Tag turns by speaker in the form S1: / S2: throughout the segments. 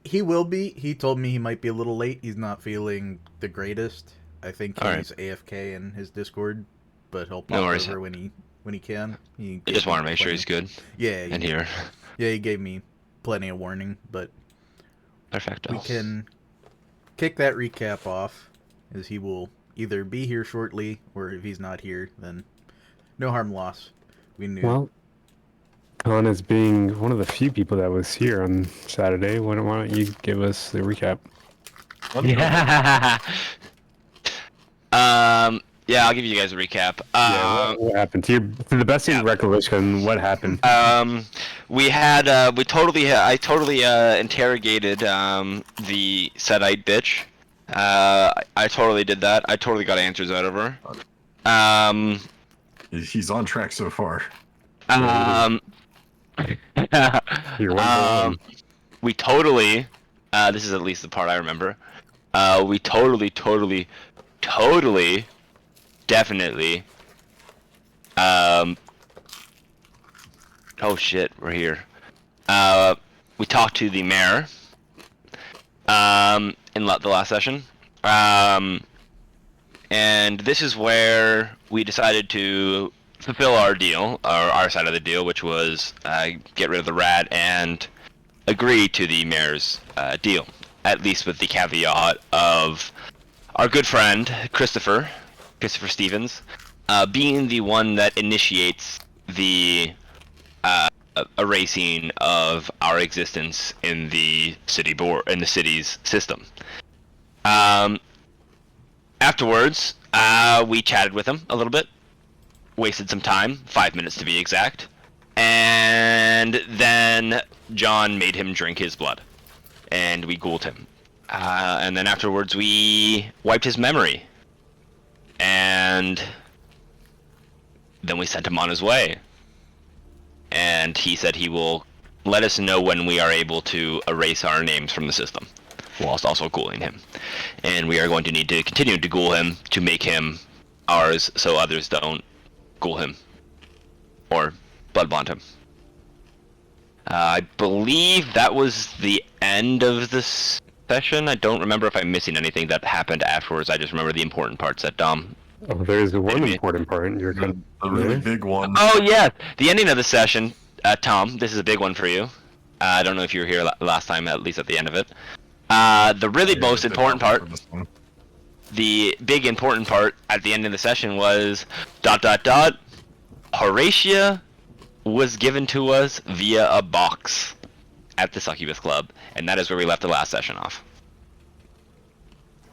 S1: He will be. He told me he might be a little late. He's not feeling the greatest. I think
S2: All
S1: he's AFK in his Discord, but he'll
S2: No
S1: pop
S2: worries.
S1: over when he can.
S2: I just want to make sure he's good.
S1: Yeah,
S2: And here.
S1: Yeah, he gave me plenty of warning, but
S2: Perfecto.
S1: we can kick that recap off, as he will either be here shortly, or if he's not here, then no harm loss. We knew.
S3: Well, Khan is being one of the few people that was here on Saturday. Why don't you give us the recap?
S2: Yeah. Yeah, I'll give you guys a recap.
S3: What happened to the best of your recollection? What happened?
S2: I totally interrogated the Sedite bitch. I totally did that. I totally got answers out of her.
S4: He's on track so far.
S2: We totally, this is at least the part I remember. We totally, definitely. Oh shit, we're here. We talked to the mayor. In the last session. And this is where we decided to fulfill our deal, or our side of the deal, which was get rid of the rat and agree to the mayor's deal. At least with the caveat of our good friend, Christopher Stevens, being the one that initiates the erasing of our existence in the city's system. Afterwards, we chatted with him a little bit, wasted some time, 5 minutes to be exact, and then John made him drink his blood, and we ghouled him. And then afterwards, we wiped his memory, and then we sent him on his way. And he said he will let us know when we are able to erase our names from the system, whilst also ghouling him. And we are going to need to continue to ghoul him to make him ours, so others don't ghoul him or blood bond him. I believe that was the end of this session. I don't remember if I'm missing anything that happened afterwards. I just remember the important parts that Dom.
S3: Oh, there's one important part. You're
S4: A really big one.
S2: Oh yes, the ending of the session. Tom, this is a big one for you. I don't know if you were here last time, at least at the end of it. The really most important part, the big important part at the end of the session was ... Horatia was given to us via a box at the Succubus Club, and that is where we left the last session off.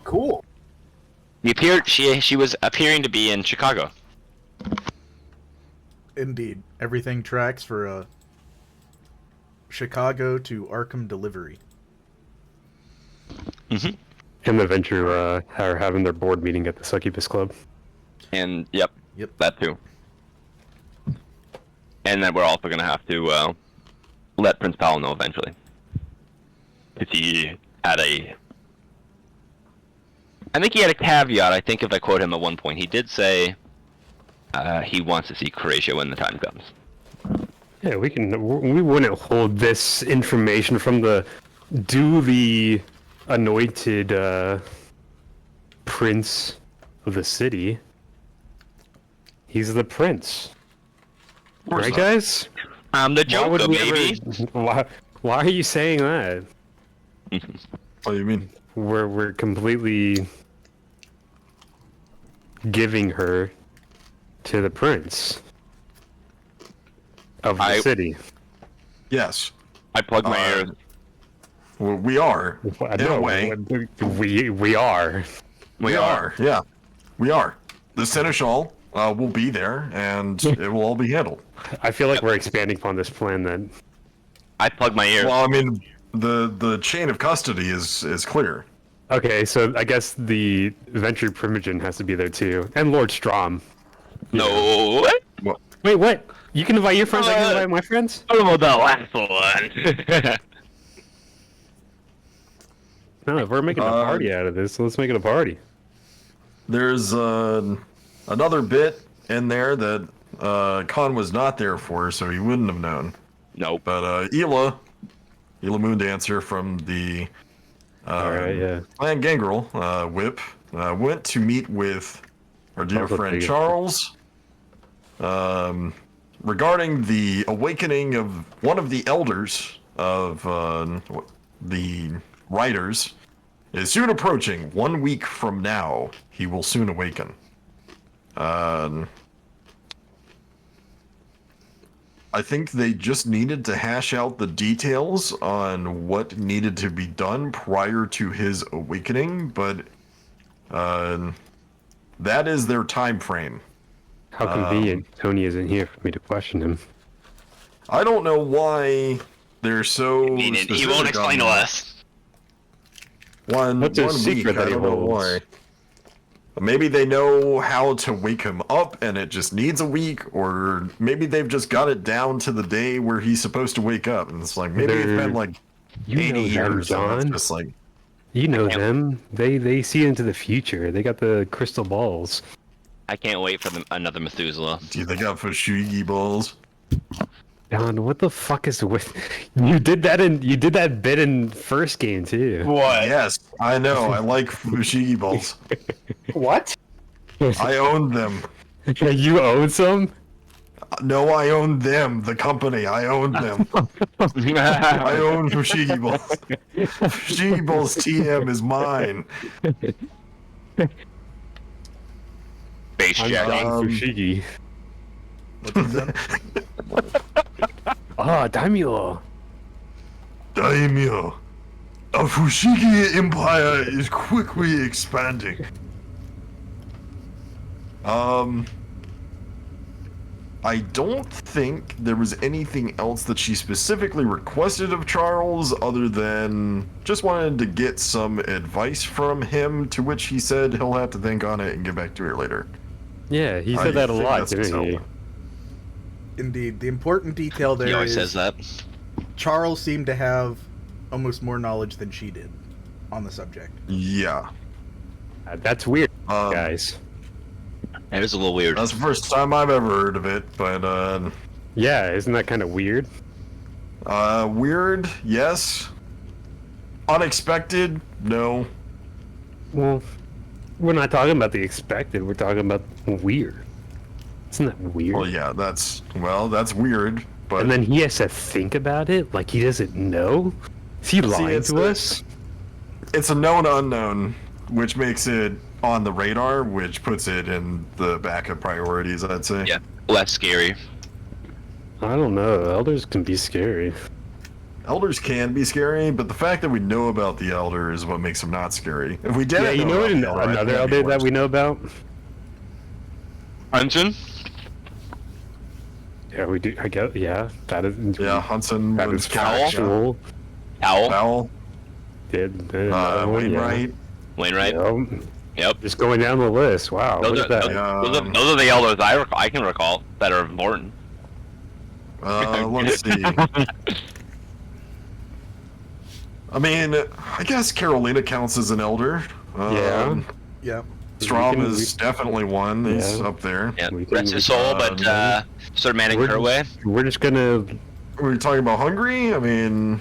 S1: Cool.
S2: She was appearing to be in Chicago.
S1: Indeed. Everything tracks for a Chicago to Arkham delivery.
S2: Mm-hmm.
S3: And the Ventrue are having their board meeting at the Succubus Club.
S2: And yep,
S1: Yep.
S2: that too. And then we're also gonna have to let Prince Powell know eventually, because he had I think he had a caveat. I think if I quote him at one point, he did say he wants to see Croatia when the time comes.
S3: Yeah, we wouldn't hold this information from the duly anointed prince of the city. He's the prince. Right, guys?
S2: I'm the Joker, baby.
S3: Why are you saying that?
S4: What do you mean?
S3: We're completely giving her to the prince of the city.
S4: Yes.
S2: I plug my ears.
S4: Well, we are. In a way.
S3: We are.
S4: We are. Yeah. We are. The Seneschal will be there, and it will all be handled.
S3: I feel like we're expanding upon this plan then.
S2: I plug my ears.
S4: Well, I mean, the chain of custody is clear.
S3: Okay, so I guess the Ventrue Primogen has to be there too, and Lord Strom.
S2: No. What?
S4: Well,
S3: Wait, what? You can invite your friends, I can invite my friends?
S2: Oh, the last one.
S3: No, if we're making a party out of this, let's make it a party.
S4: there's another bit in there that Khan was not there for, so he wouldn't have known.
S2: Nope.
S4: But Ela Ilamoon Dancer from the
S3: Alright, yeah.
S4: Clan Gangrel, Whip, went to meet with our dear
S3: Also
S4: friend
S3: pretty good.
S4: Charles regarding the awakening of one of the elders of the writers is soon approaching. 1 week from now, he will soon awaken. I think they just needed to hash out the details on what needed to be done prior to his awakening, but that is their time frame.
S3: How convenient Tony isn't here for me to question him.
S4: I don't know why they're so
S2: He
S4: specific
S2: won't
S4: on
S2: explain to
S4: that.
S2: us.
S3: What's his secret that
S4: I
S3: he
S4: don't know
S3: holds?
S4: why. Maybe they know how to wake him up and it just needs a week, or maybe they've just got it down to the day where he's supposed to wake up. And it's like, maybe it's been like
S3: You
S4: 80
S3: know them,
S4: years. And it's
S3: John.
S4: just like,
S3: You know
S2: Yep.
S3: them. They see into the future. They got the crystal balls.
S2: I can't wait for another Methuselah.
S4: do they got Fushigi balls?
S3: John, what the fuck is with you did that bit in first game too.
S5: What?
S4: Yes, I know. I like Fushigi balls.
S5: What?
S4: I own them.
S3: You own some?
S4: No, I own them. The company. I own them. I own Fushigi balls. Fushigi balls TM is mine.
S2: Base
S3: I'm
S2: jacket.
S3: John Fushigi.
S1: What is that?
S3: Ah, Daimyo.
S4: Daimyo. A Fushigi empire is quickly expanding. I don't think there was anything else that she specifically requested of Charles other than just wanted to get some advice from him, to which he said he'll have to think on it and get back to her later.
S3: Yeah, he
S4: I
S3: said that a
S4: think
S3: lot,
S4: that's
S3: didn't he?
S4: so.
S1: Indeed. The important detail
S2: He
S1: there
S2: always
S1: is
S2: says that.
S1: Charles seemed to have almost more knowledge than she did on the subject.
S4: Yeah.
S3: That's weird,
S4: Um,
S3: guys.
S2: It was a little weird.
S4: That's the first time I've ever heard of it, but
S3: Yeah, isn't that kind of weird?
S4: weird, yes. Unexpected, no.
S3: Well, we're not talking about the expected. We're talking about weird. Isn't that weird?
S4: Well, yeah, that's weird, but
S3: And then he has to think about it like he doesn't know. Is he lying
S4: it's
S3: to us?
S4: it's a known unknown, which makes it on the radar, which puts it in the backup priorities, I'd say.
S2: Yeah, less scary.
S3: I don't know. Elders can be scary.
S4: Elders can be scary, but the fact that we know about the Elder is what makes them not scary. If we didn't
S3: Yeah, you know
S4: about
S3: what?
S4: the Elder, I think
S3: Another
S4: that'd be
S3: elder that
S4: worse.
S3: we know about.
S2: Hudson?
S3: Yeah, we do. I guess. Yeah, that is.
S4: Yeah, Hudson
S3: that
S4: was
S3: is factual.
S2: Owl?
S4: Powell,
S3: Wainwright.
S2: Wainwright? Yep.
S3: Just going down the list. Wow.
S2: Those
S3: Look
S2: are,
S3: at
S2: those,
S3: that.
S2: those are the elders I can recall that are important.
S4: Let's see. I mean, I guess Carolina counts as an elder.
S3: Yeah.
S1: Yeah.
S4: Strom
S3: We can-
S4: is definitely one. He's
S3: Yeah.
S4: up there.
S2: Yeah.
S3: We can-
S2: Rest his soul, but sort of manning her way.
S3: We're just gonna.
S4: Were you talking about Hungry? I mean,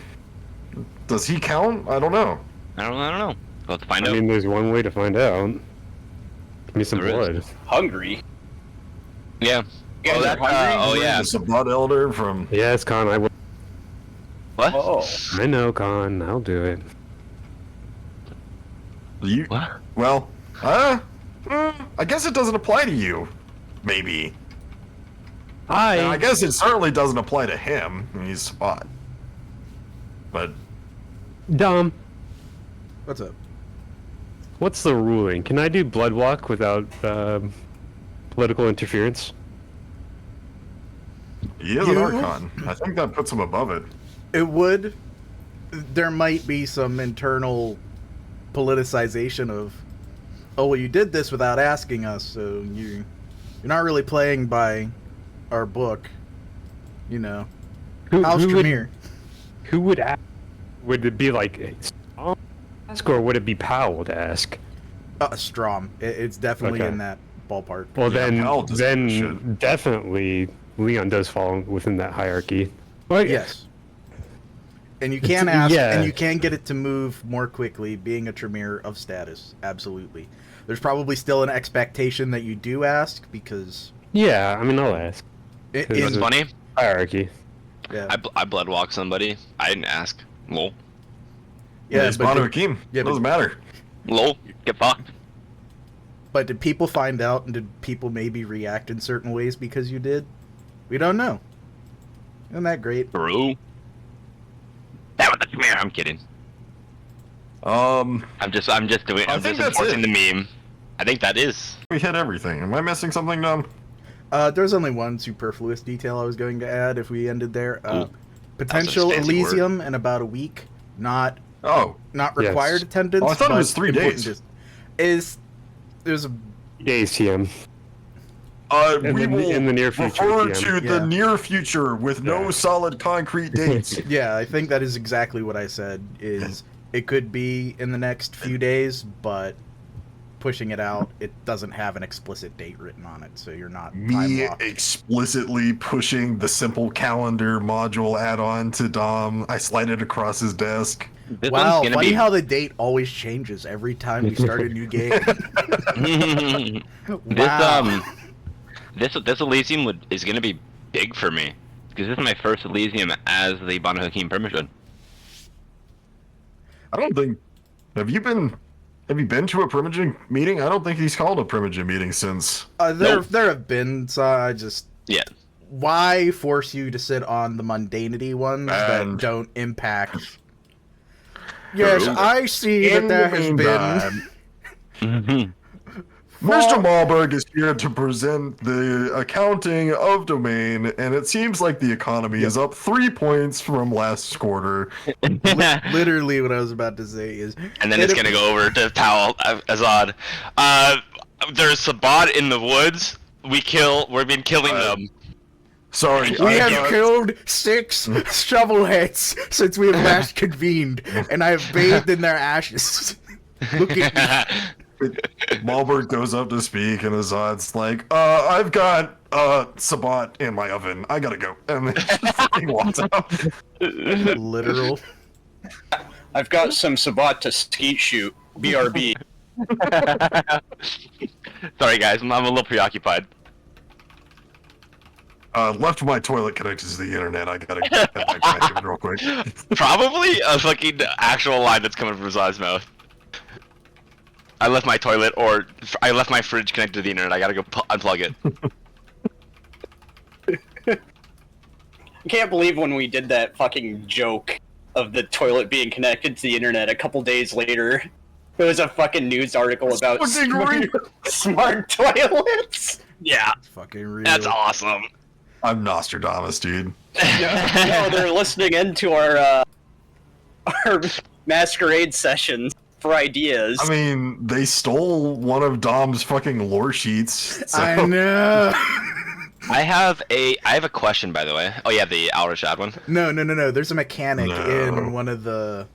S4: does he count? I don't know.
S2: I don't know. We'll have to find
S3: I
S2: out.
S3: mean, there's one way to find out. Give me some
S2: There is.
S3: blood.
S5: Hungry?
S2: Yeah.
S5: You guys
S2: Oh,
S5: are
S2: that,
S5: hungry?
S2: oh yeah.
S4: It's a Bud Elder from.
S3: Yes, Con.
S2: What?
S5: Oh.
S3: I know, Con. I'll do it.
S4: You.
S2: What?
S4: Well, I guess it doesn't apply to you. Maybe. I guess it certainly doesn't apply to him. He's Spot. But
S3: Dom.
S1: What's up?
S3: What's the ruling? Can I do blood walk without political interference?
S4: he is an
S1: You-
S4: Archon. I think that puts him above it.
S1: It would. There might be some internal politicization of, oh, well, you did this without asking us, so you're not really playing by our book. You know. How's
S3: who would,
S1: Tremere?
S3: who would ask? Would it be like Strom ask, or would it be Powell to ask?
S1: Strom. It's definitely
S3: Okay.
S1: in that ballpark.
S3: Well,
S4: Yeah, Powell does that
S3: then
S4: shit.
S3: definitely Leon does fall within that hierarchy. Well,
S1: Yes. And you can ask,
S3: Yeah.
S1: and you can get it to move more quickly, being a Tremere of status. Absolutely. There's probably still an expectation that you do ask, because...
S3: Yeah, I mean, I'll ask.
S1: It,
S3: Is
S2: You know what's
S3: it-
S2: funny?
S3: Hierarchy.
S1: yeah,
S2: I bloodwalked somebody. I didn't ask. Lol.
S1: yeah,
S4: it's Banu
S1: but,
S4: Haqim.
S1: yeah,
S4: Doesn't
S1: but,
S4: matter.
S2: Lol. Get fucked.
S1: but did people find out, and did people maybe react in certain ways because you did? We don't know. Isn't that great?
S2: True. That was the Tremere. I'm kidding. I'm just doing.
S4: I
S2: I'm
S4: think
S2: just
S4: that's
S2: enforcing
S4: it.
S2: the meme. I think that is.
S4: We hit everything. Am I missing something, Dom?
S1: There's only one superfluous detail I was going to add if we ended there.
S2: Ooh.
S1: Potential
S2: That's a fancy
S1: Elysium in about a week. Not
S4: Oh,
S1: required
S3: Yes.
S1: attendance.
S4: Oh, I thought it
S1: but
S4: was 3
S1: important
S4: days.
S1: There's a
S3: Days TM.
S4: we will
S3: in the near future,
S4: refer
S3: TM.
S4: to the
S1: Yeah.
S4: near future with no
S3: Yeah.
S4: solid concrete dates.
S1: yeah, I think that is exactly what I said. Is it could be in the next few days, but pushing it out, it doesn't have an explicit date written on it, so you're not time
S4: Me
S1: locked.
S4: explicitly pushing the simple calendar module add-on to Dom. I slide it across his desk.
S2: This
S1: Wow,
S2: one's gonna
S1: funny
S2: be.
S1: how the date always changes every time we start a new game. Wow.
S2: This Elysium is gonna be big for me because this is my first Elysium as the Banu Haqim permission.
S4: I don't think. Have you been to a Primogen meeting? I don't think he's called a Primogen meeting since.
S1: There
S2: Nope.
S1: have been, so I just...
S2: Yeah.
S1: Why force you to sit on the mundanity ones that
S4: And-
S1: don't impact... Yes,
S4: True.
S1: I see that
S4: In
S1: there
S4: the
S1: has
S4: meantime,
S1: been...
S4: Mr. Malberg is here to present the accounting of domain, and it seems like the economy is up 3 points from last quarter.
S1: Literally what I was about to say is...
S2: And then it's gonna go over to Powell Azad. There's a bot in the woods. We've been killing them.
S4: Sorry,
S1: We
S4: I
S1: have
S4: got-
S1: killed 6 shovelheads since we have last convened, and I have bathed in their ashes. Look at me.
S4: Malberg goes up to speak, and Azad's like, I've got Sabat in my oven. I gotta go. And then he walks out.
S1: Literal.
S5: I've got some Sabat to skeet shoot. BRB.
S2: Sorry guys, I'm a little preoccupied.
S4: Left my toilet connected to the internet. I gotta get that connected real quick.
S2: Probably a fucking actual line that's coming from Azad's mouth. I left my toilet, or I left my fridge connected to the internet. I gotta go unplug it.
S5: I can't believe when we did that fucking joke of the toilet being connected to the internet a couple days later, there was a fucking news article about
S4: fucking real.
S5: smart toilets.
S2: Yeah,
S1: It's fucking real.
S2: that's awesome.
S4: I'm Nostradamus, dude.
S5: No, they're listening into our masquerade sessions for ideas.
S4: I mean, they stole one of Dom's fucking lore sheets. So.
S1: I know.
S2: I have a question, by the way. Oh yeah, the Outer Shad one.
S1: No. There's a mechanic
S4: No.
S1: in one of the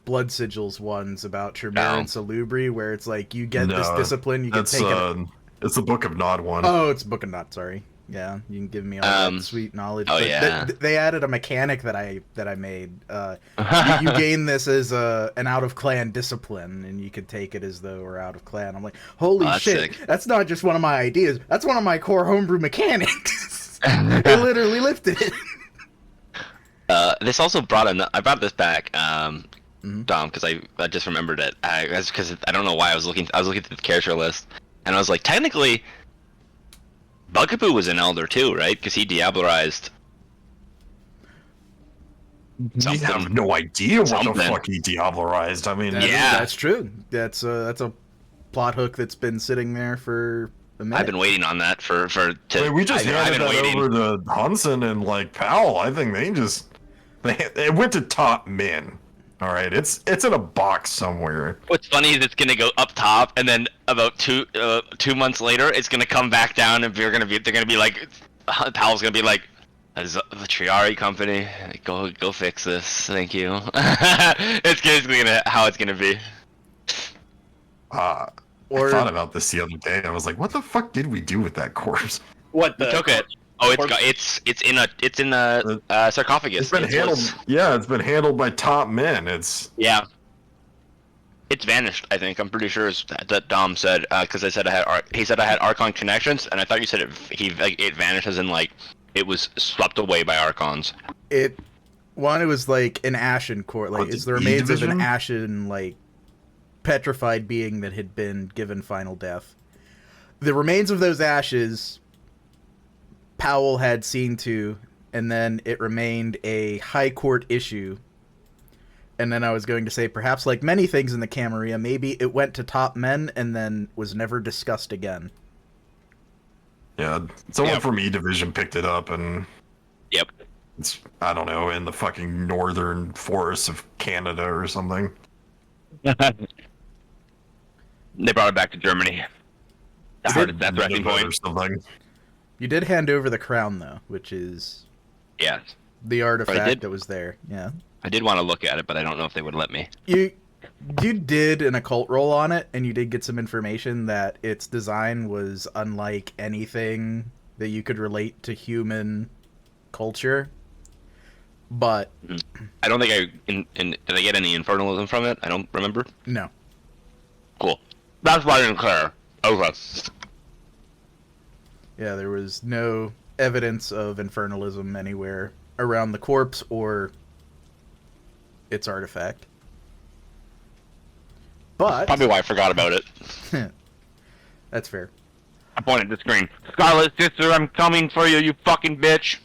S1: blood sigils ones about Tremere and Salubri where it's like you get this
S4: No,
S1: discipline, you get
S4: That's
S1: taken.
S4: it's the Book of Nod one.
S1: Oh, it's Book of Nut. Sorry. Yeah, you can give me all that sweet knowledge.
S2: oh,
S1: But
S2: yeah.
S1: they added a mechanic that I made. You gain this as an out of clan discipline, and you could take it as though we're out of clan. I'm like, holy
S2: Oh, that's
S1: shit!
S2: sick.
S1: That's not just one of my ideas. That's one of my core homebrew mechanics. I literally lifted it.
S2: This also I brought this back, Dom,
S1: Mhm.
S2: because I just remembered it. Because I don't know why I was looking through the character list, and I was like, technically, Bugaboo was an elder too, right? Because he diablerized.
S4: We have no idea what
S2: Something.
S4: the fuck he diablerized. I mean,
S2: Yeah.
S1: That's true. That's a plot hook that's been sitting there for a minute.
S2: I've been waiting on that for.
S4: I mean, we just
S2: I've
S4: handed
S2: been
S4: that
S2: waiting.
S4: over to Hansen and like Powell. I think it went to top men. All right, it's in a box somewhere.
S2: What's funny is it's gonna go up top, and then about 2 months later, it's gonna come back down, and they're gonna be like, Powell's gonna be like, the Triarii Company, go fix this, thank you. It's basically how it's gonna be.
S4: I
S1: Or
S4: thought about this the other day. I was like, what the fuck did we do with that corpse?
S5: What
S2: We
S5: the?
S2: took it. Oh, it's in a sarcophagus.
S4: It's been handled. Yeah, it's been handled by top men.
S2: Yeah. It's vanished. I think I'm pretty sure that Dom said because he said I had Archon connections, and I thought you said it vanishes and like it was swept away by Archons.
S1: It was like an ashen core, like it's the remains of an ashen, like petrified being that had been given final death. The remains of those ashes, Powell had seen to, and then it remained a high court issue. And then I was going to say, perhaps like many things in the Camarilla, maybe it went to top men and then was never discussed again.
S4: Yeah, someone from E Division picked it up and...
S2: Yep.
S4: It's, I don't know, in the fucking northern forests of Canada or something.
S2: They brought it back to Germany. That's the resting point.
S4: Or something.
S2: You
S1: did hand over the crown, though, which is...
S2: Yes.
S1: The artifact that was there, yeah.
S2: I did want to look at it, but I don't know if they would let me.
S1: You did an occult roll on it, and you did get some information that its design was unlike anything that you could relate to human culture. But
S2: I don't think did I get any infernalism from it? I don't remember.
S1: No.
S2: Cool. That's why I didn't care. Okay.
S1: Yeah, there was no evidence of infernalism anywhere around the corpse or its artifact. But
S2: probably why I forgot about it.
S1: That's fair.
S2: I pointed at the screen. Scarlet Sister, I'm coming for you, you fucking bitch.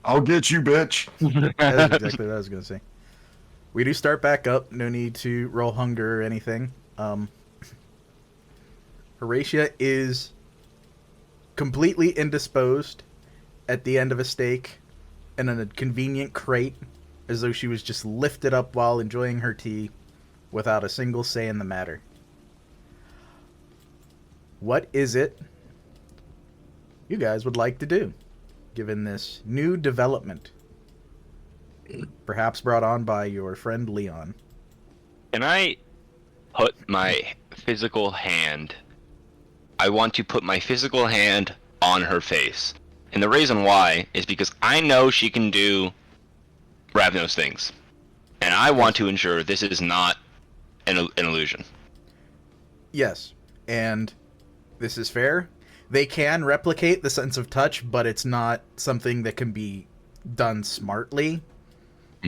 S4: I'll get you, bitch.
S1: That's exactly what I was going to say. We do start back up. No need to roll hunger or anything. Horatia is completely indisposed at the end of a stake in a convenient crate, as though she was just lifted up while enjoying her tea without a single say in the matter. What is it you guys would like to do, given this new development, perhaps brought on by your friend Leon?
S2: Can I put my physical hand... I want to put my physical hand on her face. And the reason why is because I know she can do Ravnos things. And I want to ensure this is not an illusion.
S1: Yes, and this is fair. They can replicate the sense of touch, but it's not something that can be done smartly.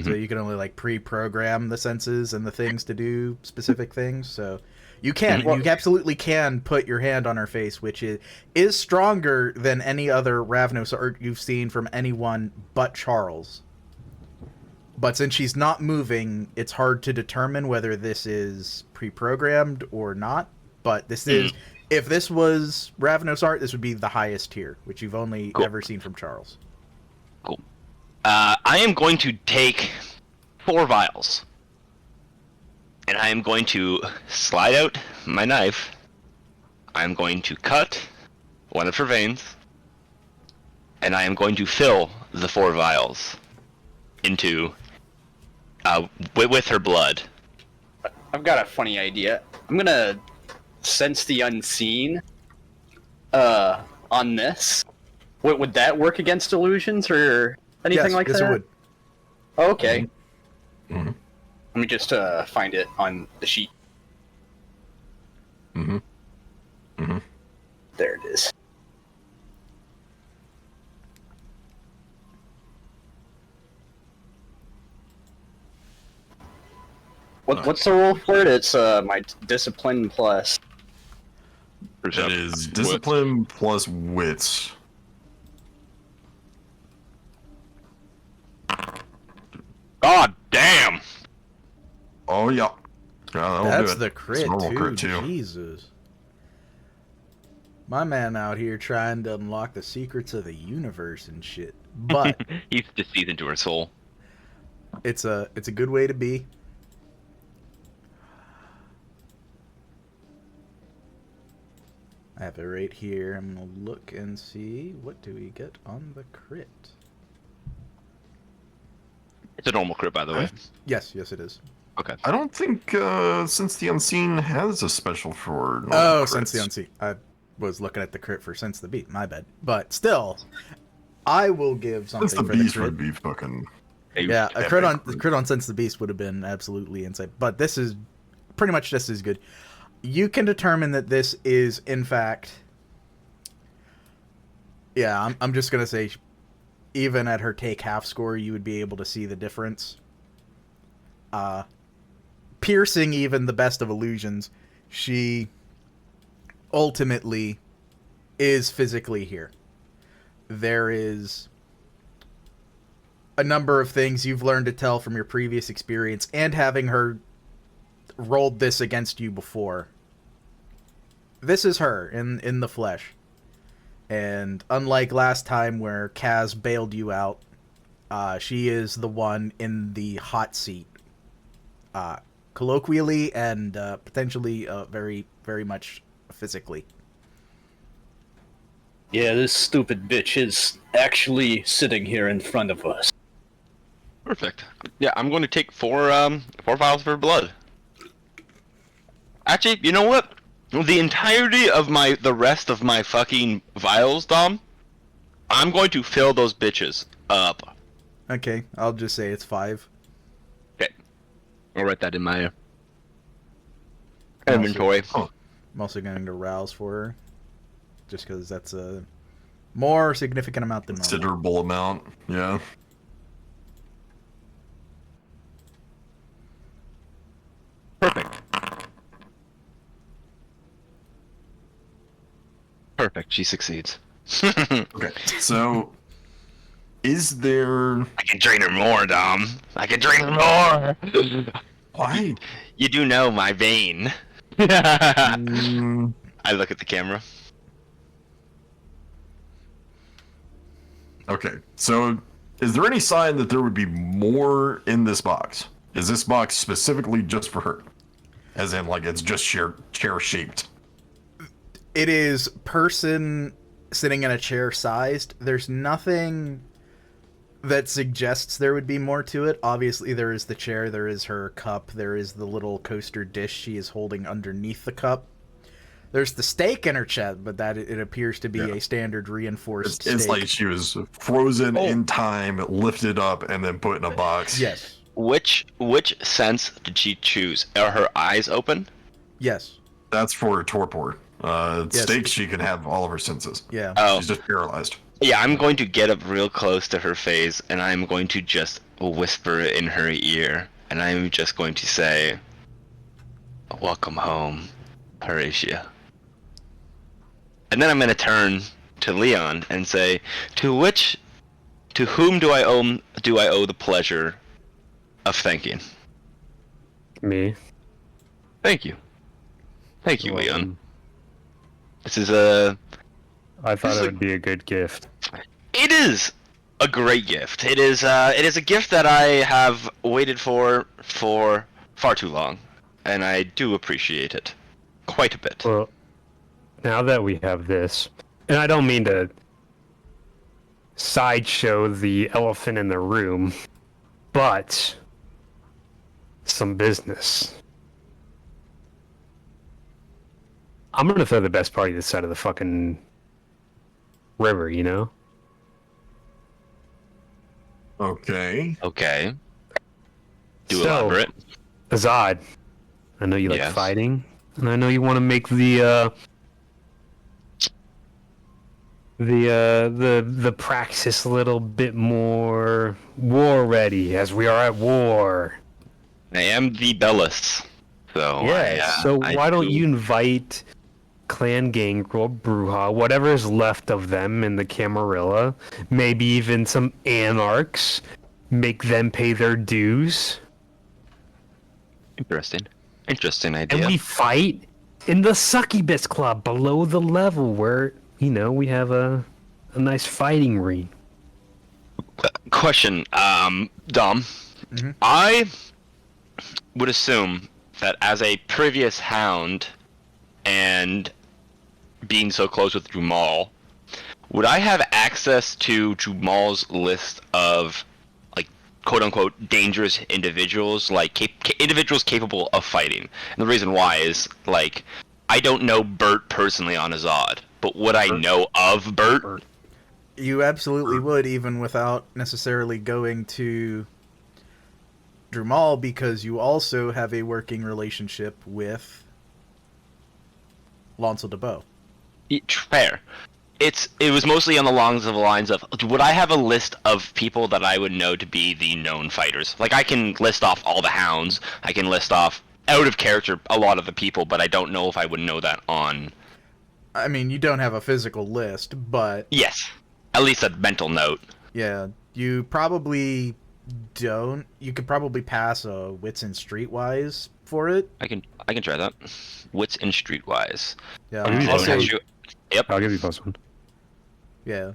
S1: So you can only like pre-program the senses and the things to do specific things. So you can, you absolutely can put your hand on her face, which is stronger than any other Ravnos art you've seen from anyone but Charles. But since she's not moving, it's hard to determine whether this is pre-programmed or not. But this is, if this was Ravnos art, this would be the highest tier, which you've only ever seen from Charles.
S2: Cool. I am going to take 4 vials. And I am going to slide out my knife. I'm going to cut one of her veins. And I am going to fill the 4 vials into... with her blood.
S5: I've got a funny idea. I'm gonna sense the unseen on this. Would that work against illusions or anything like that?
S1: Yes, it would.
S5: Oh, okay. Let me just find it on the sheet. There it is. What's the roll for it? It's my discipline plus.
S4: It is discipline plus wits.
S2: God damn!
S4: Oh yeah.
S1: That's the crit too.
S4: Crit too.
S1: Jesus. My man out here trying to unlock the secrets of the universe and shit. But
S2: he's just seized into her soul.
S1: It's a good way to be. I have it right here. I'm gonna look and see what do we get on the crit.
S2: It's a normal crit, by the way.
S1: Yes, it is.
S2: Okay.
S4: I don't think Since the Unseen has a special for
S1: Oh,
S4: crits.
S1: Since the Unseen. I was looking at the crit for Sense the Beat. My bad. But still, I will give something
S4: Since the
S1: for
S4: beast
S1: the crit.
S4: would be fucking.
S1: Yeah, a crit on Sense the Beast would have been absolutely insane. But this is pretty much just as good. You can determine that this is, in fact... Yeah, I'm just going to say, even at her take half score, you would be able to see the difference. Piercing even the best of illusions, she ultimately is physically here. There is a number of things you've learned to tell from your previous experience and having her rolled this against you before. This is her in the flesh. And unlike last time where Kaz bailed you out, she is the one in the hot seat. Colloquially and potentially very, very much physically.
S6: Yeah, this stupid bitch is actually sitting here in front of us.
S2: Perfect. Yeah, I'm going to take four vials for blood. Actually, you know what? The entirety of the rest of my fucking vials, Dom, I'm going to fill those bitches up.
S1: Okay, I'll just say it's 5.
S2: Okay. I'll write that in my inventory.
S4: Oh,
S1: I'm also going to rouse for her. Just because that's a more significant amount than normal.
S4: considerable amount. Yeah.
S2: Perfect. Perfect. She succeeds.
S4: Okay. So, is there?
S2: I can drain her more, Dom. I can drain her more.
S4: Why?
S2: You do know my vein.
S4: Mm,
S2: I look at the camera.
S4: okay. So, is there any sign that there would be more in this box? Is this box specifically just for her? As in, like, it's just chair shaped.
S1: It is person sitting in a chair sized. There's nothing that suggests there would be more to it. Obviously, there is the chair, there is her cup, there is the little coaster dish she is holding underneath the cup. There's the steak in her chest, but that it appears to be a standard reinforced
S4: It's
S1: steak.
S4: like she was frozen in time, lifted up, and then put in a box.
S1: Yes.
S2: Which sense did she choose? Are her eyes open?
S1: Yes.
S4: That's for torpor.
S1: Yes.
S4: Steak, she can have all of her senses.
S1: Yeah.
S2: Oh.
S4: She's just paralyzed.
S2: Yeah, I'm going to get up real close to her face, and I'm going to just whisper in her ear, and I'm just going to say, "Welcome home, Horatia." And then I'm going to turn to Leon and say, to whom do I owe the pleasure of thanking?
S3: Me.
S2: Thank you, Leon.
S3: Welcome.
S2: This is a.
S3: I thought
S2: This is
S3: it would be a good gift.
S2: It is a great gift. It is a gift that I have waited for far too long, and I do appreciate it quite a bit.
S3: Well, now that we have this, and I don't mean to sideshow the elephant in the room, but some business. I'm gonna throw the best party this side of the fucking river, you know?
S4: Okay.
S2: Okay. Do
S3: So-
S2: elaborate.
S3: Azad, I know you like
S2: Yes.
S3: fighting, and I know you want to make the praxis a little bit more war ready, as we are at war.
S2: I am the Bellis, so
S3: So
S2: I
S3: why don't
S2: do-
S3: you invite Clan Gangrel, Bruja, whatever is left of them in the Camarilla, maybe even some anarchs, make them pay their dues,
S2: Interesting idea.
S3: and we fight in the Succubus Club below the level where, you know, we have a nice fighting ring.
S2: Question, Dom.
S1: Mhm.
S2: I would assume that as a previous hound and being so close with Jumal, would I have access to Jumal's list of, like, quote-unquote dangerous individuals, like individuals capable of fighting? And the reason why is, like, I don't know Bert personally on Azad, but would I know of Bert?
S1: You absolutely would, even without necessarily going to Drumal, because you also have a working relationship with Lancel de Beau.
S2: Fair. It was mostly on the lines of, would I have a list of people that I would know to be the known fighters? Like, I can list off all the hounds, I can list off, out of character, a lot of the people, but I don't know if I would know that on...
S1: I mean, you don't have a physical list, but...
S2: Yes. At least a mental note.
S1: Yeah, you probably don't. You could probably pass a Wits and Streetwise for it.
S2: I can try that. Wits and Streetwise.
S1: Yeah,
S3: I'll give you
S1: also,
S3: +1.
S2: Yep.
S3: I'll give you +1.
S1: Yeah.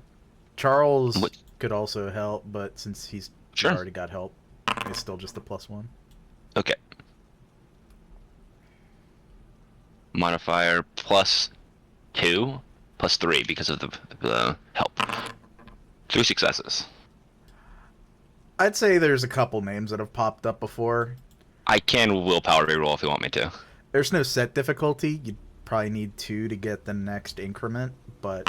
S1: Charles
S2: What?
S1: could also help, but since he's
S2: Sure.
S1: already got help, it's still just a +1.
S2: Okay. Modifier +2, +3 because of the help. 3 successes.
S1: I'd say there's a couple names that have popped up before.
S2: I can willpower reroll if you want me to.
S1: There's no set difficulty. You'd probably need 2 to get the next increment, but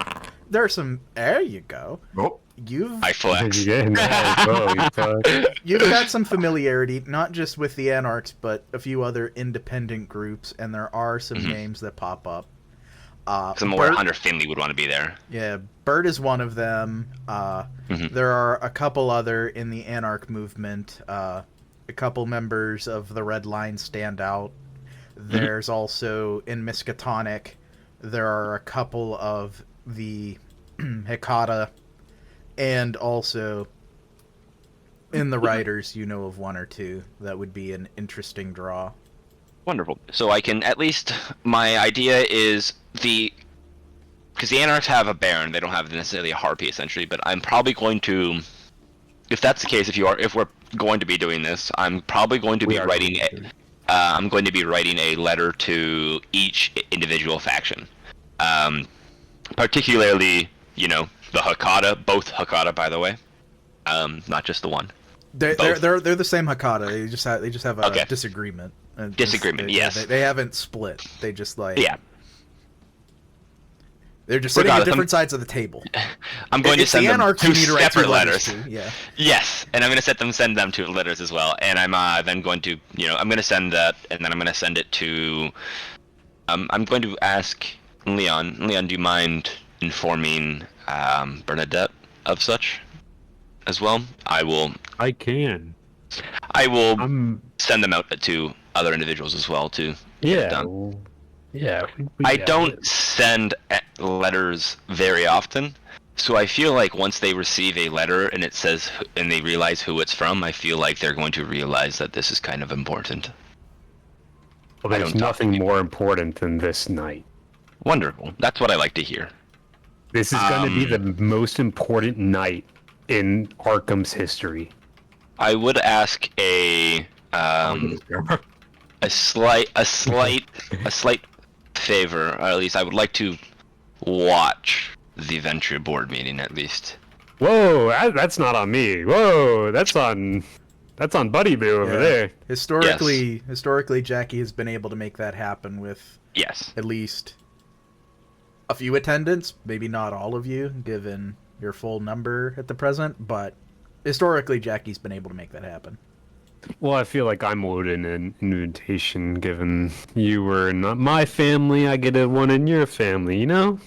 S1: there are some... There you go.
S4: Oh,
S1: You've
S2: I flex.
S3: Yeah, nice. Oh, you fuck.
S1: You've got some familiarity, not just with the Anarchs, but a few other independent groups, and there are some names that pop up.
S2: Because I'm aware Hunter Finley would want to be there.
S1: Yeah, Bert is one of them. There are a couple other in the Anarch movement. A couple members of the Red Line stand out. There's also, in Miskatonic, there are a couple of the Hecata, and also in the Riders, you know of 1 or 2. That would be an interesting draw.
S2: Wonderful. So I can at least... My idea is because the Anarchs have a Baron, they don't have necessarily a Harpy, essentially, but I'm probably going to... If that's the case, if we're going to be doing this, I'm probably going to be writing... I'm going to be writing a letter to each individual faction. Particularly, the Hecata, both Hecata, by the way. Not just the one.
S1: They're the same Hecata. They just have a disagreement.
S2: Disagreement, yes.
S1: They haven't split. They just
S2: Yeah.
S1: They're just sitting at different sides of the table.
S2: I'm going to send them two separate letters.
S1: To, yeah.
S2: Yes, and I'm going to send them 2 letters as well. And I'm then going to, I'm going to send that, and then I'm going to send it to. I'm going to ask Leon. Leon, do you mind informing Bernadette of such as well?
S3: I can.
S2: I will send them out to other individuals as well to get it done.
S3: Well, yeah.
S2: I don't send letters very often, so I feel like once they receive a letter and it says and they realize who it's from, I feel like they're going to realize that this is kind of important.
S3: Well, there's nothing more important than this night.
S2: Wonderful. That's what I like to hear.
S3: This is going to be the most important night in Arkham's history.
S2: I would ask a slight favor, or at least I would like to watch the Ventrue board meeting at least.
S3: Whoa, that's not on me. Whoa, that's on Buddy Boo over there.
S1: Historically, Jackie has been able to make that happen with at least a few attendants. Maybe not all of you, given your full number at the present, but historically, Jackie's been able to make that happen.
S3: Well, I feel like I'm owed an invitation, given you were not my family. I get one in your family, you know?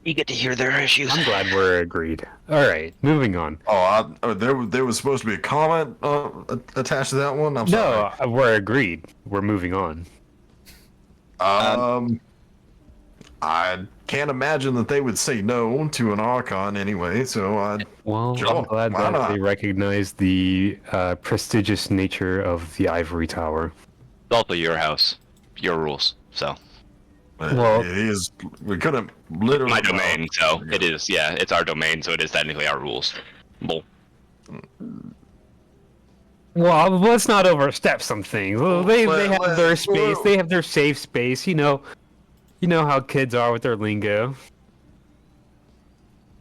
S2: You get to hear their issues.
S3: I'm glad we're agreed. All right, moving on.
S4: There was supposed to be a comment attached to that one. I'm sorry.
S3: No, we're agreed. We're moving on.
S4: I can't imagine that they would say no to an Archon anyway, so
S3: I'm
S4: sure,
S3: glad
S4: why
S3: that
S4: not?
S3: they recognize the prestigious nature of the Ivory Tower.
S2: It's also your house, your rules, so.
S3: Well,
S4: it is. We couldn't literally.
S2: My domain, so it is. Yeah, it's our domain, so it is technically our rules. Well,
S3: let's not overstep some things. Well, they have their space.
S4: well-
S3: They have their safe space. You know how kids are with their lingo.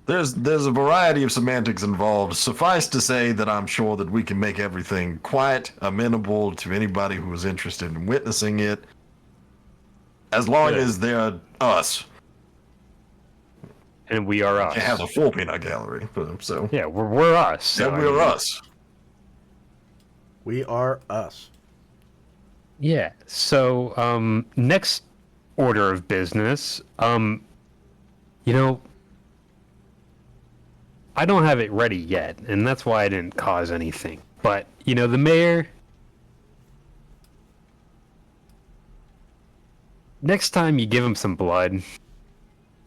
S4: There's a variety of semantics involved. Suffice to say that I'm sure that we can make everything quite amenable to anybody who is interested in witnessing it, as long as they're us.
S3: and we are us.
S4: Can't have the full peanut gallery, so
S3: Yeah, we're us. So,
S4: yeah, we're us.
S1: We are us.
S3: Yeah. So, next order of business. You know, I don't have it ready yet, and that's why I didn't cause anything. But you know, the mayor. Next time you give him some blood,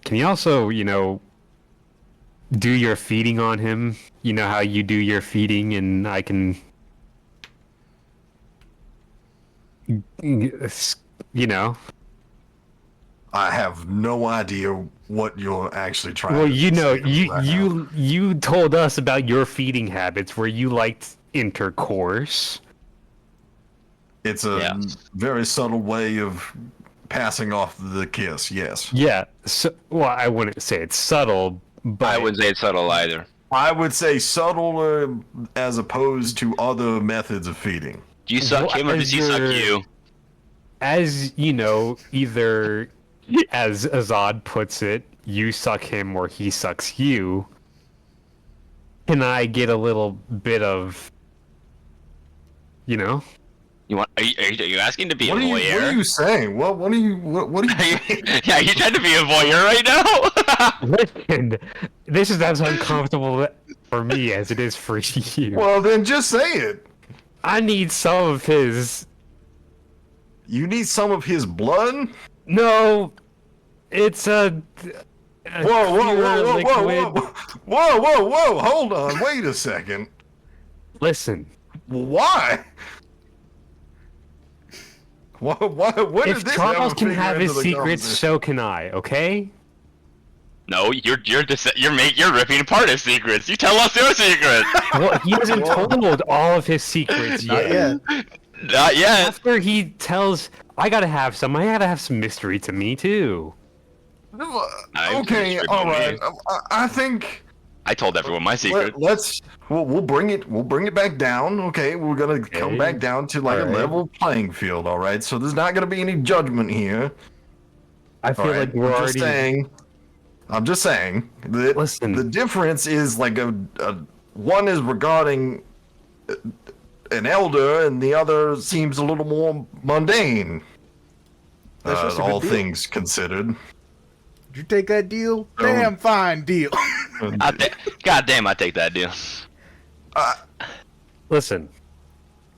S3: can you also, you know, do your feeding on him? You know how you do your feeding, and I can, you know.
S4: I have no idea what you're actually trying
S3: Well,
S4: to
S3: you know,
S4: say right now.
S3: you told us about your feeding habits, where you liked intercourse.
S4: It's a very subtle way of passing off the kiss, yes.
S3: Yeah. So, well, I wouldn't say it's subtle, but
S2: I wouldn't say it's subtle either.
S4: I would say subtler as opposed to other methods of feeding.
S2: Do you suck him or does he suck you?
S3: as you know, either as Azad puts it, you suck him or he sucks you. Can I get a little bit of, you know?
S2: You want? Are you asking to be
S4: What
S2: a
S4: are you?
S2: voyeur?
S4: What are you saying? What are you? What are you?
S2: Yeah, you trying to be a voyeur right now?
S3: Listen, this is as uncomfortable for me as it is for you.
S4: Well, then just say it.
S3: I need some of his.
S4: You need some of his blood.
S3: No, it's a
S4: Whoa, whoa, whoa,
S3: clear
S4: whoa, whoa,
S3: liquid.
S4: whoa, whoa, whoa, whoa! Hold on, wait a second.
S3: Listen,
S4: Why? What
S3: if
S4: did this
S3: Charles
S4: ever
S3: can
S4: figure
S3: have his
S4: into the
S3: secrets,
S4: conversation?
S3: so can I. Okay?
S2: No, you're ripping apart his secrets. You tell us your secrets.
S3: Well, he hasn't told all of his secrets
S1: Not
S3: yet.
S1: yet.
S2: Not yet.
S3: After he tells, I gotta have some mystery to me too.
S4: Okay, all right. I think
S2: I told everyone my secret.
S4: we'll bring it back down. Okay, we're gonna come back down to like a
S3: Alright.
S4: level playing field. All right, so there's not gonna be any judgment here.
S3: I feel
S4: All
S3: like
S4: right,
S3: we're
S4: I'm
S3: already.
S4: just saying that
S3: Listen.
S4: the difference is like a one is regarding an elder, and the other seems a little more mundane.
S1: That's just a
S4: all
S1: good deal.
S4: things considered.
S1: Did you take that deal? Damn fine deal.
S2: God damn, I take that deal.
S3: Listen,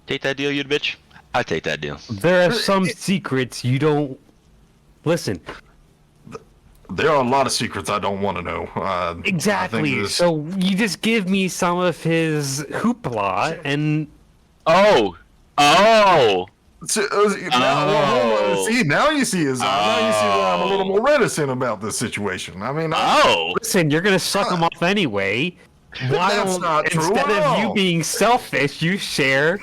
S2: Take that deal, you bitch. I take that deal.
S3: there are some secrets you don't. Listen,
S4: There are a lot of secrets I don't want to know. I think
S3: exactly.
S4: this-
S3: So you just give me some of his hoopla, and
S2: Oh.
S4: See, now you see his. Now you see that I'm a little more reticent about this situation. I mean,
S2: Oh.
S3: listen, you're gonna suck him off anyway. Why
S4: That's
S3: don't,
S4: not true
S3: instead
S4: at
S3: of you
S4: all.
S3: being selfish, you share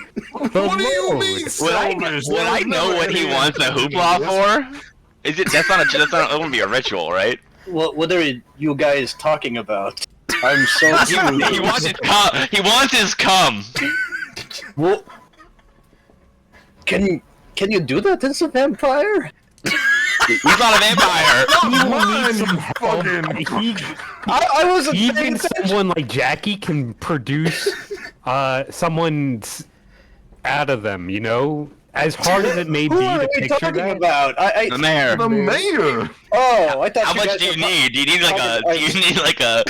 S3: the
S4: what do you
S3: load?
S4: mean?
S2: Would I
S4: selfish?
S2: would I
S4: There's
S2: know
S4: never
S2: what he
S4: any-
S2: wants a hoopla for? Is it? That wouldn't be a ritual, right?
S5: What are you guys talking about? I'm so
S2: He
S5: confused.
S2: wants his cum. He wants his cum.
S5: Well, can you do that as a vampire?
S2: He's not a vampire.
S4: Mine, you fucking.
S3: He,
S5: I wasn't paying
S3: even
S5: attention.
S3: someone like Jackie can produce someone's out of them, you know? As hard as it may be
S5: Who are
S3: to
S5: we
S3: picture
S5: talking
S3: that.
S5: about?
S2: The mayor.
S4: The mayor.
S5: Oh, I thought
S2: How
S5: you
S2: much
S5: guys
S2: do you
S5: were
S2: need? Do you need like a?
S5: talking-
S2: Do you need like a?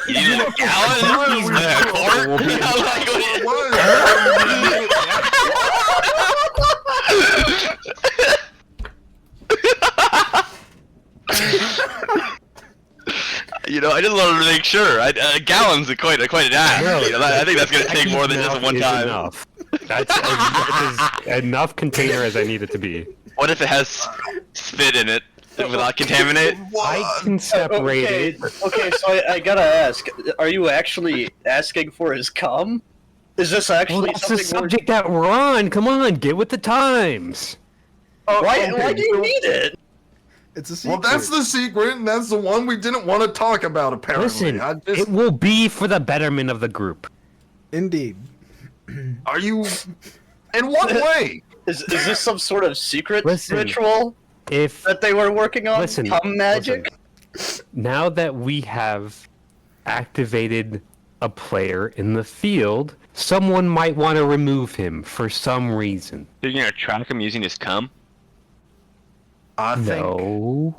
S2: You need like a gallon? A quart? Like, you know, I just wanted to make sure. Gallons are quite an ask.
S3: Really?
S2: You know, I think that's gonna take
S3: Jackie's
S2: more than just
S3: mouth
S2: one
S3: is
S2: time.
S3: Enough. That's as enough container as I need it to be.
S2: What if it has spit in it without contaminate?
S3: I can separate
S5: Okay,
S3: it.
S5: okay, so I gotta ask: are you actually asking for his cum? Is this
S3: Well,
S5: actually
S3: that's the
S5: something?
S3: subject that we're on. Come on, get with the times.
S5: Why do you need it?
S1: It's a secret.
S4: Well, that's the secret, and that's the one we didn't want to talk about. Apparently,
S3: Listen,
S4: I just,
S3: it will be for the betterment of the group.
S1: Indeed.
S4: are you? In what way?
S5: Is this some sort of secret
S3: Listen,
S5: ritual
S3: If
S5: that they were working on?
S3: Listen,
S5: Cum magic?
S3: now that we have activated a player in the field, someone might want to remove him for some reason.
S2: You're gonna track him using his cum?
S4: I think.
S3: No.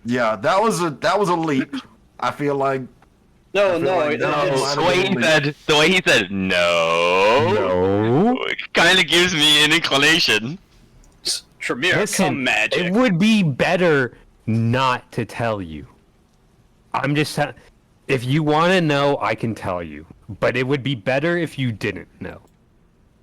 S4: Yeah, that was a leap. I feel like.
S5: No,
S4: feel
S5: no,
S4: like
S5: it-
S4: that
S5: it's-
S4: might
S2: The
S4: have
S2: way
S4: been
S2: he
S4: me.
S2: said, no.
S3: No.
S2: Kind of gives me an inclination.
S5: Tremere,
S3: Listen,
S5: come magic.
S3: it would be better not to tell you. I'm just if you want to know, I can tell you, but it would be better if you didn't know.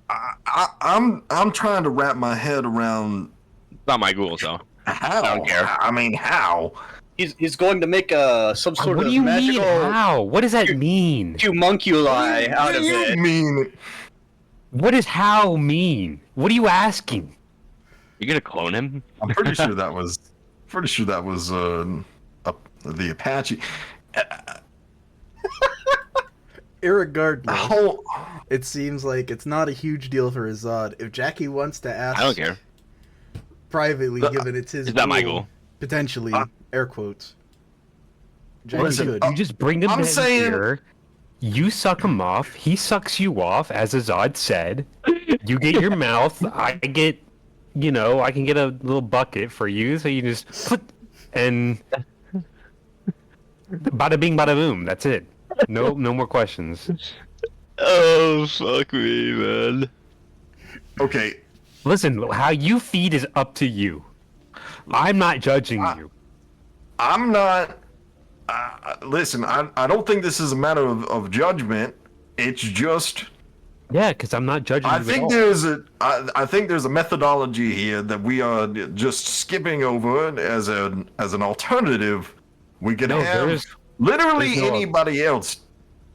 S4: I'm trying to wrap my head around
S2: It's not my ghoul, so.
S4: how.
S2: I don't care.
S4: I mean, how?
S5: He's going to make some sort
S3: What
S5: of
S3: do you mean?
S5: magical
S3: How? What does that mean?
S5: homunculi out
S4: What
S5: of
S4: do you
S5: it.
S4: mean?
S3: What does how mean? What are you asking?
S2: You gonna clone him?
S4: I'm pretty sure that was. The Apache.
S1: Irregardless,
S4: Oh,
S1: it seems like it's not a huge deal for Azad. If Jackie wants to ask
S2: I don't care.
S1: privately, given it's his
S2: Is that my
S1: goal,
S2: goal?
S1: potentially, air quotes. Jackie
S4: Listen,
S1: could.
S3: You just bring him
S4: I'm
S3: in
S4: saying-
S3: here. You suck him off. He sucks you off, as Azad said. You get your mouth. I get, I can get a little bucket for you. So you just put and bada bing, bada boom. That's it. No more questions.
S2: Oh, fuck me, man.
S4: okay.
S3: Listen, how you feed is up to you. I'm not judging you.
S4: I'm not. Listen, I don't think this is a matter of judgment. It's just.
S3: Yeah, because I'm not judging
S4: I
S3: you
S4: think I think there's a methodology here that we are just skipping over as an alternative. We could
S3: No,
S4: have
S3: there's
S4: literally
S3: no-
S4: anybody else.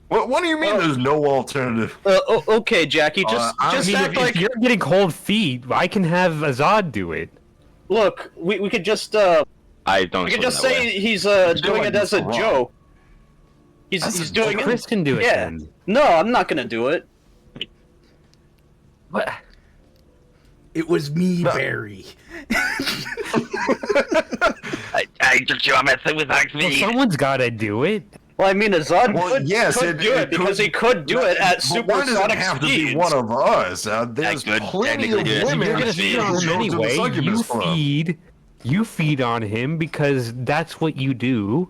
S4: What do you mean? There's no alternative?
S5: Okay, Jackie, just
S4: I
S5: just
S4: mean,
S5: act
S3: If
S5: like
S3: you're getting cold feet, I can have Azad do it.
S5: look. We could just
S2: I don't.
S5: we could
S2: feel
S5: just
S2: that
S5: say
S2: way.
S5: he's
S4: feel
S5: doing
S4: like
S5: it as a
S4: it's wrong.
S5: joke.
S4: That's
S5: He's
S4: a
S5: doing
S4: joke.
S3: Chris can do it
S5: Yeah.
S3: then.
S5: No, I'm not gonna do it.
S3: What?
S1: It was me,
S4: No.
S1: Barry.
S2: I took you on my thing with
S3: Well,
S2: me.
S3: someone's got to do it.
S5: Well, I mean, Azad
S4: Well,
S5: could,
S4: yes,
S5: could do it because he could do it at
S4: But why does it
S5: supersonic
S4: have to
S5: speeds.
S4: be one of us? There's
S2: could
S4: plenty
S2: technically
S4: of
S2: do it.
S4: women.
S3: You're gonna
S2: Women
S3: feed on
S4: who
S3: him
S4: go to the
S3: anyway.
S4: succubus club.
S3: You feed on him because that's what you do.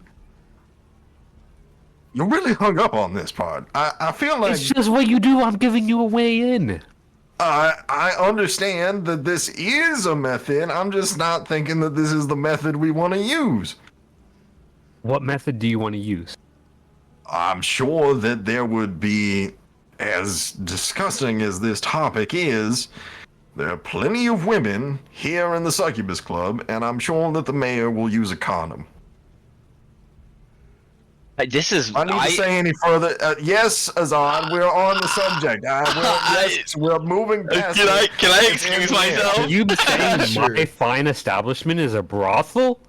S4: You're really hung up on this part. I feel like
S3: It's just what you do. I'm giving you a way in.
S4: I understand that this is a method. I'm just not thinking that this is the method we want to use.
S3: What method do you want to use?
S4: I'm sure that there would be, as disgusting as this topic is, there are plenty of women here in the Succubus Club, and I'm sure that the mayor will use a condom.
S2: This is.
S4: I need to say any further. Yes, Azad, we're on the subject. We're moving past
S2: Can
S4: it.
S2: I excuse myself?
S3: Are you saying
S1: Sure.
S3: my fine establishment is a brothel?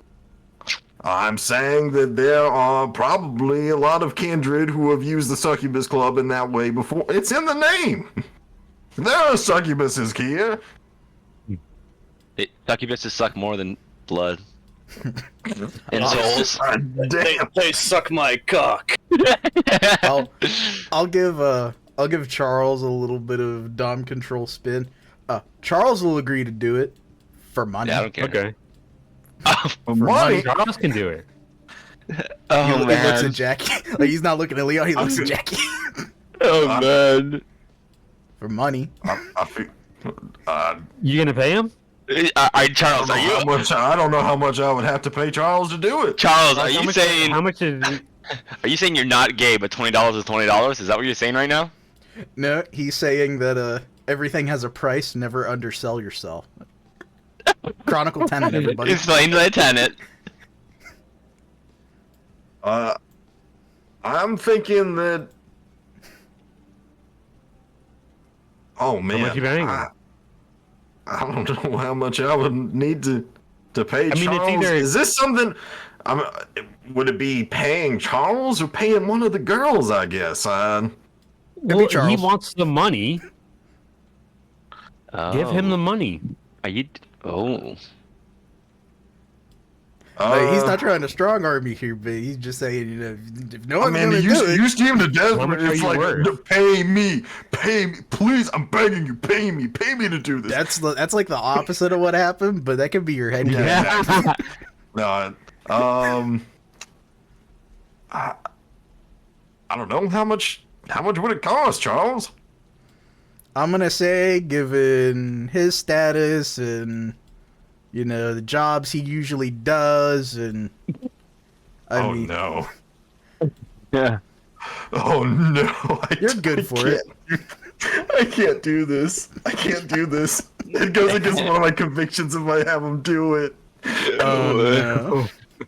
S4: I'm saying that there are probably a lot of kindred who have used the Succubus Club in that way before. It's in the name. There are succubuses here.
S2: Succubuses suck more than blood. And souls.
S4: Damn.
S5: They suck my cock.
S1: I'll give Charles a little bit of dom control spin. Charles will agree to do it for money.
S2: Yeah, I don't care.
S3: Okay.
S1: For
S4: Money?
S3: Charles can do it.
S1: He
S2: Oh
S1: looks at
S2: man.
S1: Jackie. Like, he's not looking at Leo. He looks at
S4: good.
S1: Jackie
S2: Oh man.
S1: for money.
S4: I feel,
S3: You gonna pay him?
S2: Charles, are you?
S4: I don't know how much I would have to pay Charles to do it.
S2: Charles, are
S3: How
S2: you
S3: much-
S2: saying?
S3: How much is?
S2: Are you saying you're not gay, but $20 is $20? Is that what you're saying right now?
S1: No, he's saying that everything has a price. Never undersell yourself. Chronicle tenant, everybody.
S2: Explain the tenant.
S4: I'm thinking that. Oh man,
S3: much you paying?
S4: I don't know how much I would need to pay
S3: I mean, it's
S4: Charles.
S3: either-
S4: Is this something? Would it be paying Charles or paying one of the girls? I guess.
S3: Well, he
S1: Charles.
S3: wants the money. Give him the
S2: Oh.
S3: money.
S2: Are you? Oh.
S1: Like, he's not trying to strong arm you here, but he's just saying, if no one's gonna do it,
S4: you seem to
S3: How much
S4: desperate.
S3: are
S4: It's
S3: you
S4: like,
S3: worth?
S4: pay me, please. I'm begging you, pay me to do this.
S1: that's like the opposite of what happened, but that could be your head.
S4: Yeah.
S1: canon.
S4: No, I don't know how much would it cost, Charles?
S1: I'm gonna say, given his status and the jobs he usually does, and I mean,
S4: no.
S2: Yeah.
S4: Oh no.
S1: You're good for it.
S4: I can't do this. It goes against one of my convictions if I have him do it.
S1: Oh no.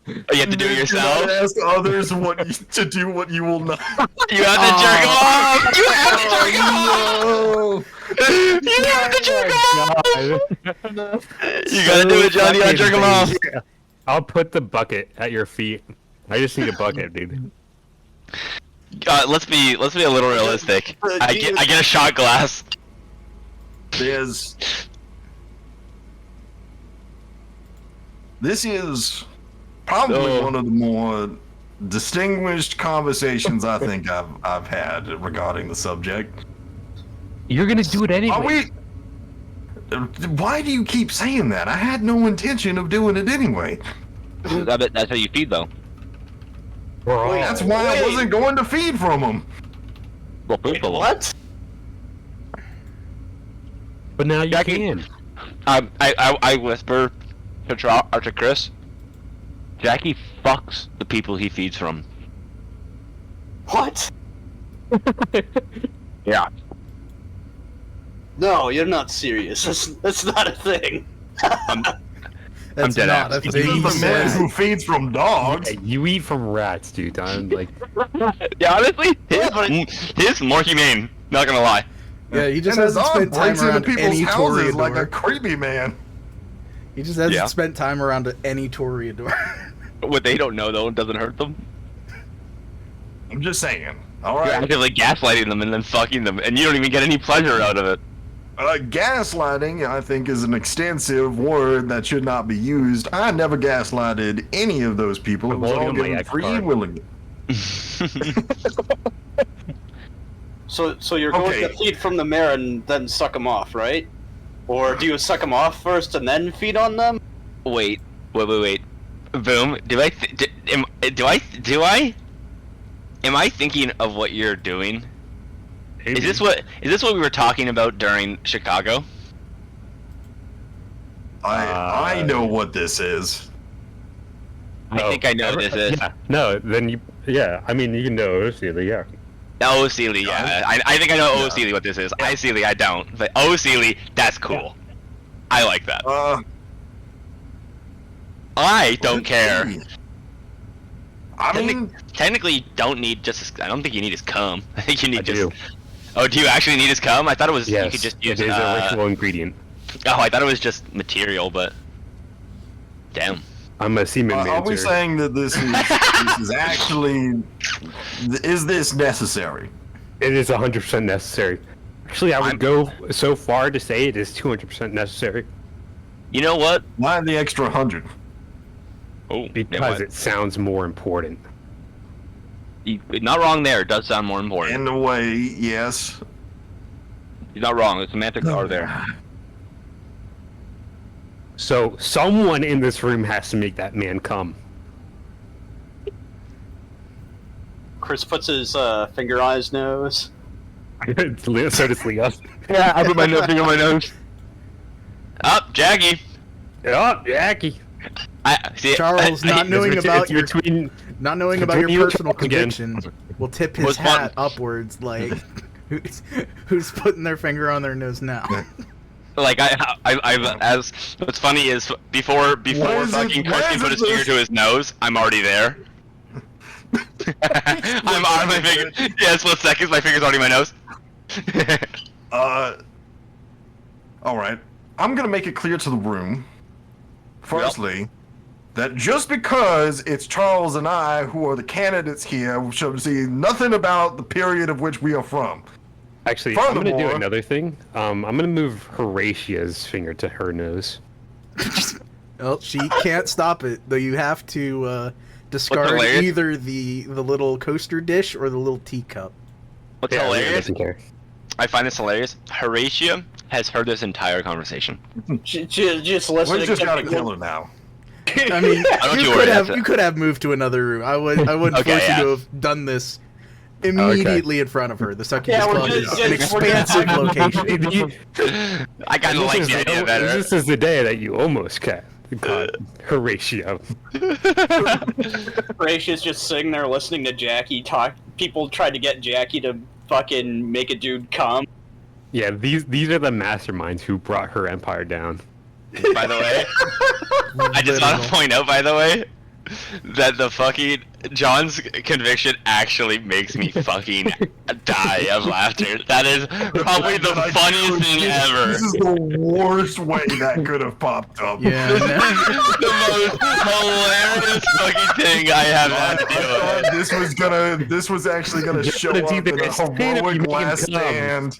S2: Oh, you have to do it
S4: Do
S2: yourself?
S4: not ask others to do what you will not.
S2: You have to jerk him off! You have to jerk him off!
S4: No.
S2: You have to jerk him off!
S3: God.
S2: You gotta do it, John. You gotta jerk him off.
S3: I'll put the bucket at your feet. I just need a bucket, dude.
S2: Let's be a little realistic. I get a shot glass.
S4: This is probably one of the more distinguished conversations I think I've had regarding the subject.
S3: You're gonna do it anyway.
S4: Are we? Why do you keep saying that? I had no intention of doing it anyway.
S2: That's how you feed, though.
S4: That's why I wasn't going to feed from him.
S2: Well, food for
S5: What?
S3: But now you
S2: Jackie.
S3: can.
S2: I whisper to Chris. Jackie fucks the people he feeds from.
S5: What?
S2: Yeah.
S5: No, you're not serious. That's not a thing.
S1: That's
S2: dead
S1: not
S2: ass.
S1: a thing.
S4: He's
S1: he
S4: the man
S1: said.
S4: who feeds from dogs.
S3: Yeah, you eat from rats, dude. I'm like,
S2: Yeah, honestly, his more humane. Not gonna lie.
S1: Yeah, he just
S4: And
S1: hasn't
S4: Azad
S1: spent time
S4: breaks into
S1: around
S4: people's
S1: any
S4: houses like a
S1: Toreador.
S4: creepy man.
S1: He just hasn't
S2: Yeah.
S1: spent time around any Toreador.
S2: What they don't know though doesn't hurt them.
S4: I'm just saying. All
S2: You're
S4: right.
S2: actively gaslighting them and then fucking them, and you don't even get any pleasure out of it.
S4: Gaslighting, I think, is an extensive word that should not be used. I never gaslighted any of those people. It was
S3: voting
S4: all
S3: on my
S4: given
S3: ex
S4: free
S3: card.
S4: willingly.
S5: So you're going
S4: Okay.
S5: to feed from the mare and then suck them off, right? Or do you suck them off first and then feed on them?
S2: Wait. Boom. Am I thinking of what you're doing? Is this what we were talking about during Chicago?
S4: I know what this is.
S2: I think I know what this is.
S3: yeah, no, then you, yeah, I mean, you can know, Sealy, yeah.
S2: Oh, Sealy, yeah. I think I know Oh, Sealy what this is. I Sealy, I don't. But Oh, Sealy, that's cool. I like that. I don't care.
S4: I mean,
S2: Technically, you don't need just. I don't think you need his cum. I think you need
S3: I
S2: just.
S3: do.
S2: Oh, do you actually need his cum? I thought it was.
S3: Yes,
S2: You could just use.
S3: it is a ritual ingredient.
S2: Oh, I thought it was just material, but. Damn.
S3: I'm a semen man.
S4: are we
S3: sir.
S4: saying that this is actually? Is this necessary?
S3: It is 100% necessary. Actually, I would go so far to say it is 200% necessary
S2: You know what?
S4: Why the extra 100?
S2: Oh,
S3: because it sounds more important.
S2: Not wrong there. It does sound more important.
S4: In a way, yes.
S2: You're not wrong. The semantics are there.
S3: So someone in this room has to make that man come.
S5: Chris puts his finger on his nose.
S3: So does Leo.
S2: Yeah, I put my finger on my nose. Up, Jackie.
S3: Oh, Jackie.
S2: I see.
S1: Charles, not knowing
S3: It's
S1: about your
S3: between.
S1: not knowing about your
S3: between you and
S1: personal
S3: Charles again.
S1: convictions will tip his
S2: Was
S1: hat
S2: fun.
S1: upwards. Like, who's putting their finger on their nose now?
S2: Like as what's funny is before
S4: is
S2: fucking
S4: it-
S2: Christian
S4: why
S2: put
S4: is
S2: his
S4: it
S2: finger
S4: this-
S2: to his nose, I'm already there. I'm on my finger. Yeah, split seconds. My finger's already in my nose.
S4: Alright. I'm gonna make it clear to the room, firstly, that just because it's Charles and I who are the candidates here should see nothing about the period of which we are from.
S3: Actually, I'm gonna do
S4: Furthermore-
S3: another thing. I'm gonna move Horatia's finger to her nose.
S1: Well, she can't stop it, though. You have to discard
S2: hilarious?
S1: either the little coaster dish or the little teacup.
S2: What's
S3: Yeah, Leah
S2: hilarious?
S3: doesn't care.
S2: I find this hilarious. Horatio has heard this entire conversation.
S5: Just listening.
S4: We just
S5: to
S4: gotta
S5: people-
S4: kill her now.
S1: I mean,
S2: Don't
S1: you
S2: you
S1: could
S2: worry,
S1: have
S2: that's it.
S1: you could have moved to another room. I wouldn't
S2: Okay,
S1: force
S2: yeah.
S1: you to have done this immediately in front of her. The Succubus
S5: Yeah, we're
S1: Club is
S5: just-
S1: an
S5: we're just-
S1: expansive location.
S2: I kind of like the idea better.
S3: This is the day that you almost caught Horatio.
S5: Horatius just sitting there listening to Jackie talk. People tried to get Jackie to fucking make a dude come.
S3: Yeah, these are the masterminds who brought her empire down.
S2: By the way, I just want to point out, by the way, that the fucking John's conviction actually makes me fucking die of laughter. That is probably the funniest thing ever.
S4: This is the worst way that could have popped up.
S1: Yeah,
S2: This
S1: no.
S2: is the most hilarious fucking thing I have had to
S4: I
S2: deal with.
S4: thought this was actually gonna show
S3: It's
S4: up
S3: either
S4: in a
S3: a stand-up, you
S4: heroic
S3: make him
S4: last
S3: come.
S4: stand.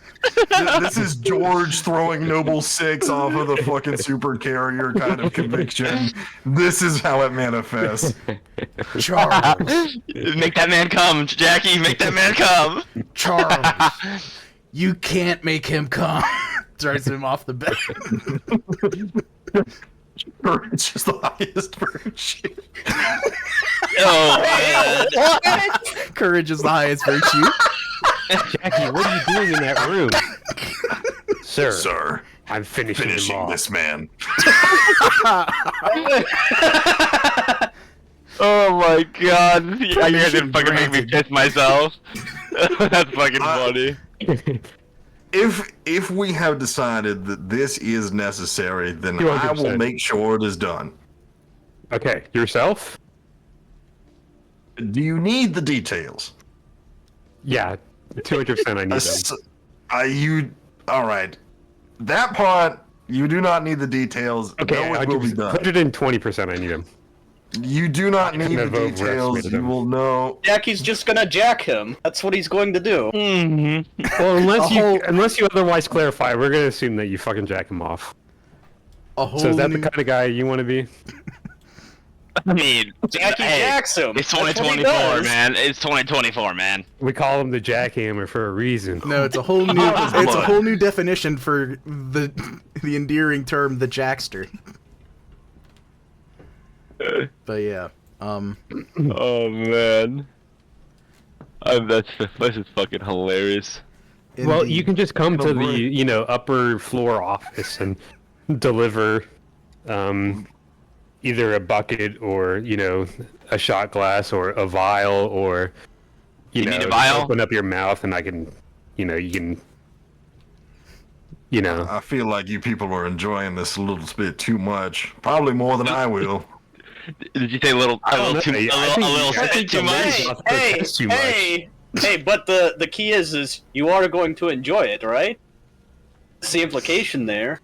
S4: This is George throwing Noble Six off of the fucking super carrier kind of conviction. This is how it manifests.
S1: Charles,
S2: Make that man come, Jackie. Make that man come.
S1: Charles, you can't make him come. Throws him off the bed.
S4: Courage is the highest virtue.
S2: Oh man.
S1: Courage is the highest virtue.
S3: Jackie, what are you doing in that room? Sir,
S4: Sir,
S3: I'm finishing him off.
S4: this man.
S2: Oh my god. You guys
S1: Permission
S2: didn't fucking make me
S1: granted.
S2: piss myself. That's fucking funny.
S4: If we have decided that this is necessary, then I will
S3: 200%.
S4: make sure it is done.
S3: Okay, yourself?
S4: Do you need the details?
S3: Yeah, 200% I need them.
S4: You all right? That part you do not need the details.
S3: Okay,
S4: no, it will be done.
S3: 120% I need them.
S4: You do not need the
S3: Never
S4: details.
S3: overestimated
S4: You
S3: him.
S4: will know.
S5: Jackie's just gonna jack him. That's what he's going to do.
S3: Well, unless
S1: A
S3: you
S1: whole-
S3: unless you otherwise clarify, we're gonna assume that you fucking jack him off.
S1: A whole
S3: So is that the
S1: new-
S3: kind of guy you want to be?
S2: I mean,
S5: Jackie
S2: hey,
S5: jacks him.
S2: it's
S5: That's what he
S2: 2024,
S5: does.
S2: man. It's 2024, man.
S3: We call him the jackhammer for a reason.
S1: No, it's a whole new.
S4: Oh,
S1: It's a
S4: blood.
S1: whole new definition for the endearing term, the jackster. But yeah,
S2: Oh man. This is fucking hilarious.
S3: Well,
S1: indeed.
S3: you can just come to the
S4: Lovely.
S3: upper floor office and deliver either a bucket or a shot glass or a vial or
S2: You need a
S3: just
S2: vial?
S3: open up your mouth and I can you can
S4: I feel like you people are enjoying this a little bit too much. Probably more than I will.
S2: Did you say a little
S3: don't
S2: too,
S3: know.
S2: a little
S3: I think
S2: too
S3: the
S2: much?
S3: ladies-
S5: Hey,
S3: That's too much.
S5: hey, but the key is you are going to enjoy it, right? That's the implication there.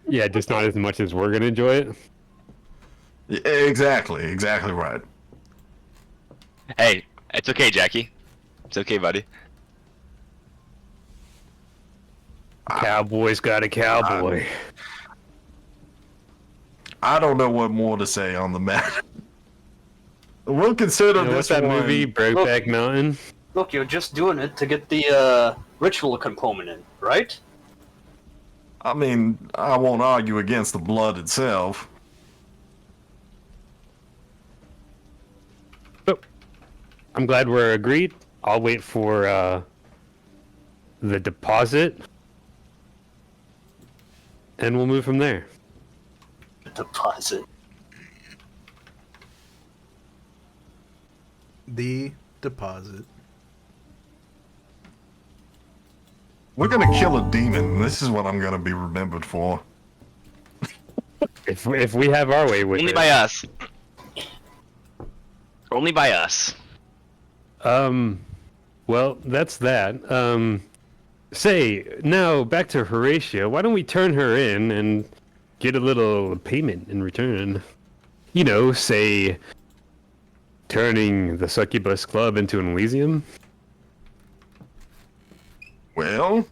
S3: yeah, just not as much as we're gonna enjoy it.
S4: Yeah, exactly right.
S2: Hey, it's okay, Jackie. It's okay, buddy.
S3: Cowboy's got a cowboy.
S4: I don't know what more to say on the matter. We'll consider
S3: What's
S4: this
S3: that
S4: one.
S3: movie, Brokeback Mountain?
S5: Look, you're just doing it to get the ritual component in, right?
S4: I mean, I won't argue against the blood itself.
S3: I'm glad we're agreed. I'll wait for the deposit, and we'll move from there.
S5: Deposit.
S1: the deposit.
S4: We're gonna kill a demon. This is what I'm gonna be remembered for.
S3: If we have our way with
S2: Only
S3: it.
S2: by us. Only by us.
S3: Well, that's that. Say, now back to Horatio. Why don't we turn her in and get a little payment in return? Say, turning the Succubus Club into an Elysium?
S4: Well,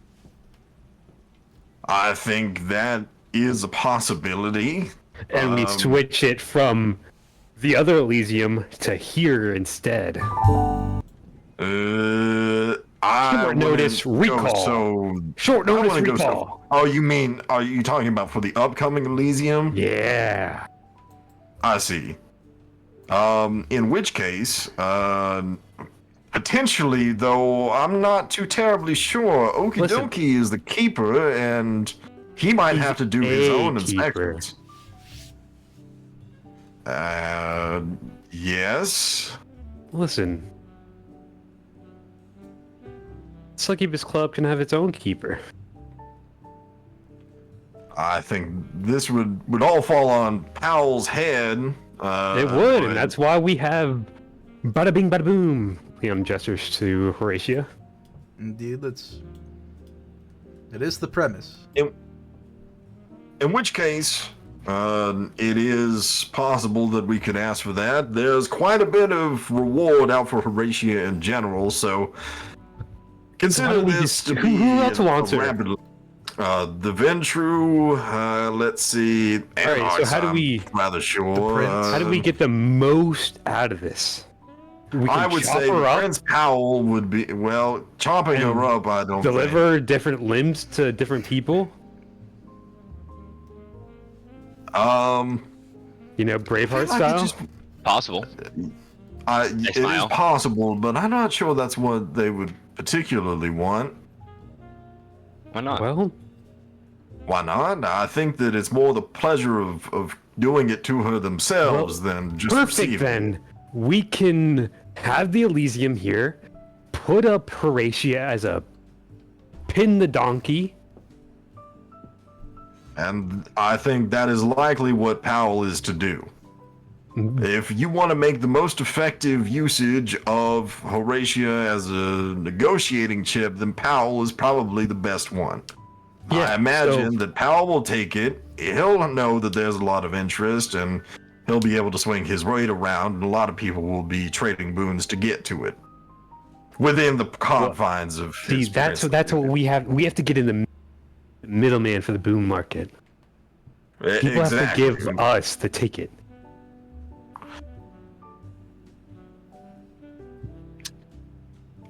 S4: I think that is a possibility.
S3: And we switch it from the other Elysium to here instead. Short notice recall. Short notice recall.
S4: Oh, are you talking about for the upcoming Elysium?
S3: Yeah.
S4: I see. In which case, potentially, though, I'm not too terribly sure. Okie dokie is the keeper, and he might have to do his own inspections. Yes.
S3: Listen. Succubus Club can have its own keeper.
S4: I think this would all fall on Powell's head.
S3: It would, and that's why we have bada bing bada boom. Leon gestures to Horatia.
S1: Indeed, it is the premise.
S4: In which case, it is possible that we could ask for that. There's quite a bit of reward out for Horatia in general, so consider this to be
S3: who else wants it?
S4: The Ventrue, let's see.
S3: Alright, so how do we...
S4: rather sure.
S3: how do we get the most out of this?
S4: I would say Prince Powell would be, well, chopping her up, I don't
S3: deliver different limbs to different people? You know, Braveheart style?
S2: Possible.
S4: It is possible, but I'm not sure that's what they would particularly want.
S2: Why not?
S3: Well,
S4: why not? I think that it's more the pleasure of doing it to her themselves than just
S3: perfect
S4: receiving.
S3: Then we can have the Elysium here, put up Horatia as a pin the donkey.
S4: And I think that is likely what Powell is to do. If you want to make the most effective usage of Horatia as a negotiating chip, then Powell is probably the best one.
S3: Yeah,
S4: I imagine that Powell will take it. He'll know that there's a lot of interest, and he'll be able to swing his weight around, and a lot of people will be trading boons to get to it. Within the confines of his
S3: that's what we have. We have to get in the middleman for the boom market. People have to give us the ticket.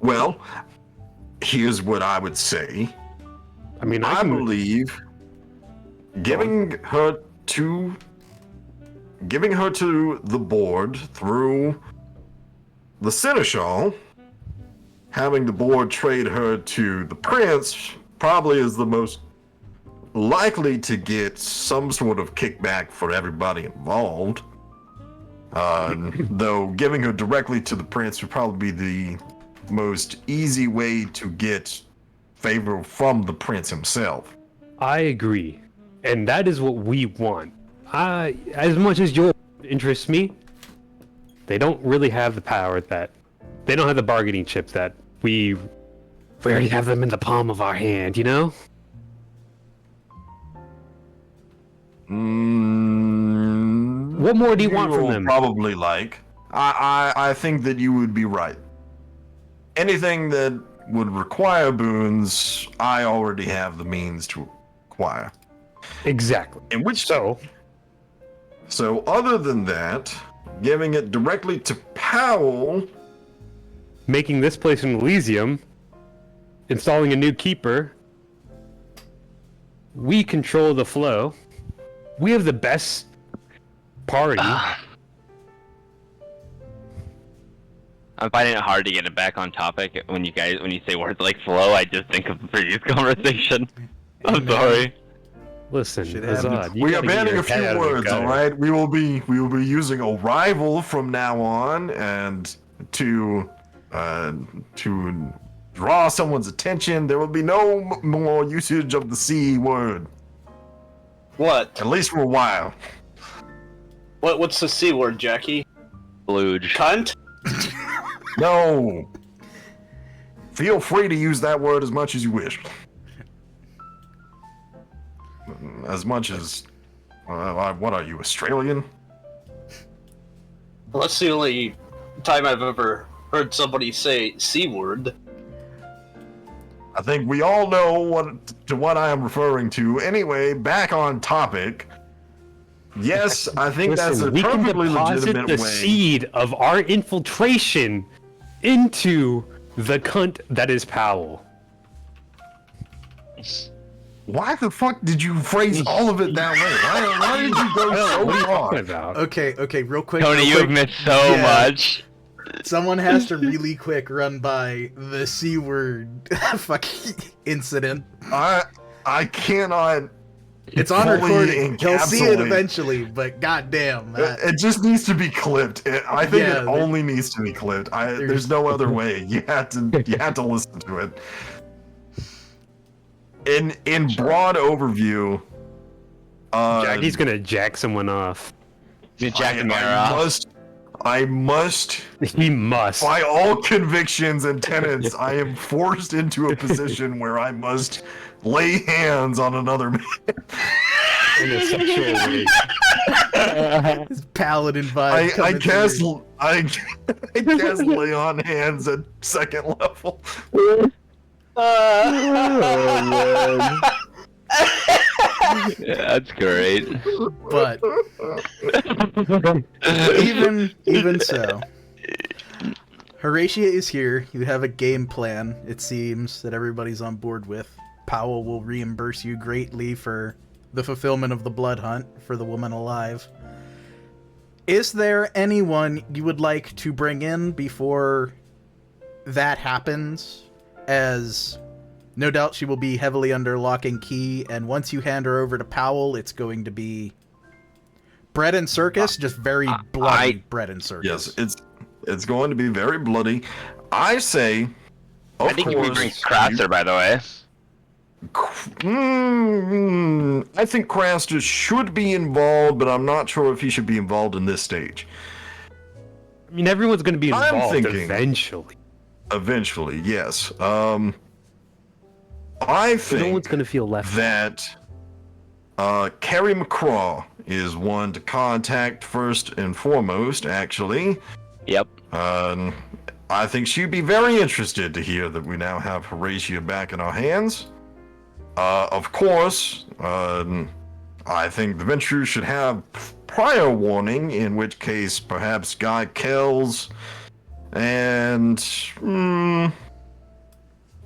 S4: Well, here's what I would say.
S3: I mean,
S4: I believe giving her to the board through the Seneschal, having the board trade her to the prince probably is the most likely to get some sort of kickback for everybody involved. Though giving her directly to the prince would probably be the most easy way to get favor from the prince himself.
S3: I agree, and that is what we want. As much as your interests me, they don't really have the power that they don't have the bargaining chip that we already have them in the palm of our hand, you know? What more do you want from them?
S4: Probably like. I think that you would be right. Anything that would require boons, I already have the means to acquire.
S3: Exactly.
S4: In which so other than that, giving it directly to Powell,
S3: making this place an Elysium, installing a new keeper, we control the flow. We have the best party.
S2: I'm finding it hard to get it back on topic when you say words like flow. I just think of the previous conversation. I'm sorry.
S3: Listen, Azad,
S4: we are banning a few words, all right? We will be using arrival from now on, and to draw someone's attention, there will be no more usage of the C word.
S5: What?
S4: At least for a while.
S5: What's the C word, Jackie?
S2: Blooge.
S5: Cunt?
S4: No. Feel free to use that word as much as you wish. As much as... what are you, Australian?
S5: Well, that's the only time I've ever heard somebody say C word.
S4: I think we all know what I am referring to. Anyway, back on topic. Yes, I think that's
S3: Listen,
S4: a
S3: we can
S4: perfectly
S3: deposit
S4: legitimate
S3: the
S4: way.
S3: seed of our infiltration into the cunt that is Powell.
S4: Why the fuck did you phrase all of it that way? Why did you go so
S3: What are you
S4: far?
S3: talking about?
S1: Okay, real quick.
S2: Tony,
S1: real
S2: you
S1: quick.
S2: have missed so
S1: Yeah.
S2: much.
S1: Someone has to really quick run by the C word fucking incident.
S4: I cannot.
S1: It's on
S4: fully
S1: recording. He'll see it
S4: encapsulate-
S1: eventually, but goddamn.
S4: It just needs to be clipped. I think
S1: Yeah,
S4: it only needs to be clipped. There's no other way. You have to listen to it. In broad overview,
S3: Jackie's gonna jack someone off.
S2: Jack the mirror off.
S4: I must,
S3: He must.
S4: by all convictions and tenets, I am forced into a position where I must lay hands on another man.
S3: In a sexual way.
S1: His paladin vibe.
S4: I
S1: coming
S4: guess
S1: through.
S4: I guess lay on hands at second level.
S2: Yeah, that's great.
S1: But even so, Horatia is here. You have a game plan, it seems, that everybody's on board with. Powell will reimburse you greatly for the fulfillment of the blood hunt for the woman alive. Is there anyone you would like to bring in before that happens? As no doubt she will be heavily under lock and key, and once you hand her over to Powell, it's going to be bread and circus, just very bloody bread and circus.
S4: Yes, it's going to be very bloody. I say, of
S2: I think we
S4: course,
S2: bring Crasser, by the way.
S4: I think Craster should be involved, but I'm not sure if he should be involved in this stage.
S3: I mean, everyone's gonna be
S4: I'm
S3: involved
S4: thinking-
S3: eventually.
S4: Eventually, yes. I think
S3: No one's gonna feel left.
S4: that Carrie McCraw is one to contact first and foremost, actually.
S2: Yep.
S4: I think she'd be very interested to hear that we now have Horatia back in our hands. Of course, I think the Ventrue should have prior warning, in which case perhaps Guy Kells and...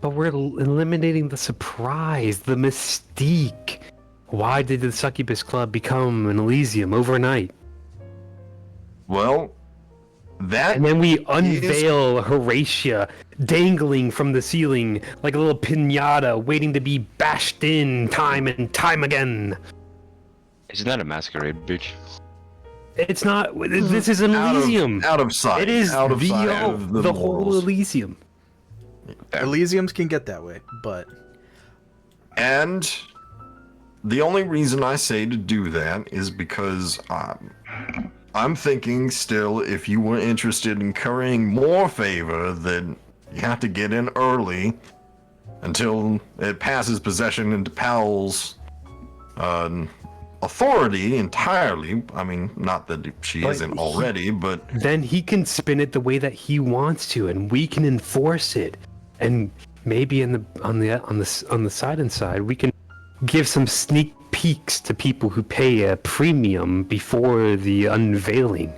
S3: But we're eliminating the surprise, the mystique. Why did the Succubus Club become an Elysium overnight?
S4: well, that...
S3: And then we unveil Horatia dangling from the ceiling like a little piñata waiting to be bashed in time and time again.
S2: Isn't that a masquerade, bitch?
S3: It's not. This is an
S4: out of-
S3: Elysium.
S4: Out of sight.
S3: It is
S4: out of
S3: the,
S4: sight of the
S3: whole
S4: morals.
S3: Elysium.
S1: Elysiums can get that way, but
S4: And the only reason I say to do that is because I'm thinking still, if you were interested in currying more favor, then you have to get in early until it passes possession into Powell's authority entirely. I mean, not that she isn't already, but
S3: Then he can spin it the way that he wants to, and we can enforce it. And maybe on the side and side, we can give some sneak peeks to people who pay a premium before the unveiling.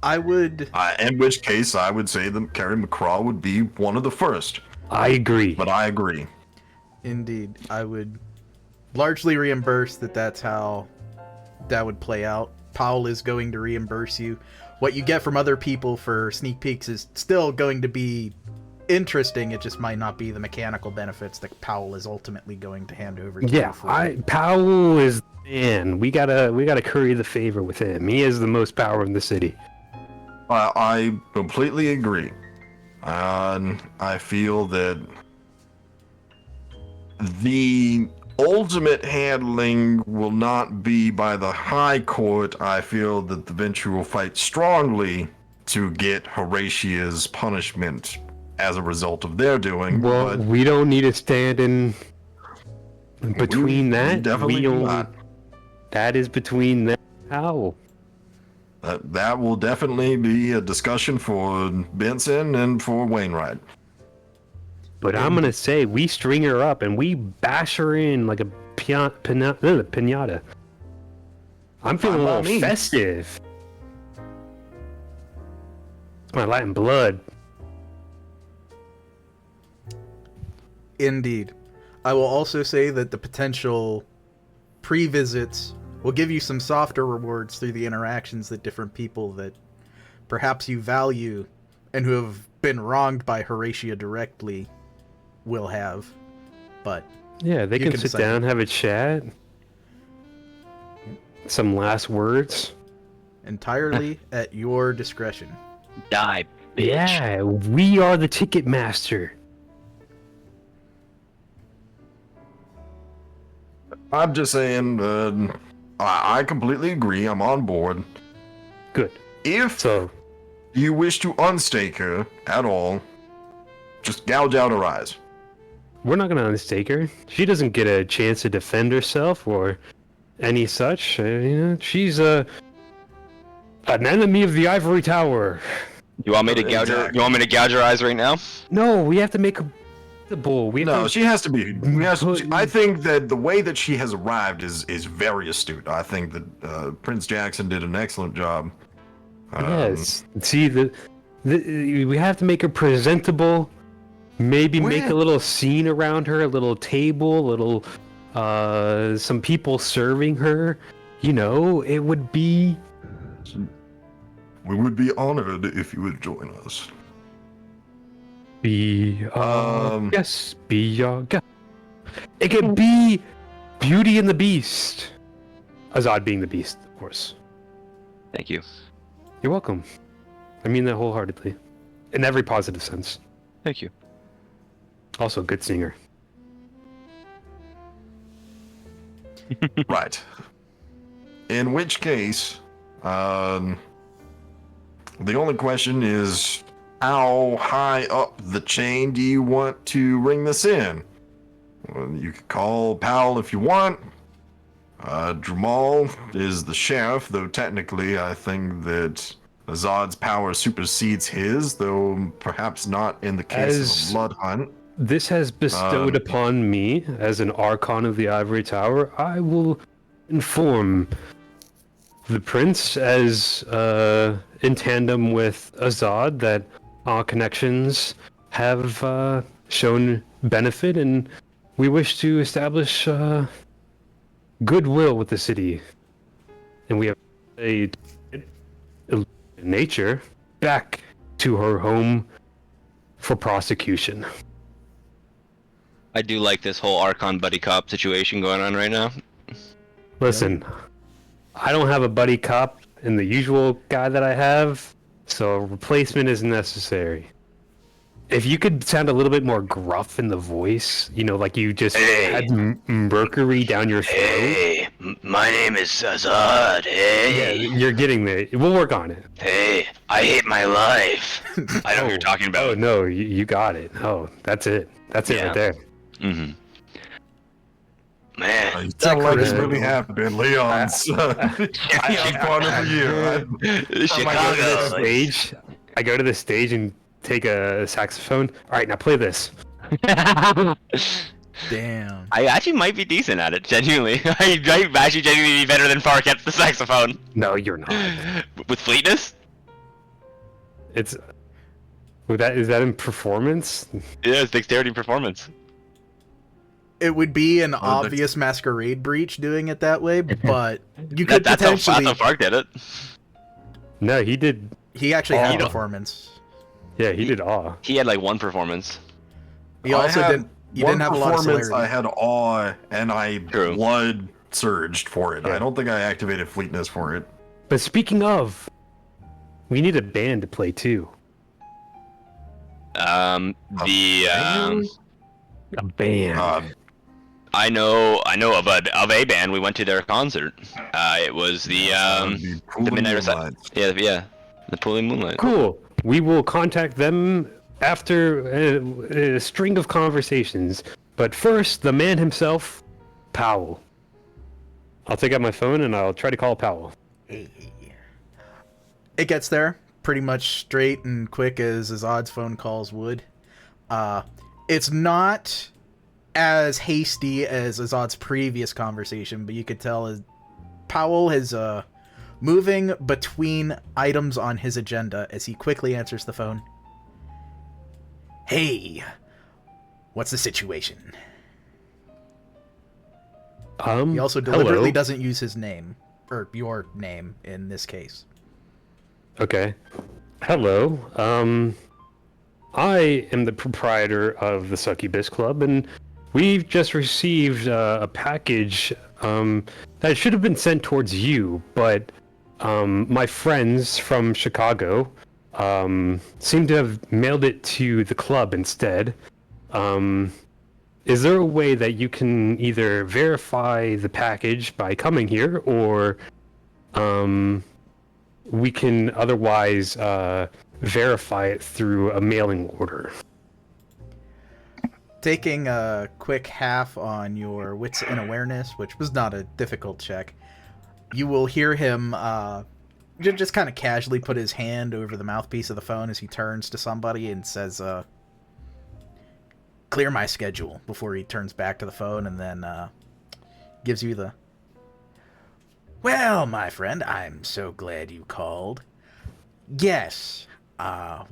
S1: I would.
S4: in which case I would say that Carrie McCraw would be one of the first.
S3: I agree.
S4: But I agree.
S1: Indeed, I would largely reimburse that. That's how that would play out. Powell is going to reimburse you. What you get from other people for sneak peeks is still going to be interesting. It just might not be the mechanical benefits that Powell is ultimately going to hand over to
S3: Yeah,
S1: you for.
S3: Powell is the man. We gotta curry the favor with him. He has the most power in the city.
S4: I completely agree. I feel that the ultimate handling will not be by the High Court. I feel that the Ventrue will fight strongly to get Horatia's punishment as a result of their doing.
S3: Well,
S4: but
S3: we don't need to stand in between that.
S4: definitely
S3: We
S4: do
S3: only-
S4: not.
S3: That is between them and Powell.
S4: That will definitely be a discussion for Benson and for Wainwright.
S3: But I'm gonna say we string her up and we bash her in like a pinata. I'm feeling a
S4: Fine by
S3: little
S4: me.
S3: festive. My Latin blood.
S1: Indeed. I will also say that the potential pre-visits will give you some softer rewards through the interactions that different people that perhaps you value and who have been wronged by Horatia directly will have. But
S3: Yeah, they
S1: You
S3: can
S1: can
S3: sit
S1: decide.
S3: down, have a chat. Some last words.
S1: entirely at your discretion.
S2: Die, bitch.
S3: Yeah, we are the ticket master.
S4: I'm just saying, I completely agree. I'm on board.
S3: Good.
S4: If
S3: So,
S4: you wish to unstake her at all, just gouge out her eyes.
S3: we're not gonna unstake her. She doesn't get a chance to defend herself or any such. She's an enemy of the Ivory Tower.
S2: You want me to gouge her?
S4: Exactly.
S2: You want me to gouge her eyes right now?
S3: No, we have to make her the bull. We have
S4: No,
S3: to...
S4: she has to be. I think that the way that she has arrived is very astute. I think that Prince Jackson did an excellent job.
S3: Yes. See, we have to make her presentable. Maybe make a little scene around her, a little table, a little some people serving her. It would be.
S4: We would be honored if you would join us.
S3: Yes, be your guest. It could be Beauty and the Beast. Azad being the Beast, of course.
S2: Thank you.
S3: You're welcome. I mean that wholeheartedly. In every positive sense.
S2: Thank you.
S3: Also, a good singer.
S4: Right. In which case, the only question is, how high up the chain do you want to ring this in? Well, you could call Powell if you want. Dramal is the sheriff, though technically I think that Azad's power supersedes his, though perhaps not in the case
S3: As-
S4: of a blood hunt.
S3: This has bestowed upon me as an Archon of the Ivory Tower. I will inform the prince as in tandem with Azad that our connections have shown benefit and we wish to establish goodwill with the city. And we have a nature back to her home for prosecution.
S2: I do like this whole Archon buddy cop situation going on right now.
S3: Listen, I don't have a buddy cop in the usual guy that I have, so replacement is necessary. If you could sound a little bit more gruff in the voice, like you just
S2: Hey.
S3: had mercury down your throat.
S2: Hey, my name is Azad. Hey,
S3: Yeah, you're getting there. We'll work on it.
S2: hey, I hate my life. I know what you're talking
S3: Oh
S2: about.
S3: no, you got it. Oh, that's it. That's it
S2: Yeah.
S3: right there.
S2: Mm-hmm. Man,
S4: You sound like it's
S3: charisma.
S4: really happening. Leon's Leon's partner for you.
S2: Chicago.
S3: Stage. I go to the stage and take a saxophone. All right, now play this.
S1: Damn.
S2: I actually might be decent at it, genuinely. I might actually genuinely be better than Fark at the saxophone.
S3: No, you're not.
S2: With fleetness?
S3: It's. Is that in performance?
S2: Yeah, it's dexterity performance.
S1: It would be an
S4: that's-
S1: obvious masquerade breach doing it that way, but you could
S2: That's
S1: potentially.
S2: how Fark did it.
S3: No, he did.
S1: He actually had
S3: Oh.
S1: performance.
S3: Yeah, he did awe.
S2: He had like one performance.
S1: He also
S4: I had
S1: didn't. You didn't have a lot of
S4: performance,
S1: celerity.
S4: I had awe, and I
S2: True.
S4: blood surged for it.
S3: Yeah.
S4: I don't think I activated fleetness for it.
S3: But speaking of, we need a band to play too.
S2: The
S3: A band.
S2: I know of a band. We went to their concert. It was the Midnight Recital. Yeah, the Pooling Moonlight.
S3: Cool. We will contact them after a string of conversations. But first, the man himself, Powell. I'll take out my phone and I'll try to call Powell.
S1: It gets there pretty much straight and quick as Azad's phone calls would. It's not as hasty as Azad's previous conversation, but you could tell Powell is moving between items on his agenda as he quickly answers the phone. Hey, what's the situation? He also deliberately doesn't use his name, or your name in this case.
S3: Okay. Hello. I am the proprietor of the Succubus Club, and we've just received a package that should have been sent towards you, but my friends from Chicago seem to have mailed it to the club instead. Is there a way that you can either verify the package by coming here, or we can otherwise verify it through a mailing order?
S1: Taking a quick half on your wits and awareness, which was not a difficult check, you will hear him just kind of casually put his hand over the mouthpiece of the phone as he turns to somebody and says, clear my schedule, before he turns back to the phone and then gives you the... Well, my friend, I'm so glad you called. Yes,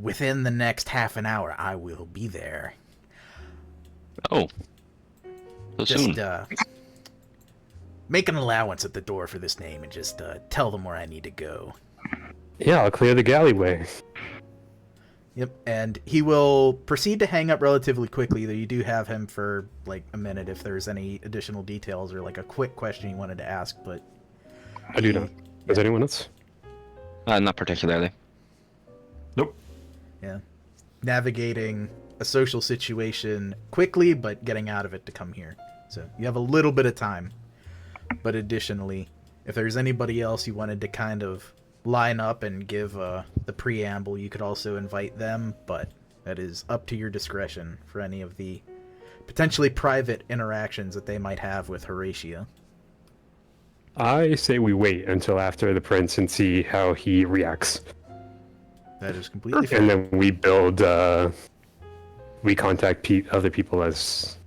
S1: within the next half an hour, I will be there.
S2: Oh. So soon.
S1: Just make an allowance at the door for this name and just tell them where I need to go.
S3: Yeah, I'll clear the alleyway.
S1: Yep, and he will proceed to hang up relatively quickly, though you do have him for, like, a minute if there's any additional details or, like, a quick question you wanted to ask, but...
S3: I do not. Does anyone else?
S2: Not particularly.
S4: Nope.
S1: Yeah. Navigating a social situation quickly, but getting out of it to come here. So you have a little bit of time. But additionally, if there's anybody else you wanted to kind of line up and give the preamble, you could also invite them, but that is up to your discretion for any of the potentially private interactions that they might have with Horatio.
S3: I say we wait until after the prince and see how he reacts.
S1: That is completely fair.
S3: And then we build, we contact other people as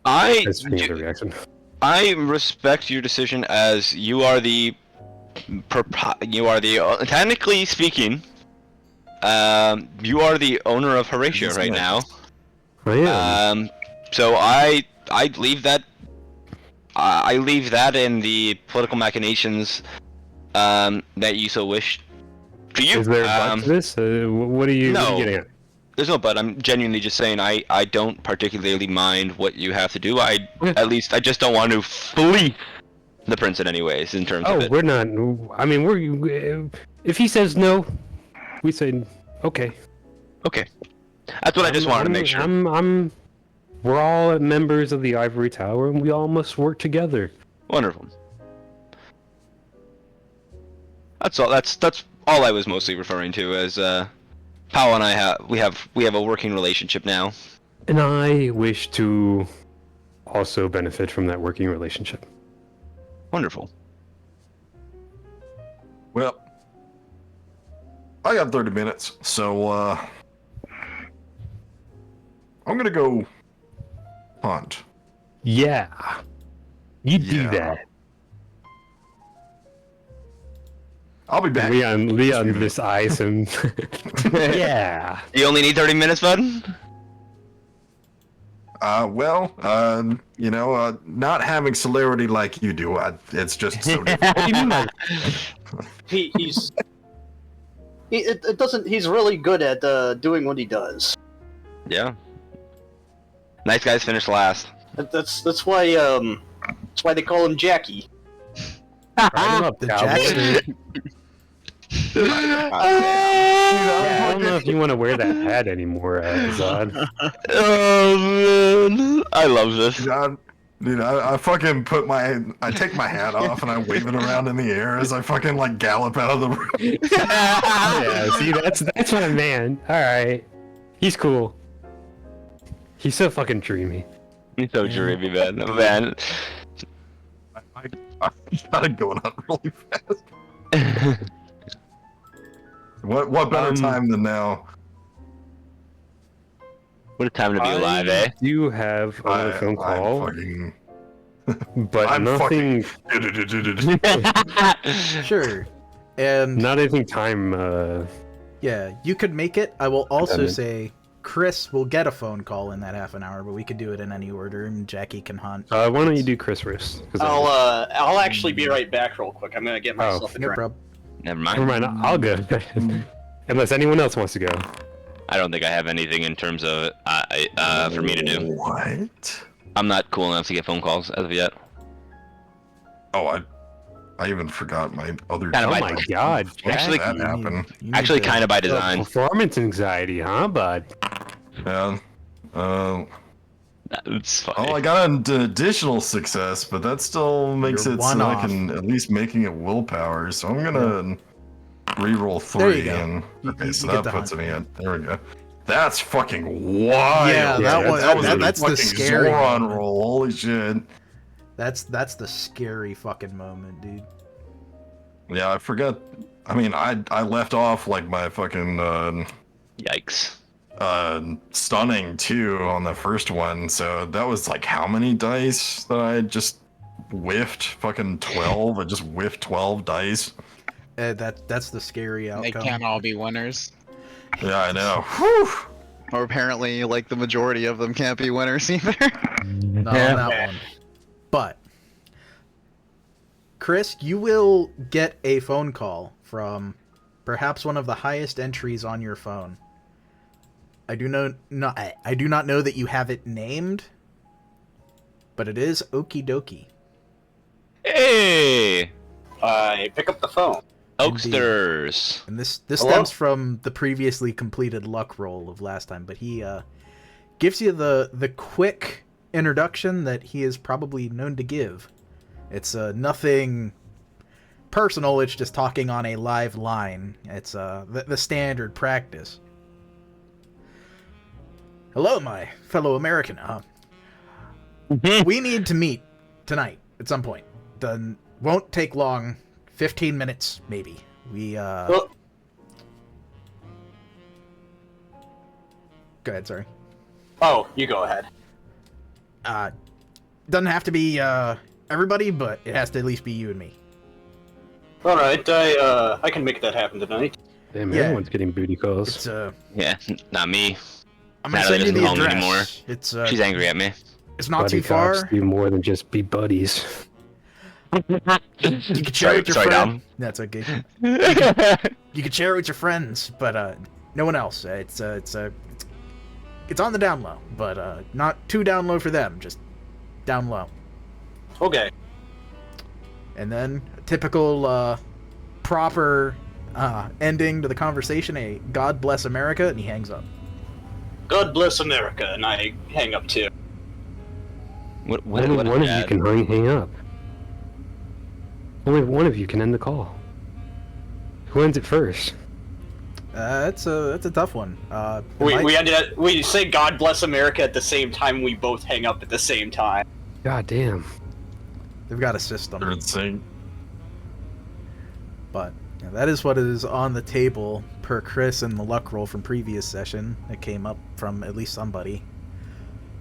S3: the reaction.
S2: I respect your decision, as you are the technically speaking, you are the owner of Horatio right now.
S3: I am.
S2: So I leave that. I leave that in the political machinations that you so wish to you.
S3: Is there a but to this? What are you getting at?
S2: There's no but. I'm genuinely just saying I don't particularly mind what you have to do. I just don't want to fleece the prince in any ways in terms of it.
S3: We're not. I mean, if he says no, we say okay.
S2: Okay. That's what I just wanted to make sure.
S3: We're all members of the Ivory Tower, and we all must work together.
S2: Wonderful. That's all. That's all I was mostly referring to, as Powell and I have a working relationship now.
S3: And I wish to also benefit from that working relationship.
S2: Wonderful.
S4: Well, I got 30 minutes, so I'm gonna go hunt.
S3: Yeah. You do that.
S4: I'll be back.
S3: Leon this ice and yeah.
S2: You only need 30 minutes, bud?
S4: Not having celerity like you do, it's just so difficult.
S3: What do you mean by
S5: he's really good at doing what he does.
S2: Yeah. Nice guys finish last.
S5: That's why they call him Jackie.
S1: The Jackson.
S3: I don't know if you want to wear that hat anymore, Azad.
S2: Oh man, I love this.
S4: Dude, I fucking I take my hat off and I wave it around in the air as I fucking like gallop out of the room.
S3: Yeah, see, that's my man. All right, he's cool. He's so fucking dreamy.
S2: He's so dreamy, man. Oh, man.
S4: I got it going on really fast. What better time than now?
S2: What a time to be alive, eh?
S3: You have another phone call, but
S4: I'm
S3: nothing.
S1: Sure. And
S3: Not anything time.
S1: yeah, you could make it. I will also
S3: Dependent.
S1: say Chris will get a phone call in that half an hour, but we could do it in any order, and Jackie can hunt.
S3: Why don't you do Chris first? 'Cause
S5: I'll actually be right back real quick. I'm gonna get myself a
S1: No
S5: drink.
S1: problem.
S2: Never mind.
S3: Never mind. I'll go. Unless anyone else wants to go.
S2: I don't think I have anything in terms of for me to do.
S4: What?
S2: I'm not cool enough to get phone calls as of yet.
S4: Oh, I even forgot my other.
S2: Kind of
S3: Oh
S2: by-
S3: my god, Jack.
S2: Actually-
S4: that happened.
S1: You need
S2: Actually,
S1: to-
S2: kind of by design.
S3: Performance anxiety, huh, bud?
S4: Yeah.
S2: It's funny.
S4: Oh, I got an additional success, but that still makes
S1: You're
S4: it
S1: one
S4: so
S1: off.
S4: I can at least making it willpower. So I'm gonna reroll
S1: There
S4: 3,
S1: you go.
S4: and
S1: You-
S4: okay,
S1: you
S4: so
S1: get
S4: that
S1: the
S4: puts
S1: hunt.
S4: me in. There we go. That's fucking wild.
S1: Yeah, that was-
S4: was a
S1: that's the
S4: fucking
S1: scary
S4: Zoran
S1: moment.
S4: roll. Holy shit.
S1: That's the scary fucking moment, dude.
S4: Yeah, I forgot. I mean, I left off like my fucking
S2: Yikes.
S4: stunning too on the first one. So that was like how many dice that I just whiffed? Fucking 12. I just whiffed 12 dice.
S1: That's the scary
S7: They
S1: outcome.
S7: can't all be winners.
S4: Yeah, I know. Whew.
S8: Or apparently, like, the majority of them can't be winners either.
S1: Not on that one. But Chris, you will get a phone call from perhaps one of the highest entries on your phone. I do not know that you have it named, but it is Okie Dokie.
S2: Hey,
S5: I pick up the phone.
S2: Oaksters.
S1: And this
S5: Hello?
S1: stems from the previously completed luck roll of last time, but he gives you the quick introduction that he is probably known to give. It's nothing personal, it's just talking on a live line. It's the standard practice. Hello, my fellow American. We need to meet tonight at some point. Won't take long. 15 minutes, maybe.
S5: Well,
S1: Go ahead, sorry.
S5: oh, you go ahead.
S1: Doesn't have to be everybody, but it has to at least be you and me.
S5: All right, I can make that happen tonight.
S3: Damn,
S1: Yeah.
S3: everyone's getting booty calls.
S1: It's
S2: Yeah, not me.
S1: I'm gonna
S2: Natalie
S1: send you the
S2: doesn't call me
S1: address.
S2: anymore.
S1: It's
S2: She's angry at me.
S1: it's not
S3: Buddy
S1: too far.
S3: cops do more than just be buddies.
S1: You can share it with your
S2: sorry,
S1: friend.
S2: Dom.
S1: That's okay. You can share it with your friends, but no one else. It's on the down low, but not too down low for them. Just down low.
S5: Okay.
S1: And then a typical proper ending to the conversation. A God bless America, and he hangs up.
S5: God bless America, and I hang up too.
S3: Only one of you can hang up. Only one of you can end the call. Who ends it first?
S1: That's a tough one. It might-
S5: We say God bless America at the same time. We both hang up at the same time.
S3: God damn.
S1: They've got a system.
S4: Third thing.
S1: But yeah, that is what is on the table per Chris and the luck roll from previous session. It came up from at least somebody.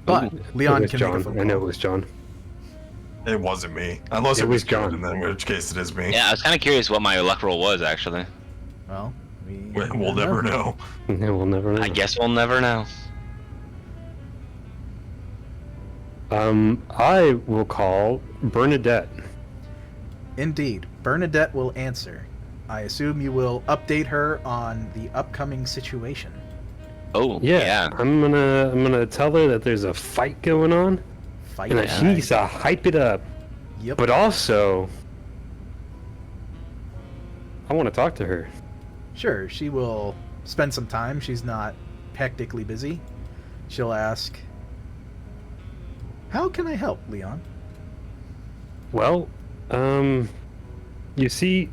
S1: But Leon
S3: It was
S1: can
S3: John.
S1: make a phone
S3: I know it
S1: call.
S3: was John.
S4: It wasn't me. Unless
S3: It
S4: it
S3: was
S4: was
S3: John.
S4: John, in which case it is me.
S2: Yeah, I was kind of curious what my luck roll was actually.
S1: Well,
S4: We'll never know.
S3: Yeah, we'll never know.
S2: I guess we'll never know.
S3: I will call Bernadette.
S1: Indeed, Bernadette will answer. I assume you will update her on the upcoming situation.
S2: Oh,
S3: Yeah,
S2: yeah.
S3: I'm gonna tell her that there's a fight going on,
S1: Fight.
S3: and that she needs to hype it up.
S1: Yep.
S3: But also, I want to talk to her.
S1: Sure, she will spend some time. She's not hectically busy. She'll ask, "How can I help, Leon?"
S3: Well, you see,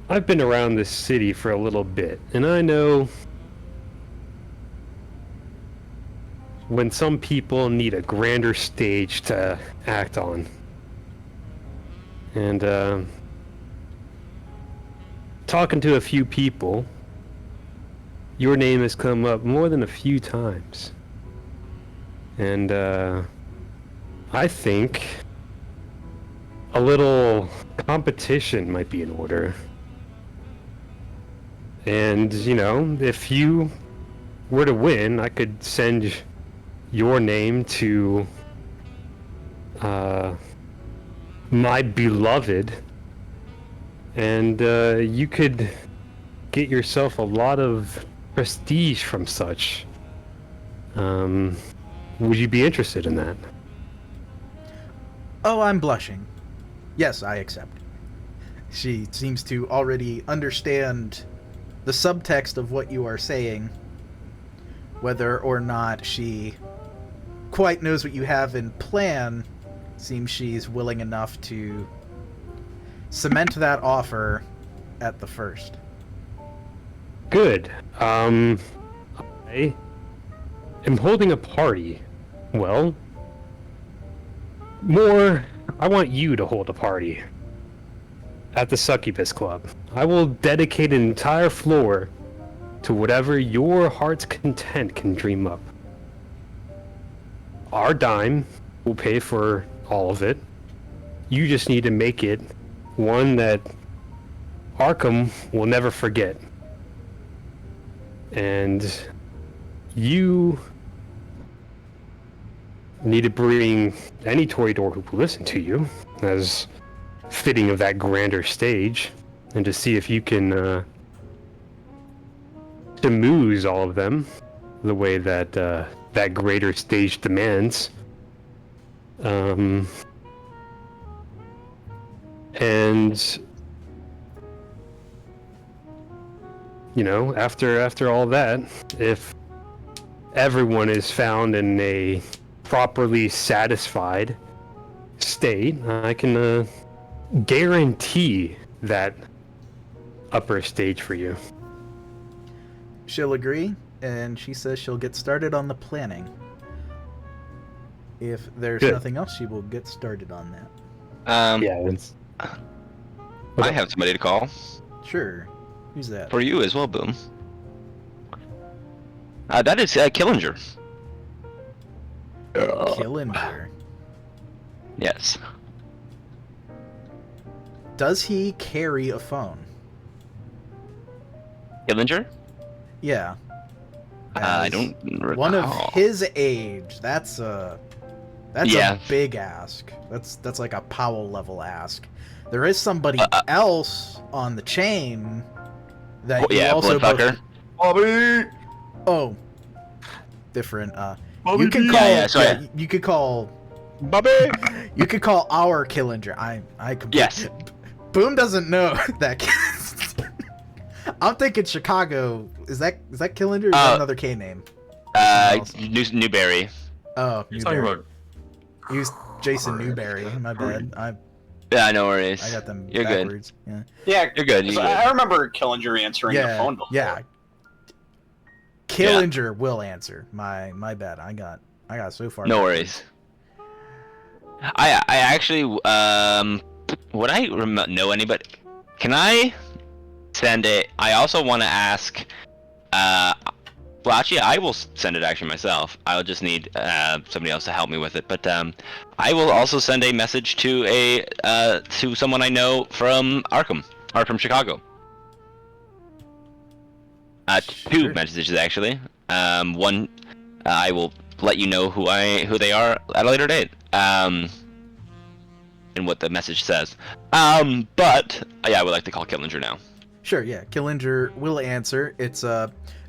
S3: I've been around this city for a little bit, and I know when some people need a grander stage to act on. And, talking to a few people, your name has come up more than a few times. And, I think a little competition might be in order. And, you know, if you were to win, I could send your name to, my beloved, and, you could get yourself a lot of prestige from such. Would you be interested in that?
S1: Oh, I'm blushing. Yes, I accept. She seems to already understand the subtext of what you are saying. Whether or not she quite knows what you have in plan, seems she's willing enough to cement that offer at the first.
S3: Good. I am holding a party. Well, I want you to hold a party at the Succubus Club. I will dedicate an entire floor to whatever your heart's content can dream up. Our dime will pay for all of it. You just need to make it one that Arkham will never forget. And you need to bring any toreador who will listen to you, as fitting of that grander stage, and to see if you can schmooze all of them the way that that greater stage demands. And you know, after all that, if everyone is found in a properly satisfied state, I can guarantee that upper stage for you.
S1: She'll agree, and she says she'll get started on the planning. If there's
S3: Good.
S1: nothing else, she will get started on that.
S3: Yeah, it's...
S2: I have somebody to call
S1: Sure. Who's that?
S2: for you as well, Boom. That is Killinger.
S1: Killinger.
S2: Yes.
S1: Does he carry a phone?
S2: Killinger?
S1: Yeah.
S2: I
S1: As
S2: don't recall.
S1: One of his age. That's a big ask. That's like a Powell level ask. There is somebody else on the chain that you also
S2: Bloodfucker.
S4: Bobby!
S1: Oh, different.
S4: Bobby
S1: You can
S4: D.
S1: call.
S2: Yeah, sorry.
S1: You could call.
S2: Bobby!
S1: You could call our Killinger. I
S2: Yes.
S1: Boom doesn't know that. I'm thinking Chicago. Is that Killinger? Or is that another K name?
S2: Newberry.
S1: Oh,
S4: He's talking
S1: Newberry.
S4: about...
S1: He was Jason Newberry. My bad.
S2: Yeah, no worries.
S1: I got them
S2: You're
S1: backwards. Yeah.
S5: Yeah,
S2: You're good.
S5: 'cause
S2: You're good.
S5: I remember Killinger answering the phone before.
S1: Yeah. Killinger will answer. My bad. I got so far.
S2: No
S1: backwards.
S2: worries. I actually would I know anybody? Can I send it? I also want to ask. Well, actually, I will send it actually myself. I'll just need somebody else to help me with it. But I will also send a message to to someone I know from Arkham, or from Chicago. Two
S1: Sure.
S2: messages actually. One, I will let you know who they are at a later date. And what the message says. But yeah, I would like to call Killinger now.
S1: Sure, yeah. Killinger will answer. It's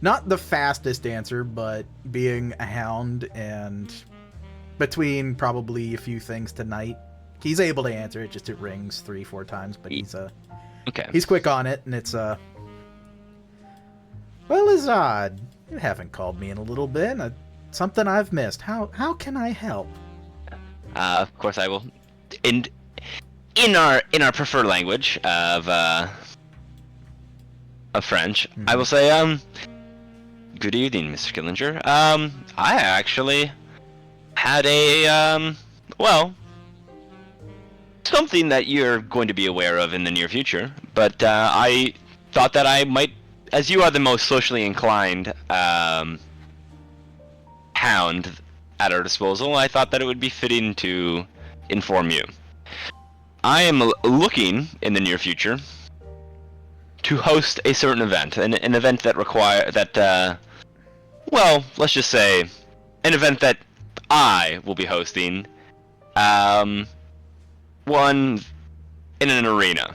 S1: not the fastest answer, but being a hound and between probably a few things tonight, he's able to answer it. Just it rings 3-4 times, but he's quick on it, and it's well, Azad, you haven't called me in a little bit. Something I've missed. How can I help?
S2: Of course I will. In our preferred language of French, I will say, good evening, Mr. Killinger. I actually had a, well, something that you're going to be aware of in the near future, but I thought that I might as you are the most socially inclined hound at our disposal, I thought that it would be fitting to inform you. I am looking in the near future to host a certain event, an event that well, let's just say, an event that I will be hosting, one in an arena.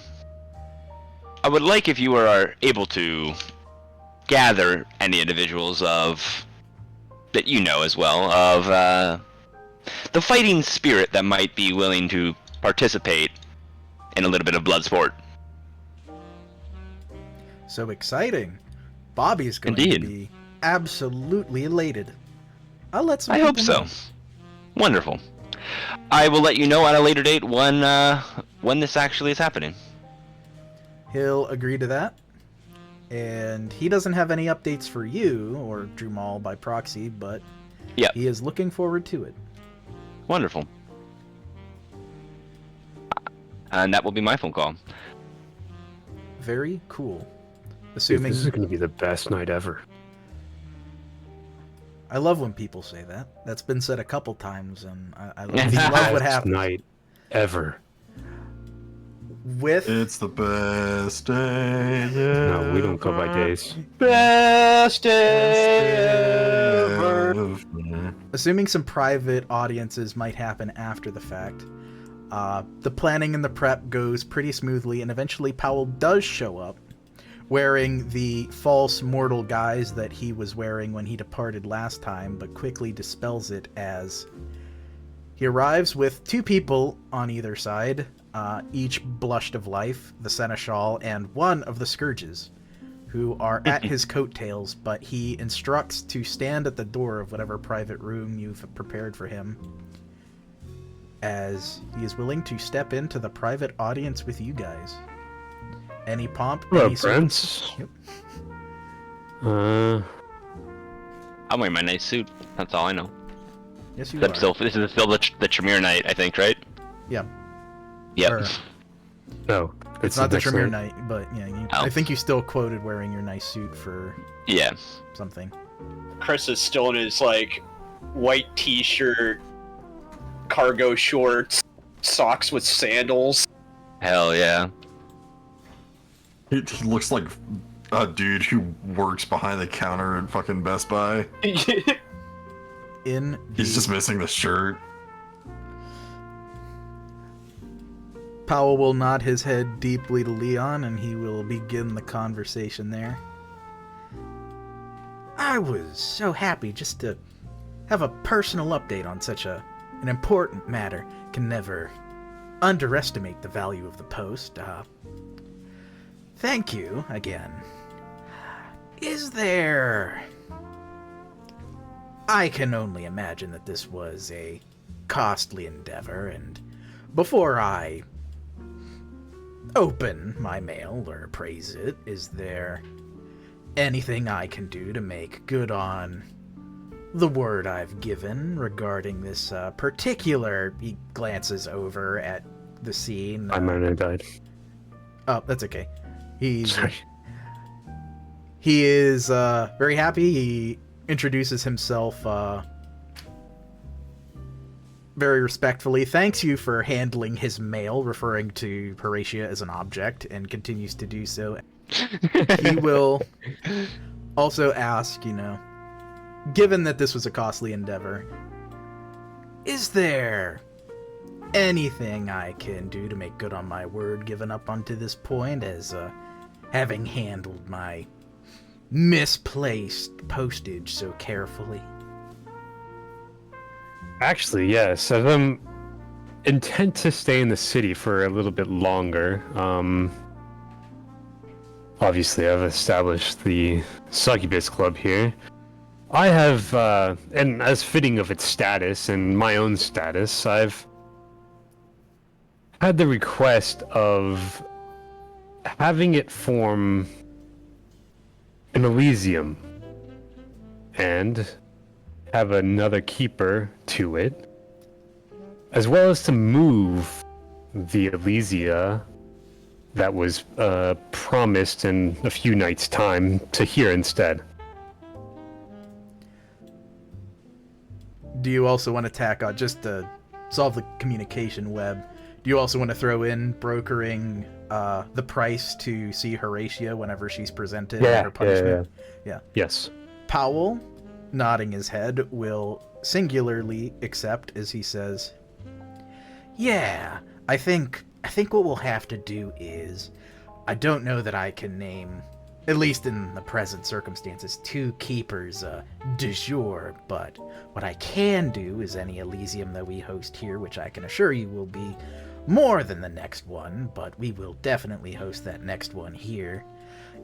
S2: I would like if you are able to gather any individuals that you know as well, of the fighting spirit that might be willing to participate in a little bit of blood sport.
S1: So exciting. Bobby's going
S2: Indeed.
S1: to be absolutely elated. I'll let some
S2: I hope
S1: people
S2: so.
S1: know.
S2: Wonderful. I will let you know at a later date when this actually is happening.
S1: He'll agree to that. And he doesn't have any updates for you, or Drumal by proxy, but
S2: Yep.
S1: he is looking forward to it.
S2: Wonderful. And that will be my phone call.
S1: Very cool.
S3: Dude,
S1: Assuming...
S3: this is going to be the best night ever.
S1: I love when people say that. That's been said a couple times, and I love what
S3: Best
S1: happens.
S3: night ever.
S1: With...
S4: It's the best day.
S3: No, we don't go by days.
S5: Best day ever.
S1: Assuming some private audiences might happen after the fact, the planning and the prep goes pretty smoothly, and eventually Powell does show up, wearing the false mortal guise that he was wearing when he departed last time, but quickly dispels it as he arrives with two people on either side, each blushed of life, the Seneschal and one of the Scourges, who are at his coattails, but he instructs to stand at the door of whatever private room you've prepared for him, as he is willing to step into the private audience with you guys. Any pomp?
S3: Hello,
S1: any
S3: Prince.
S1: Yep.
S3: Uh,
S2: I'm wearing my nice suit. That's all I know.
S1: Yes, you
S2: This
S1: are.
S2: is still the Tremere night, I think, right?
S1: Yeah.
S2: Yep.
S1: Or,
S3: no,
S1: it's not the
S3: next
S1: Tremere
S3: night.
S1: night, but yeah,
S2: Oh.
S1: I think you still quoted wearing your nice suit for
S2: Yeah.
S1: something.
S5: Chris is still in his like white t-shirt, cargo shorts, socks with sandals.
S2: Hell yeah.
S4: He looks like a dude who works behind the counter at fucking Best Buy. He's just missing the shirt.
S1: Powell will nod his head deeply to Leon, and he will begin the conversation there. I was so happy just to have a personal update on such an important matter. Can never underestimate the value of the post. Thank you again. Is there... I can only imagine that this was a costly endeavor, and before I open my mail or praise it, is there anything I can do to make good on the word I've given regarding this particular... He glances over at the scene.
S3: I might have died.
S1: Oh, that's okay. He
S3: Sorry.
S1: is very happy. He introduces himself very respectfully, thanks you for handling his mail, referring to Horatia as an object, and continues to do so. He will also ask, given that this was a costly endeavor, is there anything I can do to make good on my word given up unto this point, as having handled my misplaced postage so carefully?
S3: Actually, yes. I'm intent to stay in the city for a little bit longer. Obviously, I've established the Succubus Club here. I have, and as fitting of its status and my own status, I've had the request of having it form an Elysium and have another keeper to it, as well as to move the Elysia that was promised in a few nights' time to here instead.
S1: Do you also want to tack on, just to solve the communication web, do you also want to throw in brokering the price to see Horatia whenever she's presented in her punishment? Yeah.
S3: Yes.
S1: Powell, nodding his head, will singularly accept as he says, "Yeah, I think what we'll have to do is, I don't know that I can name, at least in the present circumstances, 2 keepers de jour, but what I can do is any Elysium that we host here, which I can assure you will be more than the next one, but we will definitely host that next one here.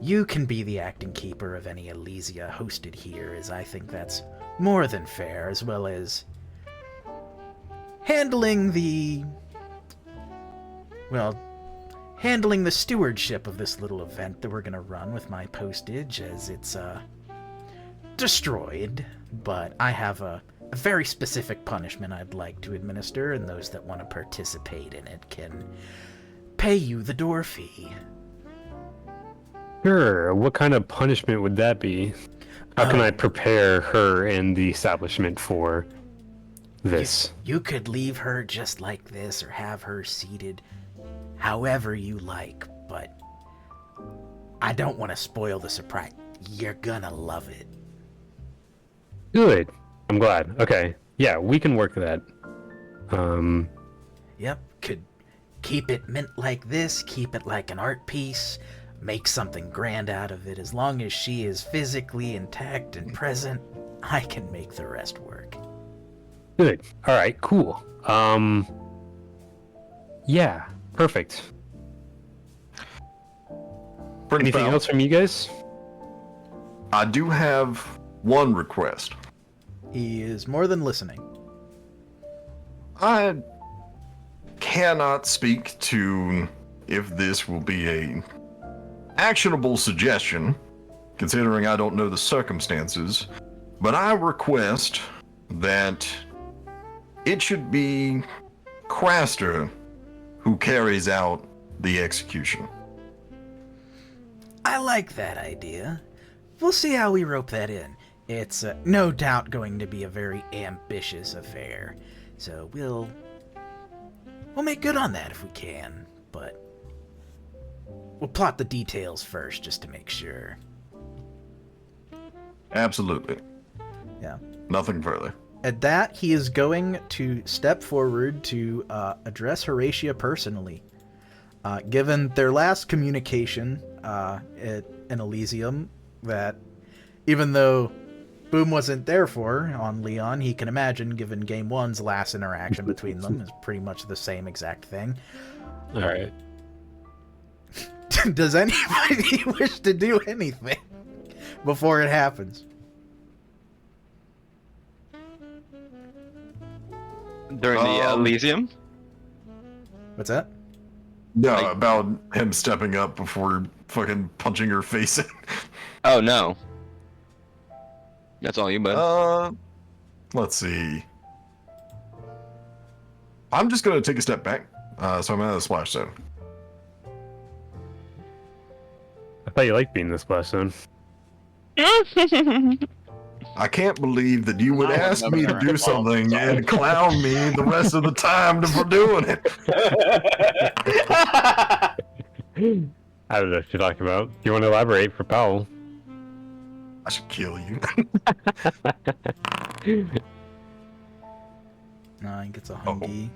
S1: You can be the acting keeper of any Elysia hosted here, as I think that's more than fair, as well as handling the stewardship of this little event that we're going to run with my postage, as it's destroyed, but I have a very specific punishment I'd like to administer, and those that want to participate in it can pay you the door fee."
S3: Sure. What kind of punishment would that be? How can I prepare her and the establishment for this?
S1: You could leave her just like this, or have her seated however you like, but I don't want to spoil the surprise. You're gonna love it.
S3: Good. I'm glad. Okay. Yeah, we can work that.
S1: Yep, could keep it mint like this, keep it like an art piece, make something grand out of it. As long as she is physically intact and present, I can make the rest work.
S3: Good. All right, cool. Yeah, perfect. Anything else from you guys?
S4: I do have one request.
S1: He is more than listening.
S4: I cannot speak to if this will be a actionable suggestion, considering I don't know the circumstances, but I request that it should be Craster who carries out the execution.
S1: I like that idea. We'll see how we rope that in. It's no doubt going to be a very ambitious affair, so we'll make good on that if we can, but we'll plot the details first just to make sure.
S4: Absolutely.
S1: Yeah.
S4: Nothing further.
S1: At that, he is going to step forward to address Horatia personally. Given their last communication in Elysium, that even though Boom wasn't there for on Leon, he can imagine, given Game 1's last interaction between them, is pretty much the same exact thing.
S3: All right.
S1: Does anybody wish to do anything before it happens?
S2: During the Elysium?
S1: What's that?
S4: No, about him stepping up before fucking punching her face in.
S2: Oh, no. That's all you, bud.
S4: Let's see. I'm just gonna take a step back, so I'm out of the splash zone.
S3: I thought you liked being in the splash zone.
S4: I can't believe that you would ask me to do something and clown me the rest of the time for doing it.
S3: I don't know what you're talking about. Do you want to elaborate for Powell?
S4: I should kill you.
S1: No, he gets a hungy.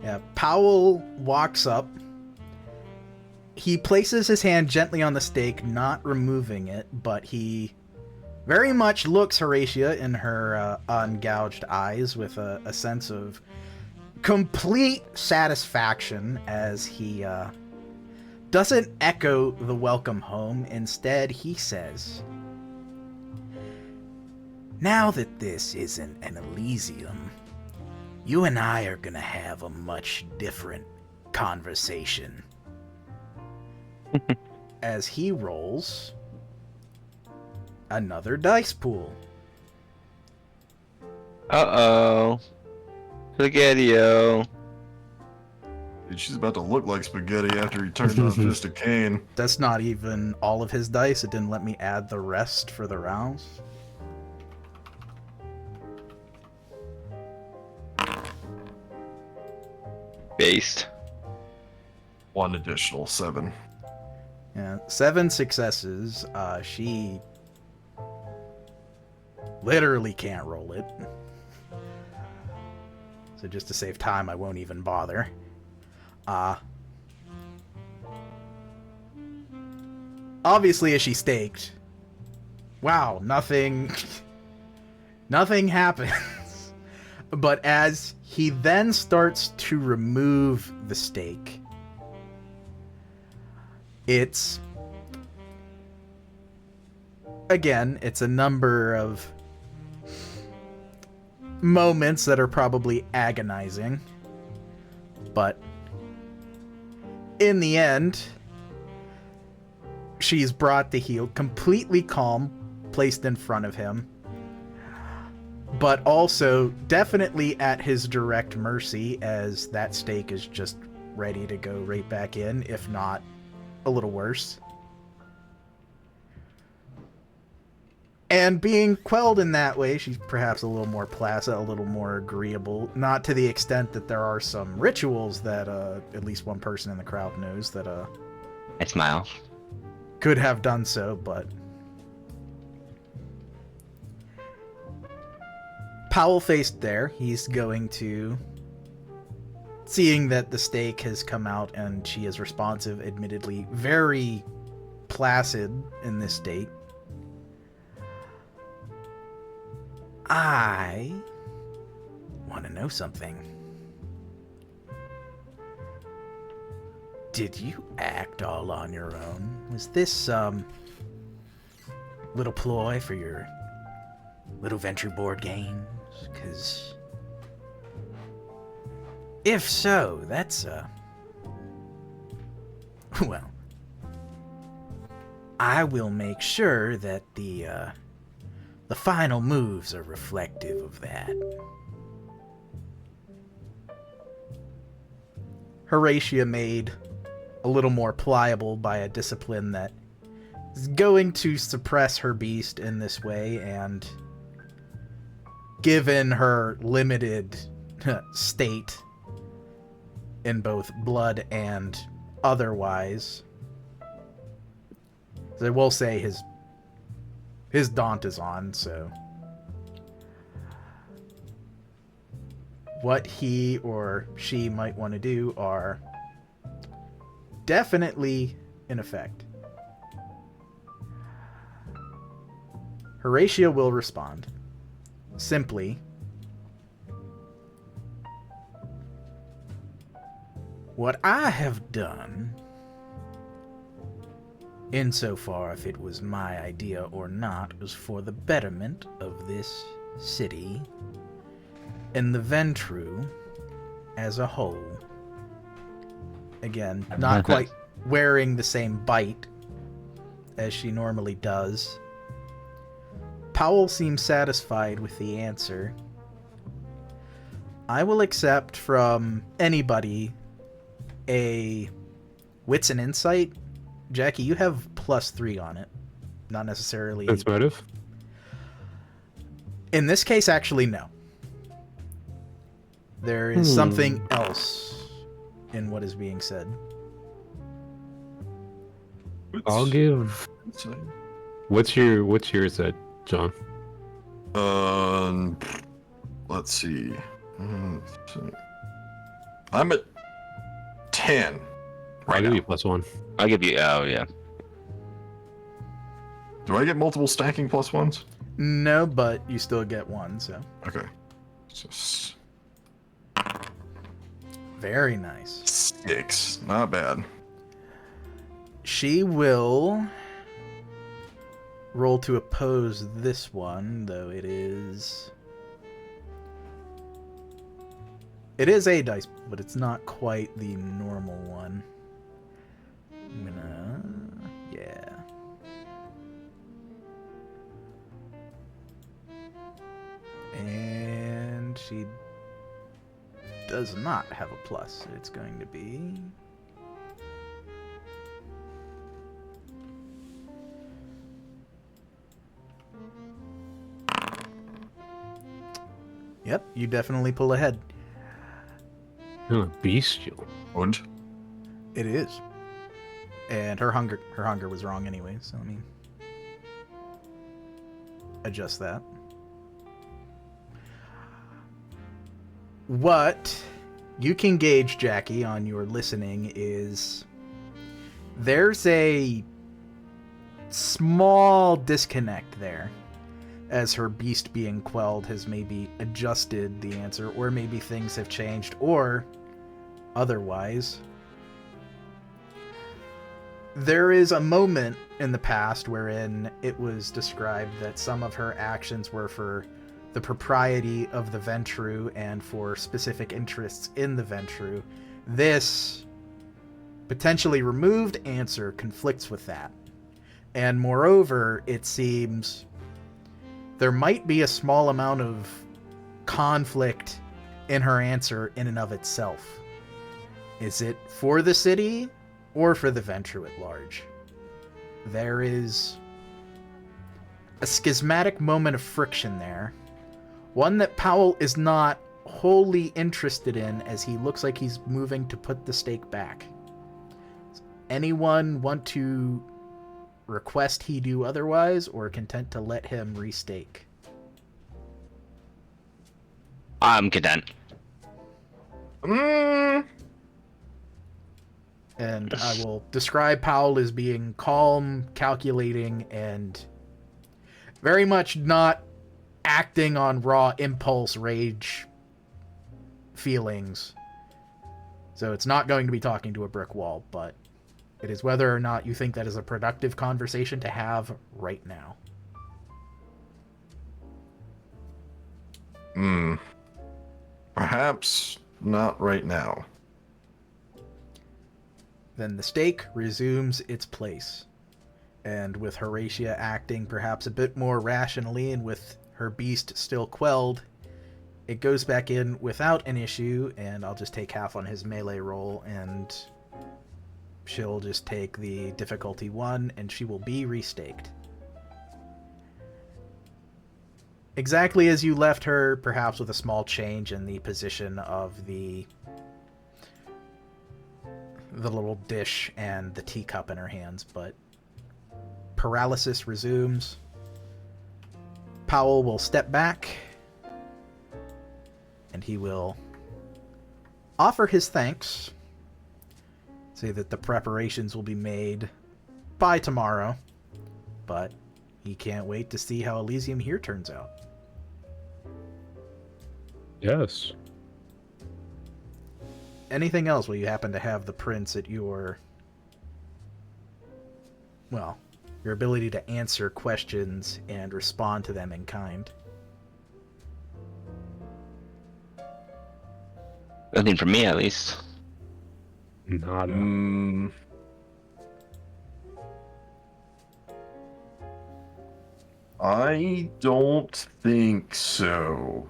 S1: Yeah, Powell walks up. He places his hand gently on the stake, not removing it, but he very much looks Horatia in her ungouged eyes with a sense of complete satisfaction as he doesn't echo the welcome home. Instead, he says, "Now that this isn't an Elysium, you and I are gonna have a much different conversation." As he rolls another dice pool.
S2: Uh-oh. Spaghetti-o.
S4: She's about to look like spaghetti after he turned on Fist of Cain.
S1: That's not even all of his dice. It didn't let me add the rest for the rouse.
S2: Based.
S4: 1 additional 7.
S1: Yeah, 7 successes. She literally can't roll it. So just to save time, I won't even bother. Obviously, as she staked, wow, nothing happens. But as he then starts to remove the stake, it's a number of moments that are probably agonizing, but in the end, she's brought to heel, completely calm, placed in front of him, but also definitely at his direct mercy, as that stake is just ready to go right back in, if not a little worse. And being quelled in that way, she's perhaps a little more placid, a little more agreeable. Not to the extent that there are some rituals that at least one person in the crowd knows that
S2: I smile.
S1: could have done so, but Powell faced there. He's going to, seeing that the stake has come out and she is responsive, admittedly very placid in this state. I want to know something. Did you act all on your own? Was this some little ploy for your little Ventrue board games? Because if so, that's well, I will make sure that the final moves are reflective of that. Horatia made a little more pliable by a discipline that is going to suppress her beast in this way, and given her limited state in both blood and otherwise, I will say his daunt is on, so what he or she might want to do are definitely in effect. Horatia will respond simply, what I have done, insofar if it was my idea or not, was for the betterment of this city and the Ventrue as a whole. Again, not quite wearing the same bite as she normally does. Powell seems satisfied with the answer. I will accept from anybody a wits and insight. Jackie, you have +3 on it. Not necessarily...
S3: That's motive?
S1: In this case, actually, no. There is something else in what is being said.
S3: I'll give... What's yours at, John?
S4: Let's see. I'm at 10 right
S3: I'll give
S4: now.
S3: you +1.
S2: I'll give you. Oh yeah.
S4: Do I get multiple stacking +1s?
S1: No, but you still get 1, so...
S4: Okay. So
S1: Very nice.
S4: 6. Not bad.
S1: She will roll to oppose this one, though it is a dice, but it's not quite the normal one. I'm gonna... yeah. And she does not have a plus. It's going to be... Yep, you definitely pull ahead.
S3: Bestial.
S4: Would?
S1: It is. And her hunger was wrong anyway, so I mean... adjust that. What you can gauge, Jackie, on your listening is there's a small disconnect there, as her beast being quelled has maybe adjusted the answer, or maybe things have changed, or otherwise. There is a moment in the past wherein it was described that some of her actions were for the propriety of the Ventrue and for specific interests in the Ventrue. This potentially removed answer conflicts with that. And moreover, it seems there might be a small amount of conflict in her answer in and of itself. Is it for the city or for the Ventrue at large? There is a schismatic moment of friction there. One that Powell is not wholly interested in, as he looks like he's moving to put the stake back. Does anyone want to request he do otherwise, or content to let him restake?
S2: I'm content.
S1: And I will describe Powell as being calm, calculating, and very much not acting on raw impulse, rage, feelings. So it's not going to be talking to a brick wall, but it is whether or not you think that is a productive conversation to have right now.
S4: Perhaps not right now.
S1: Then the stake resumes its place. And with Horatia acting perhaps a bit more rationally and with her beast still quelled, it goes back in without an issue, and I'll just take half on his melee roll, and she'll just take the difficulty 1, and she will be restaked. Exactly as you left her, perhaps with a small change in the position of the little dish and the teacup in her hands, but paralysis resumes. Powell will step back, and he will offer his thanks, say that the preparations will be made by tomorrow, but he can't wait to see how Elysium here turns out.
S3: Yes.
S1: Anything else while you happen to have the prince at your... well, your ability to answer questions and respond to them in kind?
S2: Nothing from me, at least.
S3: Not.
S4: I don't think so.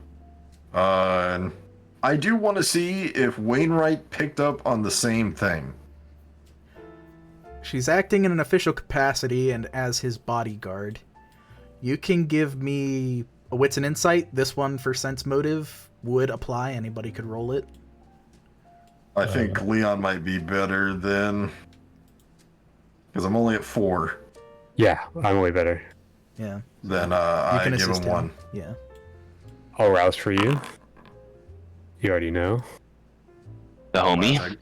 S4: I do want to see if Wainwright picked up on the same thing.
S1: She's acting in an official capacity and as his bodyguard. You can give me a wits and insight. This one for sense motive would apply. Anybody could roll it.
S4: I think Leon might be better than... because I'm only at 4.
S3: Yeah, I'm way better.
S1: Yeah.
S4: Then
S1: You
S4: I
S1: can
S4: give
S1: assist
S4: him 1.
S1: Yeah.
S3: I'll rouse for you. You already know.
S2: The homie.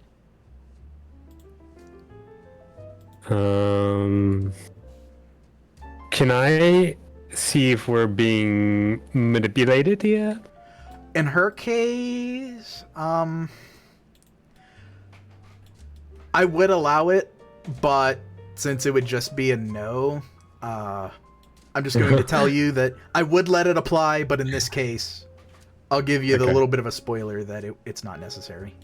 S3: Can I see if we're being manipulated here?
S1: In her case, I would allow it, but since it would just be a no, I'm just going to tell you that I would let it apply, but in this case, I'll give you the little bit of a spoiler that it's not necessary.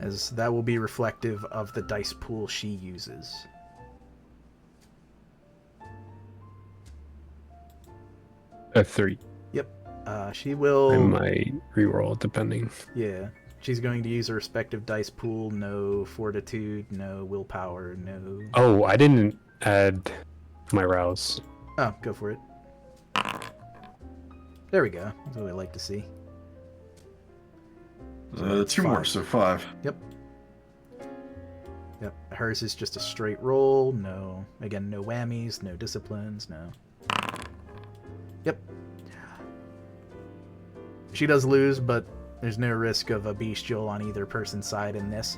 S1: as that will be reflective of the dice pool she uses.
S3: A 3.
S1: Yep. She will...
S3: I might reroll depending.
S1: Yeah. She's going to use a respective dice pool. No fortitude, no willpower, no...
S3: Oh, I didn't add my rouse.
S1: Oh, go for it. There we go. That's what we like to see.
S4: 2 more, so 5.
S1: Yep. Yep. Hers is just a straight roll. No, again, no whammies, no disciplines, no. Yep. She does lose, but there's no risk of a bestial on either person's side in this.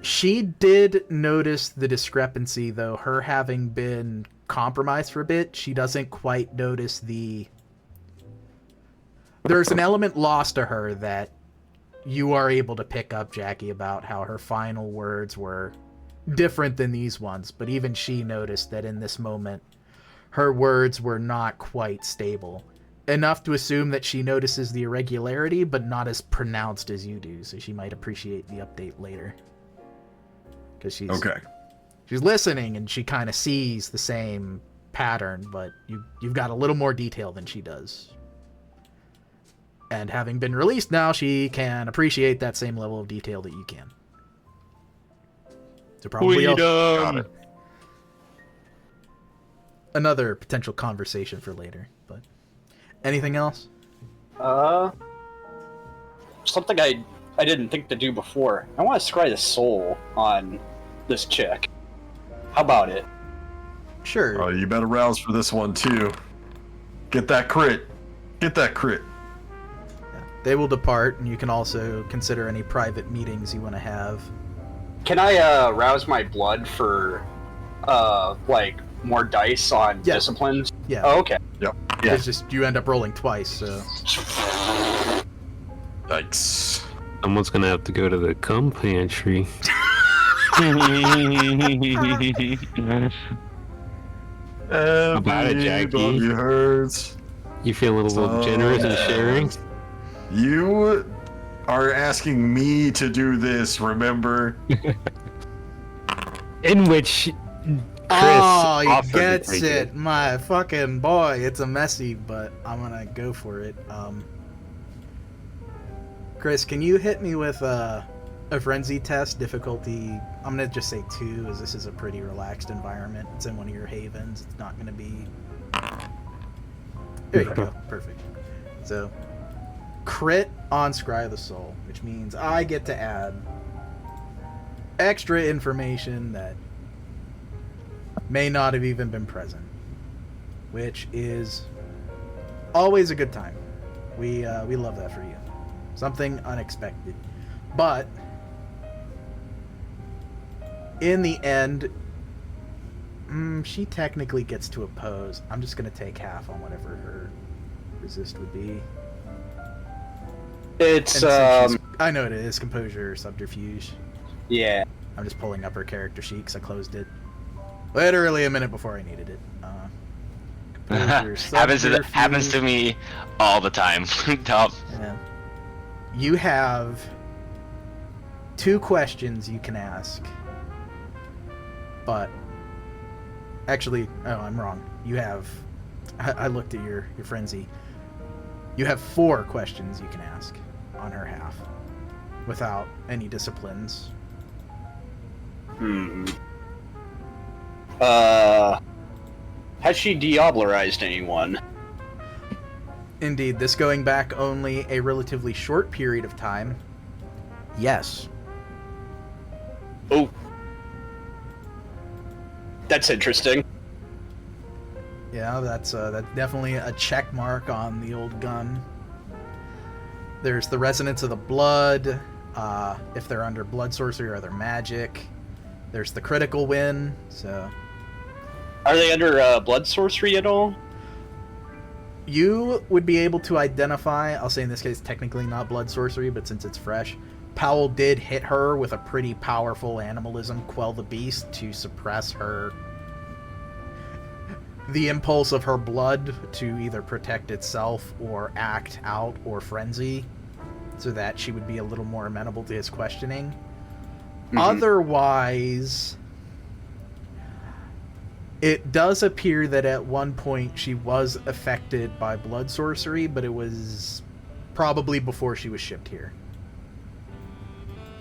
S1: She did notice the discrepancy, though. Her having been compromised for a bit, she doesn't quite notice the... There's an element lost to her that you are able to pick up, Jackie, about how her final words were different than these ones, but even she noticed that in this moment, her words were not quite stable. Enough to assume that she notices the irregularity, but not as pronounced as you do, so she might appreciate the update later. Because she's listening, and she kind of sees the same pattern, but you've got a little more detail than she does. And having been released now, she can appreciate that same level of detail that you can. So probably another potential conversation for later. But anything else?
S5: Something I didn't think to do before. I want to scry the soul on this chick. How about it?
S1: Sure.
S4: Oh, you better rouse for this one too. Get that crit. Get that crit.
S1: They will depart, and you can also consider any private meetings you want to have.
S5: Can I rouse my blood for like more dice on disciplines?
S1: Yeah.
S5: Oh, okay.
S4: Yep.
S1: Yeah. It's just you end up rolling twice, so.
S4: Yikes.
S3: Someone's gonna have to go to the cum pantry. About it, Jackie.
S4: Hurts.
S3: You feeling a little generous and sharing?
S4: You are asking me to do this, remember?
S3: In which
S1: Oh, he
S3: offered to
S1: gets
S3: take
S1: it. My fucking boy. It's a messy, but I'm gonna go for it. Chris, can you hit me with a frenzy test difficulty? I'm gonna just say 2, as this is a pretty relaxed environment. It's in one of your havens. It's not gonna be... There you go. Perfect. So, crit on Scry of the Soul, which means I get to add extra information that may not have even been present, which is always a good time. We love that for you. Something unexpected. But in the end, she technically gets to oppose. I'm just going to take half on whatever her resist would be.
S5: It's
S1: I know what it is, composure or subterfuge.
S5: Yeah.
S1: I'm just pulling up her character sheet because I closed it literally a minute before I needed it. Composure,
S2: happens to me all the time. Top.
S1: Yeah. You have 2 questions you can ask, but actually, I'm wrong. You have. I looked at your frenzy. You have 4 questions you can ask on her half, without any disciplines.
S5: Has she diablerized anyone?
S1: Indeed, this going back only a relatively short period of time. Yes.
S5: Oh. That's interesting.
S1: Yeah, that's definitely a check mark on the old gun. There's the resonance of the blood, if they're under blood sorcery or other magic. There's the critical win, so...
S5: Are they under blood sorcery at all?
S1: You would be able to identify, I'll say in this case technically not blood sorcery, but since it's fresh, Powell did hit her with a pretty powerful animalism, Quell the Beast, to suppress her... the impulse of her blood to either protect itself or act out or frenzy, so that she would be a little more amenable to his questioning. Otherwise, it does appear that at one point she was affected by blood sorcery, but it was probably before she was shipped here.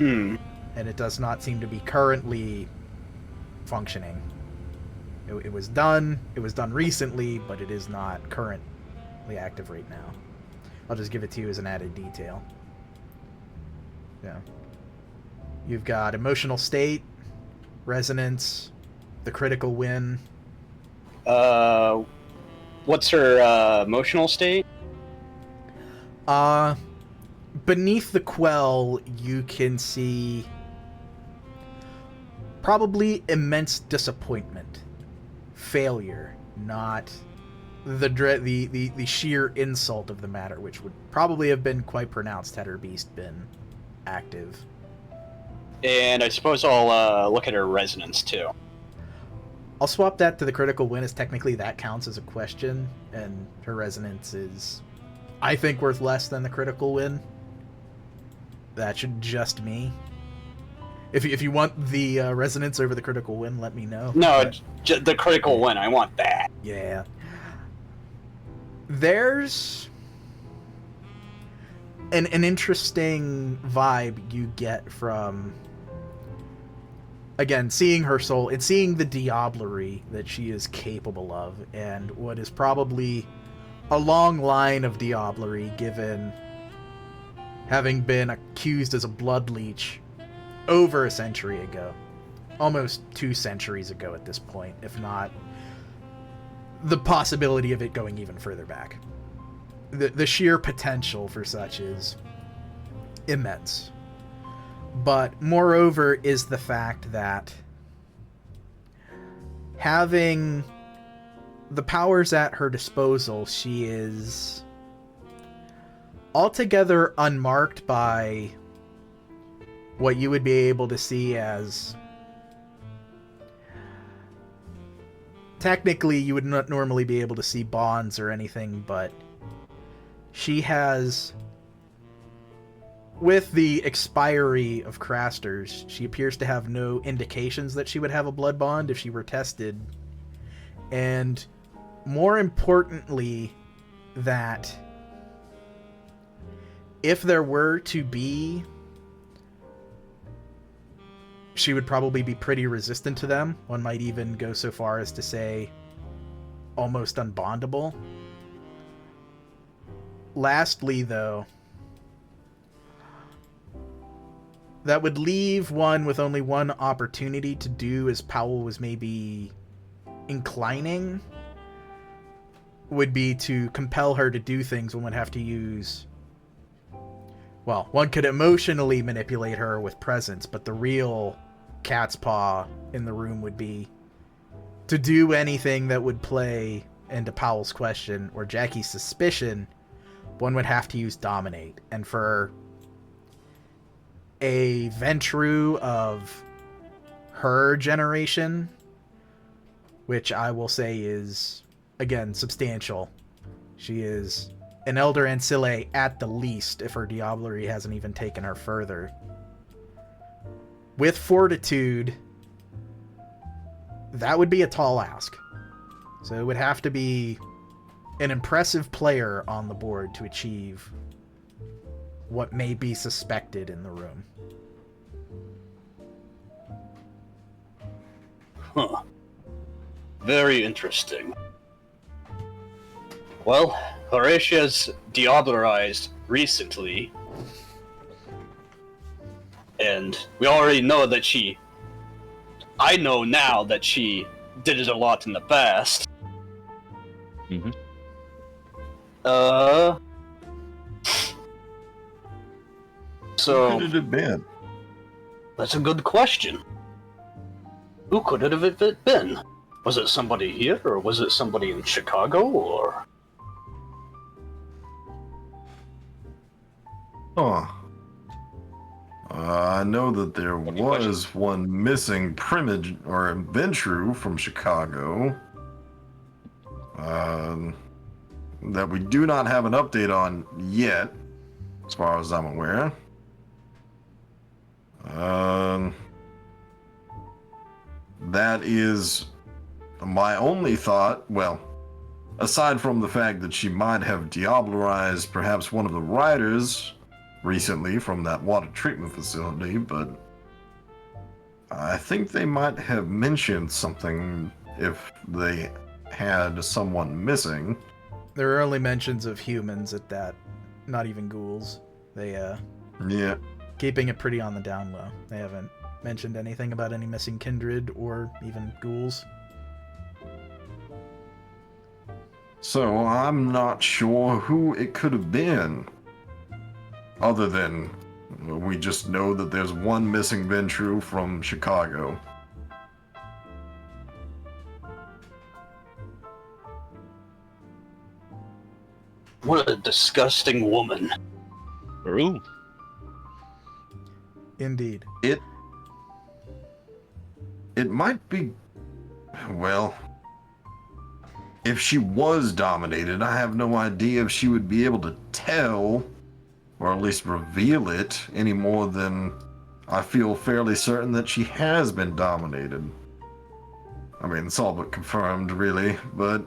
S1: And it does not seem to be currently functioning. It was done recently, but it is not currently active right now. I'll just give it to you as an added detail. Yeah. You've got emotional state, resonance, the critical win.
S5: What's her emotional state?
S1: Beneath the quell, you can see probably immense disappointment, failure, not the sheer insult of the matter, which would probably have been quite pronounced had her beast been active.
S5: And I suppose I'll look at her resonance too.
S1: I'll swap that to the critical win, as technically that counts as a question, and her resonance is, I think, worth less than the critical win. That should just me. If you want the resonance over the critical win, let me know.
S5: No, the critical win. I want that.
S1: Yeah. There's an interesting vibe you get from, again, seeing her soul and seeing the diablerie that she is capable of, and what is probably a long line of diablerie, given having been accused as a blood leech over a century ago. Almost 2 centuries ago at this point, if not the possibility of it going even further back. The sheer potential for such is immense. But moreover is the fact that having the powers at her disposal, she is altogether unmarked by what you would be able to see as... Technically, you would not normally be able to see bonds or anything, but she has... With the expiry of Crasters, she appears to have no indications that she would have a blood bond if she were tested. And more importantly, that if there were to be, she would probably be pretty resistant to them. One might even go so far as to say almost unbondable. Lastly, though, that would leave one with only one opportunity to do, as Powell was maybe inclining, would be to compel her to do things. One would have to use... Well, one could emotionally manipulate her with presence, but the real cat's paw in the room would be to do anything that would play into Powell's question or Jackie's suspicion. One would have to use dominate. And for a Ventrue of her generation, which I will say is, again, substantial. She is an Elder Ancilla at the least, if her diablerie hasn't even taken her further. With fortitude, that would be a tall ask. So it would have to be an impressive player on the board to achieve what may be suspected in the room.
S6: Huh. Very interesting. Well, Horatia's diablerized recently, and we already know that I know now that she did it a lot in the past.
S2: Mm-hmm.
S6: So,
S4: Who could it have been?
S6: that's a good question. Who could it have been? Was it somebody here, or was it somebody in Chicago, or...
S4: Huh. I know that there was one missing primage or Ventrue from Chicago. That we do not have an update on yet, as far as I'm aware. that is my only thought. Well, aside from the fact that she might have diablerized perhaps one of the riders recently from that water treatment facility, but I think they might have mentioned something if they had someone missing.
S1: There are only mentions of humans at that, not even ghouls. They,
S4: Yeah.
S1: keeping it pretty on the down low. They haven't mentioned anything about any missing kindred or even ghouls.
S4: So I'm not sure who it could have been. Other than we just know that there's one missing Ventrue from Chicago.
S6: What a disgusting woman.
S2: Ooh.
S1: Indeed.
S4: It might be, well, if she was dominated, I have no idea if she would be able to tell, or at least reveal it, any more than I feel fairly certain that she has been dominated. I mean, it's all but confirmed, really, but...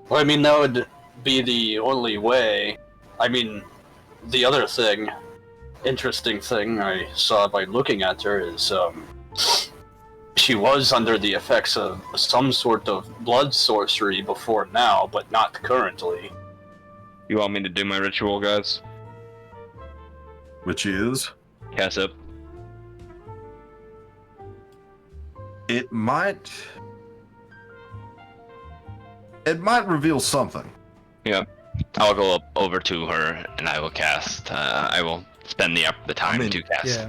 S6: Well, I mean, that would be the only way. I mean, the other thing, interesting thing I saw by looking at her is, she was under the effects of some sort of blood sorcery before now, but not currently.
S2: You want me to do my ritual, guys?
S4: Which is?
S2: Cast up.
S4: It might reveal something.
S2: Yeah. I'll go up over to her and I will cast. I will spend the time to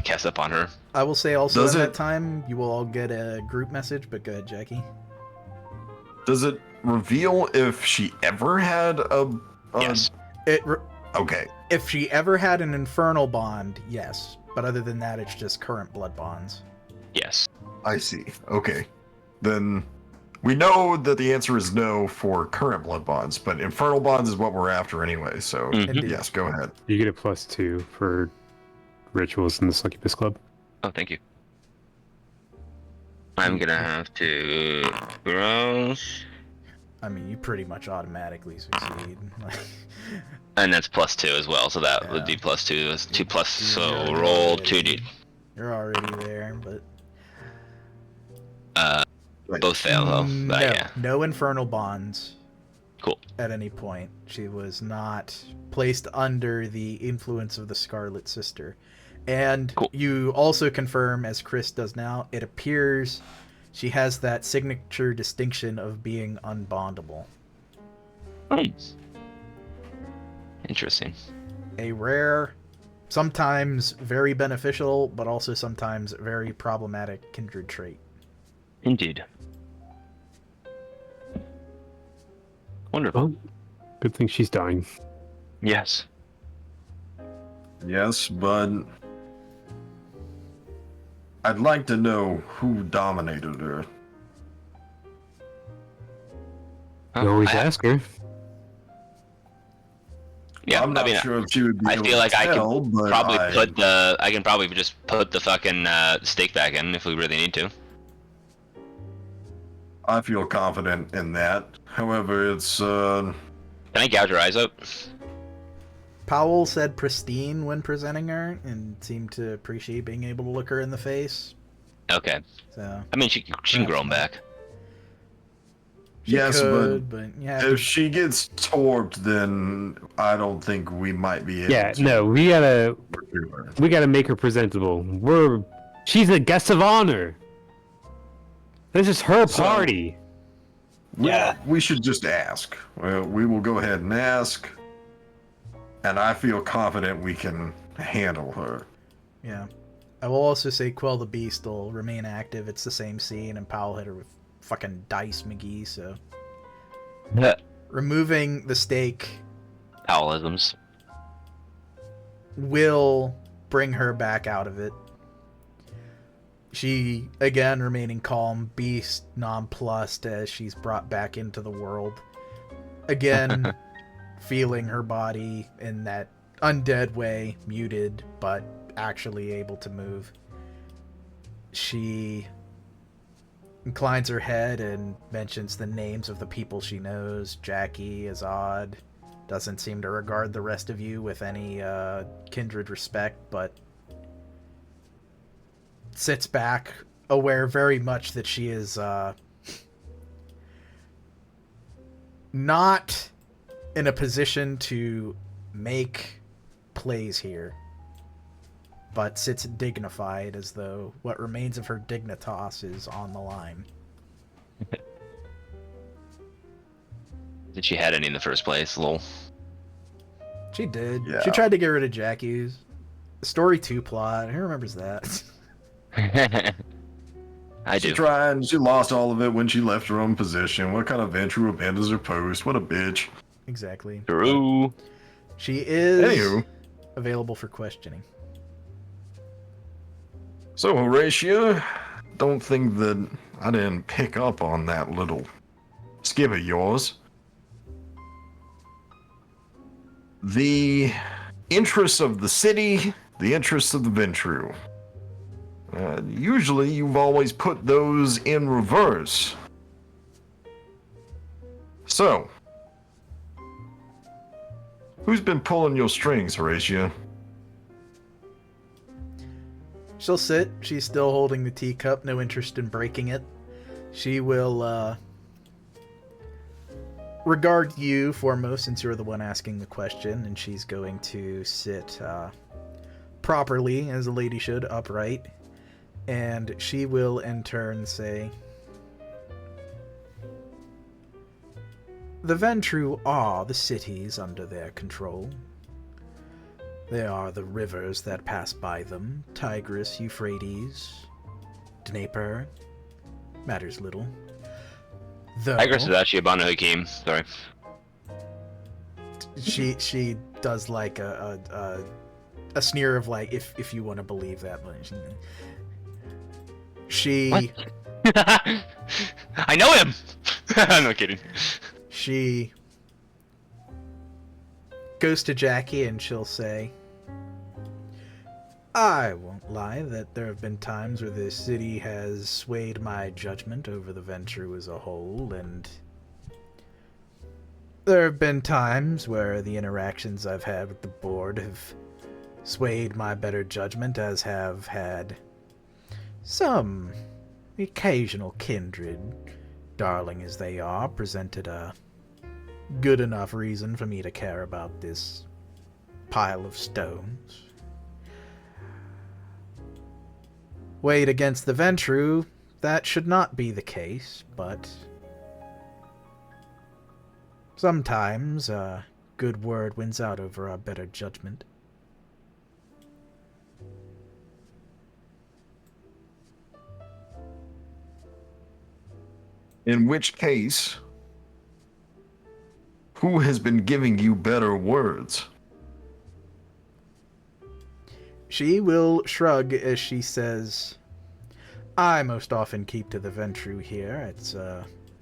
S2: cast up on her.
S1: I will say also
S4: Does
S1: at
S4: it-
S1: that time, you will all get a group message, but go ahead, Jackie.
S4: Does it reveal if she ever had a
S2: Yes.
S4: Okay.
S1: If she ever had an infernal bond, yes. But other than that, it's just current blood bonds.
S2: Yes.
S4: I see. Okay. Then we know that the answer is no for current blood bonds, but infernal bonds is what we're after anyway, so
S1: Indeed.
S4: yes, go ahead.
S3: You get a +2 for rituals in the Succubus Club.
S2: Oh, thank you. I'm gonna have to gross.
S1: I mean, you pretty much automatically succeed.
S2: And that's +2 as well, so that
S1: Yeah.
S2: would be +2. It's 2 plus, so
S1: You're
S2: roll
S1: already-
S2: 2d.
S1: You're already there, but...
S2: Both fail though.
S1: No,
S2: But yeah.
S1: no infernal bonds.
S2: Cool.
S1: At any point. She was not placed under the influence of the Scarlet Sister. And
S2: Cool.
S1: you also confirm, as Chris does now, it appears she has that signature distinction of being unbondable.
S2: Interesting.
S1: A rare, sometimes very beneficial, but also sometimes very problematic kindred trait.
S2: Indeed. Wonderful.
S3: Well, good thing she's dying.
S2: Yes.
S4: Yes, but I'd like to know who dominated her.
S3: You always
S2: I-
S3: ask her.
S2: Yeah,
S4: I'm not
S2: I mean,
S4: sure if she would be
S2: I
S4: able
S2: feel
S4: to
S2: like I
S4: tell,
S2: can
S4: but
S2: probably
S4: I-
S2: I can probably just put the fucking stake back in if we really need to.
S4: I feel confident in that. However, it's
S2: Can I gouge her eyes out?
S1: Powell said pristine when presenting her and seemed to appreciate being able to look her in the face.
S2: Okay.
S1: So
S2: I mean, she can grow them back.
S1: she
S4: Yes,
S1: could, yeah,
S4: if she gets torped, then I don't think we might be able
S3: Yeah,
S4: to.
S3: no, we gotta
S4: pursue her.
S3: make her presentable. She's a guest of honor. This is her
S4: So-
S3: party.
S5: Yeah.
S4: We should just ask. We will go ahead and ask. And I feel confident we can handle her.
S1: yeah. I will also say Quell the Beast will remain active. It's the same scene, and Powell hit her with fucking dice McGee, so... Removing the stake
S2: Powellisms.
S1: will bring her back out of it. She, again, remaining calm, Beast nonplussed as she's brought back into the world. Again, feeling her body in that undead way, muted, but actually able to move. She inclines her head and mentions the names of the people she knows. Jackie, Azad. Doesn't seem to regard the rest of you with any kindred respect, but sits back, aware very much that she is not in a position to make plays here, but sits dignified as though what remains of her dignitas is on the line.
S2: Did she had any in the first place? Lol.
S1: She did.
S4: Yeah.
S1: She tried to get rid of Jackie's. Story 2 plot. Who remembers that?
S2: I
S4: She
S2: do.
S4: tried. She lost all of it when she left her own position. What kind of Ventrue abandons her post? What a bitch.
S1: Exactly.
S2: True.
S1: She is
S4: Anywho.
S1: available for questioning.
S4: So, Horatio, don't think that I didn't pick up on that little skip of yours. The interests of the city, the interests of the Ventrue. Usually, you've always put those in reverse. So, who's been pulling your strings, Horatio?
S1: She'll sit. She's still holding the teacup. No interest in breaking it. She will regard you foremost, since you're the one asking the question, and she's going to sit properly, as a lady should, upright. And she will in turn say, "The Ventrue are the cities under their control. They are the rivers that pass by them, Tigris, Euphrates, Dnieper. Matters little. Though
S2: Tigris is actually a Banu Haqim. Sorry.
S1: she does like a sneer of like, if you want to believe that much. She
S2: What? I know him! I'm not kidding.
S1: She goes to Jackie and she'll say, "I won't lie that there have been times where the city has swayed my judgment over the Ventrue as a whole, and there have been times where the interactions I've had with the board have swayed my better judgment, as have had some occasional kindred, darling as they are, presented a good enough reason for me to care about this pile of stones. Weighed against the Ventrue, that should not be the case, but sometimes a good word wins out over our better judgment."
S4: In which case, who has been giving you better words?
S1: She will shrug as she says, "I most often keep to the Ventrue here. It's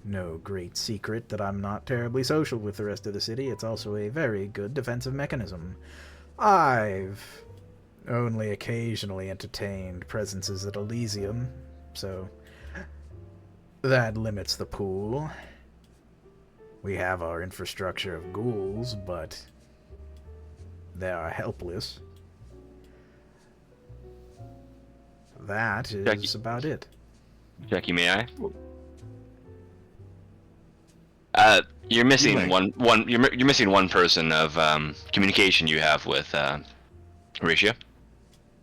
S1: no great secret that I'm not terribly social with the rest of the city. It's also a very good defensive mechanism. I've only occasionally entertained presences at Elysium, so that limits the pool. We have our infrastructure of ghouls, but they are helpless. That is
S2: Jackie.
S1: about it."
S2: Jackie, may I? You're missing
S4: may.
S2: You're missing one person of communication you have with Horatio.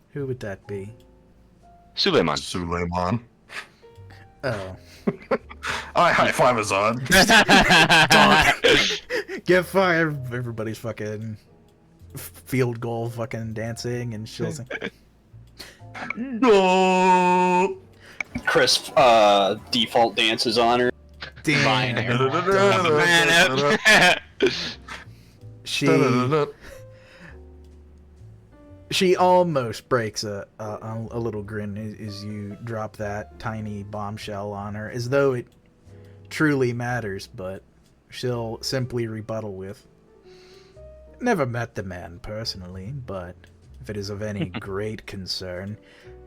S1: Who would that be?
S2: Suleiman.
S4: Suleiman.
S1: Oh.
S4: I high five Azad.
S1: Get fired. Everybody's fucking field goal fucking dancing, and she'll say,
S4: No.
S5: Crisp default dances on her.
S1: "Damn." She almost breaks a little grin as you drop that tiny bombshell on her, as though it truly matters, but she'll simply rebuttal with, "Never met the man personally, but if it is of any great concern,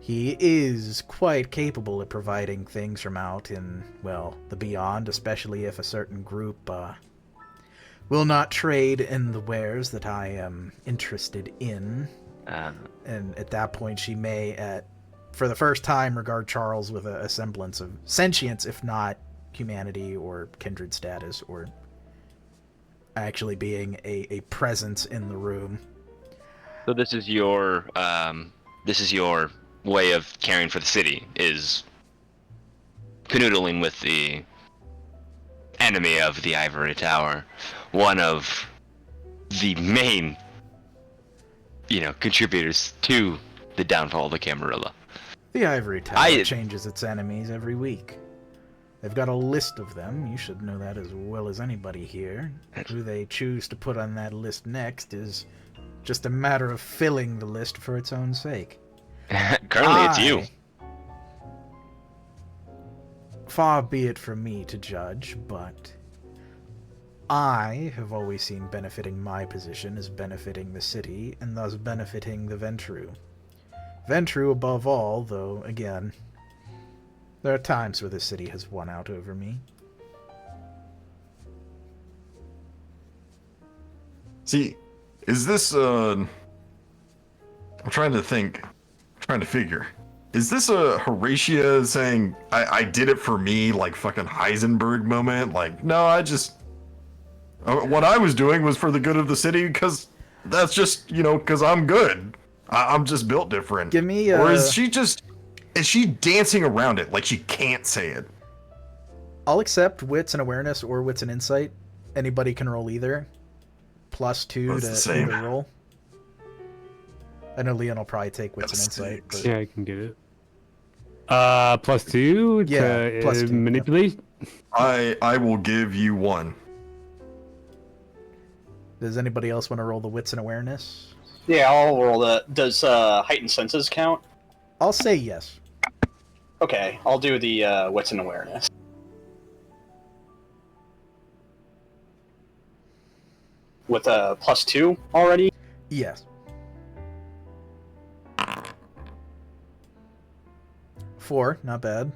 S1: he is quite capable of providing things from out in, well, the beyond, especially if a certain group will not trade in the wares that I am interested in. And at that point, she may, for the first time, regard Charles with a semblance of sentience, if not humanity or kindred status, or actually being a presence in the room.
S2: So this is your way of caring for the city, is canoodling with the enemy of the Ivory Tower, one of the main, contributors to the downfall of the Camarilla.
S1: The Ivory Tower changes its enemies every week. They've got a list of them. You should know that as well as anybody here. Who they choose to put on that list next is just a matter of filling the list for its own sake.
S2: Currently, it's you.
S1: Far be it from me to judge, but I have always seen benefiting my position as benefiting the city, and thus benefiting the Ventrue. Ventrue above all, though, again, there are times where the city has won out over me.
S4: See, is this, I'm trying to think, trying to figure. Is this a Horatia saying, I did it for me, like fucking Heisenberg moment? Like, no, what I was doing was for the good of the city, because that's just, because I'm good. I'm just built different.
S1: Give me
S4: Or is she dancing around it, like she can't say it?
S1: I'll accept wits and awareness or wits and insight. Anybody can roll either. +2 to either roll. I know Leon will probably take wits and insight. But...
S3: Yeah, I can get it. +2 to
S1: +2,
S3: manipulate?
S4: Yeah. I will give you 1.
S1: Does anybody else want to roll the wits and awareness?
S5: Yeah, I'll roll that. Does heightened senses count?
S1: I'll say yes.
S5: Okay, I'll do the wits and awareness. With a +2 already?
S1: Yes. 4, not bad.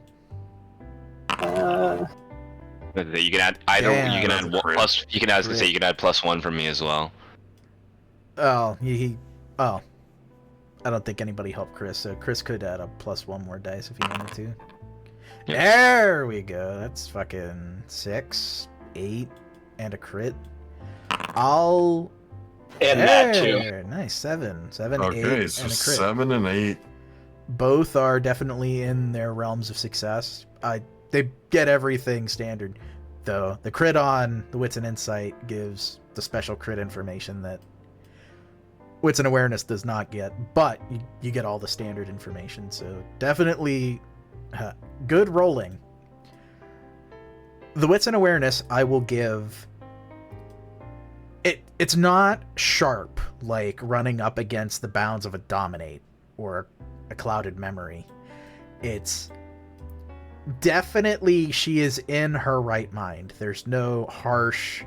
S2: You can add either.
S1: Damn,
S2: you can add one plus. You can, as I say, you can add +1 from me as well.
S1: Oh, I don't think anybody helped Chris, so Chris could add a +1 more dice if he wanted to.
S2: Yep.
S1: There we go. That's fucking 6, 8, and a crit.
S5: And that too.
S1: Nice, 7, 8,
S4: Okay, so
S1: and a crit.
S4: 7 and 8.
S1: Both are definitely in their realms of success. They get everything standard, though. The crit on the wits and insight gives the special crit information that wits and awareness does not get, but you get all the standard information, so definitely good rolling. The wits and awareness I will give... It's not sharp, like running up against the bounds of a dominate or a clouded memory. It's definitely she is in her right mind. There's no harsh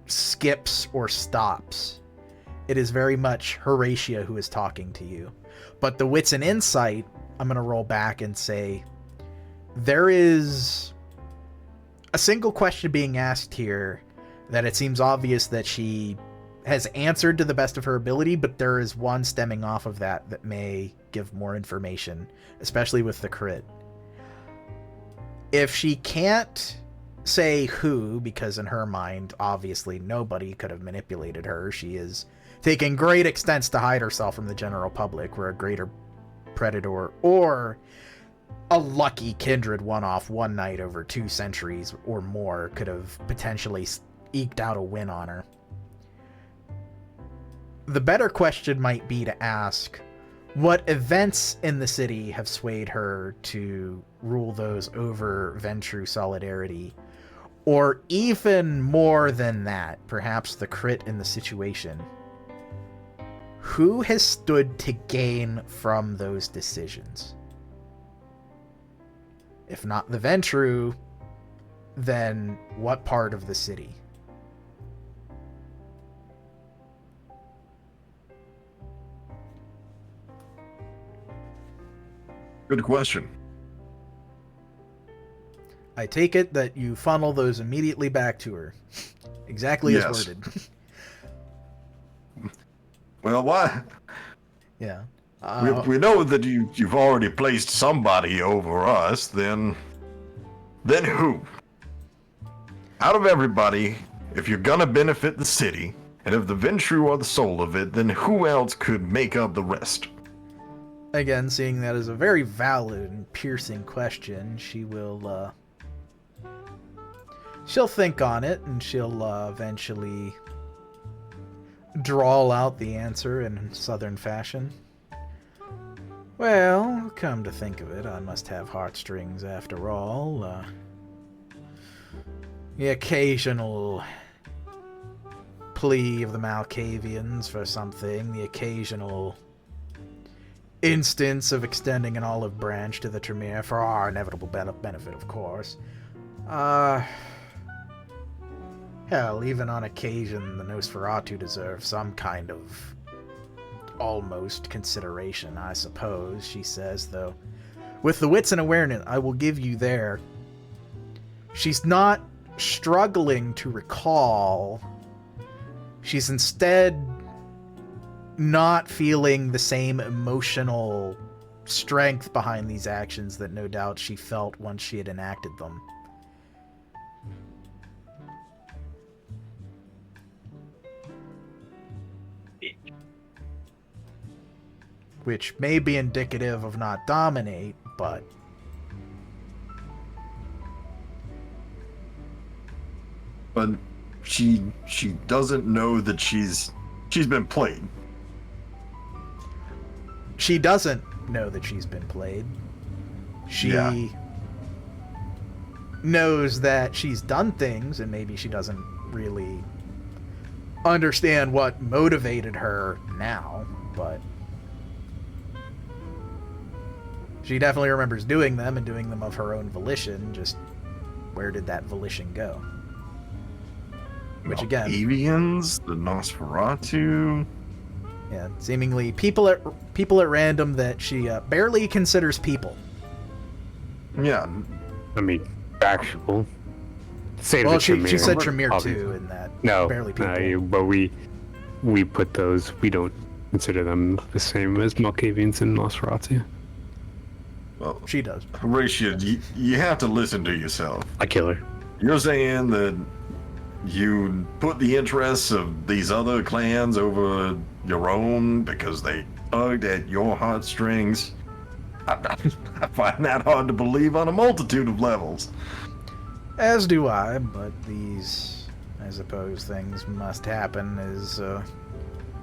S1: skips or stops. It is very much Horatia who is talking to you. But the wits and insight, I'm going to roll back and say, there is a single question being asked here that it seems obvious that she has answered to the best of her ability, but there is one stemming off of that may give more information, especially with the crit. If she can't say who, because in her mind, obviously nobody could have manipulated her, she is taking great extents to hide herself from the general public, where a greater predator or a lucky kindred one-off one night over 2 centuries or more could have potentially eked out a win on her. The better question might be to ask, what events in the city have swayed her to rule those over Ventrue solidarity? Or even more than that, perhaps the crit in the situation. Who has stood to gain from those decisions? If not the Ventrue, then what part of the city?
S4: Good question.
S1: I take it that you funnel those immediately back to her. Exactly as
S4: Yes.
S1: worded.
S4: Well, why?
S1: Yeah.
S4: We know that you've already placed somebody over us, then who? Out of everybody, if you're gonna benefit the city, and if the Ventrue are the soul of it, then who else could make up the rest?
S1: Again, seeing that as a very valid and piercing question, she will, she'll think on it, and she'll, eventually drawl out the answer in Southern fashion. Well, come to think of it, I must have heartstrings after all. The occasional plea of the Malkavians for something, the occasional instance of extending an olive branch to the Tremere for our inevitable benefit, of course. Hell, even on occasion, the Nosferatu deserve some kind of almost consideration, I suppose, she says, though. With the wits and awareness I will give you there, she's not struggling to recall. She's instead not feeling the same emotional strength behind these actions that no doubt she felt once she had enacted them. Which may be indicative of not dominate, but...
S4: But she doesn't know that she's been played.
S1: She doesn't know that she's been played. She knows that she's done things, and maybe she doesn't really understand what motivated her now, but she definitely remembers doing them and doing them of her own volition. Just where did that volition go? Which again,
S4: Avians, the Nosferatu.
S1: yeah, seemingly people at random that she barely considers people.
S4: Yeah,
S3: I mean, actual. Say
S1: Well,
S3: the
S1: she
S3: Tremere,
S1: said Tremere
S3: obviously.
S1: too, in that
S3: No,
S1: barely people.
S3: but we put those. We don't consider them the same as Malkavians and Nosferatu.
S4: well,
S1: She does.
S4: Horatio, you have to listen to yourself.
S3: I kill her.
S4: You're saying that you put the interests of these other clans over your own because they tugged at your heartstrings. I find that hard to believe on a multitude of levels.
S1: As do I, but these, I suppose, things must happen as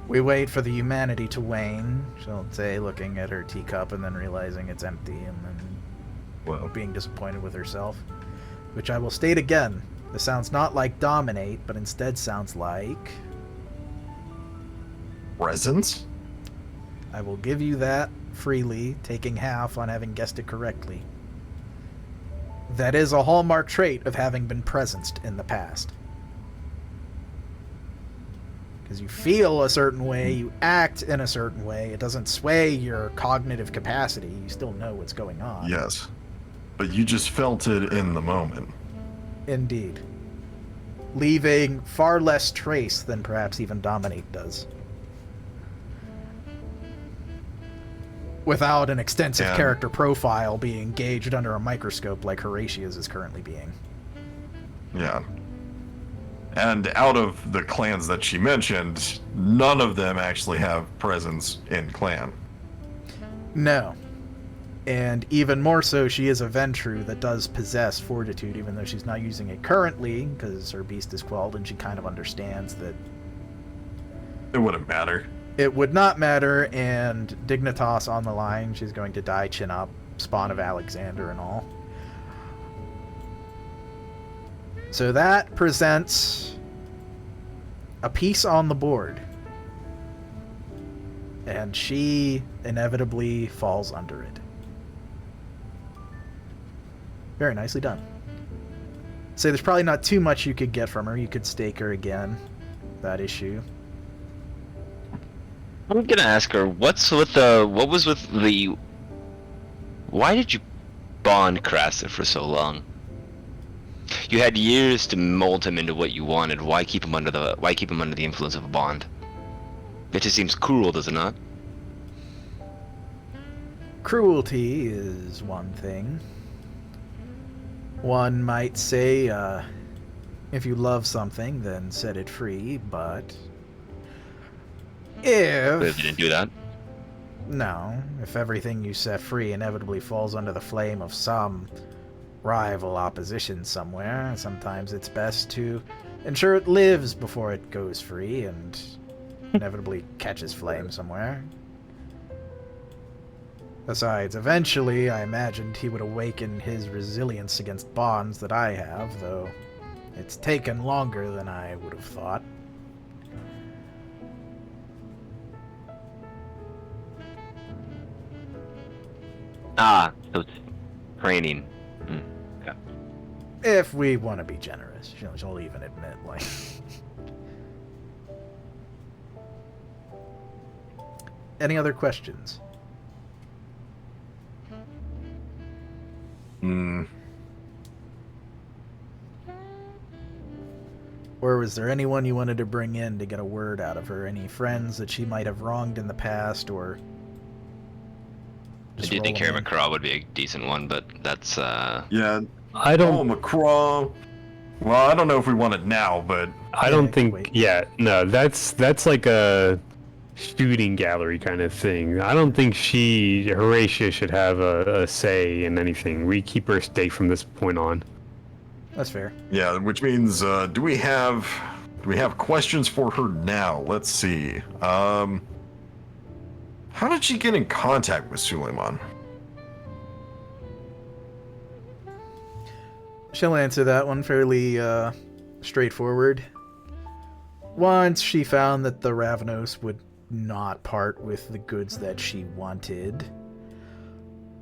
S1: we wait for the humanity to wane, she'll say, looking at her teacup and then realizing it's empty and then
S4: Well,
S1: being disappointed with herself. Which I will state again, this sounds not like dominate, but instead sounds like...
S4: presence?
S1: I will give you that freely, taking half on having guessed it correctly. That is a hallmark trait of having been presenced in the past. Because you feel a certain way, you act in a certain way, it doesn't sway your cognitive capacity, you still know what's going on.
S4: Yes. But you just felt it in the moment.
S1: Indeed. Leaving far less trace than perhaps even Dominate does. Without an extensive
S4: Yeah.
S1: character profile being gauged under a microscope like Horatia's is currently being.
S4: Yeah. And out of the clans that she mentioned, none of them actually have presence in clan.
S1: No. And even more so, she is a Ventrue that does possess fortitude, even though she's not using it currently, because her beast is quelled, and she kind of understands that
S4: It wouldn't matter.
S1: it would not matter, and Dignitas on the line, she's going to die chin up, spawn of Alexander and all. So that presents a piece on the board. And she inevitably falls under it. Very nicely done. So there's probably not too much you could get from her. You could stake her again. That issue.
S2: I'm gonna ask her what was with the Why did you bond Krasa for so long? You had years to mold him into what you wanted. Why keep him under the influence of a bond? It just seems cruel, does it not?
S1: Cruelty is one thing. One might say, if you love something, then set it free, but
S2: But if you didn't do that.
S1: No, if everything you set free inevitably falls under the flame of some rival opposition somewhere, sometimes it's best to ensure it lives before it goes free and inevitably catches flame somewhere. Besides, eventually I imagined he would awaken his resilience against bonds that I have, though it's taken longer than I would have thought.
S2: Ah, so it's training. Yeah.
S1: If we want to be generous, she'll even admit, like... Any other questions? Or was there anyone you wanted to bring in to get a word out of her? Any friends that she might have wronged in the past, or...
S2: I do think Harry McCraw would be a decent one, but that's,
S4: Yeah.
S3: I don't.
S4: Oh, McCraw. Well, I don't know if we want it now, but
S3: I don't think.
S1: wait.
S3: Yeah, no, that's like a shooting gallery kind of thing. I don't think Horatia should have a say in anything. We keep her stake from this point on.
S1: That's fair.
S4: yeah, which means do we have questions for her now? Let's see. How did she get in contact with Suleiman?
S1: She'll answer that one fairly straightforward. Once she found that the Ravnos would not part with the goods that she wanted.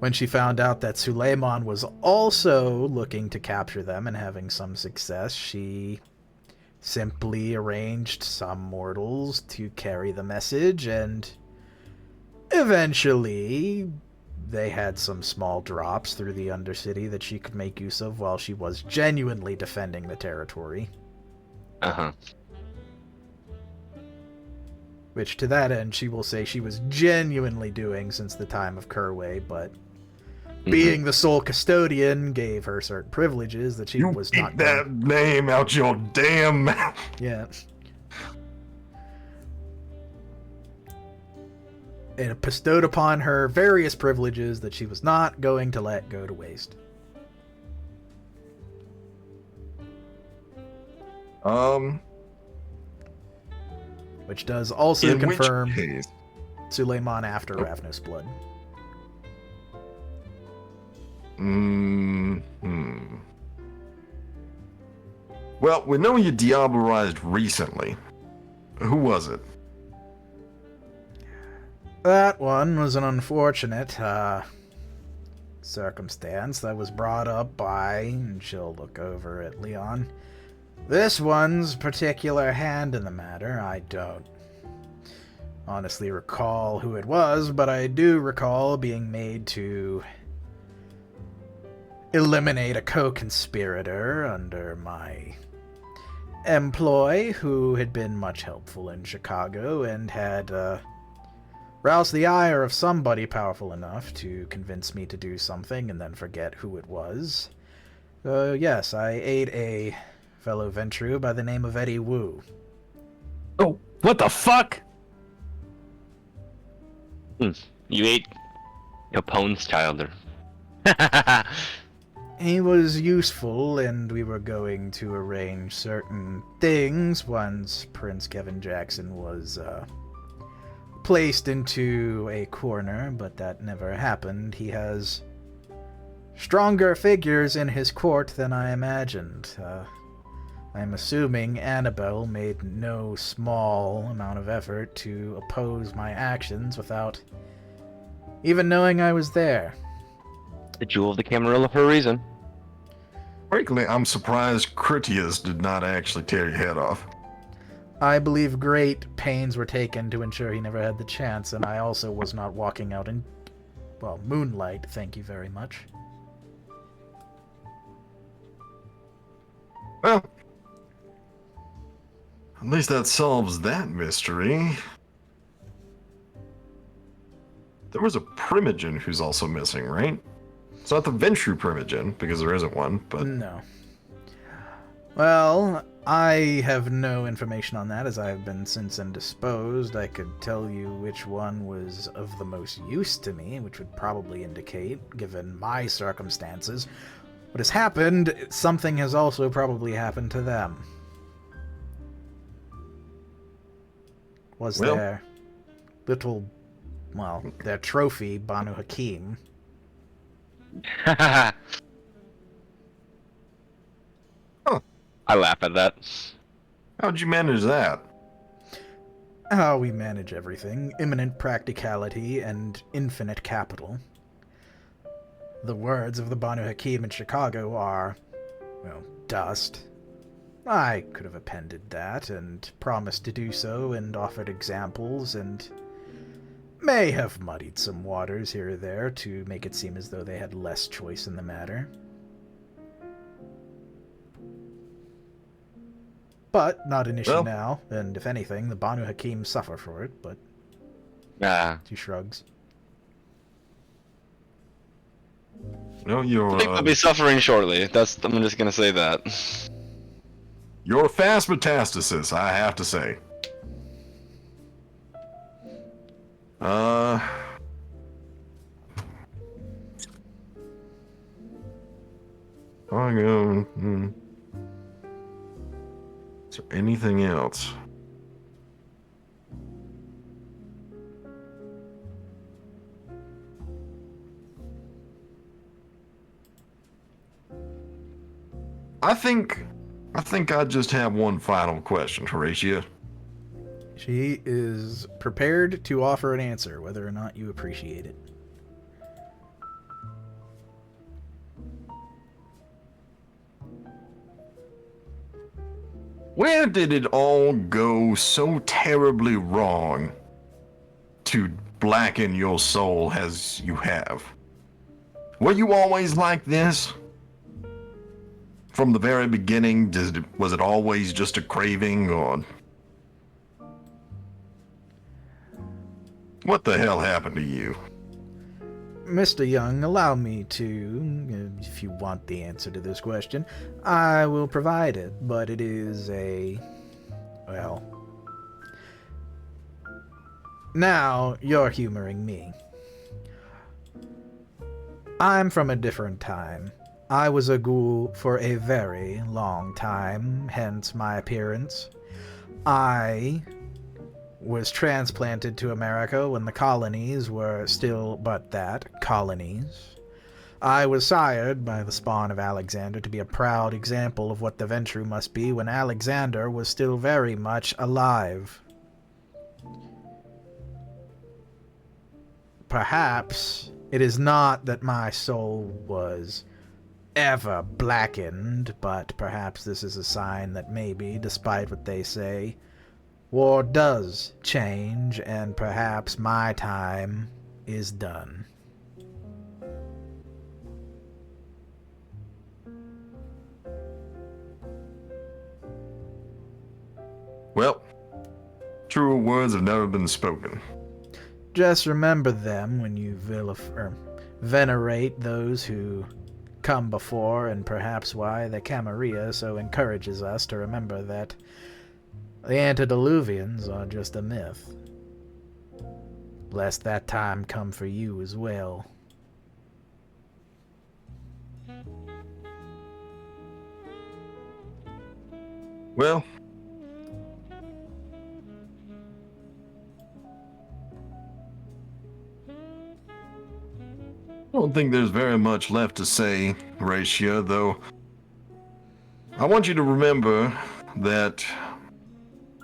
S1: When she found out that Suleiman was also looking to capture them and having some success, she simply arranged some mortals to carry the message, and eventually they had some small drops through the Undercity that she could make use of while she was genuinely defending the territory.
S2: uh-huh.
S1: Which, to that end, she will say she was genuinely doing since the time of Kerway, but being the sole custodian gave her certain privileges that she
S4: You
S1: was
S4: keep
S1: not
S4: that name out your damn mouth.
S1: Yeah. It bestowed upon her various privileges that she was not going to let go to waste. Which does also
S4: In
S1: confirm
S4: which case,
S1: Suleiman after Ravnos blood.
S4: Well, we know you diablerized recently. Who was it?
S1: That one was an unfortunate circumstance that was brought up by, and she'll look over at Leon, this one's particular hand in the matter. I don't honestly recall who it was, but I do recall being made to eliminate a co-conspirator under my employ who had been much helpful in Chicago and had roused the ire of somebody powerful enough to convince me to do something and then forget who it was. Yes, I ate a fellow Ventrue by the name of Eddie Wu.
S3: Oh, what the fuck?
S2: You ate Capone's child.
S1: He was useful, and we were going to arrange certain things once Prince Kevin Jackson was placed into a corner, but that never happened. He has stronger figures in his court than I imagined. I'm assuming Annabelle made no small amount of effort to oppose my actions without even knowing I was there.
S2: The jewel of the Camarilla for a reason.
S4: Frankly, I'm surprised Critias did not actually tear your head off.
S1: I believe great pains were taken to ensure he never had the chance, and I also was not walking out in well, moonlight, thank you very much.
S4: Well, at least that solves that mystery. There was a Primogen who's also missing, right? It's not the Ventrue Primogen, because there isn't one, but...
S1: No. Well, I have no information on that, as I have been since indisposed. I could tell you which one was of the most use to me, which would probably indicate, given my circumstances, what has happened. Something has also probably happened to them. Was
S4: Well,
S1: their little, well, their trophy, Banu Haqim.
S2: I laugh at that.
S4: how'd you manage that?
S1: How we manage everything. Imminent practicality and infinite capital. The words of the Banu Haqim in Chicago are, well, dust. I could have appended that, and promised to do so, and offered examples, and may have muddied some waters here or there to make it seem as though they had less choice in the matter. But not an issue
S4: Well,
S1: now, and if anything, the Banu Haqim suffer for it, but he shrugs.
S4: No, you're,
S2: I think they'll be suffering shortly. I'm just gonna say that.
S4: you're fast metastasis, I have to say. Is there anything else? I think I just have one final question, Horatia.
S1: She is prepared to offer an answer, whether or not you appreciate it.
S4: Where did it all go so terribly wrong to blacken your soul as you have? Were you always like this? From the very beginning, was it always just a craving, or... What the hell happened to you?
S1: Mr. Young, allow me to, if you want the answer to this question, I will provide it, but it is well... Now, you're humoring me. I'm from a different time. I was a ghoul for a very long time, hence my appearance. I was transplanted to America when the colonies were still but that, colonies. I was sired by the spawn of Alexander to be a proud example of what the Ventrue must be when Alexander was still very much alive. Perhaps it is not that my soul was ever blackened, but perhaps this is a sign that maybe, despite what they say, war does change, and perhaps my time is done.
S4: Well, truer words have never been spoken.
S1: Just remember them when you venerate those who come before, and perhaps why the Camarilla so encourages us to remember that the antediluvians are just a myth. Lest that time come for you as well.
S4: Well, I don't think there's very much left to say, Horatia, though I want you to remember that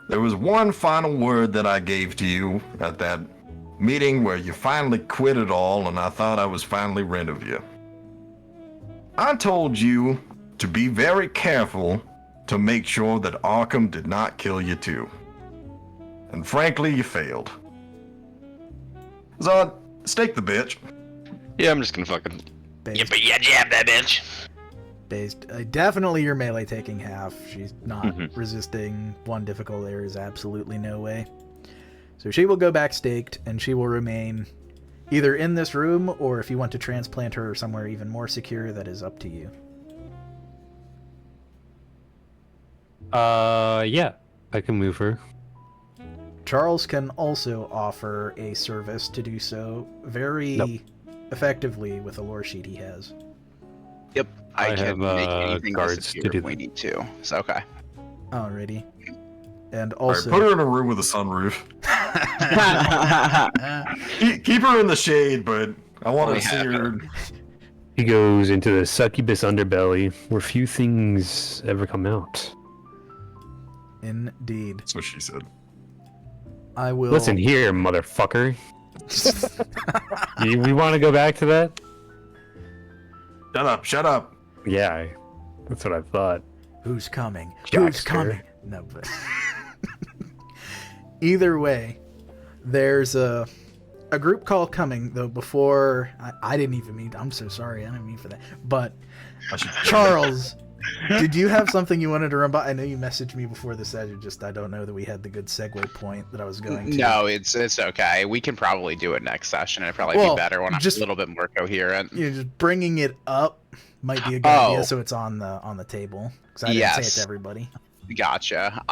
S4: there was one final word that I gave to you at that meeting where you finally quit it all and I thought I was finally rid of you. I told you to be very careful to make sure that Arkham did not kill you too. And frankly, you failed. Azad, stake the bitch.
S2: Yeah, I'm just gonna fucking
S1: Based,
S2: jab that bitch.
S1: based. Definitely your melee taking half. She's not
S2: Mhm.
S1: resisting 1 difficult. There is absolutely no way. So she will go back staked, and she will remain either in this room, or if you want to transplant her somewhere even more secure, that is up to you.
S3: Yeah, I can move her.
S1: Charles can also offer a service to do so very
S3: Nope.
S1: effectively with a lore sheet he has.
S7: Yep, I
S3: I
S7: can
S3: have,
S7: make anything
S3: guards
S7: disappear
S3: to do
S7: if we
S3: that.
S7: need to. So okay.
S1: Alrighty. And
S4: All right,
S1: also,
S4: put her in a room with a sunroof. Keep her in the shade, but I want
S7: Only
S4: to see
S7: half
S4: her.
S3: He goes into the succubus underbelly, where few things ever come out.
S1: indeed,
S4: That's what she said.
S1: I will
S3: Listen here, motherfucker. We want to go back to that?
S4: Shut up! Shut up!
S3: Yeah, that's what I thought.
S1: Who's coming? Who's
S3: Jackster.
S1: coming? No, but either way, there's a group call coming though. Before I didn't even mean. I'm so sorry. I didn't mean for that. But
S4: I should.
S1: Charles, did you have something you wanted to run by? I know you messaged me before this. I don't know that we had the good segue point that I was going to.
S7: No, it's okay. We can probably do it next session. It'd probably
S1: Well,
S7: be better when
S1: just-
S7: I'm a little bit more coherent.
S1: You know, just bringing it up might be a good
S7: Oh.
S1: idea, so it's on the table. Because I didn't say it
S7: Yes.
S1: to everybody.
S7: Gotcha.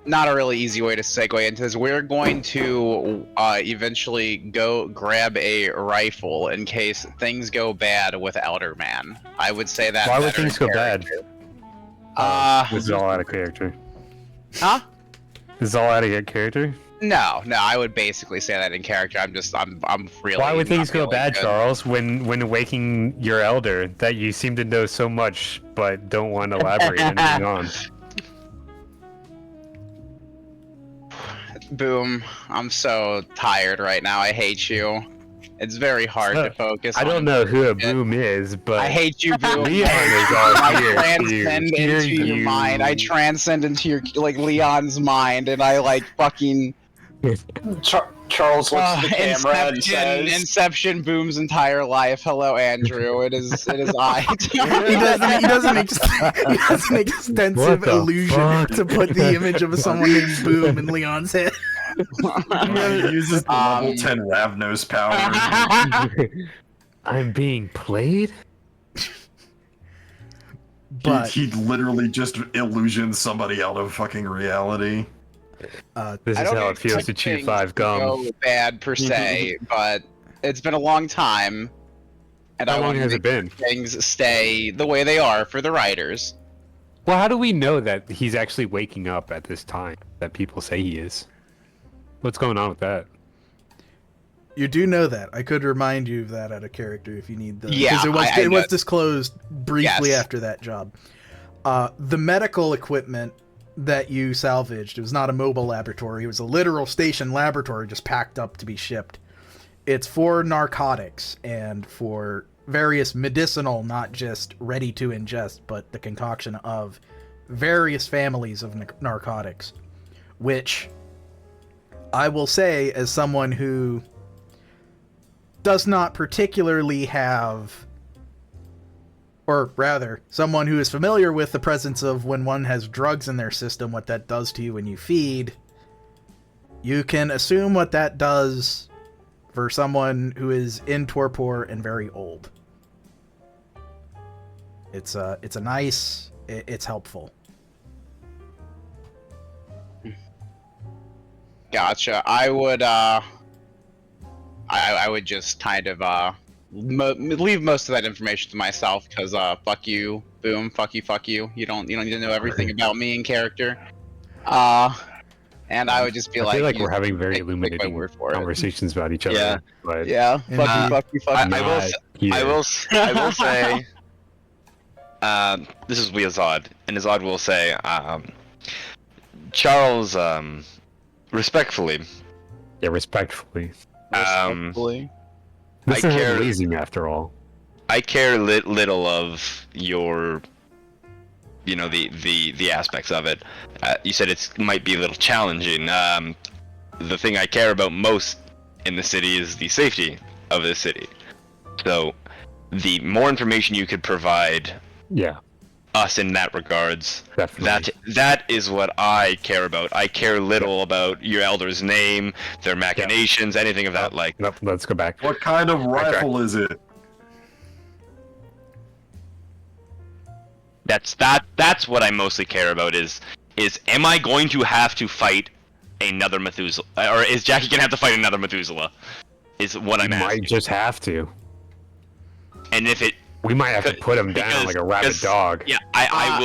S7: Not a really easy way to segue into this. We're going to eventually go grab a rifle in case things go bad with Elderman. I would say that.
S3: Why would
S7: better
S3: things
S7: in
S3: go bad?
S7: character.
S3: This is all out of character.
S7: Huh?
S3: This is all out of character?
S7: No, I would basically say that in character. I'm really.
S3: Why would things
S7: not
S3: go
S7: really
S3: bad,
S7: good.
S3: Charles, when awaking your elder that you seem to know so much but don't want to elaborate anything on?
S7: Boom. I'm so tired right now. I hate you. It's very hard to focus
S3: I don't
S7: on.
S3: know who a boom is, but
S7: I hate you, Boom.
S3: Leon is all
S7: I
S3: here
S7: transcend
S3: to
S7: into
S3: hear
S7: your
S3: you.
S7: mind. I transcend into your Leon's mind, and I fucking
S6: Charles looks at the camera and
S7: Inception Boom's entire life. Hello, Andrew. It is I.
S1: He doesn't make extensive
S3: What the
S1: illusion
S3: fuck?
S1: to put the image of someone named Boom in Leon's head.
S4: He uses the level 10 Ravnos power.
S3: I'm being played?
S1: But
S4: he literally just illusions somebody out of fucking reality.
S3: This
S7: I
S3: is
S7: don't
S3: how it feels to
S7: expect
S3: chew
S7: things
S3: 5 gum.
S7: go bad per se, but it's been a long time, and
S3: How
S7: I
S3: long
S7: want to
S3: has it
S7: make
S3: been?
S7: things stay the way they are for the writers.
S3: Well, how do we know that he's actually waking up at this time that people say he is? What's going on with that?
S1: you do know that. I could remind you of that out of character if you need the.
S7: Yeah,
S1: because
S7: I
S1: it was
S7: know.
S1: disclosed briefly
S7: Yes.
S1: after that job. The medical equipment that you salvaged, it was not a mobile laboratory. It was a literal station laboratory just packed up to be shipped. It's for narcotics and for various medicinal, not just ready to ingest, but the concoction of various families of narcotics, which I will say, as someone who does not particularly have, or rather, someone who is familiar with the presence of when one has drugs in their system, what that does to you when you feed, you can assume what that does for someone who is in torpor and very old. It's helpful.
S7: Gotcha. I would just kind of leave most of that information to myself because fuck you, Boom, fuck you. You don't need to know everything about me in character. And I would just be
S3: I feel like
S7: you
S3: we're having very
S7: take my
S3: illuminating
S7: word for it.
S3: conversations about each other.
S2: Yeah.
S3: But
S7: Yeah, fuck you.
S2: I
S3: not here.
S2: will say, this is Azad, and Azad will say, Charles, respectfully,
S3: Yeah, respectfully.
S7: Respectfully.
S3: This
S2: I
S3: is
S2: care-
S3: hazing after all.
S2: I care little of your, the aspects of it. You said it might be a little challenging. The thing I care about most in the city is the safety of the city. So, the more information you could provide
S3: Yeah,
S2: us in that regards,
S3: definitely.
S2: that is what I care about. I care little about your elder's name, their machinations, anything of that like.
S3: Nope, let's go back.
S4: What kind of rifle is it?
S2: That's what I mostly care about is am I going to have to fight another Methuselah, or is Jackie gonna have to fight another Methuselah? Is what I'm
S3: We might
S2: asking.
S3: just have to.
S2: And if it
S3: We might have to put him down like a rabid dog.
S2: Yeah, I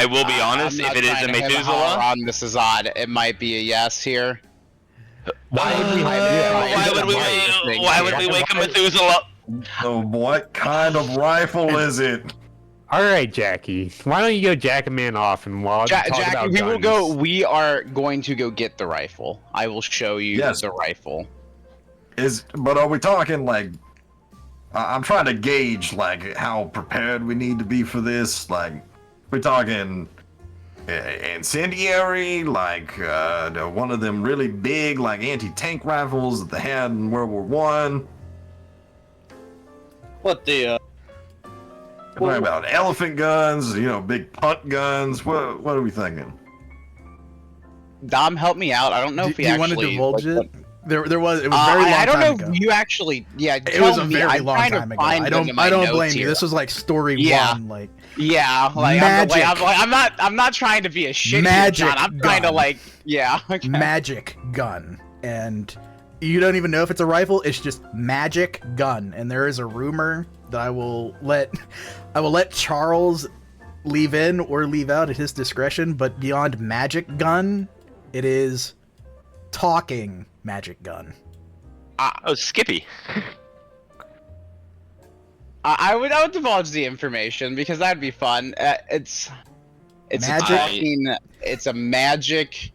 S2: will be honest.
S7: I'm not
S2: If it is a
S7: trying to hem
S2: Methuselah,
S7: haw on this Azad, it might be a yes here.
S3: Why would we?
S2: why would we wake a Methuselah?
S4: So what kind of rifle is it?
S3: All right, Jackie. Why don't you go jack a man off and while talk
S7: Jackie,
S3: about
S7: we will
S3: guns.
S7: go. We are going to go get the rifle. I will show you
S4: Yes.
S7: the rifle.
S4: But are we talking like? I'm trying to gauge like how prepared we need to be for this. Like, we're talking incendiary, like one of them really big like anti-tank rifles that they had in World War One.
S5: What the?
S4: We're talking about elephant guns, big punt guns. What are we thinking?
S7: Dom, help me out. I don't know if
S1: Do
S7: we
S1: you
S7: actually
S1: want to divulge
S7: like,
S1: it? It was very long
S7: I don't
S1: time
S7: know
S1: ago.
S7: if you actually. Yeah,
S1: It
S7: tell
S1: was a
S7: me.
S1: very
S7: I'm
S1: long
S7: trying
S1: time
S7: to
S1: ago.
S7: find
S1: I
S7: them
S1: don't
S7: in my
S1: blame
S7: notes
S1: you.
S7: here.
S1: This was like story
S7: Yeah.
S1: one, like
S7: Yeah, like
S1: Magic.
S7: I'm not trying to be a shitty
S1: Magic
S7: John. I'm trying to
S1: gun.
S7: like, yeah. Okay.
S1: magic gun, and you don't even know if it's a rifle. It's just magic gun, and there is a rumor that I will let Charles leave in or leave out at his discretion. But beyond magic gun, it is talking magic gun.
S2: Oh, Skippy.
S7: I would divulge the information because that'd be fun. It's
S1: Magic?
S7: it's a magic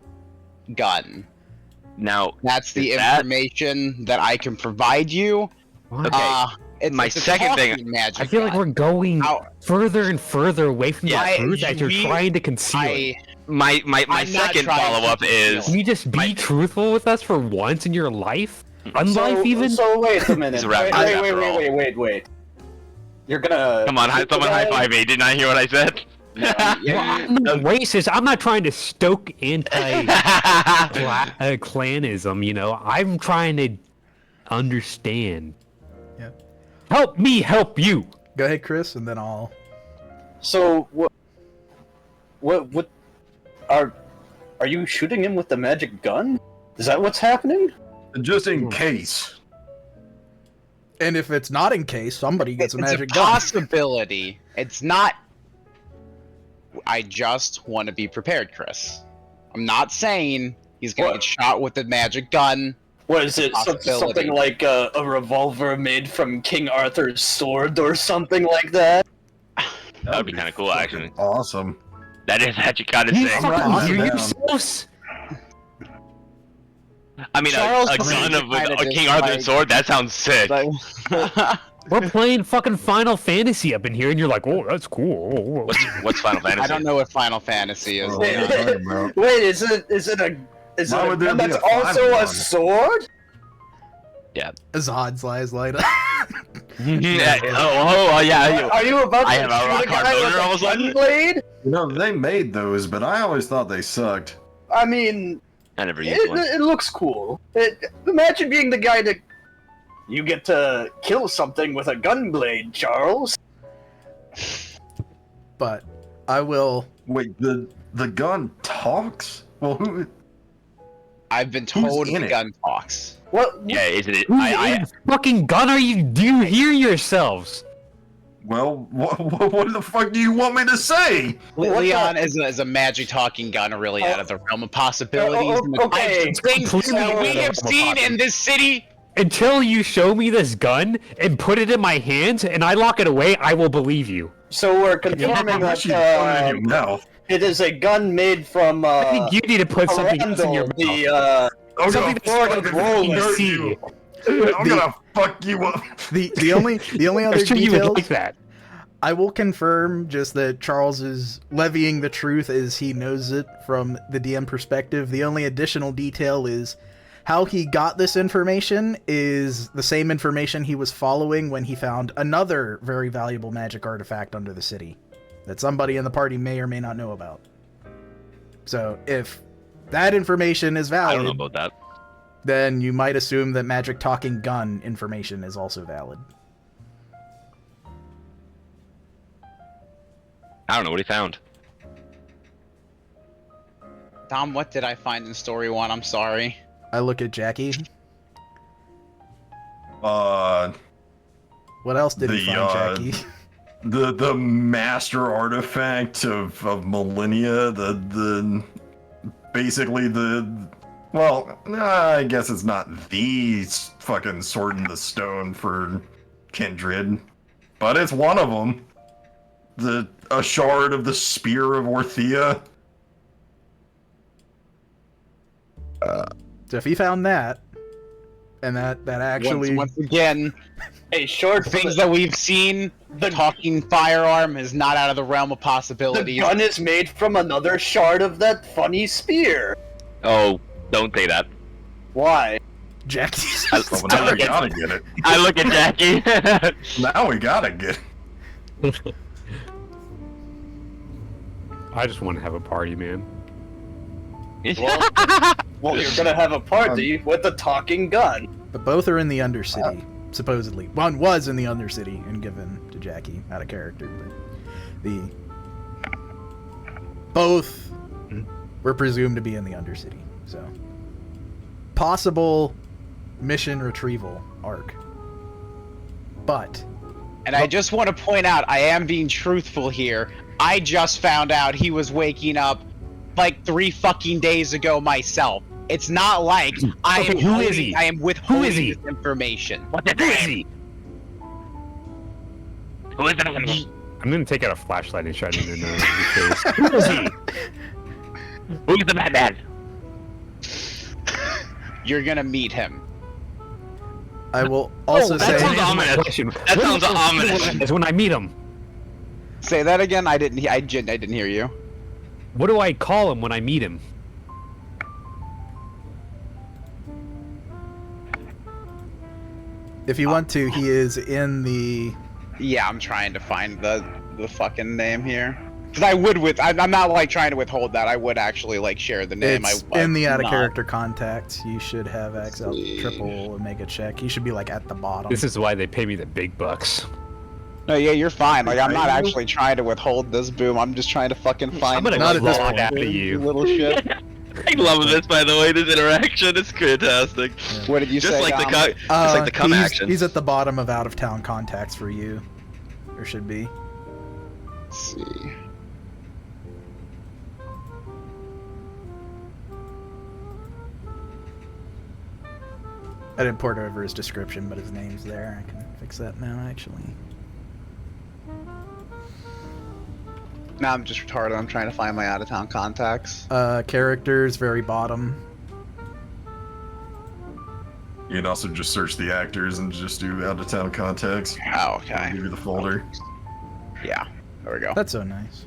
S7: gun.
S2: Now,
S7: That's the
S2: Is that-
S7: information that I can provide you.
S3: What?
S2: Okay. My
S7: it's a
S2: second thing-
S7: talking magic
S3: I feel like
S7: gun.
S3: we're going
S7: Ow.
S3: further and further away from the
S7: Yeah,
S3: truth as you're
S7: we-
S3: trying to conceal it.
S2: my
S7: I'm not
S2: second
S7: trying to
S2: follow-up is
S3: Can you just be
S2: my-
S3: truthful with us for once in your life? Unlife even?
S5: So wait a minute.
S2: He's a rabbit after all.
S5: Wait. You're gonna.
S2: Come on, someone high five me. Didn't I hear what I said?
S5: No,
S3: Well, I'm not racist. I'm not trying to stoke anti-clanism, I'm trying to understand.
S1: Yeah.
S3: Help me help you.
S1: Go ahead, Chris, and then I'll.
S5: So what are you shooting him with the magic gun? Is that what's happening?
S4: Just in case.
S1: And if it's not in case, somebody gets a
S7: It's
S1: magic
S7: a
S1: gun.
S7: possibility. It's not. I just want to be prepared, Chris. I'm not saying he's gonna
S5: What?
S7: get shot with a magic gun.
S5: What is it?
S7: Possibility.
S5: Something like a revolver made from King Arthur's sword or something like that?
S2: That would be kind of cool, actually.
S4: Awesome.
S2: That is actually kind of
S3: You
S2: sick.
S4: writing
S3: fucking hear
S4: it down.
S3: yourselves?
S2: I mean,
S7: Charles
S2: a
S7: Green
S2: gun with
S7: kinda
S2: a King
S7: just,
S2: Arthur's
S7: like-
S2: sword, that sounds sick.
S7: Like-
S3: We're playing fucking Final Fantasy up in here, and you're like, oh, that's cool.
S2: What's Final Fantasy?
S7: I don't know what Final Fantasy is.
S4: Oh, what are you talking about?
S5: Wait, is it
S4: Why
S5: a
S4: would there
S5: gun
S4: be
S5: that's
S4: a final
S5: also a
S4: one?
S5: sword?
S1: Azad slides light up.
S2: Yeah, yeah.
S5: Are you about to
S2: I have a
S5: shoot
S2: rock
S5: a guy
S2: hard boner
S5: with
S2: all
S5: a
S2: of a sudden?
S5: gun blade?
S4: They made those, but I always thought they sucked.
S5: I mean,
S2: I never used one.
S5: it looks cool. Imagine being the guy that you get to kill something with a gun blade, Charles.
S1: But I will.
S4: Wait, the gun talks? Well, who?
S7: I've been told
S4: in
S7: the
S4: it?
S7: gun talks.
S5: What?
S2: Yeah, isn't it?
S3: Who's in fucking gun are you? Do you hear yourselves?
S4: Well, what the fuck do you want me to say?
S5: What
S7: Leon
S5: the-
S7: is a magic talking gun really out of the realm of possibilities.
S5: Oh,
S7: and the
S5: okay.
S7: types of things
S3: Completely
S7: we have seen in this city.
S3: Until you show me this gun and put it in my hands and I lock it away, I will believe you.
S5: So we're confirming
S4: Unless
S5: that
S4: you put it in your mouth.
S5: it is a gun made from
S3: I think you need to put something else in your
S5: Randall,
S3: mouth.
S4: I'm
S3: Something
S4: gonna
S3: that's
S4: fucking
S3: fucking
S4: hurt
S3: see.
S4: you. I'm gonna fuck you up.
S1: The only other
S3: I'm sure you would
S1: details
S3: like that.
S1: I will confirm just that Charles is levying the truth as he knows it from the DM perspective. The only additional detail is How he got this information is the same information he was following when he found another very valuable magic artifact under the city that somebody in the party may or may not know about. So if that information is valid,
S2: I don't know about that.
S1: then you might assume that magic talking gun information is also valid.
S2: I don't know what he found.
S7: Dom, what did I find in story 1? I'm sorry.
S1: I look at Jackie.
S4: Uh,
S1: What else did he find, Jackie?
S4: the master artifact of millennia, basically well, I guess it's not the fucking sword in the stone for Kindred, but it's one of them. A shard of the spear of Orthea.
S1: So if he found that, and that actually...
S7: Once again,
S5: Hey, short
S7: things that we've seen, the talking firearm is not out of the realm of
S5: the
S7: possibilities.
S5: gun is made from another shard of that funny spear.
S2: Oh, don't say that.
S5: Why?
S1: Jackie...
S4: Well, now we gotta get it.
S2: I look at Jackie.
S4: Now we gotta get it.
S3: I just want to have a party, man.
S5: Well, you're gonna have a party with the talking gun.
S1: But both are in the Undercity, supposedly. One was in the Undercity and given to Jackie out of character, but both were presumed to be in the Undercity. So possible mission retrieval arc. But
S7: And I just want to point out, I am being truthful here. I just found out he was waking up like 3 fucking days ago myself. It's not like I am
S3: who is he?
S7: I am withholding
S3: Who is he?
S7: this information.
S2: What's his name? Who is it?
S3: I'm gonna take out a flashlight and shine it in his face. Who is he?
S2: Who's the bad man?
S7: You're gonna meet him.
S1: I will also
S2: that
S1: say...
S2: sounds ominous. That sounds ominous.
S3: Is when I meet him.
S7: Say that again. I didn't hear you.
S3: What do I call him when I meet him?
S1: If you want to, he is in the...
S7: Yeah, I'm trying to find the fucking name here. Because I would I'm not like trying to withhold that. I would actually like share the name.
S1: It's in the out-of-character contacts. You should have access. Triple and make a check. He should be like at the bottom.
S3: This is why they pay me the big bucks.
S7: No, yeah, you're fine. Like I'm not actually trying to withhold this, Boom. I'm just trying to fucking find.
S3: I'm gonna
S1: Not at this
S3: log
S1: point.
S3: after you.
S7: Little shit.
S2: I love this, by the way. This interaction is fantastic.
S7: What did you
S2: Just
S7: say?
S2: like the
S7: Dom?
S2: just like the cum action.
S1: He's at the bottom of out-of-town contacts for you. Or should be.
S7: Let's see.
S1: I didn't port over his description, but his name's there. I can fix that now, actually.
S7: No, I'm just retarded. I'm trying to find my out-of-town contacts.
S1: Characters, very bottom.
S4: You can also just search the actors and just do out-of-town contacts.
S7: Oh, okay.
S4: Give you the folder.
S7: Yeah. There we go.
S1: That's so nice.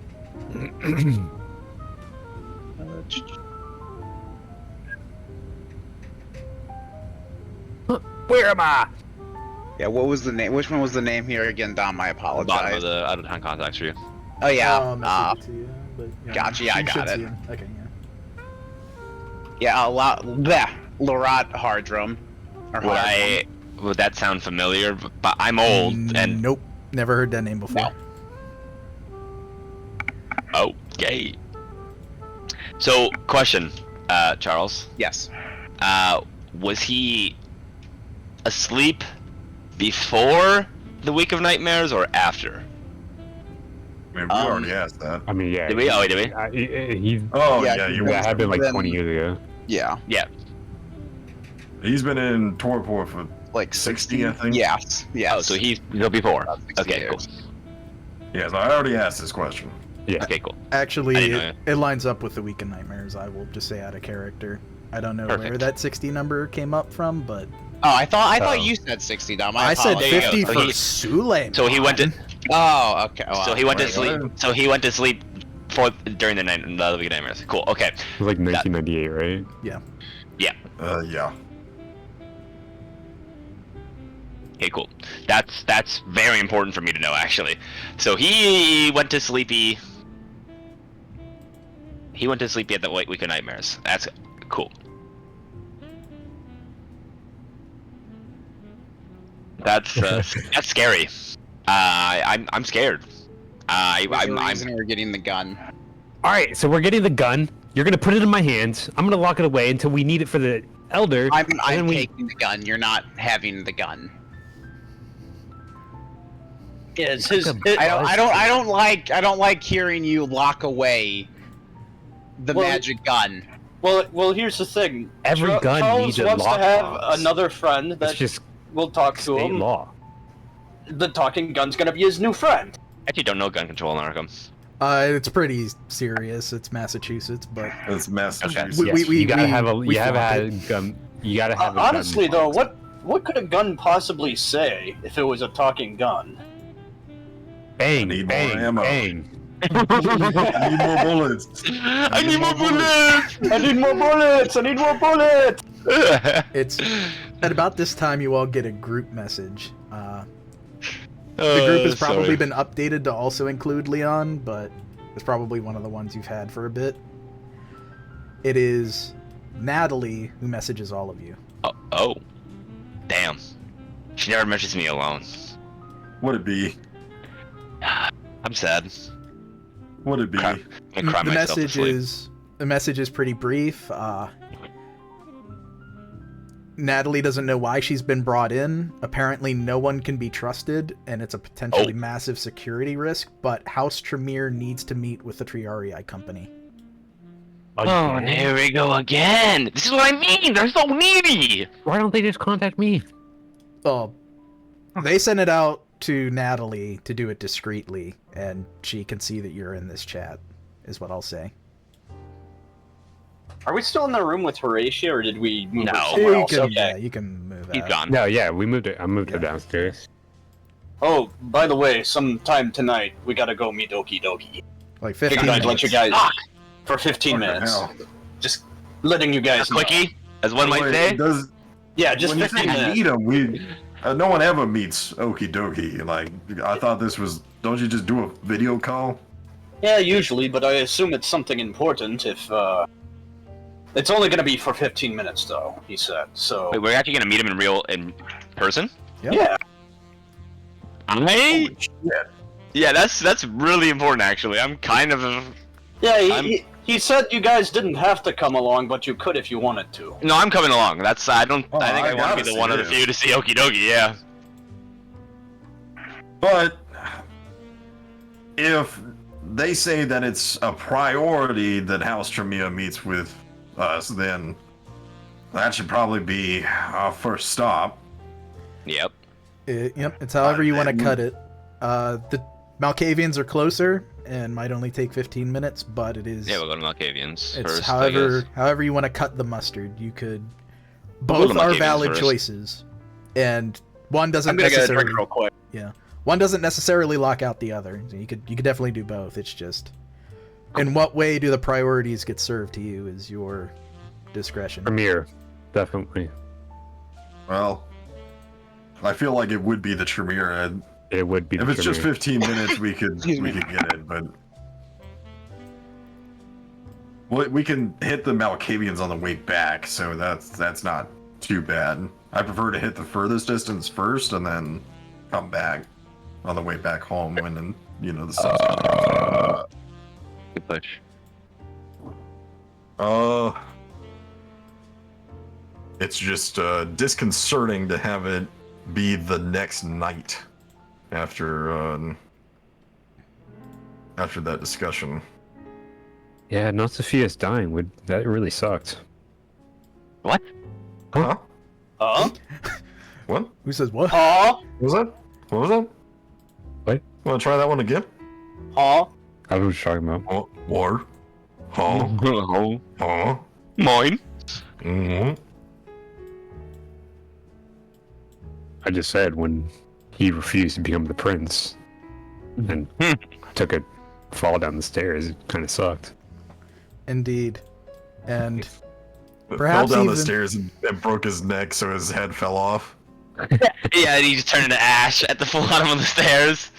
S3: Where am I?
S7: Yeah, what was the name? Which one was the name here again, Dom? I
S2: Bottom of
S7: apologize.
S2: the out-of-town contacts for you.
S7: Oh yeah.
S1: I'll send it to you, but, yeah,
S7: gotcha, yeah, I
S1: you
S7: got
S1: should
S7: it.
S1: see him. Okay, yeah.
S7: Yeah, Larat Hardrum. Or Hardrum.
S2: Would that sound familiar? But I'm old and
S1: Nope. Never heard that name before.
S7: No.
S2: okay. So, question, Charles.
S7: Yes.
S2: Was he asleep before the Week of Nightmares or after?
S4: I mean, we already asked that.
S3: I mean, yeah.
S2: Did we? Oh, wait, did we?
S3: He
S4: Oh,
S7: Yeah,
S4: yeah, you
S3: that had been like
S7: Then-
S3: 20 years ago.
S7: Yeah.
S2: Yeah.
S4: He's been in Torpor for
S7: Like
S4: 60, I think.
S7: Yes. Yes.
S2: Oh, so he'll before.
S7: About 60
S2: Okay, cool.
S7: years.
S4: Yes, I already asked this question.
S3: Yeah.
S2: Okay, cool.
S1: Actually,
S2: I didn't know
S1: it lines up with the Week of Nightmares. I will just say out of character. I don't know where
S2: Perfect.
S1: that 60 number came up from, but
S7: Oh, I thought
S1: Oh.
S7: you said 60, Dom.
S1: I said
S7: apologize.
S2: There you
S1: 50
S2: go.
S1: for
S2: So he-
S1: Suleiman.
S2: So he went to.
S7: Oh, okay. Well,
S2: So he went to
S4: right.
S2: sleep. So he went to sleep during the Week of Nightmares. Cool. Okay.
S3: It was like 1998, right?
S4: Yeah.
S2: Okay, cool. That's very important for me to know, actually. So he went to sleepy. He went to sleepy at the White Week of Nightmares. That's cool. That's scary. I'm scared.
S7: There's a
S2: I'm
S7: reason we're getting the gun.
S3: All right, so we're getting the gun. You're gonna put it in my hands. I'm gonna lock it away until we need it for the elder.
S7: I'm
S3: and then
S7: taking the gun. You're not having the gun.
S5: Yeah, it's his.
S7: I don't like hearing you lock away the magic gun.
S5: Well, here's the thing.
S3: Every gun
S5: Charles
S3: needs a
S5: wants to have
S3: lockbox.
S5: another friend
S3: It's
S5: that
S3: just
S5: will talk to
S3: state
S5: him.
S3: law.
S5: The talking gun's gonna be his new friend.
S2: actually don't know gun control in Arkham.
S1: It's pretty serious. It's Massachusetts, but
S4: It's Massachusetts.
S3: Yes, you gotta have a.
S1: we
S3: You have
S1: flaunt
S3: had
S1: it.
S3: a gun. You gotta have a
S5: Honestly,
S3: gun
S5: though,
S3: box.
S5: what could a gun possibly say if it was a talking gun?
S3: Bang,
S4: need more
S3: bang,
S4: ammo.
S3: bang.
S4: I need more bullets.
S2: I need more bullets!
S5: I need more bullets! I need more bullets!
S1: it's at about this time you all get a group message. The group has probably been updated to also include Leon, but it's probably one of the ones you've had for a bit. It is Natalie who messages all of you.
S2: Oh. Damn. She never messages me alone.
S4: Would it be?
S2: I'm sad.
S4: Would it be?
S2: I'm gonna cry
S1: The
S2: myself to sleep.
S1: message is pretty brief. Natalie doesn't know why she's been brought in. Apparently no one can be trusted, and it's a potentially massive security risk, but House Tremere needs to meet with the Triarii Company.
S2: Oh, here we go again! This is what I mean! They're so needy!
S3: Why don't they just contact me?
S1: Well, they sent it out to Natalie to do it discreetly, and she can see that you're in this chat, is what I'll say.
S5: Are we still in the room with Horatio, or did we move
S2: No.
S5: her somewhere
S1: You
S5: else?
S1: can,
S5: Okay.
S1: yeah, you can move
S2: He's
S1: out.
S2: gone.
S3: No, yeah, we moved it. I moved it downstairs.
S5: Oh, by the way, sometime tonight, we gotta go meet Okie Dokie.
S1: Like 15
S5: Figured I'd let
S1: minutes.
S5: you guys... For 15
S4: What the
S5: minutes.
S4: hell?
S5: Just letting you guys know.
S2: Quickie, as one might
S4: Wait,
S2: say.
S4: Does,
S5: Yeah, just
S4: when you
S5: 15
S4: say
S5: minutes.
S4: meet him, no one ever meets Okie Dokie. Like, I thought this was. Don't you just do a video call?
S5: Yeah, usually, but I assume it's something important if, It's only gonna be for 15 minutes, though, he said, so...
S2: Wait, we're actually gonna meet him in person?
S1: Yep.
S5: Yeah,
S4: Holy shit.
S2: Yeah, that's really important, actually. I'm kind of...
S5: yeah, he said you guys didn't have to come along, but you could if you wanted to.
S2: No, I'm coming along. I think I want
S4: I
S2: to
S4: gotta
S2: be the
S4: see
S2: one of the
S4: this.
S2: few to see Okie Dokie, yeah.
S4: But if they say that it's a priority that House Tremere meets with us, then that should probably be our first stop.
S2: Yep.
S1: Yep, it's however you want to cut it. The Malkavians are closer and might only take 15 minutes, but it is...
S2: Yeah, we'll go to Malkavians
S1: It's
S2: first, I guess.
S1: however you want to cut the mustard. You could.
S2: We'll go
S1: Both
S2: to
S1: are
S2: Malkavians
S1: valid
S2: first.
S1: choices, and one doesn't
S5: I'm gonna get a
S1: necessarily.
S5: drink real quick.
S1: Yeah, one doesn't necessarily lock out the other. So you could definitely do both. It's just, in what way do the priorities get served to you is your discretion.
S3: Premiere, definitely.
S4: Well, I feel like it would be the Tremere. And
S3: It would be.
S4: if
S3: the
S4: it's just
S3: Premiere.
S4: 15 minutes, we could get it. But we can hit the Malkavians on the way back, so that's not too bad. I prefer to hit the furthest distance first and then come back on the way back home when the sun's coming.
S2: Good push.
S4: It's just disconcerting to have it be the next night after that discussion.
S3: Yeah, not Sophia's dying. That really sucked.
S2: What?
S4: Huh? What?
S1: Who says what?
S4: What was that? What was that?
S3: What?
S4: Want to try that one again?
S3: I don't know what you're talking about.
S4: Oh, or? Huh?
S2: Oh,
S4: Huh?
S2: mine.
S4: Mm-hmm.
S3: I just said when he refused to become the prince and took a fall down the stairs, it kind of sucked.
S1: Indeed, and
S4: Fell
S1: Perhaps
S4: down the
S1: even-
S4: stairs and broke his neck, so his head fell off.
S2: Yeah, and he just turned into ash at the bottom of the stairs.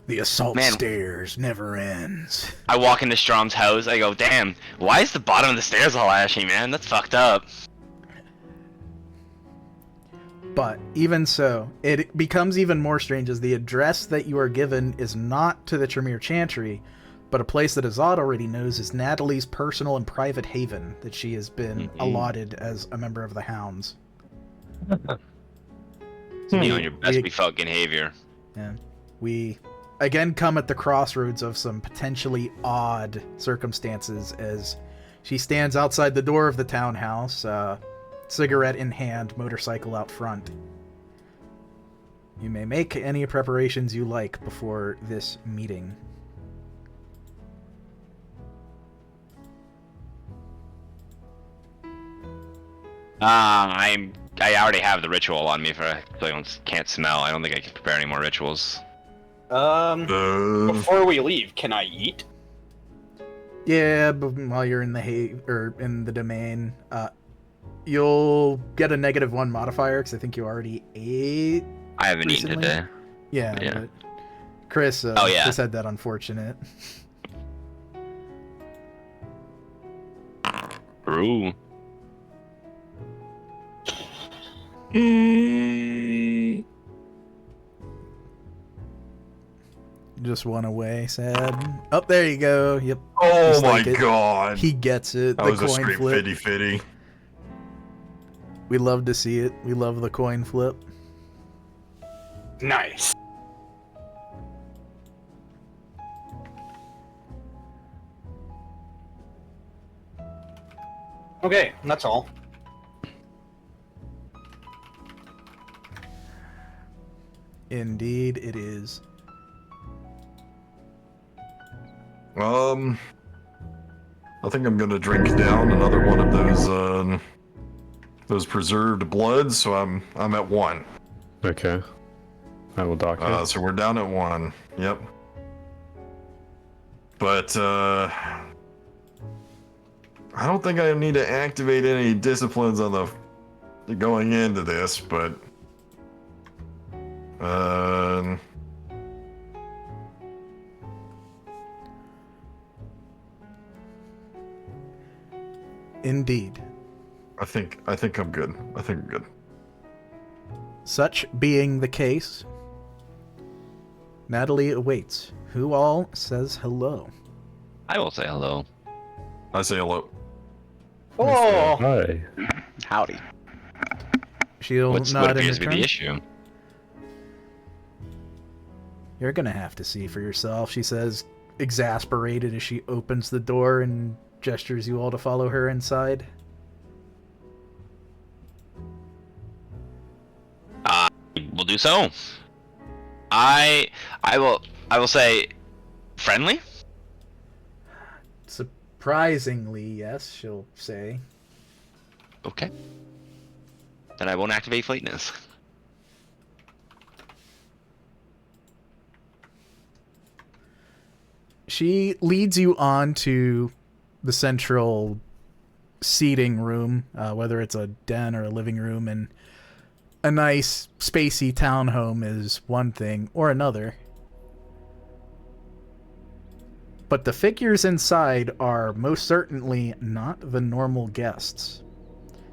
S1: The assault
S2: Man.
S1: stairs never ends.
S2: I walk into Strom's house. I go, damn, why is the bottom of the stairs all ashy, man? That's fucked up.
S1: But even so, it becomes even more strange as the address that you are given is not to the Tremere Chantry, but a place that Azad already knows is Natalie's personal and private haven that she has been allotted as a member of the Hounds.
S2: You on your best fucking behavior.
S1: Yeah. We again come at the crossroads of some potentially odd circumstances as she stands outside the door of the townhouse, cigarette in hand, motorcycle out front. You may make any preparations you like before this meeting.
S2: I already have the ritual on me for I can't smell. I don't think I can prepare any more rituals.
S5: Before we leave, can I eat?
S1: Yeah, but while you're in the in the domain, you'll get a -1 modifier because I think you already ate.
S2: I haven't eaten
S1: recently.
S2: today.
S1: Yeah.
S2: Yeah.
S1: But Chris just had that unfortunate.
S2: Ooh.
S1: Just one away, sad. Oh, there you go. Yep.
S4: Oh
S1: Just
S4: my
S1: like it.
S4: god.
S1: He gets it.
S4: That
S1: The
S4: was a
S1: coin
S4: straight
S1: flip.
S4: fitty.
S1: We love to see it. We love the coin flip.
S5: Nice. Okay, that's all.
S1: Indeed, it is.
S4: I think I'm gonna drink down another one of those preserved bloods, so I'm at 1.
S3: Okay. I will dock it.
S4: So we're down at 1. Yep. But I don't think I need to activate any disciplines on the going into this, but
S1: Indeed.
S4: I think I'm good. I think I'm good.
S1: Such being the case, Natalie awaits. Who all says hello?
S2: I will say hello.
S4: I say hello.
S5: Oh,
S3: Hi.
S7: Howdy.
S1: She'll
S2: What
S1: nod in
S2: appears to be
S1: return.
S2: the issue?
S1: You're gonna have to see for yourself, she says, exasperated as she opens the door and gestures you all to follow her inside.
S2: We'll do so. I will say friendly.
S1: Surprisingly, yes, she'll say.
S2: Okay. Then I won't activate fleetness.
S1: She leads you on to the central seating room, whether it's a den or a living room, and a nice spacey townhome is one thing or another. But the figures inside are most certainly not the normal guests,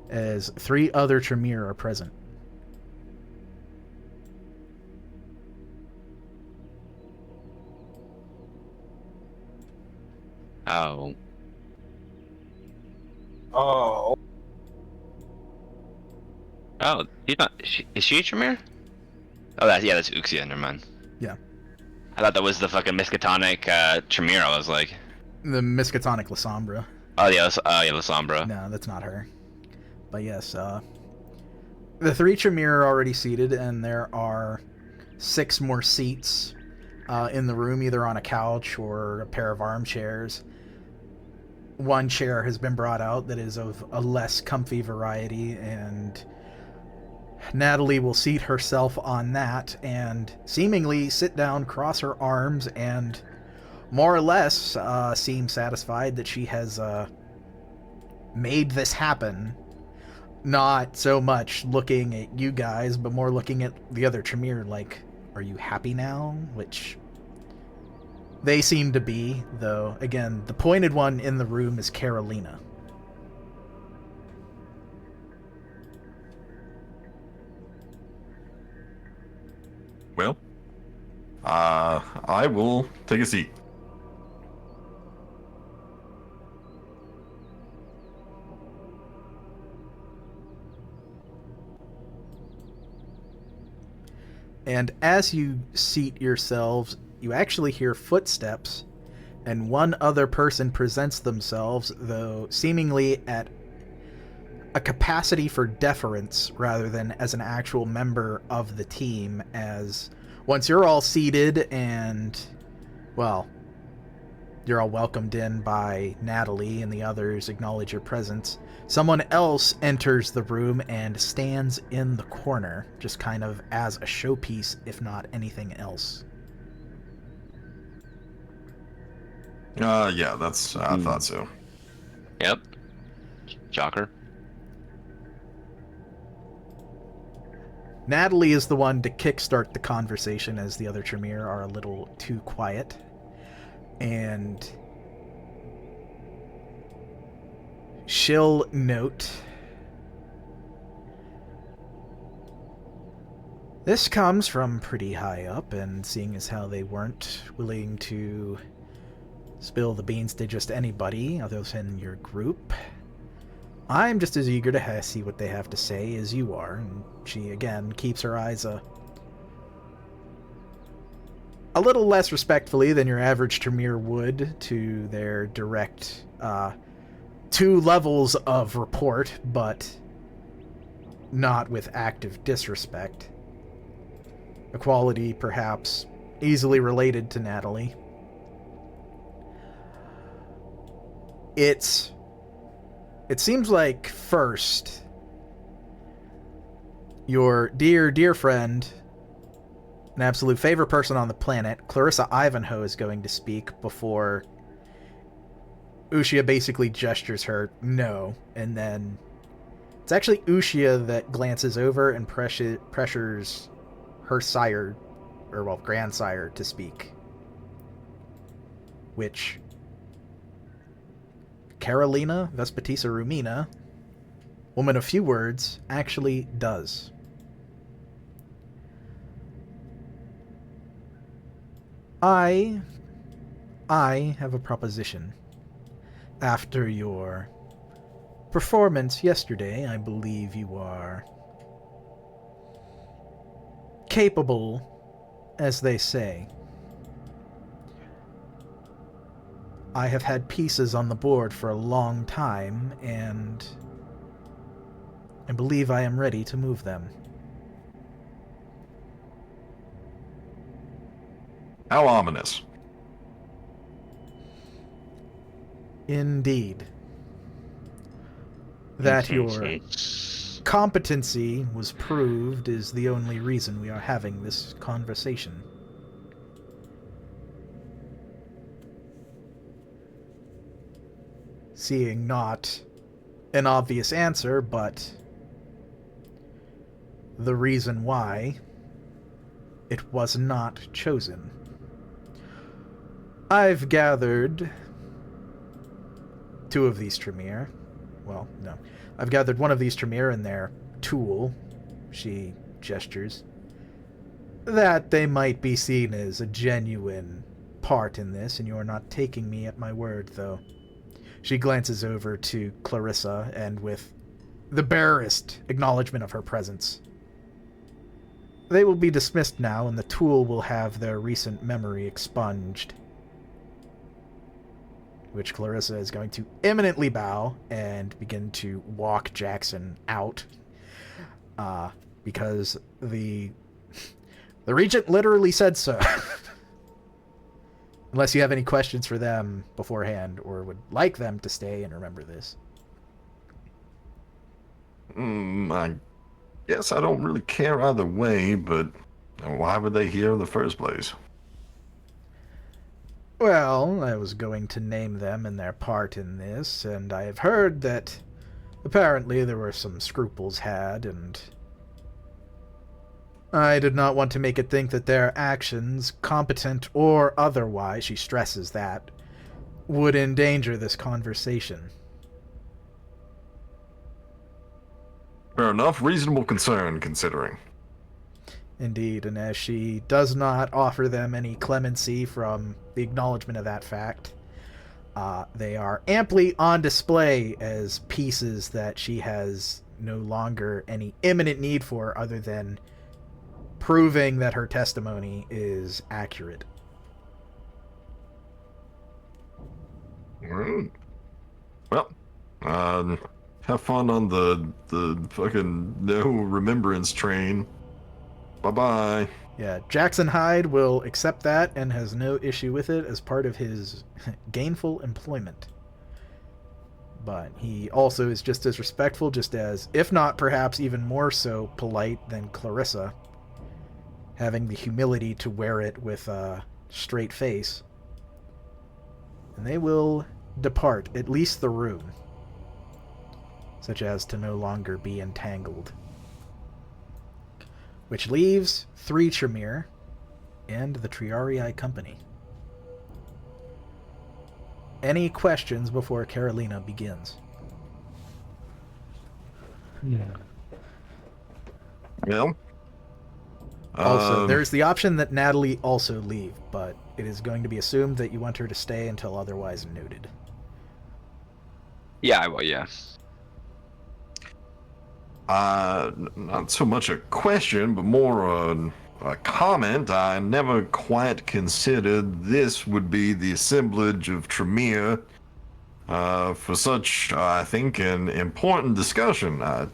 S1: as 3 other Tremere are present.
S2: Oh.
S5: oh.
S2: Oh, he's not. Is she a Tremere? Oh, that's Uxia. Never mind.
S1: Yeah.
S2: I thought that was the fucking Miskatonic Tremere. I was like,
S1: The Miskatonic Lasombra.
S2: oh yeah, La Sombra.
S1: No, that's not her. But yes, the 3 Tremere are already seated, and there are 6 more seats in the room, either on a couch or a pair of armchairs. One chair has been brought out that is of a less comfy variety, and Natalie will seat herself on that and seemingly sit down, cross her arms, and more or less seem satisfied that she has made this happen. not so much looking at you guys, but more looking at the other Tremere, like, are you happy now? Which they seem to be, though, again, the pointed one in the room is Carolina.
S4: Well, I will take a seat.
S1: And as you seat yourselves, you actually hear footsteps, and one other person presents themselves, though seemingly at a capacity for deference rather than as an actual member of the team, as once you're all seated and, well, you're all welcomed in by Natalie and the others acknowledge your presence, someone else enters the room and stands in the corner, just kind of as a showpiece, if not anything else.
S4: Yeah, that's, I thought so.
S2: Yep. Shocker.
S1: Natalie is the one to kickstart the conversation, as the other Tremere are a little too quiet. And she'll note, this comes from pretty high up, and seeing as how they weren't willing to spill the beans to just anybody other than your group, I'm just as eager to see what they have to say as you are. And she, again, keeps her eyes a little less respectfully than your average Tremere would to their direct 2 levels of report, but not with active disrespect. A quality perhaps easily related to Natalie. It seems like first, your dear friend, an absolute favorite person on the planet, Clarissa Ivanhoe, is going to speak before Ushia basically gestures her no, and then it's actually Ushia that glances over and pressures her sire, or well, grandsire, to speak. Which Carolina Vespatisa Rumina, woman of few words, actually does. I have a proposition. After your performance yesterday, I believe you are capable, as they say. I have had pieces on the board for a long time, and I believe I am ready to move them.
S4: How ominous.
S1: Indeed. That your competency was proved is the only reason we are having this conversation. Seeing not an obvious answer, but the reason why it was not chosen. I've gathered 2 of these Tremere. Well, no. I've gathered one of these Tremere and their tool, she gestures, that they might be seen as a genuine part in this, and you are not taking me at my word, though. She glances over to Clarissa, and with the barest acknowledgement of her presence. They will be dismissed now, and the tool will have their recent memory expunged. Which Clarissa is going to imminently bow and begin to walk Jackson out. Because the Regent literally said so. Unless you have any questions for them beforehand, or would like them to stay and remember this.
S4: I guess I don't really care either way, but why were they here in the first place?
S1: Well, I was going to name them and their part in this, and I have heard that Apparently there were some scruples had, and I did not want to make it think that their actions, competent or otherwise, she stresses that, would endanger this conversation.
S4: Fair enough. Reasonable concern, considering.
S1: Indeed, and as she does not offer them any clemency from the acknowledgement of that fact, they are amply on display as pieces that she has no longer any imminent need for other than proving that her testimony is accurate.
S4: Alright. Well, have fun on the fucking no remembrance train. Bye-bye.
S1: Yeah, Jackson Hyde will accept that and has no issue with it as part of his gainful employment. But he also is just as respectful, just as, if not perhaps even more so, polite than Clarissa, having the humility to wear it with a straight face. And they will depart, at least the room, such as to no longer be entangled. Which leaves 3 Tremere and the Triarii Company. Any questions before Carolina begins?
S3: Yeah.
S4: Well,
S1: Also, there's the option that Natalie also leave, but it is going to be assumed that you want her to stay until otherwise noted.
S2: Yeah, I will, yeah.
S4: Not so much a question, but more a comment. I never quite considered this would be the assemblage of Tremere for such, I think, an important discussion. I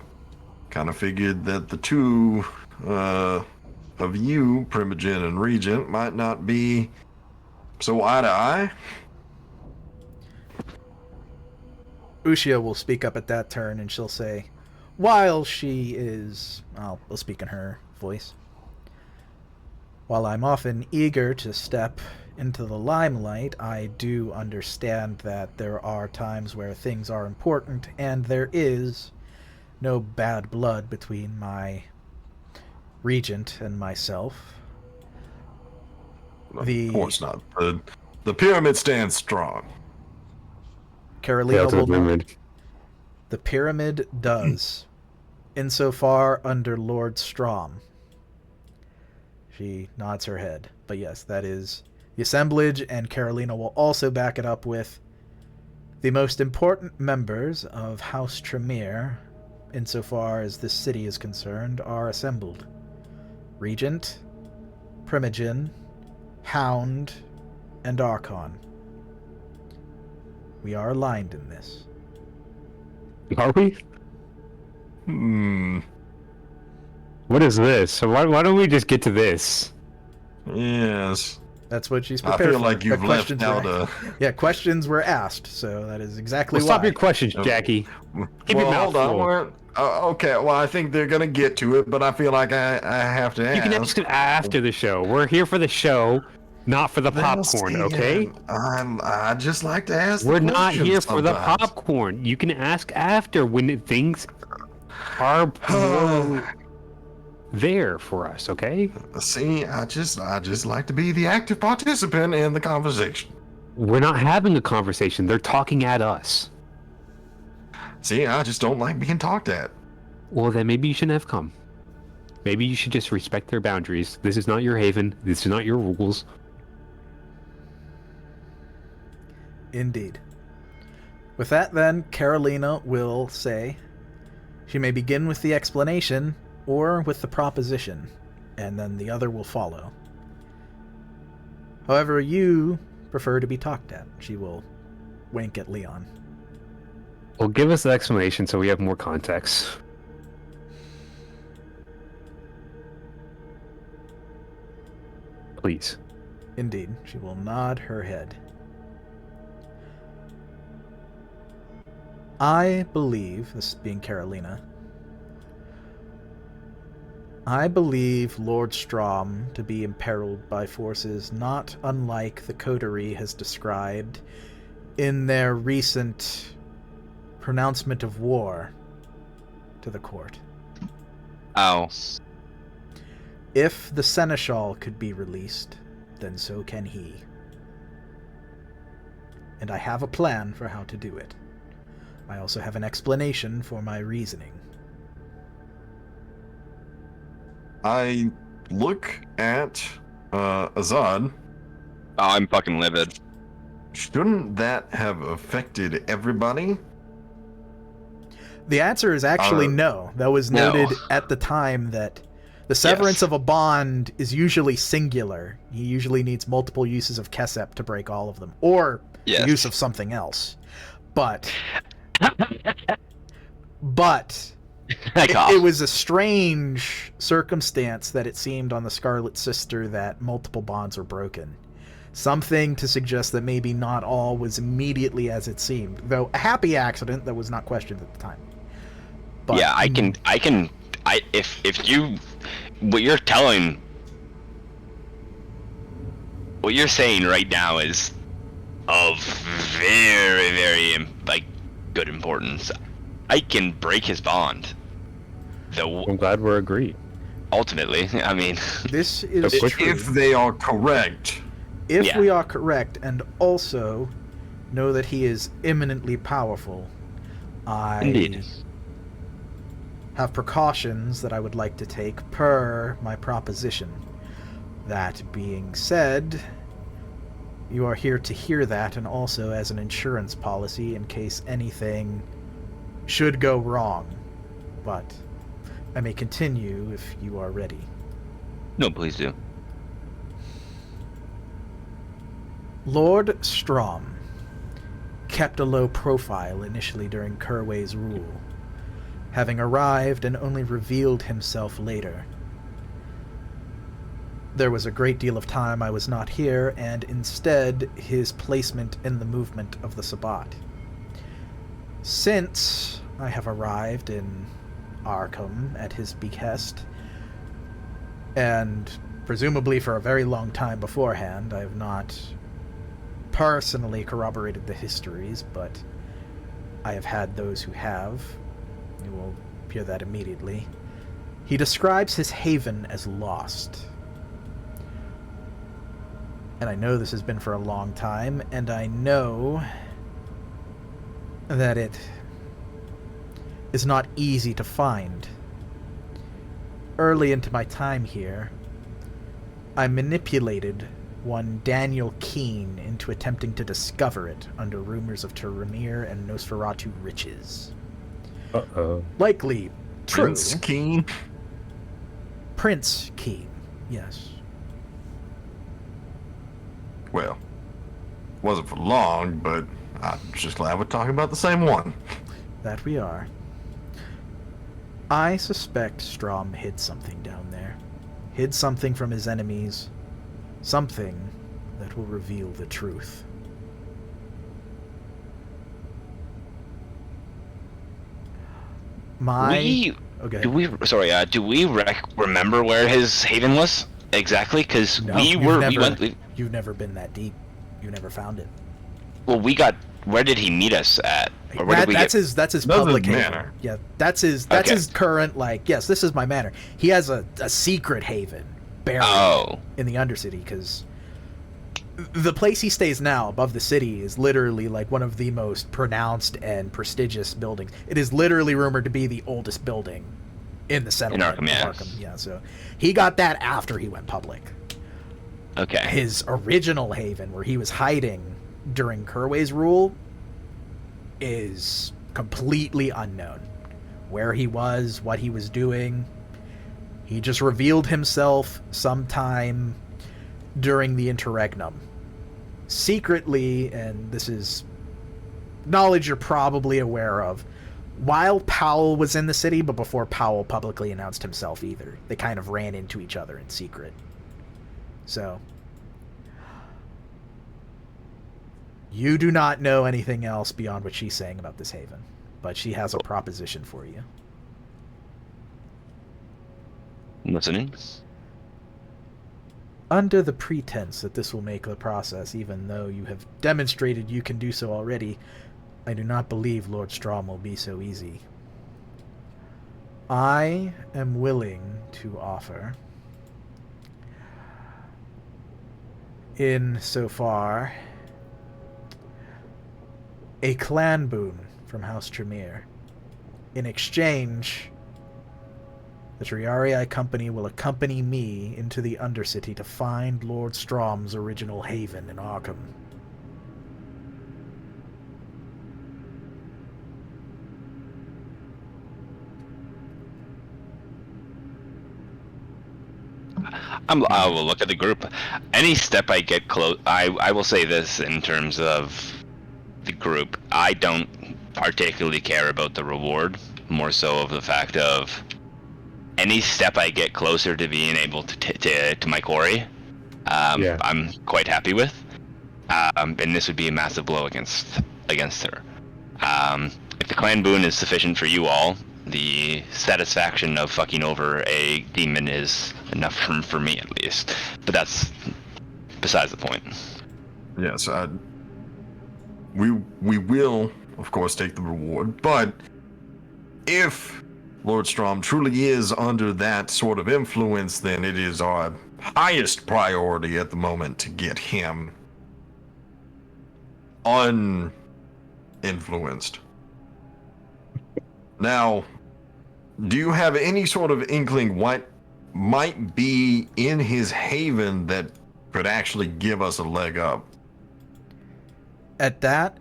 S4: kind of figured that the two of you, Primogen and Regent, might not be so eye to eye.
S1: Ushia will speak up at that turn, and she'll say, while she is... I'll speak in her voice. While I'm often eager to step into the limelight, I do understand that there are times where things are important, and there is no bad blood between my regent and myself.
S4: Of course not. The pyramid stands strong.
S1: Carolina will
S3: pyramid.
S1: The pyramid does, insofar under Lord Strom. She nods her head. But yes, that is the assemblage, and Carolina will also back it up with the most important members of House Tremere, insofar as this city is concerned, are assembled. Regent, Primogen, Hound, and Archon. We are aligned in this.
S3: Are we? What is this? So why don't we just get to this?
S4: Yes.
S1: That's what she's
S4: I
S1: prepared
S4: feel
S1: for.
S4: like you've
S1: The
S4: left
S1: questions
S4: out
S1: were-
S4: a...
S1: Yeah, questions were asked, so that is exactly
S3: Well,
S1: why.
S3: stop your questions, Jackie. Keep your
S4: Well,
S3: mouth
S4: hold on.
S3: full.
S4: Okay, well, I think they're gonna get to it, but I feel like I have to ask.
S3: You can ask it after the show. We're here for the show, not for the popcorn, okay?
S4: I just like to ask.
S3: We're
S4: the
S3: not here
S4: questions
S3: for the
S4: sometimes.
S3: popcorn. You can ask after when things are more there for us, okay?
S4: See, I just like to be the active participant in the conversation.
S3: We're not having a conversation. They're talking at us.
S4: See, I just don't like being talked at.
S3: Well, then maybe you shouldn't have come. Maybe you should just respect their boundaries. This is not your haven. This is not your rules.
S1: Indeed. With that, then, Carolina will say she may begin with the explanation or with the proposition, and then the other will follow. However you prefer to be talked at, she will wink at Leon.
S3: Well, give us the explanation so we have more context. Please.
S1: Indeed, she will nod her head. I believe, this being Carolina, I believe Lord Strom to be imperiled by forces not unlike the coterie has described in their recent pronouncement of war to the court.
S2: Oh.
S1: If the seneschal could be released, then so can he. And I have a plan for how to do it. I also have an explanation for my reasoning.
S4: I look at Azad.
S2: Oh, I'm fucking livid.
S4: Shouldn't that have affected everybody?
S1: The answer is actually no. That was noted
S2: No.
S1: at the time that the severance of a bond is usually singular. He usually needs multiple uses of Kesep to break all of them. Or the
S2: Yes.
S1: use of something else. But it was a strange circumstance that it seemed on the Scarlet Sister that multiple bonds were broken. Something to suggest that maybe not all was immediately as it seemed, though a happy accident that was not questioned at the time. But,
S2: yeah, if you, what you're saying right now is of very, very, like, good importance. I can break his bond. Though,
S3: I'm glad we're agreed.
S2: ultimately, I mean...
S1: This is
S3: So
S1: true.
S4: If they are correct.
S1: If
S2: Yeah.
S1: we are correct, and also know that he is eminently powerful, I
S2: Indeed.
S1: have precautions that I would like to take per my proposition. That being said, you are here to hear that, and also as an insurance policy in case anything should go wrong. But I may continue if you are ready.
S2: No, please do.
S1: Lord Strom kept a low profile initially during Kerway's rule, having arrived and only revealed himself later. There was a great deal of time I was not here, and instead his placement in the movement of the Sabbat. Since I have arrived in Arkham at his behest, and presumably for a very long time beforehand, I have not personally corroborated the histories, but I have had those who have. You will hear that immediately. He describes his haven as lost. And I know this has been for a long time, and I know that it is not easy to find. Early into my time here, I manipulated one Daniel Keene into attempting to discover it under rumors of Tremere and Nosferatu riches.
S3: Uh-oh.
S1: Likely true.
S4: Prince Keen.
S1: Prince Keene, yes.
S4: Well, wasn't for long, but I'm just glad we're talking about the same one.
S1: That we are. I suspect Strom hid something down there. Hid something from his enemies. Something that will reveal the truth.
S2: Do we remember where his haven was exactly? Because
S1: No, you've never been that deep. You never found it.
S2: Well, where did he meet us at? Or where did we
S1: That's
S2: get...
S1: his
S4: That's
S1: public
S4: his
S1: haven.
S4: manor.
S1: Yeah, that's his current, like, yes, this is my manor. He has a secret haven buried in the Undercity, because the place he stays now above the city is literally like one of the most pronounced and prestigious buildings. It is literally rumored to be the oldest building in the settlement
S2: Arkham, yeah.
S1: of Arkham. Yeah, so he got that after he went public.
S2: Okay.
S1: His original haven, where he was hiding during Kerway's rule, is completely unknown. Where he was, what he was doing. He just revealed himself sometime during the interregnum. Secretly, and this is knowledge you're probably aware of, while Powell was in the city, but before Powell publicly announced himself either. They kind of ran into each other in secret. So, you do not know anything else beyond what she's saying about this haven, but she has a proposition for you.
S2: Listening.
S1: Under the pretense that this will make the process, even though you have demonstrated you can do so already, I do not believe Lord Strom will be so easy. I am willing to offer, insofar, a clan boon from House Tremere. In exchange, the Triarii Company will accompany me into the Undercity to find Lord Strom's original haven in Arkham.
S2: I will look at the group. Any step I get close, I will say this in terms of the group. I don't particularly care about the reward, more so of the fact of any step I get closer to being able to my quarry, I'm quite happy with. And this would be a massive blow against her. If the clan boon is sufficient for you all, the satisfaction of fucking over a demon is enough for me at least. But that's besides the point.
S4: Yes, we will, of course, take the reward, but if Lord Strom truly is under that sort of influence, then it is our highest priority at the moment to get him uninfluenced. Now, do you have any sort of inkling what might be in his haven that could actually give us a leg up?
S1: At that,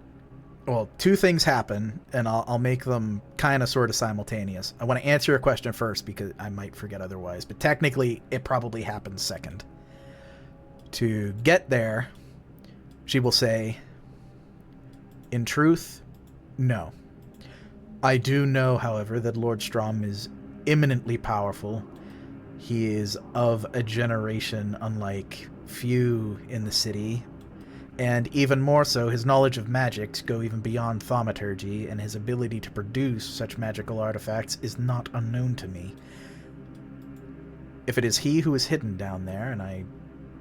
S1: well, two things happen, and I'll make them kind of sort of simultaneous. I want to answer your question first because I might forget otherwise, but technically it probably happens second. To get there, she will say, in truth, no. I do know, however, that Lord Strom is eminently powerful. He is of a generation unlike few in the city, and even more so, his knowledge of magics go even beyond thaumaturgy, and his ability to produce such magical artifacts is not unknown to me. If it is he who is hidden down there, and I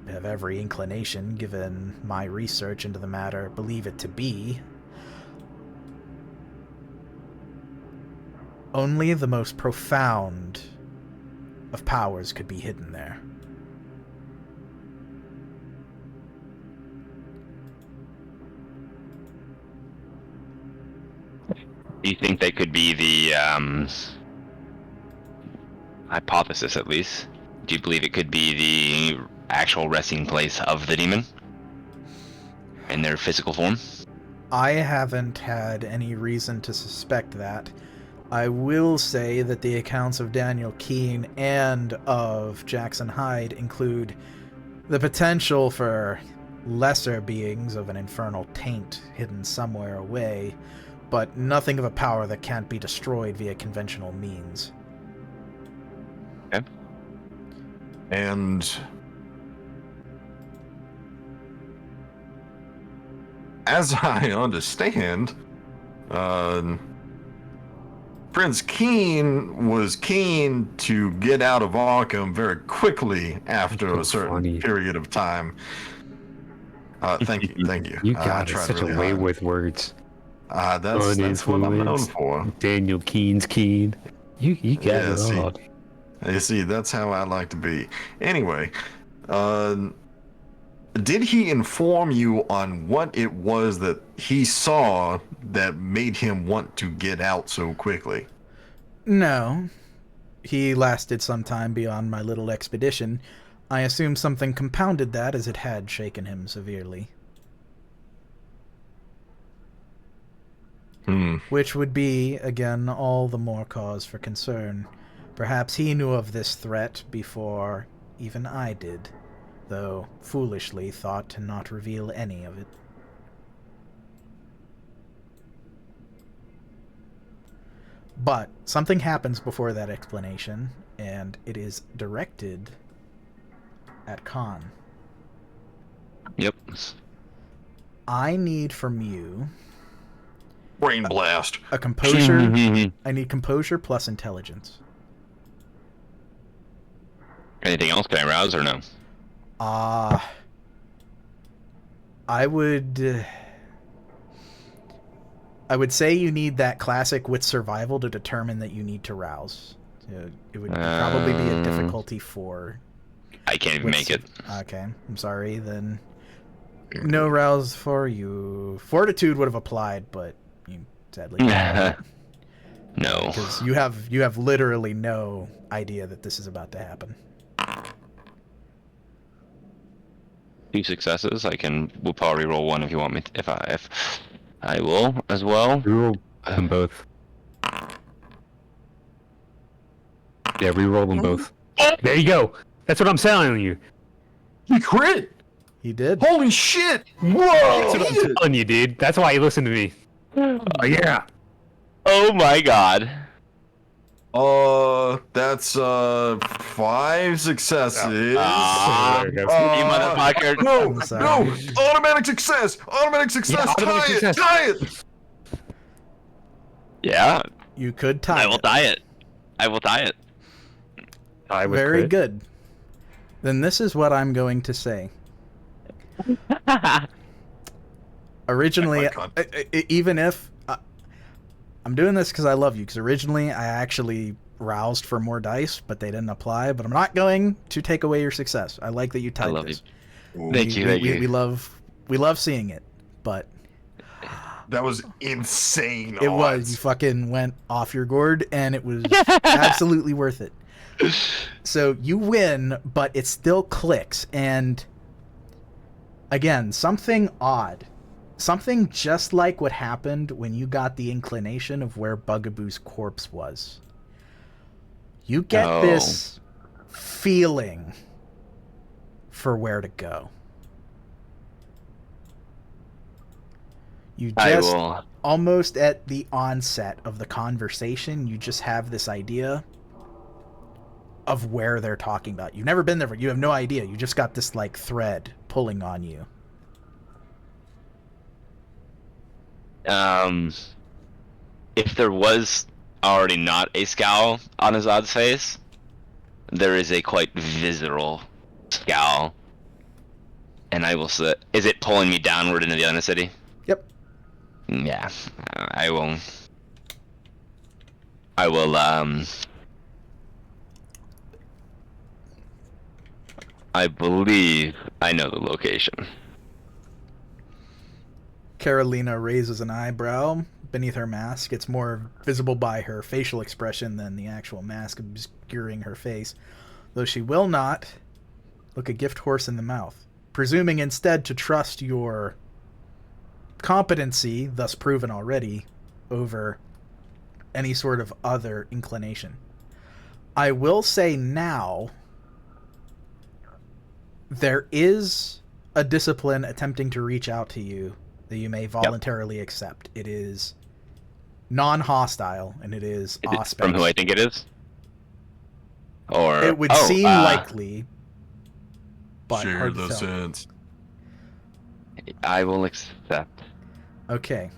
S1: have every inclination, given my research into the matter, believe it to be, only the most profound of powers could be hidden there.
S2: Do you think they could be the hypothesis, at least? Do you believe it could be the actual resting place of the demon in their physical form?
S1: I haven't had any reason to suspect that. I will say that the accounts of Daniel Keene and of Jackson Hyde include the potential for lesser beings of an infernal taint hidden somewhere away, but nothing of a power that can't be destroyed via conventional means.
S2: Okay.
S4: And as I understand, Prince Keen was keen to get out of Arkham very quickly after a certain period of time. Thank you.
S3: You got
S4: tried
S3: such
S4: really
S3: a way
S4: hard.
S3: with words.
S4: That's what I'm known for.
S3: Daniel Keen's Keen. You got it all.
S4: You see, that's how I like to be. Anyway, did he inform you on what it was that he saw that made him want to get out so quickly?
S1: No. He lasted some time beyond my little expedition. I assume something compounded that, as it had shaken him severely. Which would be, again, all the more cause for concern. Perhaps he knew of this threat before even I did, though foolishly thought to not reveal any of it. But something happens before that explanation, and it is directed at Khan.
S2: Yep.
S1: I need from you
S4: Brain blast.
S1: a composure. I need composure plus intelligence.
S2: Anything else can I rouse or no?
S1: I would say you need that classic with survival to determine that you need to rouse. It would probably be a difficulty 4.
S2: I can't even make it.
S1: Okay, I'm sorry. Then no rouse for you. Fortitude would have applied, but you sadly can't.
S2: No.
S1: Because you have literally no idea that this is about to happen.
S2: 2 successes. We'll probably roll 1 if you want me. If I will as well.
S3: Reroll them both. Yeah, reroll them both. There you go. That's what I'm telling you.
S4: He crit!
S1: He did.
S4: Holy shit! Whoa!
S3: That's what I'm telling you, dude. That's why you listen to me. Oh, yeah.
S2: Oh my god.
S4: That's 5 successes.
S3: There it goes.
S2: You motherfucker.
S4: No,
S1: I'm sorry.
S4: no! Automatic success! Automatic success!
S3: Yeah, automatic success.
S4: Tie it!
S2: Yeah,
S1: You could tie
S2: I will
S1: it.
S2: die it. I will die it.
S3: I would
S1: Very
S3: crit.
S1: good. Then this is what I'm going to say. Originally,
S4: Oh my God.
S1: even if I'm doing this because I love you, because originally I actually roused for more dice, but they didn't apply. But I'm not going to take away your success. I like that you typed
S2: love
S1: this.
S2: Thank you.
S1: We love seeing it, but
S4: That was insane.
S1: it
S4: odds.
S1: was, you fucking went off your gourd, and it was absolutely worth it. So you win, but it still clicks, and again, something odd. Something just like what happened when you got the inclination of where Bugaboo's corpse was. You get this feeling for where to go. You
S2: I
S1: just,
S2: will.
S1: almost at the onset of the conversation, you just have this idea of where they're talking about. You've never been there, you have no idea. You just got this like thread pulling on you.
S2: If there was already not a scowl on Azad's face, there is a quite visceral scowl. And I will say, is it pulling me downward into the other city?
S1: Yep.
S2: Yeah, I will, I believe I know the location.
S1: Carolina raises an eyebrow beneath her mask. It's more visible by her facial expression than the actual mask obscuring her face, though she will not look a gift horse in the mouth, presuming instead to trust your competency, thus proven already, over any sort of other inclination. I will say now, there is a discipline attempting to reach out to you that you may voluntarily accept. It is non-hostile, and it is Auspex.
S2: From who I think it is? Or
S1: It would seem likely, but
S4: Share
S1: hard to
S4: the
S1: tell.
S4: sense.
S2: I will accept.
S1: Okay.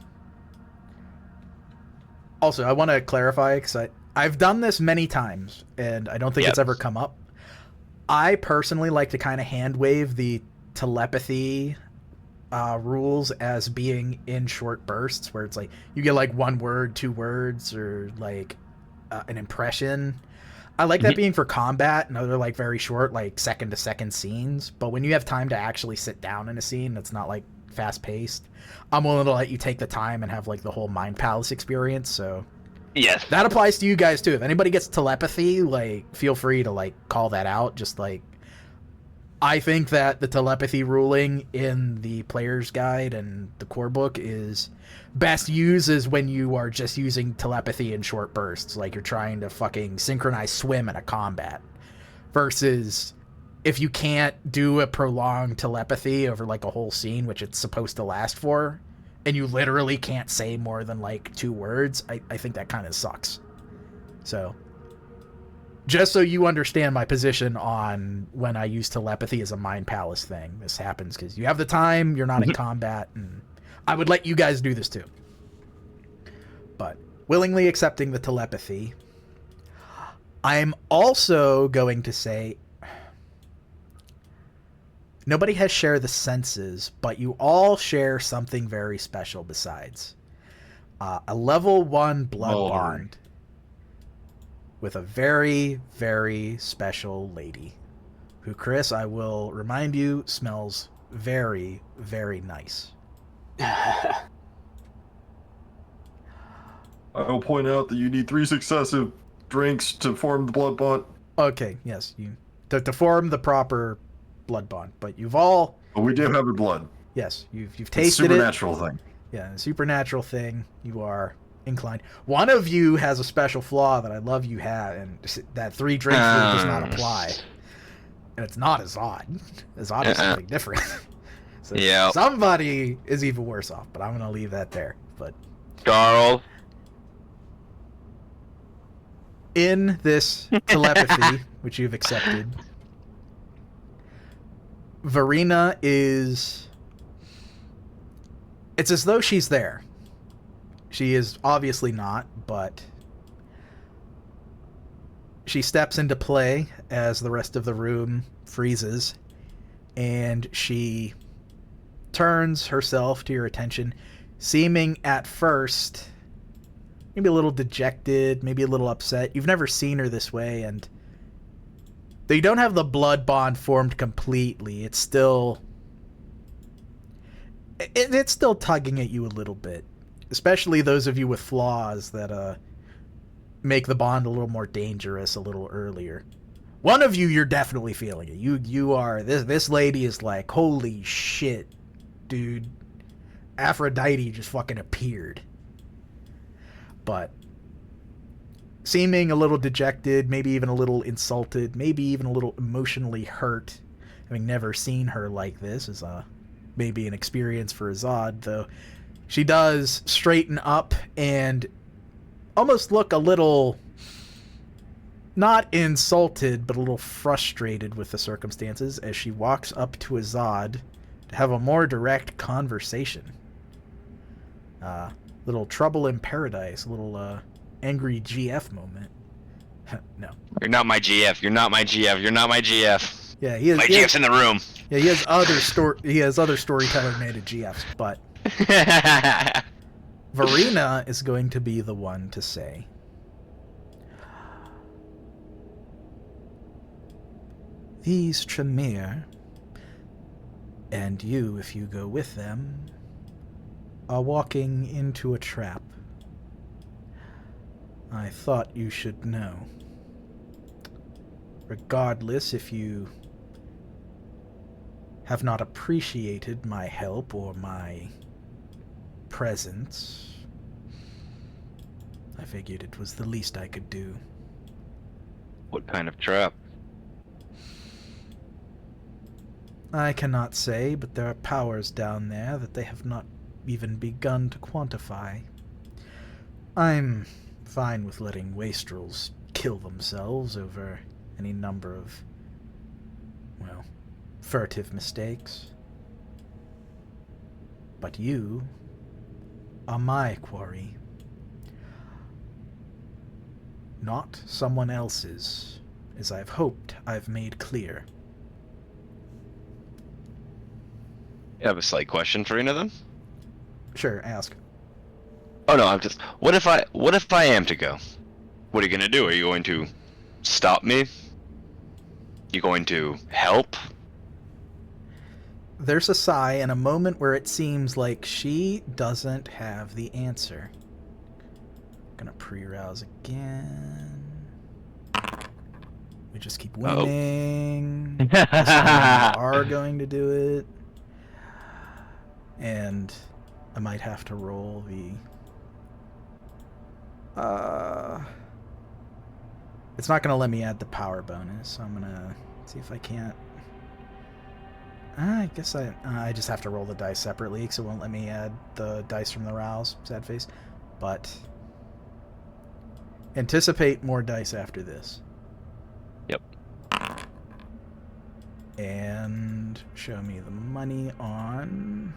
S1: Also, I want to clarify, because I've done this many times, and I don't think it's ever come up. I personally like to kind of hand-wave the telepathy rules as being in short bursts, where it's like, you get like 1 word, 2 words, or like an impression. I like that being for combat and other like very short, like second-to-second scenes, but when you have time to actually sit down in a scene that's not like fast-paced, I'm willing to let you take the time and have like the whole Mind Palace experience, so
S2: Yes.
S1: that applies to you guys too. If anybody gets telepathy, like, feel free to like call that out. Just like, I think that the telepathy ruling in the player's guide and the core book is best used is when you are just using telepathy in short bursts, like you're trying to fucking synchronize swim in a combat, versus if you can't do a prolonged telepathy over like a whole scene, which it's supposed to last for, and you literally can't say more than like 2 words, I think that kind of sucks. So, just so you understand my position on when I use telepathy as a Mind Palace thing, this happens because you have the time, you're not in combat, and I would let you guys do this too. But, willingly accepting the telepathy, I'm also going to say, nobody has shared the senses, but you all share something very special besides. A level 1 blood
S4: Mulder.
S1: bond. with a very, very special lady who, Chris, I will remind you, smells very, very nice.
S4: I will point out that you need 3 successive drinks to form the blood bond.
S1: Okay, yes, you to form the proper blood bond, but you've all...
S4: But we do have a blood.
S1: Yes, you've
S4: It's a
S1: tasted it.
S4: supernatural thing.
S1: Yeah, a supernatural thing. You are inclined. One of you has a special flaw that I love you have, and that 3 drink rule does not apply. And it's not Azad. Azad is something different. So
S2: Yeah.
S1: somebody is even worse off, but I'm going to leave that there. But
S2: Carl.
S1: in this telepathy, which you've accepted, Verena is... It's as though she's there. She is obviously not, but she steps into play as the rest of the room freezes, and she turns herself to your attention, seeming at first maybe a little dejected, maybe a little upset. You've never seen her this way, and though you don't have the blood bond formed completely, it's still... It's still tugging at you a little bit. Especially those of you with flaws that make the bond a little more dangerous a little earlier. One of you, you're definitely feeling it. You are... This lady is like, holy shit, dude. Aphrodite just fucking appeared. But seeming a little dejected, maybe even a little insulted, maybe even a little emotionally hurt, having never seen her like this is maybe an experience for Azad, though she does straighten up and almost look a little, not insulted, but a little frustrated with the circumstances as she walks up to Azad to have a more direct conversation. Little trouble in paradise, a little angry GF moment. No.
S2: You're not my GF. You're not my GF. You're not my GF.
S1: Yeah, he is.
S2: My GF's in the room.
S1: Yeah, he has other storyteller-made GFs, but Verena is going to be the one to say, these Tremere, and you, if you go with them, are walking into a trap. I thought you should know. Regardless if you have not appreciated my help or my presence, I figured it was the least I could do.
S2: What kind of trap?
S1: I cannot say, but there are powers down there that they have not even begun to quantify. I'm fine with letting wastrels kill themselves over any number of, well, furtive mistakes. But you are my quarry. Not someone else's, as I've hoped I've made clear.
S2: You have a slight question for any of them?
S1: Sure, ask.
S2: Oh no, I'm just... What if I am to go? What are you gonna do? Are you going to stop me? You going to help?
S1: There's a sigh and a moment where it seems like she doesn't have the answer. Gonna pre-rouse again. We just keep winning. This time we are going to do it. And I might have to roll the... It's not going to let me add the power bonus, so I'm going to see if I can't... I guess I just have to roll the dice separately, because it won't let me add the dice from the rouse. Sad face. But anticipate more dice after this.
S2: Yep.
S1: And show me the money on...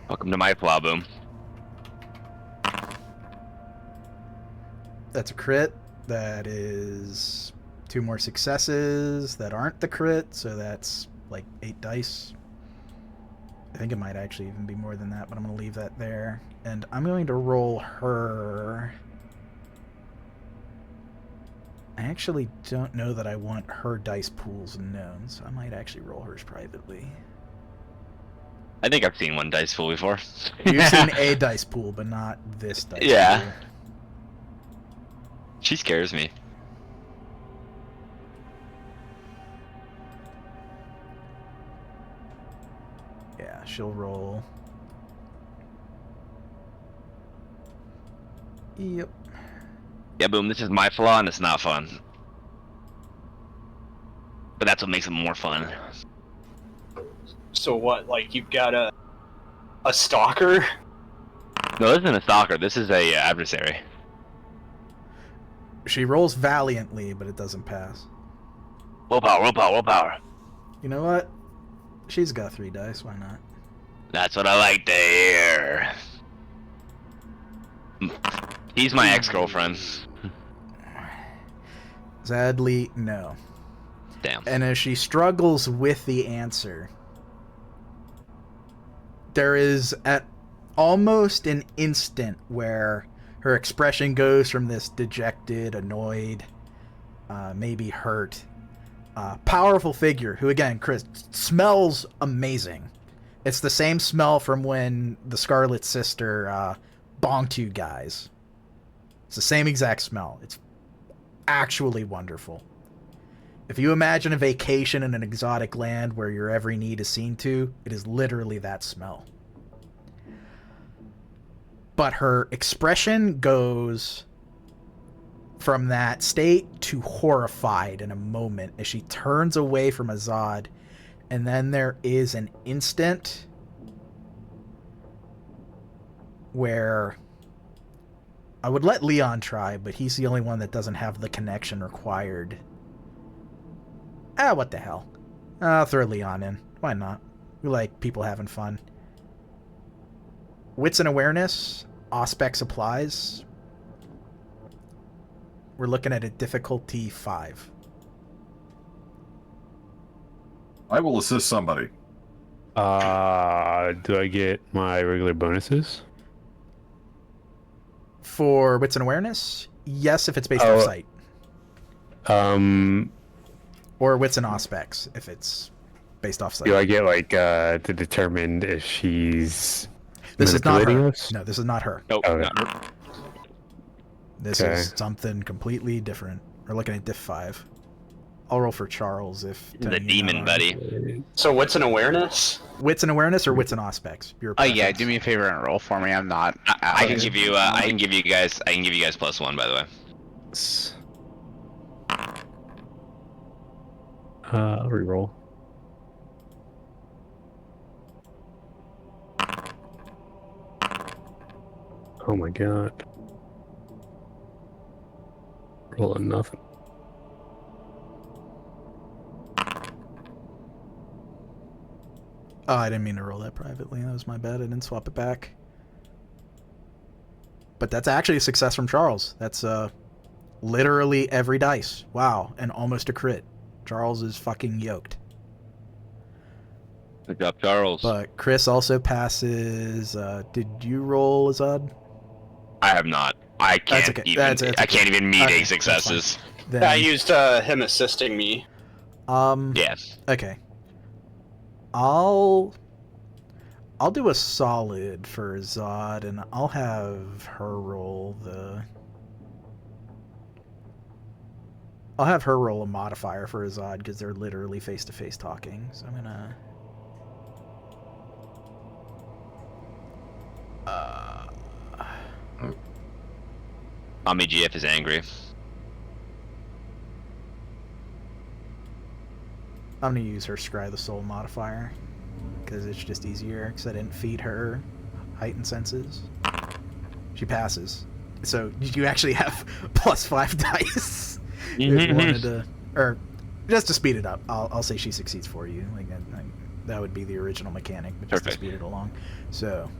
S2: Welcome to my plow boom.
S1: That's a crit. That is 2 more successes that aren't the crit, so that's like 8 dice. I think it might actually even be more than that, but I'm going to leave that there. And I'm going to roll her... I actually don't know that I want her dice pools known, so I might actually roll hers privately.
S2: I think I've seen one dice pool before.
S1: You've seen a dice pool, but not this dice
S2: Yeah.
S1: pool.
S2: She scares me.
S1: Yeah, she'll roll. Yep.
S2: Yeah, boom, this is my flaw and it's not fun. But that's what makes it more fun.
S5: So what? Like you've got a stalker?
S2: No, this isn't a stalker, this is a adversary.
S1: She rolls valiantly, but it doesn't pass.
S2: Willpower, willpower, willpower.
S1: You know what? She's got 3 dice, why not?
S2: That's what I like to hear. He's my ex-girlfriend.
S1: Sadly, no.
S2: Damn.
S1: And as she struggles with the answer, there is at almost an instant where her expression goes from this dejected, annoyed, maybe hurt, powerful figure who, again, Chris, smells amazing. It's the same smell from when the Scarlet Sister bonged you guys. It's the same exact smell. It's actually wonderful. If you imagine a vacation in an exotic land where your every need is seen to, it is literally that smell. But her expression goes from that state to horrified in a moment as she turns away from Azad, and then there is an instant where I would let Leon try, but he's the only one that doesn't have the connection required. What the hell. I'll throw Leon in. Why not? We like people having fun. Wits and awareness, Auspex applies. We're looking at a difficulty 5.
S4: I will assist somebody.
S3: Do I get my regular bonuses?
S1: For wits and awareness, yes, if it's based off sight. Or wits and auspex, if it's based off sight.
S3: Do I get like to determine if she's
S1: This is not
S3: manipulating
S1: her.
S3: us?
S1: No, this is not her.
S2: Nope.
S3: Okay.
S2: No.
S1: This
S3: Okay.
S1: is something completely different. We're looking at diff 5. I'll roll for Charles if
S2: The
S1: Tony, you're
S2: demon,
S1: not on.
S2: buddy.
S5: So what's an awareness?
S1: Wits and awareness or wits and auspex? Your
S7: Oh yeah,
S1: preference.
S7: do me a favor and roll for me. I'm not.
S2: I can give you. I can give you guys. I can give you guys +1, by the way.
S3: I'll reroll. Oh my god. Rolling nothing.
S1: Oh, I didn't mean to roll that privately. That was my bad. I didn't swap it back. But that's actually a success from Charles. That's literally every dice. Wow, and almost a crit. Charles is fucking yoked.
S2: Good job, Charles.
S1: But Chris also passes. Did you roll, Azad?
S2: I have not. I can't
S1: okay.
S2: even.
S1: That's
S2: I can't even meet
S1: Okay,
S2: 8
S1: that's
S2: successes.
S1: Then,
S5: I used him assisting me.
S2: Yes.
S1: Okay. I'll do a solid for Azad, and I'll have her roll the. I'll have her roll a modifier for Azad because they're literally face to face talking. So I'm gonna.
S2: Omni GF is angry.
S1: I'm gonna use her Scry the Soul modifier because it's just easier because I didn't feed her heightened senses. She passes, so you actually have +5 dice. If you wanted to, or just to speed it up, I'll say she succeeds for you. Like that would be the original mechanic, but just to
S2: Perfect.
S1: speed it along. So,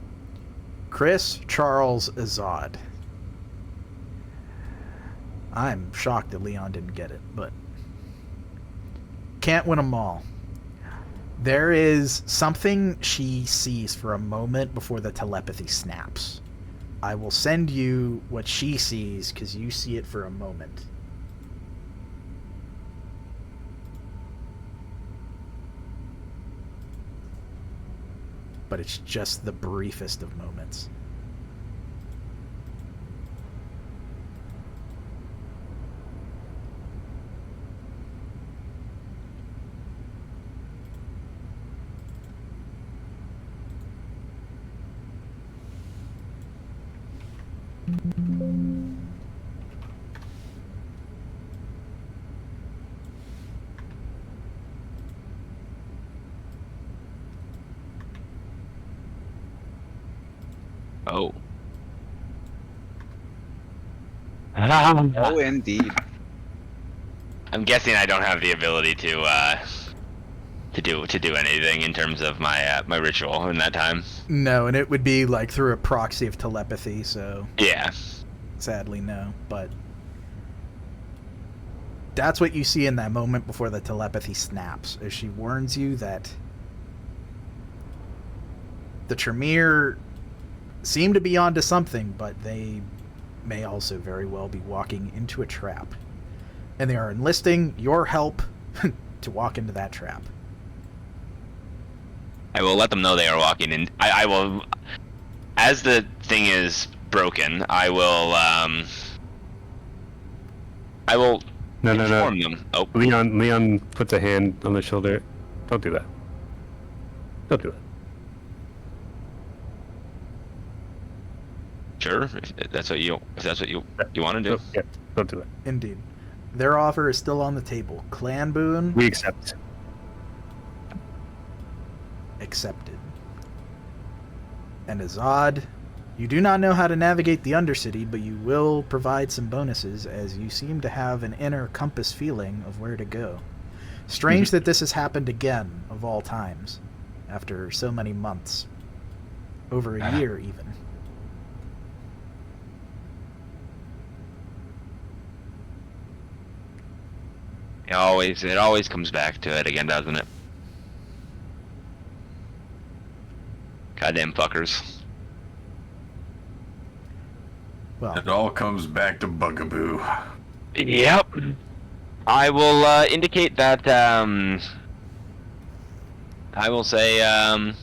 S1: Chris, Charles, Azad. I'm shocked that Leon didn't get it, but can't win them all. There is something she sees for a moment before the telepathy snaps. I will send you what she sees because you see it for a moment. But it's just the briefest of moments.
S2: Oh.
S7: Oh, indeed.
S2: I'm guessing I don't have the ability to do anything in terms of my my ritual in that time.
S1: No, and it would be like through a proxy of telepathy, so
S2: Yeah.
S1: sadly no. But that's what you see in that moment before the telepathy snaps, as she warns you that the Tremere seem to be onto something, but they may also very well be walking into a trap. And they are enlisting your help to walk into that trap.
S2: I will let them know they are walking in. I will, as the thing is broken, I will inform them. Oh,
S3: Leon puts a hand on the shoulder. Don't do that. Don't do that.
S2: sure. If that's what you want to do.
S3: Yeah, don't do that.
S1: Indeed. Their offer is still on the table. Clan boon
S3: We accept.
S1: accepted. And Azad, you do not know how to navigate the Undercity, but you will provide some bonuses, as you seem to have an inner compass feeling of where to go. Strange that this has happened again, of all times, after so many months. Over a year, even.
S2: It always comes back to it again, doesn't it? Goddamn fuckers.
S1: Well,
S4: It all comes back to Bugaboo.
S2: Yep. I will indicate that I will say I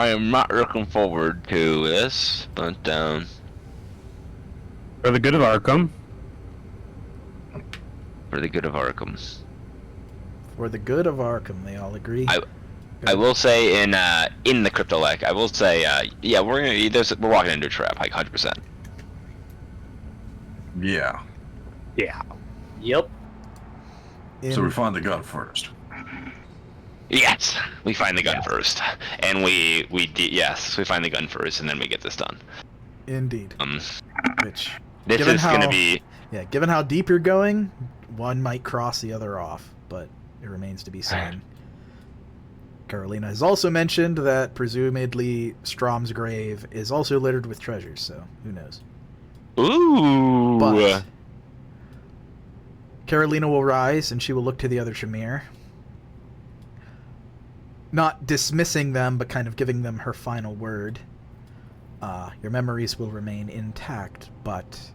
S2: am not looking forward to this, but
S3: For the good of Arkham.
S2: for the good of Arkham.
S1: for the good of Arkham, they all agree.
S2: I will say in the cryptolect, I will say yeah, we're walking into a trap, like 100%.
S4: Yeah.
S3: Yeah.
S5: Yep.
S4: So we find the gun first.
S2: Yes, we find the gun first, and we find the gun first, and then we get this done.
S1: Indeed. Which,
S2: This
S1: given
S2: is gonna
S1: how-
S2: be
S1: yeah, given how deep you're going, one might cross the other off, but it remains to be seen. Carolina has also mentioned that presumably Strom's grave is also littered with treasures, so who knows.
S2: ooh.
S1: But Carolina will rise and she will look to the other Tremere. Not dismissing them, but kind of giving them her final word. Your memories will remain intact, but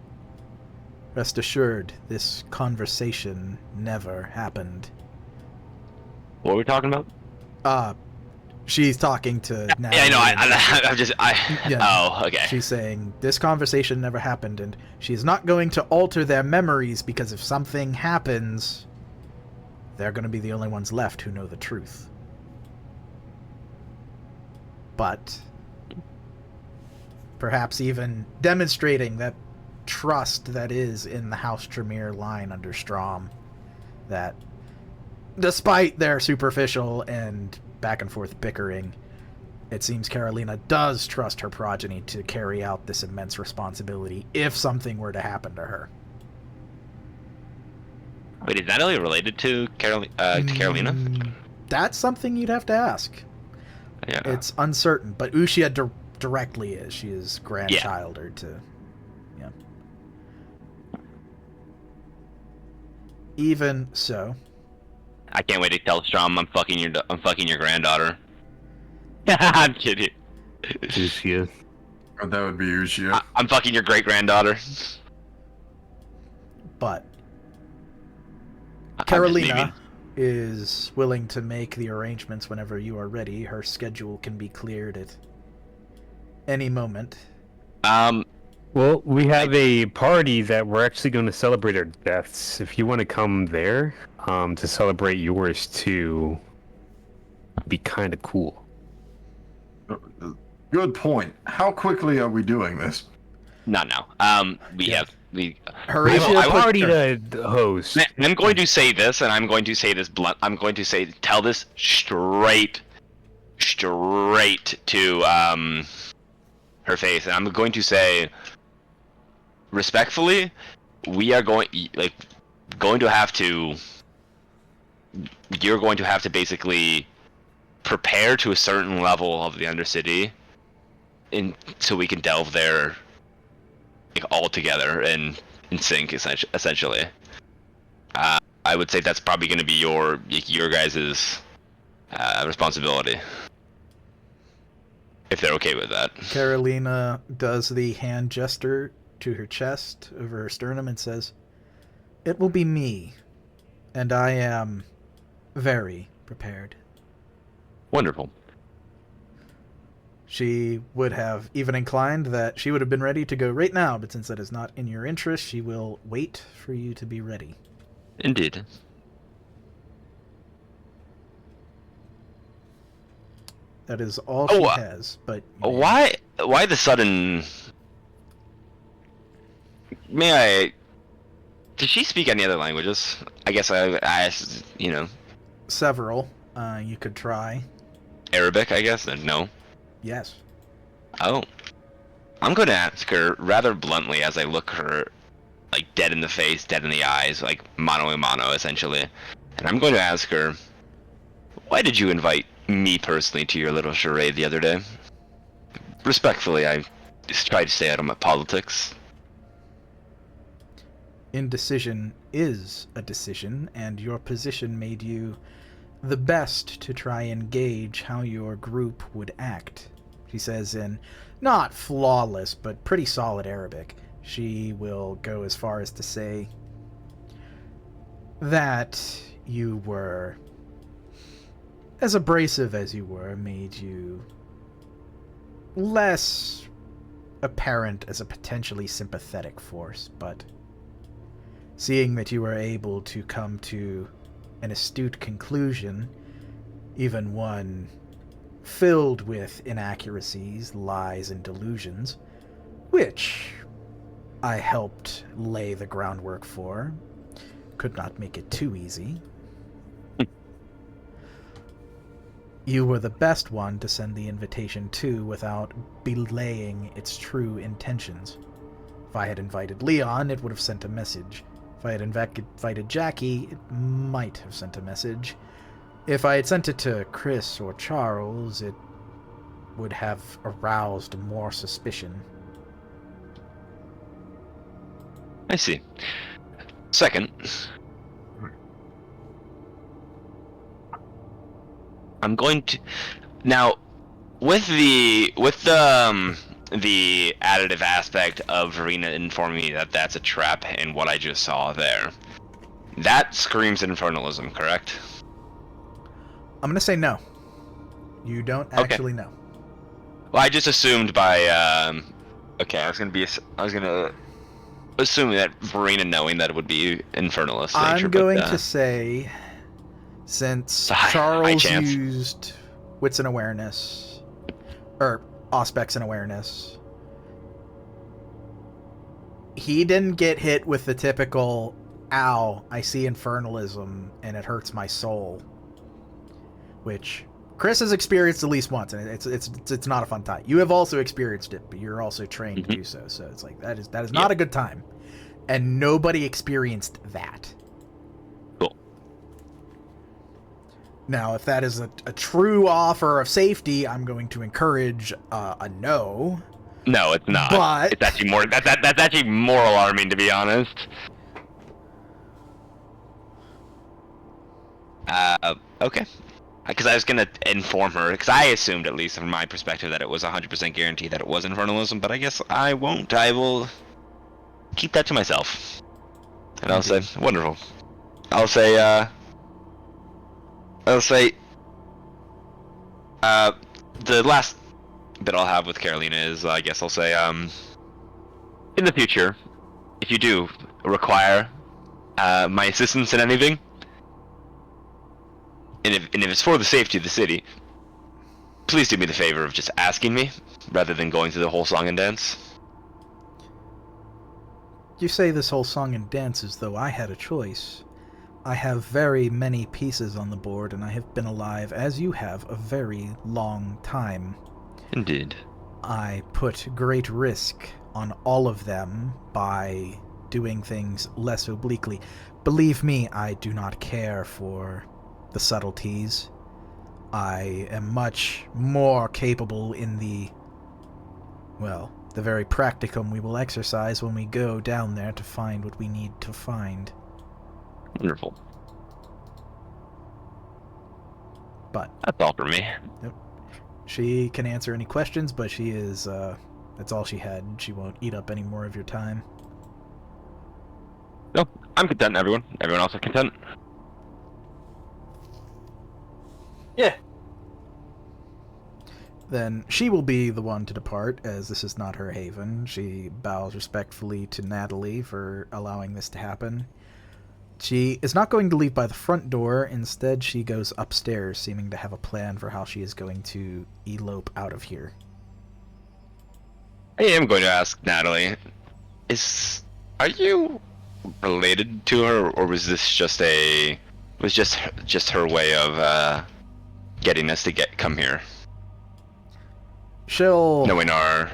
S1: rest assured, this conversation never happened.
S2: What are we talking about?
S1: She's talking to Natalie.
S2: Yeah, I know.
S1: Yeah.
S2: Oh, okay.
S1: She's saying, this conversation never happened, and she is not going to alter their memories, because if something happens, they're going to be the only ones left who know the truth. But perhaps even demonstrating that trust that is in the House Tremere line under Strom, that despite their superficial and back and forth bickering, it seems Carolina does trust her progeny to carry out this immense responsibility if something were to happen to her.
S2: Wait, is Natalie related to Carolina?
S1: That's something you'd have to ask.
S2: Yeah.
S1: It's uncertain, but Ushia directly is. She is grandchild or to... Yeah. Even so,
S2: I can't wait to tell Strom I'm fucking your granddaughter. I'm kidding.
S3: Lucia.
S4: Or that would be Ushia.
S2: I'm fucking your great granddaughter.
S1: but Carolina is willing to make the arrangements whenever you are ready. Her schedule can be cleared at any moment.
S3: Well, we have a party that we're actually going to celebrate our deaths. If you want to come there, to celebrate yours too, it'd be kind of cool.
S4: Good point. How quickly are we doing this?
S2: Not now. We have
S1: Horatio
S3: I
S1: put-
S3: party to host.
S2: I'm going to say this, and I'm going to say this blunt. I'm going to tell this straight to her face, and I'm going to say, respectfully, we are going to have to. You're going to have to basically prepare to a certain level of the Undercity, so we can delve there, all together and in sync, essentially. I would say that's probably going to be your guys' responsibility, if they're okay with that.
S1: Carolina does the hand gesture to her chest over her sternum and says, "It will be me, and I am very prepared."
S2: Wonderful.
S1: She would have even inclined that she would have been ready to go right now, but since that is not in your interest, she will wait for you to be ready.
S2: Indeed.
S1: That is all she has, but...
S2: Why the sudden... May I... Does she speak any other languages? I guess I
S1: Several. You could try.
S2: Arabic, I guess? No.
S1: Yes.
S2: Oh. I'm going to ask her rather bluntly as I look her, dead in the face, dead in the eyes, mano a mano, essentially. And I'm going to ask her, why did you invite me personally to your little charade the other day? Respectfully, I just tried to stay out of my politics.
S1: Indecision is a decision, and your position made you the best to try and gauge how your group would act. She says in not flawless, but pretty solid Arabic. She will go as far as to say that you were, as abrasive as you were, made you less apparent as a potentially sympathetic force, but seeing that you were able to come to an astute conclusion, even one filled with inaccuracies, lies, and delusions, which I helped lay the groundwork for, could not make it too easy. You were the best one to send the invitation to without belaying its true intentions. If I had invited Leon, it would have sent a message. If I had invited Jackie, it might have sent a message. If I had sent it to Chris or Charles, it would have aroused more suspicion.
S2: I see. Second, I'm going to now with the additive aspect of Verena informing me that that's a trap and what I just saw there. That screams infernalism, correct?
S1: I'm gonna say no. You don't actually know.
S2: Well, I just assumed by okay, I was gonna assume that Verena knowing that it would be infernalist nature.
S1: I'm going to say, since Charles used wits and awareness, or aspects and awareness, he didn't get hit with the typical, ow, I see infernalism and it hurts my soul, which Chris has experienced at least once, and it's not a fun time. You have also experienced it, but you're also trained to do so. So it's like that is not a good time, and nobody experienced that.
S2: Cool.
S1: Now, if that is a true offer of safety, I'm going to encourage a no.
S2: No, it's not.
S1: But
S2: it's actually more that's actually more alarming, to be honest. Okay. Because I was gonna inform her, because I assumed, at least from my perspective, that it was 100% guaranteed that it was infernalism, but I guess I won't. I will keep that to myself. And I'll say, wonderful. I'll say, the last bit I'll have with Carolina is, I guess I'll say, in the future, if you do require my assistance in anything, and if it's for the safety of the city, please do me the favor of just asking me, rather than going through the whole song and dance.
S1: You say this whole song and dance as though I had a choice. I have very many pieces on the board, and I have been alive, as you have, a very long time.
S2: Indeed.
S1: I put great risk on all of them by doing things less obliquely. Believe me, I do not care for the subtleties. I am much more capable in the very practicum we will exercise when we go down there to find what we need to find.
S2: Wonderful.
S1: But
S2: that's all for me.
S1: Yep. She can answer any questions, but she is, that's all she had. She won't eat up any more of your time.
S2: No, I'm content, everyone. Everyone else is content.
S5: Yeah.
S1: Then she will be the one to depart, as this is not her haven. She bows respectfully to Natalie for allowing this to happen. She is not going to leave by the front door. Instead, she goes upstairs, seeming to have a plan for how she is going to elope out of here.
S2: I am going to ask Natalie, are you related to her, or was this just her way of getting us to come here?
S1: She'll...
S2: knowing our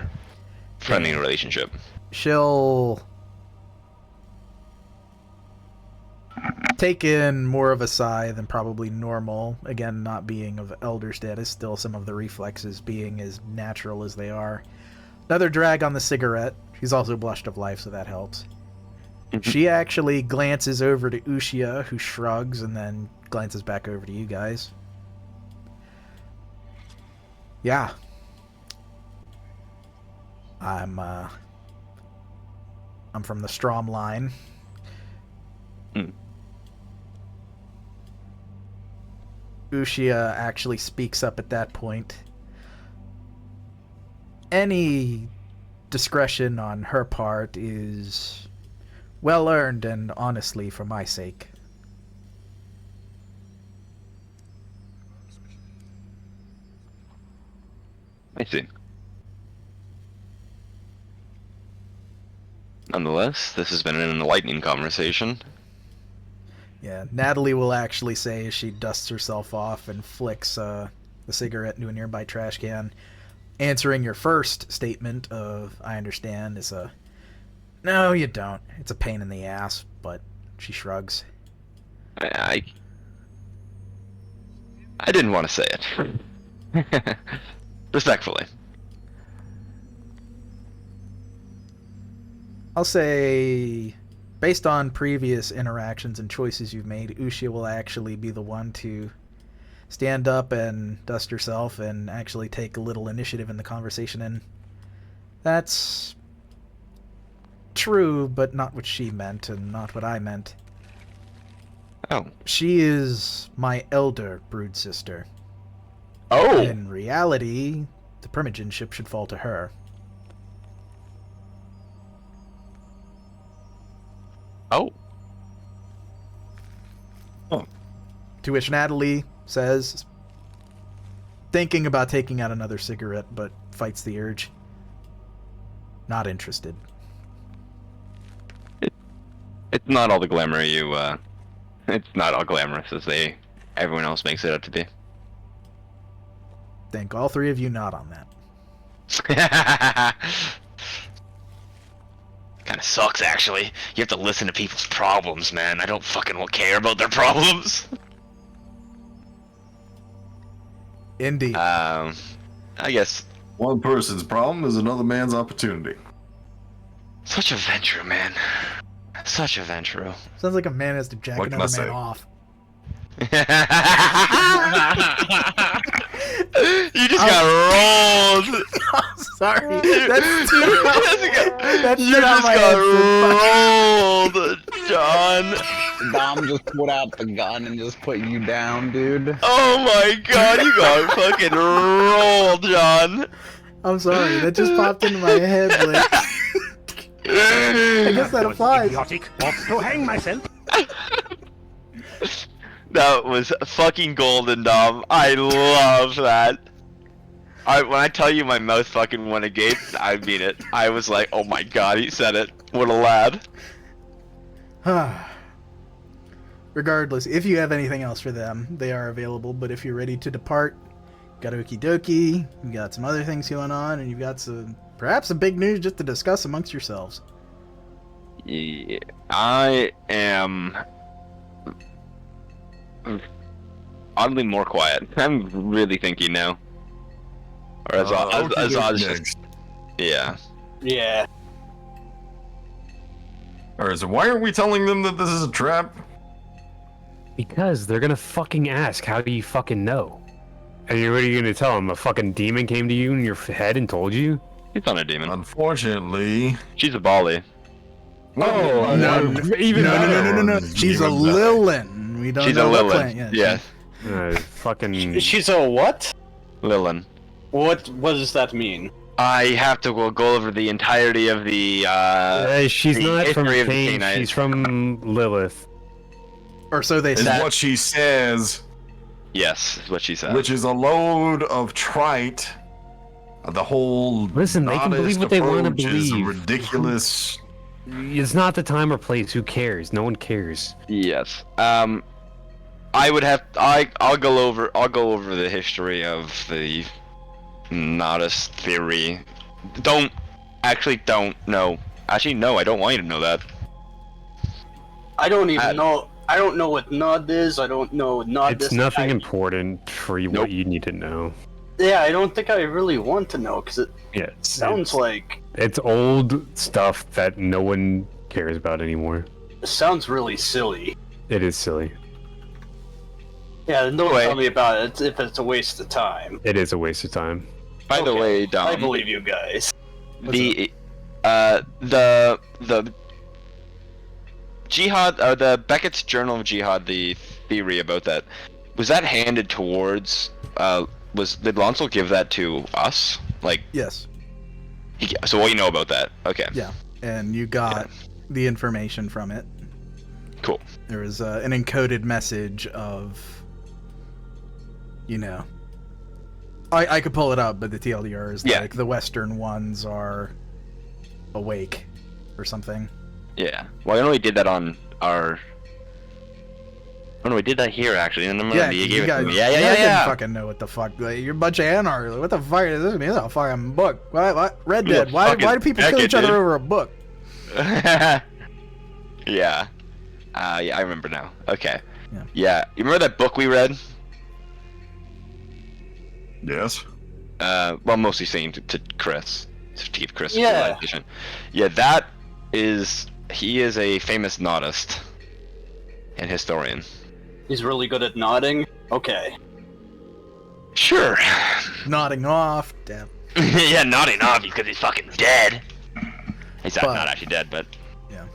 S2: friendly relationship.
S1: She'll take in more of a sigh than probably normal. Again, not being of elder status, still some of the reflexes being as natural as they are. Another drag on the cigarette. She's also blushed of life, so that helps. She actually glances over to Ushia, who shrugs, and then glances back over to you guys. Yeah. I'm from the Strom line. Ushia actually speaks up at that point. Any discretion on her part is well earned, and honestly, for my sake.
S2: I see. Nonetheless, this has been an enlightening conversation.
S1: Yeah, Natalie will actually say as she dusts herself off and flicks the cigarette into a nearby trash can, answering your first statement of, I understand, is a, no, you don't. It's a pain in the ass, but she shrugs.
S2: I didn't want to say it. Respectfully.
S1: I'll say, based on previous interactions and choices you've made, Ushia will actually be the one to stand up and dust herself and actually take a little initiative in the conversation, and that's true, but not what she meant and not what I meant.
S2: Oh.
S1: She is my elder brood sister.
S2: Oh!
S1: In reality, the primogenship should fall to her.
S2: Oh.
S1: Oh. To which Natalie says, thinking about taking out another cigarette, but fights the urge. Not interested.
S2: It's not all the glamour it's not all glamorous as everyone else makes it out to be.
S1: Think all three of you nod on that.
S2: Kinda sucks, actually. You have to listen to people's problems, man. I don't fucking care about their problems.
S1: Indeed.
S2: I guess...
S4: One person's problem is another man's opportunity.
S2: Such a Ventrue, man. Such a Ventrue.
S1: Sounds like a man has to jack
S4: What can
S1: another
S4: I
S1: man
S4: say?
S1: off.
S2: You just got rolled.
S1: I'm sorry. That's too That's
S2: You just got rolled, John.
S7: Dom just put out the gun and just put you down, dude.
S2: Oh my god, you got fucking rolled, John.
S1: I'm sorry. That just popped into my head. Like, I guess that applies.
S9: Idiotic. Off to hang myself.
S2: That was fucking golden, Dom. I love that. When I tell you my mouth fucking went agape, I mean it. I was like, oh my god, he said it. What a lad.
S1: Regardless, if you have anything else for them, they are available. But if you're ready to depart, got okie dokie. You got some other things going on, and you've got perhaps some big news just to discuss amongst yourselves.
S2: Yeah, I am oddly more quiet. I'm really thinking now. Or Azad's just... Yeah.
S5: Yeah.
S4: Alright, so why aren't we telling them that this is a trap?
S3: Because they're gonna fucking ask, how do you fucking know? And what are you gonna tell them? A fucking demon came to you in your head and told you?
S2: She's not a demon.
S4: Unfortunately...
S2: She's a Bali.
S4: Oh,
S1: No. She's a Lilin. We don't
S2: She's
S1: know
S2: a
S1: what
S2: Lilin.
S1: plant yet.
S2: Yes.
S3: Fucking...
S5: She's a what?
S2: Lilin.
S5: What does that mean?
S2: I have to go over the entirety of the,
S3: she's
S2: the
S3: not from
S2: history of the
S3: Cain,
S2: Canaanites.
S3: she's from Lilith.
S1: Or so they
S4: is
S1: said.
S4: what she says,
S2: Yes, is what she said.
S4: which is a load of trite. The whole
S3: Listen, they can believe what they want to
S4: approach is
S3: believe.
S4: ridiculous.
S3: It's not the time or place. Who cares? No one cares.
S2: Yes. I would have. I'll go over the history of the Nodus theory. Don't know. Actually, no. I don't want you to know that.
S6: I don't even know. I don't know what Nod is. I don't know Nod.
S3: It's nothing important for you. What you need to know.
S6: Yeah, I don't think I really want to know because it sounds like
S3: it's old stuff that no one cares about anymore.
S6: it sounds really silly.
S3: It is silly.
S6: Yeah, don't tell me about it if it's a waste of time.
S3: It is a waste of time.
S2: By the way, Dom,
S6: I believe you guys.
S2: the Jihad, the Beckett's Journal of Jihad, the theory about that, was that handed towards? Did Lonsel give that to us? Like,
S1: Yes.
S2: So what you know about that? Okay.
S1: Yeah. And you got the information from it.
S2: Cool.
S1: There was an encoded message of, you know, I could pull it up, but the TLDR is like the Western ones are awake or something.
S2: Yeah. Well, I know we did that on our. Oh no, we did that here actually. And
S1: You guys didn't fucking know what the fuck. Like, you're a bunch of anarchists. What the fuck is this? This is a fucking book. What? Red Dead. Why do people kill each other over a book?
S2: Yeah. I remember now. Okay.
S1: Yeah.
S2: Yeah. You remember that book we read?
S4: Yes.
S2: Well, mostly saying to Chris, to keep Chris.
S6: Yeah.
S2: Yeah. That is. He is a famous nodist and historian.
S6: He's really good at nodding. Okay.
S2: Sure.
S1: Nodding off. Damn.
S2: Yeah, nodding off because he's fucking dead. He's not actually dead, but.
S1: Yeah.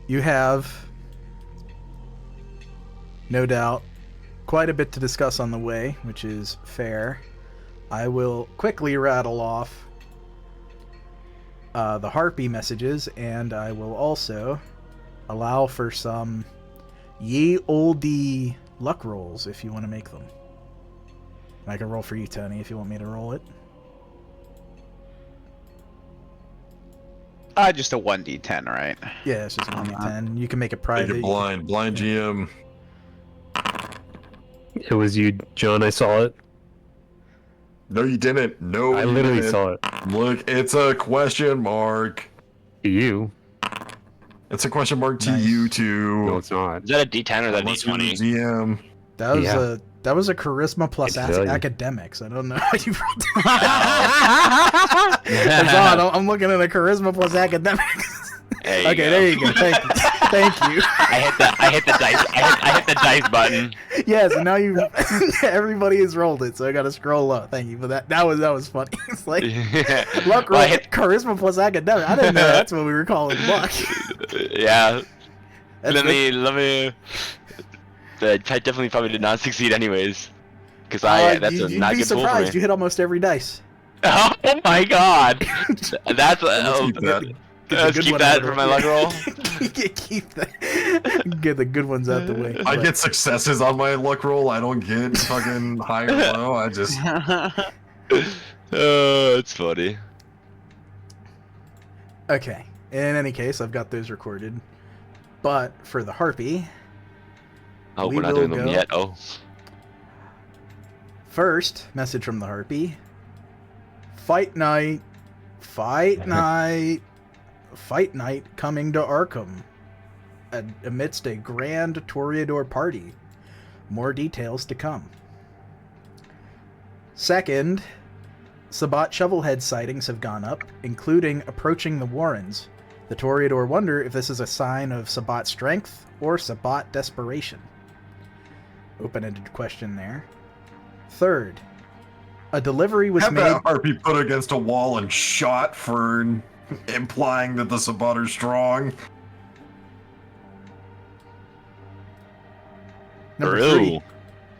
S1: You have, no doubt, quite a bit to discuss on the way, which is fair. I will quickly rattle off the Harpy messages, and I will also allow for some ye olde luck rolls if you want to make them. I can roll for you, Tony, if you want me to roll it.
S7: Just a 1d10, right?
S1: Yeah, it's just 1d10. You can make it private.
S4: Make it blind GM.
S3: It was you, John. I saw it.
S4: No, you didn't. No,
S3: I
S4: you
S3: literally
S4: didn't.
S3: saw it.
S4: Look, it's a question mark.
S3: You?
S4: It's a question mark to
S1: Nice.
S4: you too.
S3: No, it's not.
S2: Is that a D10 or that a
S4: Unless you're the
S2: D20?
S4: GM.
S1: That was a charisma plus
S3: I tell you.
S1: academics. I don't know how you rolled that. That's odd. I'm looking at a charisma plus academics.
S2: There you
S1: Okay,
S2: go.
S1: there you go. Thank you. Thank you.
S2: I hit the dice. I hit the dice button.
S1: Yes, and now you. Everybody has rolled it, so I got to scroll up. Thank you for that. That was funny. It's like luck roll, charisma plus academic. I didn't know that's what we were calling luck.
S2: Yeah.
S1: That's
S2: Let me. I definitely probably did not succeed anyes, because that's
S1: you'd
S2: not
S1: be
S2: good pool for
S1: surprised.
S2: me.
S1: You hit almost every dice.
S2: Oh my god! That's
S4: Let's keep that.
S2: let's keep that for my luck roll.
S1: Keep that. Get the good ones out the way.
S4: I get successes on my luck roll. I don't get fucking high or low. I just.
S2: Oh, it's funny.
S1: Okay. In any case, I've got those recorded. But for the Harpy,
S2: Oh,
S1: we
S2: we're not
S1: will
S2: doing them
S1: go-
S2: yet. Oh.
S1: First, message from the Harpy. Fight night. Fight night. Fight night coming to Arkham. Amidst a grand Toreador party. More details to come. Second, Sabbat Shovelhead sightings have gone up, including approaching the Warrens. The Toreador wonder if this is a sign of Sabbat strength or Sabbat desperation. Open-ended question there. Third, a delivery was
S4: Have
S1: made...
S4: that harpy put against a wall and shot for implying that the Sabbat are strong.
S1: Number
S2: True.
S1: 3,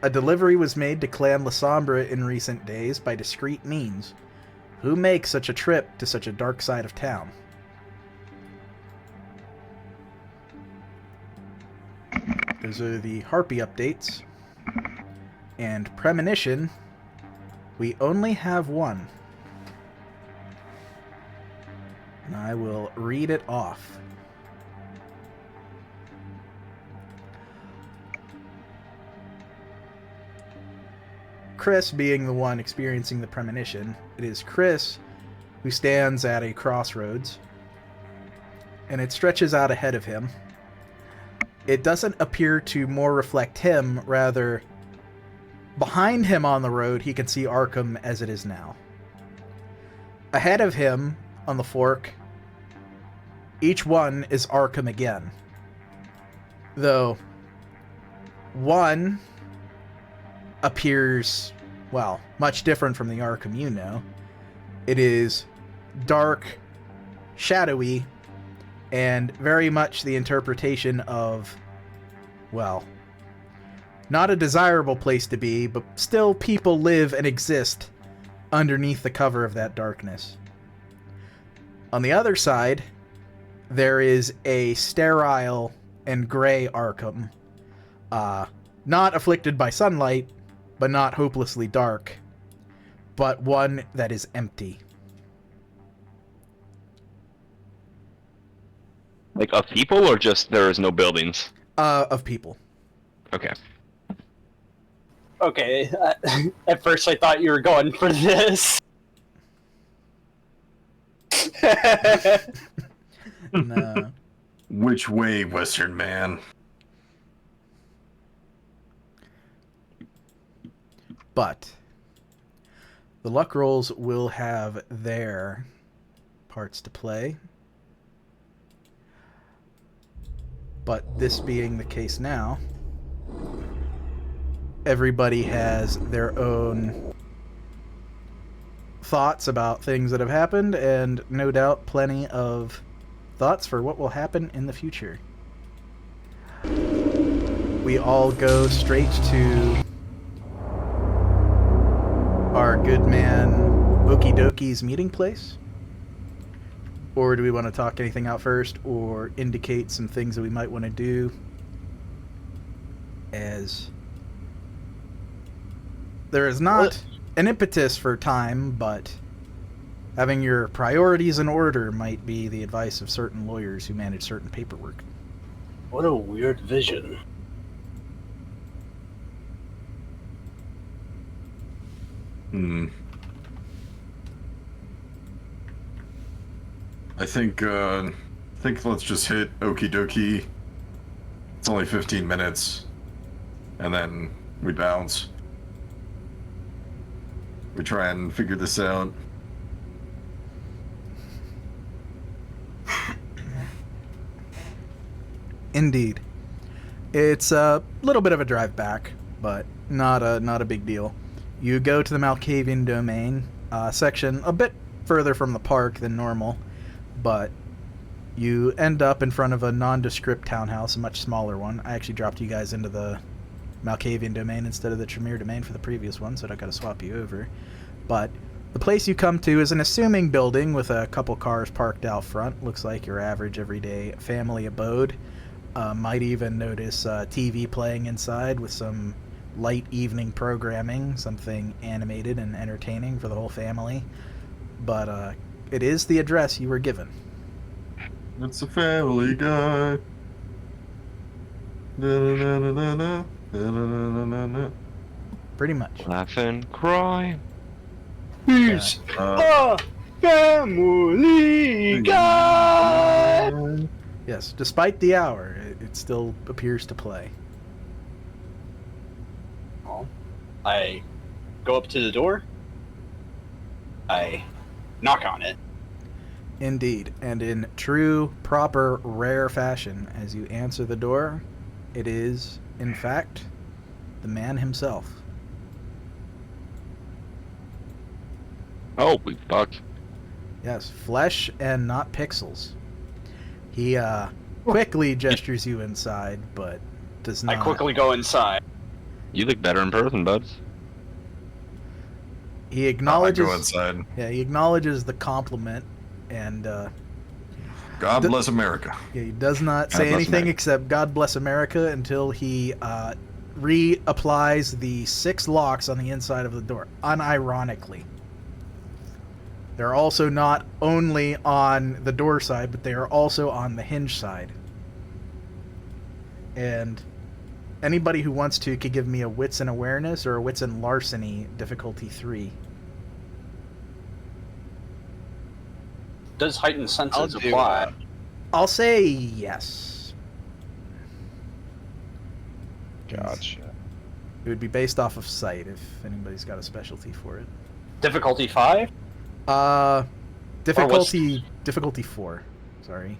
S1: a delivery was made to Clan La Sombra in recent days by discreet means. Who makes such a trip to such a dark side of town? Those are the Harpy updates. And Premonition, we only have one. And I will read it off. Chris being the one experiencing the premonition, it is Chris who stands at a crossroads, and it stretches out ahead of him. It doesn't appear to more reflect him, rather, behind him on the road, he can see Arkham as it is now. Ahead of him, on the fork, each one is Arkham again. Though, one appears, well, much different from the Arkham you know. It is dark, shadowy, and very much the interpretation of, well, not a desirable place to be, but still people live and exist underneath the cover of that darkness. On the other side, there is a sterile and gray Arkham, not afflicted by sunlight, but not hopelessly dark, but one that is empty.
S2: Like of people, or just there is no buildings?
S1: Of people.
S2: Okay.
S5: Okay, at first I thought you were going for this.
S1: No.
S4: Which way, Western man?
S1: But the luck rolls will have their parts to play. But this being the case now, everybody has their own thoughts about things that have happened, and no doubt plenty of thoughts for what will happen in the future. We all go straight to our good man Okie Dokie's meeting place? Or do we want to talk anything out first, or indicate some things that we might want to do, as there is not an impetus for time, but having your priorities in order might be the advice of certain lawyers who manage certain paperwork.
S6: What a weird vision.
S4: I think let's just hit Okie Dokie. It's only 15 minutes, and then we bounce. We try and figure this out.
S1: Indeed. It's a little bit of a drive back, but not a big deal. You go to the Malkavian domain, section a bit further from the park than normal, but you end up in front of a nondescript townhouse, a much smaller one. I actually dropped you guys into the Malkavian domain instead of the Tremere domain for the previous one, so I gotta swap you over. But the place you come to is an assuming building with a couple cars parked out front. Looks like your average everyday family abode. Might even notice TV playing inside with some light evening programming, something animated and entertaining for the whole family. But it is the address you were given.
S4: It's a Family Guy. Na-na-na-na-na, na-na-na-na-na.
S1: Pretty much.
S2: Laugh and cry.
S5: Who's a Family Guy?
S1: Yes, despite the hour, it still appears to play.
S5: I go up to the door. I knock on it.
S1: Indeed, and in true, proper, rare fashion, as you answer the door, it is, in fact, the man himself.
S2: Holy fuck.
S1: Yes, flesh and not pixels. He quickly gestures you inside, but does not.
S5: I quickly go inside.
S2: You look better in person, buds.
S1: He acknowledges.
S4: I go inside.
S1: Yeah, he acknowledges the compliment, and
S4: God bless America.
S1: yeah, he does not
S2: God
S1: say
S2: bless
S1: anything
S2: America.
S1: except "God bless America" until he reapplies the 6 locks on the inside of the door, unironically. They're also not only on the door side, but they are also on the hinge side. And anybody who wants to could give me a wits and awareness or a wits and larceny difficulty 3.
S5: Does heightened
S7: I'll
S5: senses
S7: do
S5: apply?
S1: I'll say yes.
S7: Gotcha.
S1: It would be based off of sight if anybody's got a specialty for it.
S5: Difficulty 5?
S1: Difficulty 4. Sorry.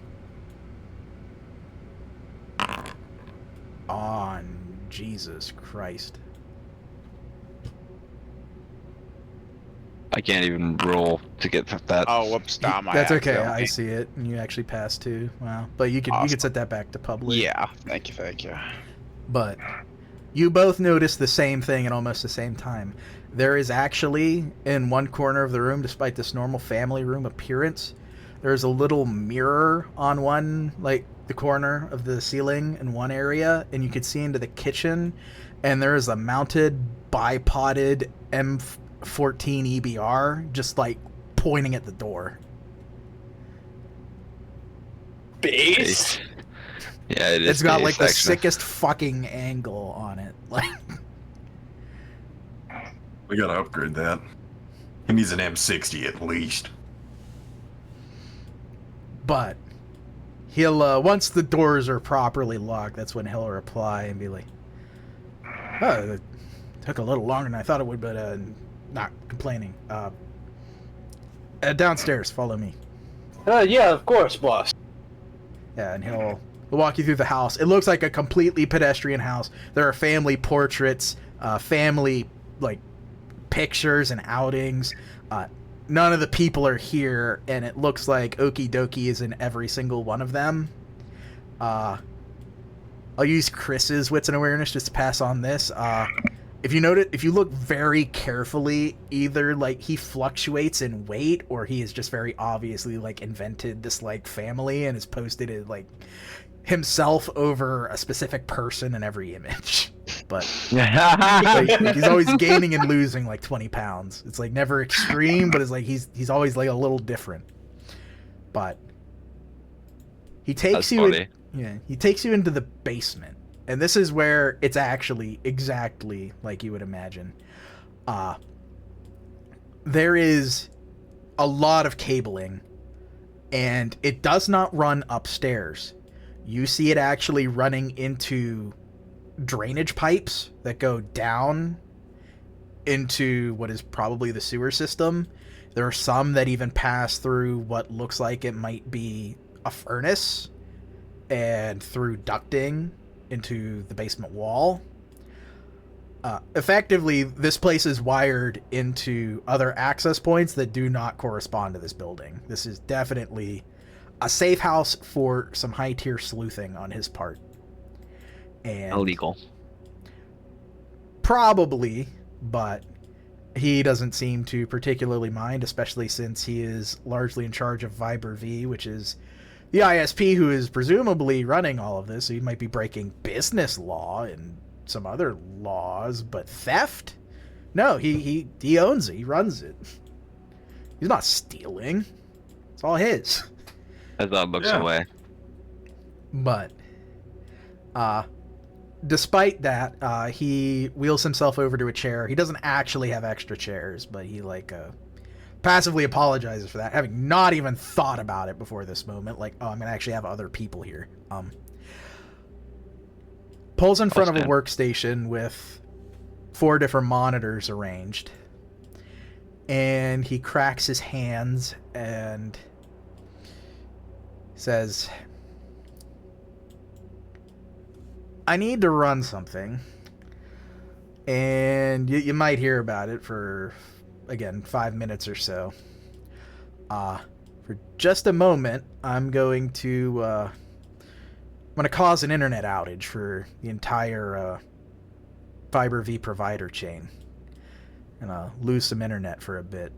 S1: On Jesus Christ.
S2: I can't even roll to get that.
S7: Oh, whoops, not my
S1: That's okay.
S7: accident.
S1: I see it, and you actually passed too. Wow. But you could
S7: Awesome.
S1: set that back to public.
S7: Yeah, thank you.
S1: But you both notice the same thing at almost the same time. There is actually, in one corner of the room, despite this normal family room appearance, there's a little mirror on one, like, the corner of the ceiling in one area, and you could see into the kitchen, and there is a mounted, bipoded M14 EBR just, like, pointing at the door.
S5: Base?
S2: Yeah, it is.
S1: It's got, like, the
S2: actually.
S1: sickest fucking angle on it. Like,
S4: We gotta upgrade that. He needs an M60 at least.
S1: but he'll, once the doors are properly locked, that's when he'll reply and be like, oh, it took a little longer than I thought it would, but, not complaining. Downstairs, follow me.
S5: Yeah, of course, boss.
S1: Yeah, and he'll walk you through the house. It looks like a completely pedestrian house. There are family portraits, family, like, pictures and outings. None of the people are here, and it looks like Okie Dokie is in every single one of them. I'll use Chris's wits and awareness just to pass on this. If you notice, if you look very carefully, either like he fluctuates in weight, or he is just very obviously like invented this like family and has posted it like himself over a specific person in every image. But like, he's always gaining and losing like 20 pounds. It's like never extreme, but it's like he's always like a little different. But he takes
S2: That's
S1: you
S2: funny.
S1: he takes you into the basement. And this is where it's actually exactly like you would imagine. There is a lot of cabling, and it does not run upstairs. You see it actually running into drainage pipes that go down into what is probably the sewer system. There are some that even pass through what looks like it might be a furnace. and through ducting into the basement wall. Effectively, this place is wired into other access points that do not correspond to this building. This is definitely a safe house for some high-tier sleuthing on his part. And
S2: Illegal.
S1: probably, but he doesn't seem to particularly mind, especially since he is largely in charge of Viber V, which is the ISP who is presumably running all of this. So he might be breaking business law and some other laws, but theft? No, he owns it. He runs it. He's not stealing. It's all his.
S2: Azad looks away.
S1: But, despite that, he wheels himself over to a chair. He doesn't actually have extra chairs, but he, passively apologizes for that, having not even thought about it before this moment. Like, oh, I'm going to actually have other people here. Pulls in front of a workstation with 4 different monitors arranged. And he cracks his hands and says, I need to run something. And you might hear about it for, again, 5 minutes or so. For just a moment, I'm going to cause an internet outage for the entire Fiber V provider chain. And lose some internet for a bit.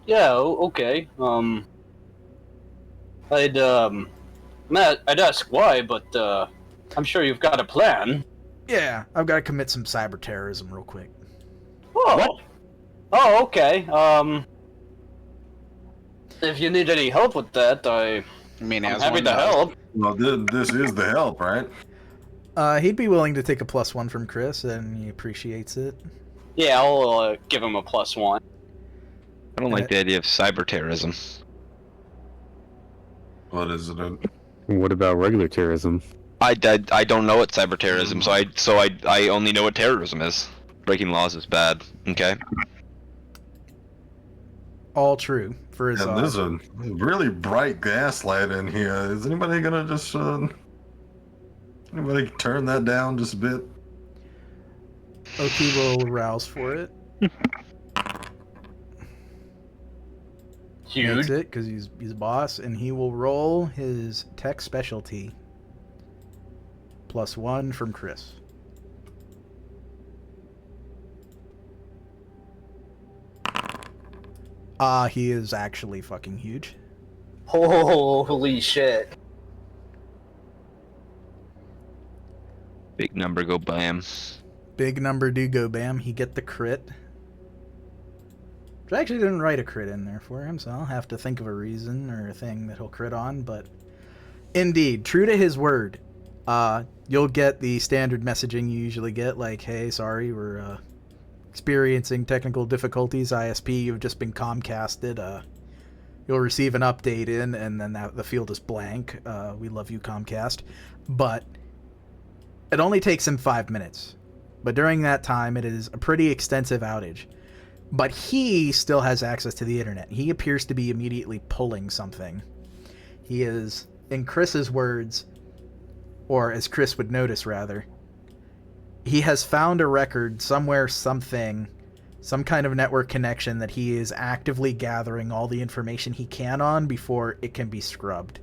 S6: Yeah, okay. I'd ask why, but I'm sure you've got a plan.
S1: Yeah, I've got to commit some cyber terrorism real quick.
S6: Oh. What? Oh, okay. If you need any help with that, I'm happy to help.
S4: Well, this is the help, right?
S1: He'd be willing to take a +1 from Chris, and he appreciates it.
S6: Yeah, I'll give him a +1.
S2: I don't like the idea of cyber terrorism.
S4: What is it?
S3: What about regular terrorism?
S2: I don't know what cyber terrorism, so I only know what terrorism is. Breaking laws is bad. Okay.
S1: All true for his.
S4: And there's a really bright gaslight in here. Is anybody gonna just anybody turn that down just a bit?
S1: Oki will rouse for it.
S6: Huge.
S1: Makes it because he's boss, and he will roll his tech specialty. +1 from Chris. He is actually fucking huge.
S6: Holy shit.
S2: Big number go bam.
S1: Big number do go bam. He get the crit. I actually didn't write a crit in there for him, so I'll have to think of a reason or a thing that he'll crit on, but indeed, true to his word, you'll get the standard messaging you usually get, like, hey, sorry, we're experiencing technical difficulties, ISP, you've just been Comcasted, you'll receive an update in, and then the field is blank, we love you, Comcast, but it only takes him 5 minutes, but during that time, it is a pretty extensive outage. But he still has access to the internet. He appears to be immediately pulling something. He is, in Chris's words, or as Chris would notice rather, he has found a record somewhere, something, some kind of network connection that he is actively gathering all the information he can on before it can be scrubbed.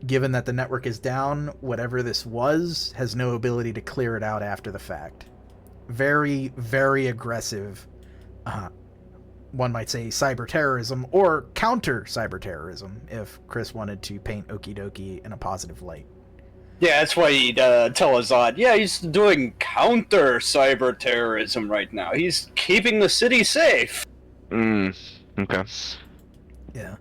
S1: Given that the network is down, whatever this was has no ability to clear it out after the fact. Very, very aggressive. One might say cyber terrorism or counter cyber terrorism if Chris wanted to paint Okie Dokie in a positive light.
S5: Yeah, that's why he'd tell Azad, yeah, he's doing counter cyber terrorism right now. He's keeping the city safe.
S2: Okay.
S1: Yeah.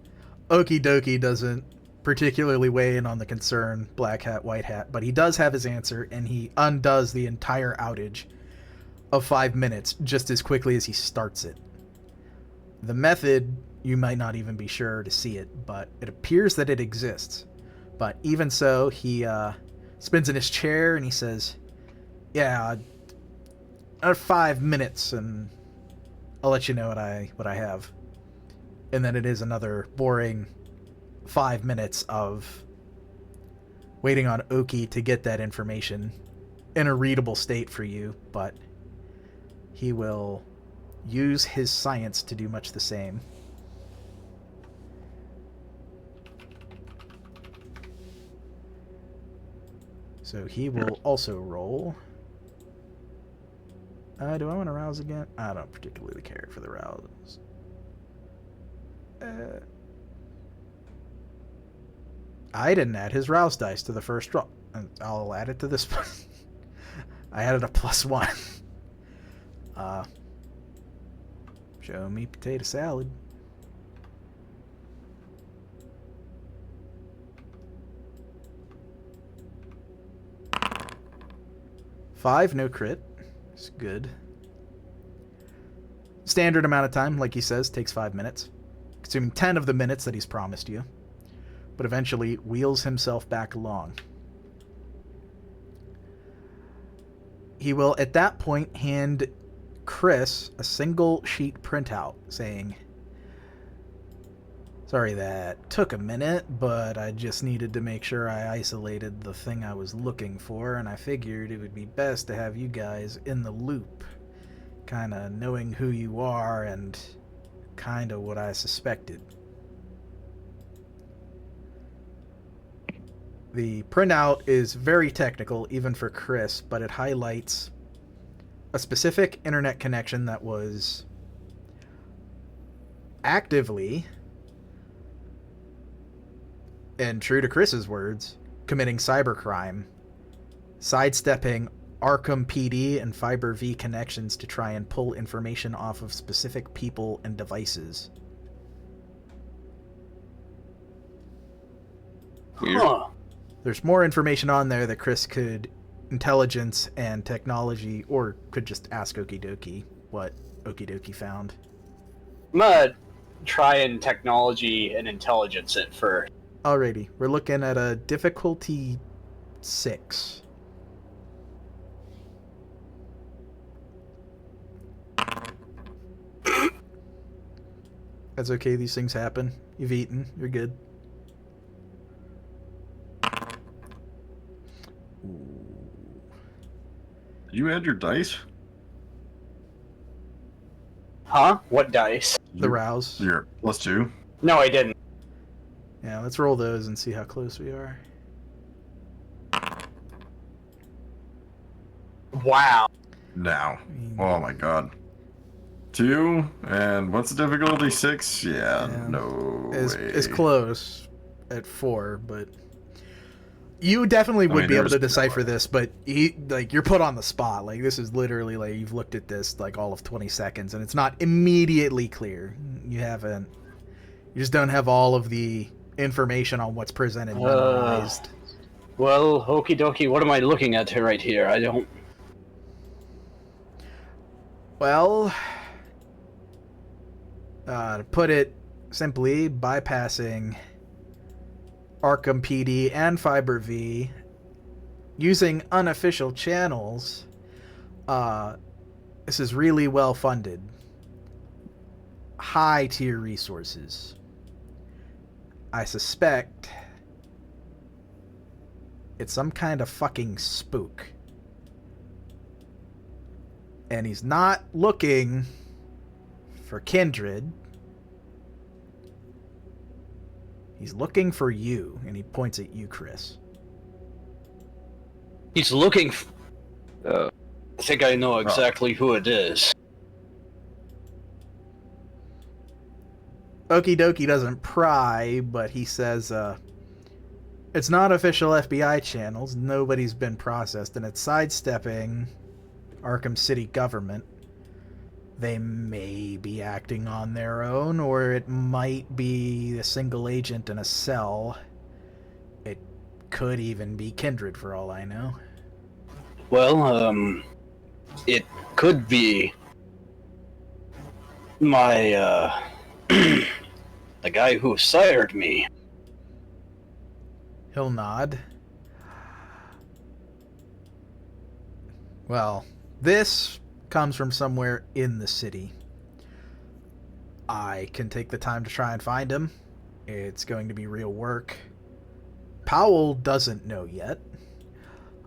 S1: Okie Dokie doesn't particularly weigh in on the concern, black hat, white hat, but he does have his answer, and he undoes the entire outage of 5 minutes just as quickly as he starts it. The method, you might not even be sure to see it, but it appears that it exists. But even so, he spins in his chair and he says, yeah, another 5 minutes and I'll let you know what I have. And then it is another boring 5 minutes of waiting on Oki to get that information in a readable state for you, but he will use his science to do much the same. So he will also roll. Do I want to rouse again? I don't particularly care for the rouse. I didn't add his rouse dice to the first roll. I'll add it to this one. I added a +1. Show me potato salad. 5, no crit. It's good. Standard amount of time, like he says, takes 5 minutes. Consuming 10 of the minutes that he's promised you. But eventually wheels himself back along. He will, at that point, hand Chris a single sheet printout saying, "Sorry that took a minute, but I just needed to make sure I isolated the thing I was looking for, and I figured it would be best to have you guys in the loop, kind of knowing who you are and kind of what I suspected." The printout is very technical, even for Chris, but it highlights a specific internet connection that was actively, and true to Chris's words, committing cybercrime, sidestepping Arkham PD and Fiber V connections to try and pull information off of specific people and devices.
S6: Huh.
S1: There's more information on there that Chris could intelligence and technology, or could just ask Okidoki what Okidoki found.
S5: I'm gonna try and technology and intelligence it first.
S1: Alrighty, we're looking at a difficulty 6. That's okay, these things happen. You've eaten, you're good.
S4: You add your dice?
S5: Huh? What dice?
S1: The rouse.
S4: Your +2.
S5: No, I didn't.
S1: Yeah, let's roll those and see how close we are.
S5: Wow.
S4: Now. Oh my god. 2, and what's the difficulty? 6? Yeah, no way.
S1: It's close at 4, but you definitely would be able to decipher this, but you're put on the spot. Like, this is literally, like, you've looked at this, like, all of 20 seconds, and it's not immediately clear. You just don't have all of the information on what's presented memorized.
S6: Well, okie dokie, what am I looking at right here? I don't...
S1: Well, to put it simply, bypassing Arkham PD and Fiber V, using unofficial channels, this is really well funded. High tier resources. I suspect it's some kind of fucking spook. And he's not looking for kindred. He's looking for you, and he points at you, Chris.
S6: He's looking I think I know exactly who it is.
S1: Okidoki doesn't pry, but he says, it's not official FBI channels, nobody's been processed, and it's sidestepping Arkham City government. They may be acting on their own, or it might be a single agent in a cell. It could even be kindred for all I know.
S6: Well, it could be my, the guy who sired me.
S1: He'll nod. Well, this comes from somewhere in the city. I can take the time to try and find him. It's going to be real work. Powell doesn't know yet.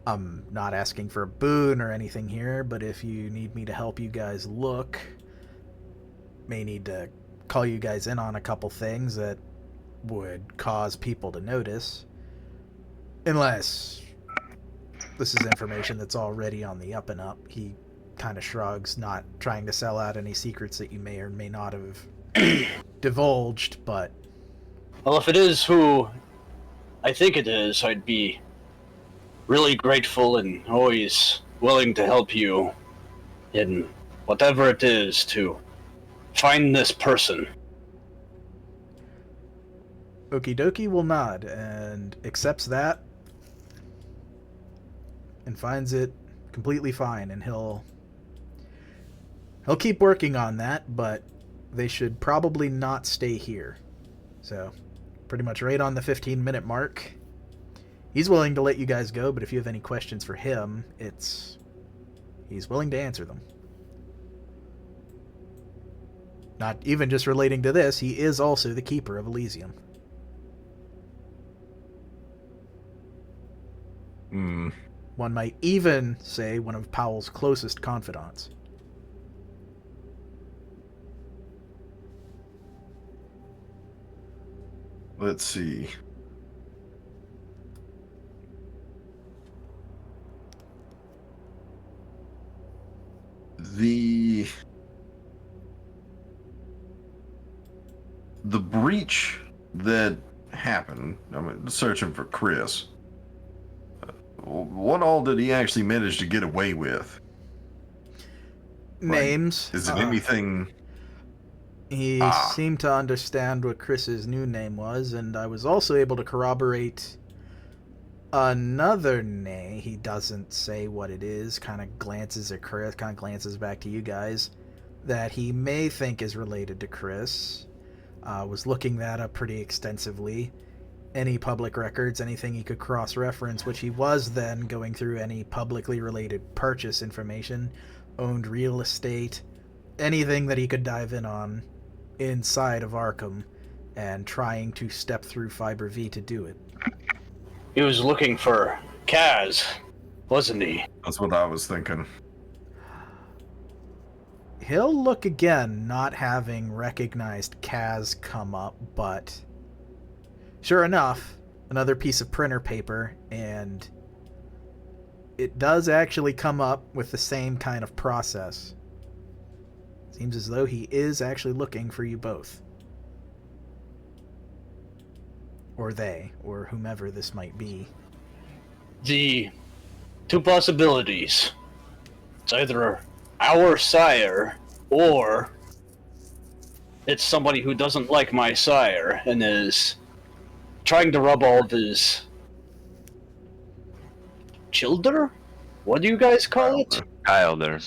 S1: I'm not asking for a boon or anything here, but if you need me to help you guys look, may need to call you guys in on a couple things that would cause people to notice. Unless this is information that's already on the up and up. He kind of shrugs, not trying to sell out any secrets that you may or may not have divulged, but...
S6: Well, if it is who I think it is, I'd be really grateful and always willing to help you in whatever it is to find this person.
S1: Okie dokie will nod and accepts that and finds it completely fine, and he'll keep working on that, but they should probably not stay here. So, pretty much right on the 15-minute mark. He's willing to let you guys go, but if you have any questions for him, he's willing to answer them. Not even just relating to this, he is also the keeper of Elysium. One might even say one of Powell's closest confidants.
S4: Let's see. The breach that happened, I'm searching for Chris. What all did he actually manage to get away with?
S1: Names.
S4: Is it anything...
S1: He seemed to understand what Chris's new name was, and I was also able to corroborate another name. He doesn't say what it is, kind of glances at Chris, kind of glances back to you guys, that he may think is related to Chris. Was looking that up pretty extensively. Any public records, anything he could cross-reference, which he was then going through any publicly related purchase information, owned real estate, anything that he could dive in on inside of Arkham, and trying to step through Fiber V to do it.
S6: He was looking for Kaz, wasn't he?
S4: That's what I was thinking.
S1: He'll look again, not having recognized Kaz come up, but sure enough, another piece of printer paper, and it does actually come up with the same kind of process. Seems as though he is actually looking for you both. Or they, or whomever this might be.
S6: The two possibilities. It's either our sire, or it's somebody who doesn't like my sire and is trying to rub all of his childer? What do you guys call it? Childer.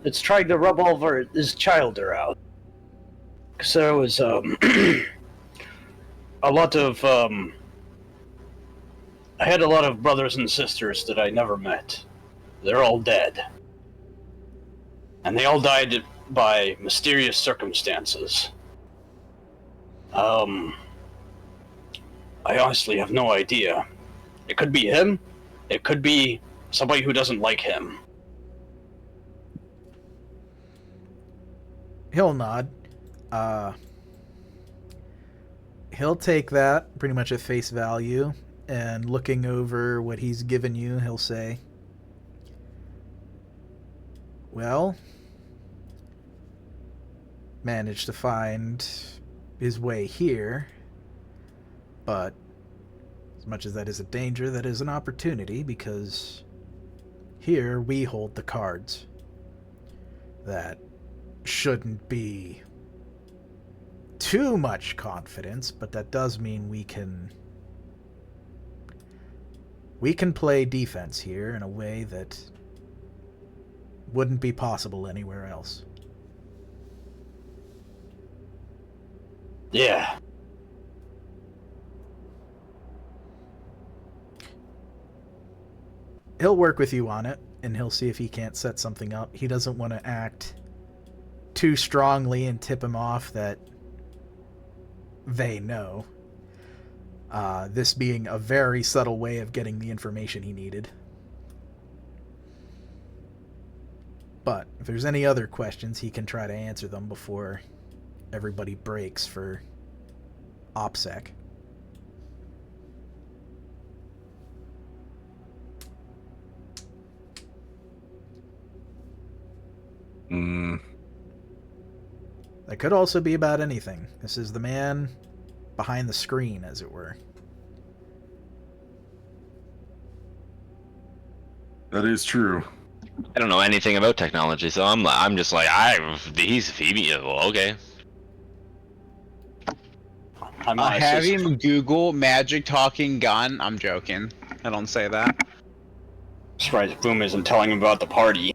S6: It's trying to rub all of his childer out. Because there was a lot of I had a lot of brothers and sisters that I never met. They're all dead. And they all died by mysterious circumstances. I honestly have no idea. It could be him. It could be somebody who doesn't like him.
S1: He'll nod. He'll take that pretty much at face value, and looking over what he's given you, he'll say, well, managed to find his way here, but as much as that is a danger, that is an opportunity, because here we hold the cards. That shouldn't be too much confidence, but that does mean we can play defense here in a way that wouldn't be possible anywhere else.
S6: Yeah.
S1: He'll work with you on it, and he'll see if he can't set something up. He doesn't want to act too strongly and tip him off that they know. This being a very subtle way of getting the information he needed. But if there's any other questions, he can try to answer them before everybody breaks for OPSEC. That could also be about anything. This is the man behind the screen, as it were.
S4: That is true.
S2: I don't know anything about technology, so I'm just like, he's Phoebe. Well, okay.
S5: I'm
S7: Have him Google magic talking gun. I'm joking. I don't say that.
S5: surprised Boom isn't telling him about the party.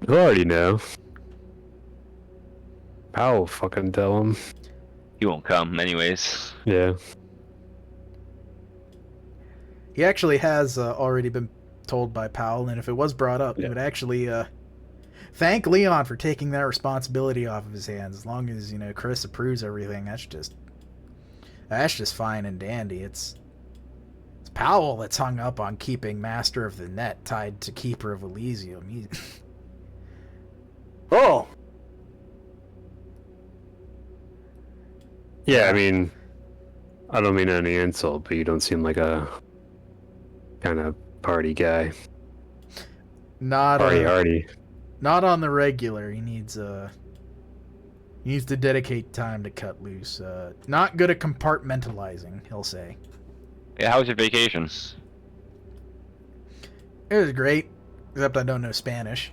S3: You already know. I'll fucking tell him.
S2: He won't come, anyways.
S3: Yeah.
S1: He actually has already been told by Powell, and if it was brought up, he would actually thank Leon for taking that responsibility off of his hands. As long as, Chris approves everything, that's just fine and dandy. It's Powell that's hung up on keeping Master of the Net tied to Keeper of Elysium.
S5: Oh!
S3: Yeah, I mean, I don't mean any insult, but you don't seem like a kind of party guy.
S1: Not
S3: Arty.
S1: Not on the regular. He needs to dedicate time to cut loose. Not good at compartmentalizing, he'll say.
S2: Yeah, how was your vacation?
S1: It was great, except I don't know Spanish.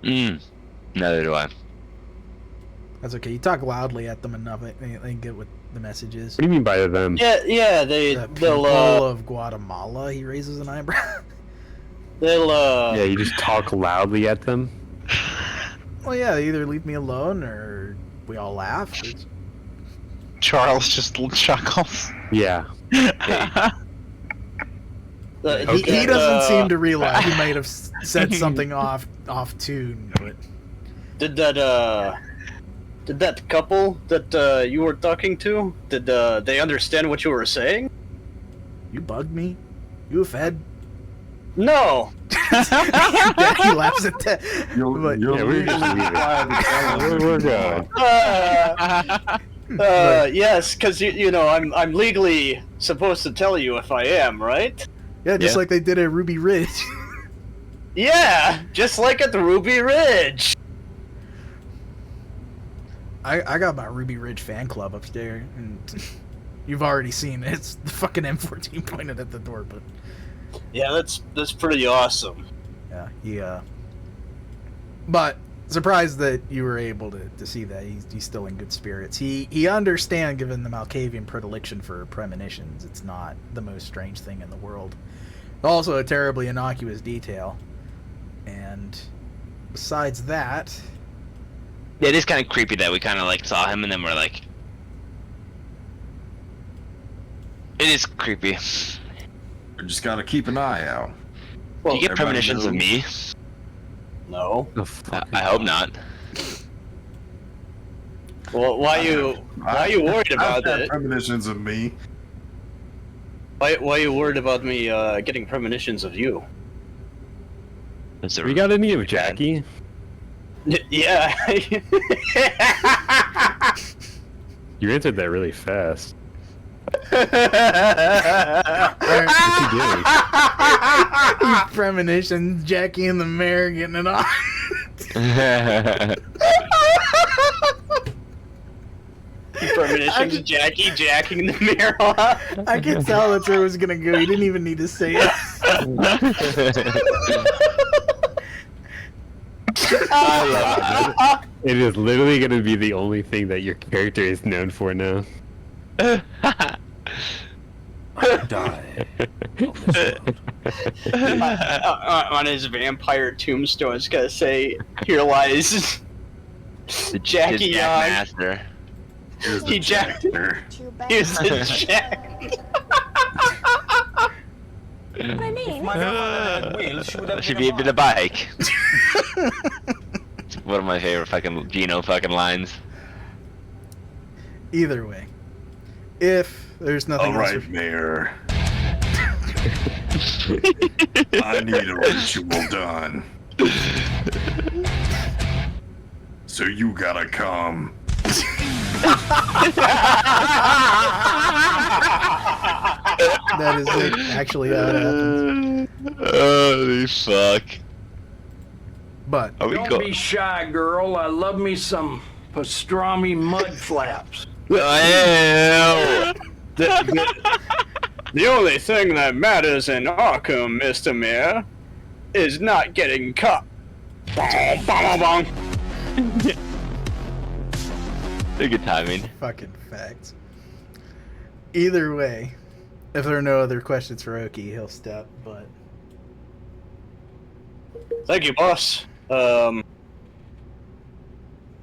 S2: Neither do I.
S1: That's okay. You talk loudly at them enough, they get what the message is.
S3: What do you mean by them?
S5: Yeah,
S1: The people of Guatemala, he raises an eyebrow.
S3: Yeah, you just talk loudly at them?
S1: Well, yeah, they either leave me alone or we all laugh.
S7: Charles just chuckles.
S3: Yeah.
S1: He doesn't seem to realize he might have said something off tune, but
S5: Did that couple that you were talking to, did they understand what you were saying?
S1: You bugged me? You a fed?
S5: No!
S1: Yeah, he laughs at that.
S3: We're good.
S5: Yes, because I'm legally supposed to tell you if I am, right?
S1: Yeah, just like they did at Ruby Ridge.
S5: Yeah, just like at the Ruby Ridge.
S1: I got my Ruby Ridge fan club upstairs, and you've already seen it. It's the fucking M14 pointed at the door, but
S5: yeah, that's pretty awesome.
S1: Yeah, but surprised that you were able to see that. He's still in good spirits. He understands, given the Malkavian predilection for premonitions, it's not the most strange thing in the world. Also a terribly innocuous detail. And besides that,
S2: Yeah, it is kind of creepy that we kind of like saw him and then we're like, it is creepy.
S4: We just gotta keep an eye out.
S2: Do you get
S4: everybody
S2: premonitions of me?
S5: No.
S2: I hope not.
S5: Well, why you worried about
S4: I've had
S5: it?
S4: premonitions of me.
S5: Why are you worried about me getting premonitions of you?
S3: We got any of Jackie?
S5: Yeah.
S3: You answered that really fast.
S1: premonitions, Jackie and the mayor getting it on.
S5: Premonitions, Jackie jacking the mirror off.
S1: I could tell that's where it was gonna go. You didn't even need to say it.
S3: I love it. It is literally going to be the only thing that your character is known for now.
S9: Die.
S5: On his vampire tombstone, it's gonna say, "Here lies Jackie
S2: Jack
S5: Young."
S2: Master.
S5: He jacked. Here's the Jack.
S2: Should be a bit of bike. It's one of my favorite fucking Gino fucking lines.
S1: Either way, if there's nothing
S4: All
S1: else,
S4: right, Mayor. I need a ritual done. So you gotta come.
S1: that is it, actually how it happens.
S2: Holy fuck.
S1: But
S2: Are we
S10: Don't be shy, girl. I love me some pastrami mud flaps.
S2: Ew.
S5: The only thing that matters in Arkham, Mr. Mayor, is not getting caught. Bong, bong, bong.
S2: Good timing.
S1: fucking facts. Either way, if there are no other questions for Oki, he'll step. But
S5: Thank you, boss. I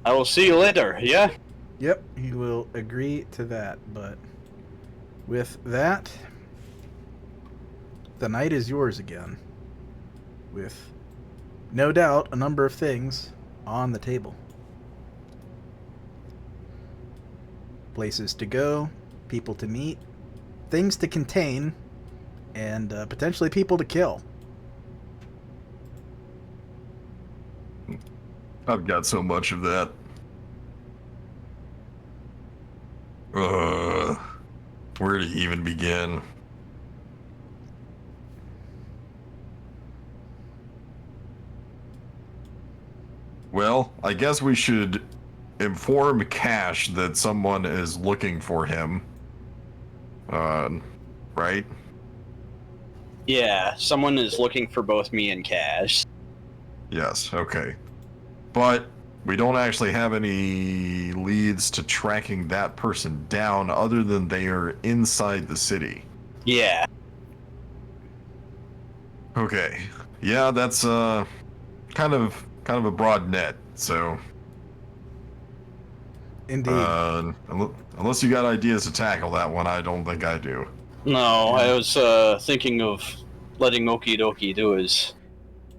S5: will see you later, yeah?
S1: yep, he will agree to that. But with that, the night is yours again. With no doubt a number of things on the table. Places to go, people to meet, things to contain, and potentially people to kill.
S4: I've got so much of that. Where to even begin? Well, I guess we should inform Cash that someone is looking for him. Right?
S5: Yeah, someone is looking for both me and Cash.
S4: Yes, okay. But we don't actually have any leads to tracking that person down other than they are inside the city.
S5: Yeah.
S4: Okay. Yeah, that's kind of a broad net, so
S1: Indeed.
S4: unless you got ideas to tackle that one, I don't think I do.
S6: No, I was thinking of letting Okie Dokie do his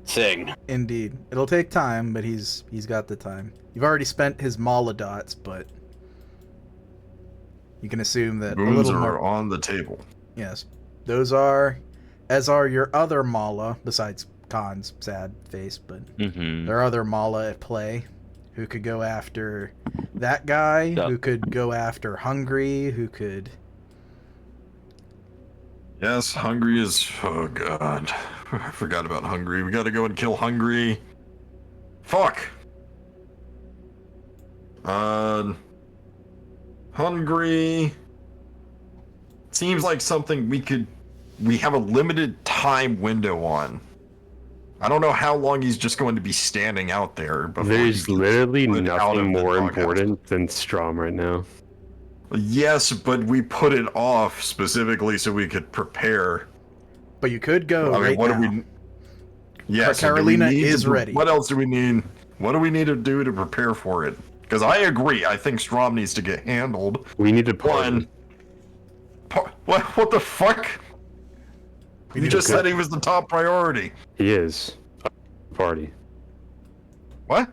S6: thing.
S1: Indeed. It'll take time, but he's got the time. You've already spent his mala dots, but you can assume that a
S4: Boons
S1: little
S4: are
S1: more.
S4: on the table.
S1: Yes. Those are, as are your other mala, besides Khan's sad face, but
S2: Mm-hmm.
S1: there are other mala at play who could go after that guy,
S2: Yep.
S1: who could go after Hungry, who could...
S4: Yes, Hungry is... Oh, God. I forgot about Hungry. We gotta go and kill Hungry. Fuck! Hungry... Seems like something we have a limited time window on. I don't know how long he's just going to be standing out there. before
S3: There's
S4: he gets
S3: literally
S4: put out of
S3: nothing
S4: the
S3: more
S4: doghouse.
S3: important than Strom right now.
S4: Yes, but we put it off specifically so we could prepare.
S1: But you could go right
S4: what
S1: now.
S4: do we? Yes,
S1: Carolina is ready.
S4: What else do we need? What do we need to do to prepare for it? Because I agree. I think Strom needs to get handled.
S3: We need to pardon.
S4: What the fuck? You just
S3: to-
S4: said he was the top priority.
S3: He is. Party.
S4: What?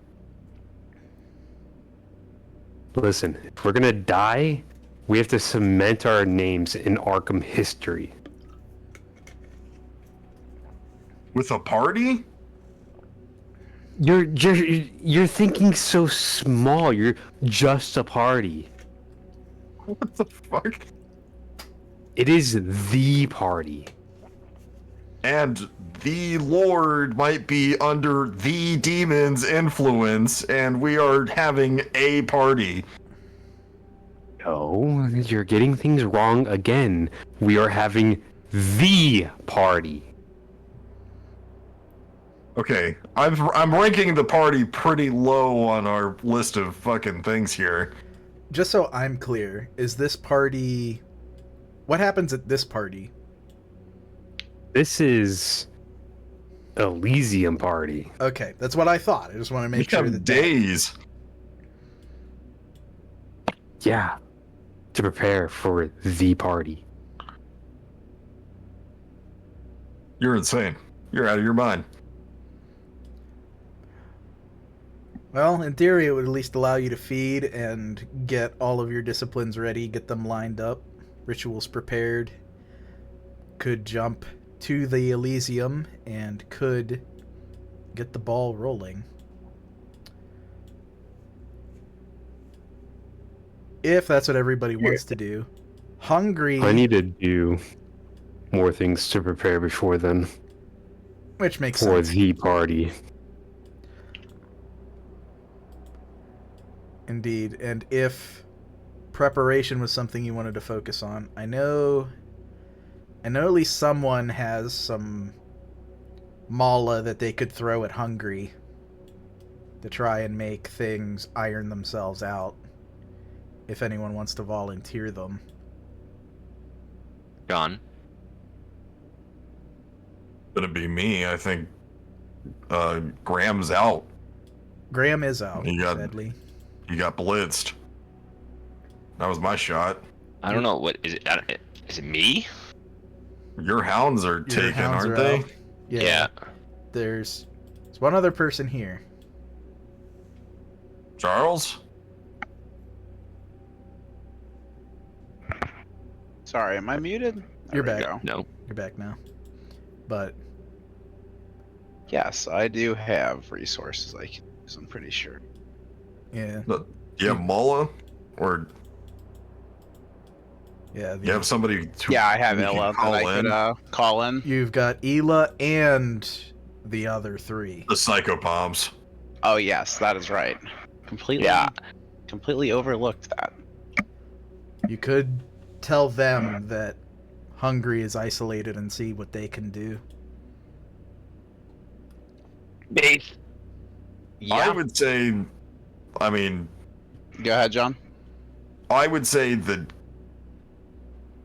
S3: Listen, if we're gonna die, we have to cement our names in Arkham history.
S4: With a party?
S3: You're thinking so small. You're just a party.
S4: What the fuck?
S3: It is the party.
S4: And the Lord might be under the demon's influence, and we are having a party.
S3: No, you're getting things wrong again. We are having the party.
S4: Okay, I'm ranking the party pretty low on our list of fucking things here.
S1: Just so I'm clear, is this party... What happens at this party?
S3: This is Elysium party.
S1: Okay, that's what I thought. I just want to make
S4: We
S1: sure
S4: have
S1: that...
S4: days.
S3: Yeah, to prepare for the party.
S4: You're insane. You're out of your mind.
S1: Well, in theory, it would at least allow you to feed and get all of your disciplines ready, get them lined up, rituals prepared. Could jump to the Elysium and could get the ball rolling. If that's what everybody wants to do. Hungry...
S3: I need to do more things to prepare before then.
S1: Which makes
S3: for
S1: sense.
S3: the party.
S1: Indeed, and if preparation was something you wanted to focus on, I know at least someone has some mala that they could throw at Hungry to try and make things iron themselves out, if anyone wants to volunteer them.
S2: John.
S4: Gonna be me, I think. Graham's out.
S1: Graham is out, sadly.
S4: You got blitzed. That was my shot.
S2: I don't know, what is it? Is it me?
S4: Your hounds are taken, aren't they?
S1: Out. Yeah. There's one other person here.
S4: Charles?
S7: Sorry, am I muted?
S1: You're
S7: There we
S1: back.
S7: go.
S2: No.
S1: You're back now. But
S7: Yes, I do have resources I can use, I'm pretty sure.
S1: yeah.
S4: You have Mullah? Or
S1: Yeah.
S4: you have somebody to
S7: Yeah, I have
S4: we can
S7: Ella that
S4: call
S7: I
S4: in?
S7: could call in.
S1: You've got Ela and the other three.
S4: The psychopomps.
S7: Oh yes, that is right. Completely overlooked that.
S1: You could tell them that Hungry is isolated and see what they can do.
S2: Base.
S7: Yeah.
S4: I would say, I mean,
S7: Go ahead, John.
S4: I would say that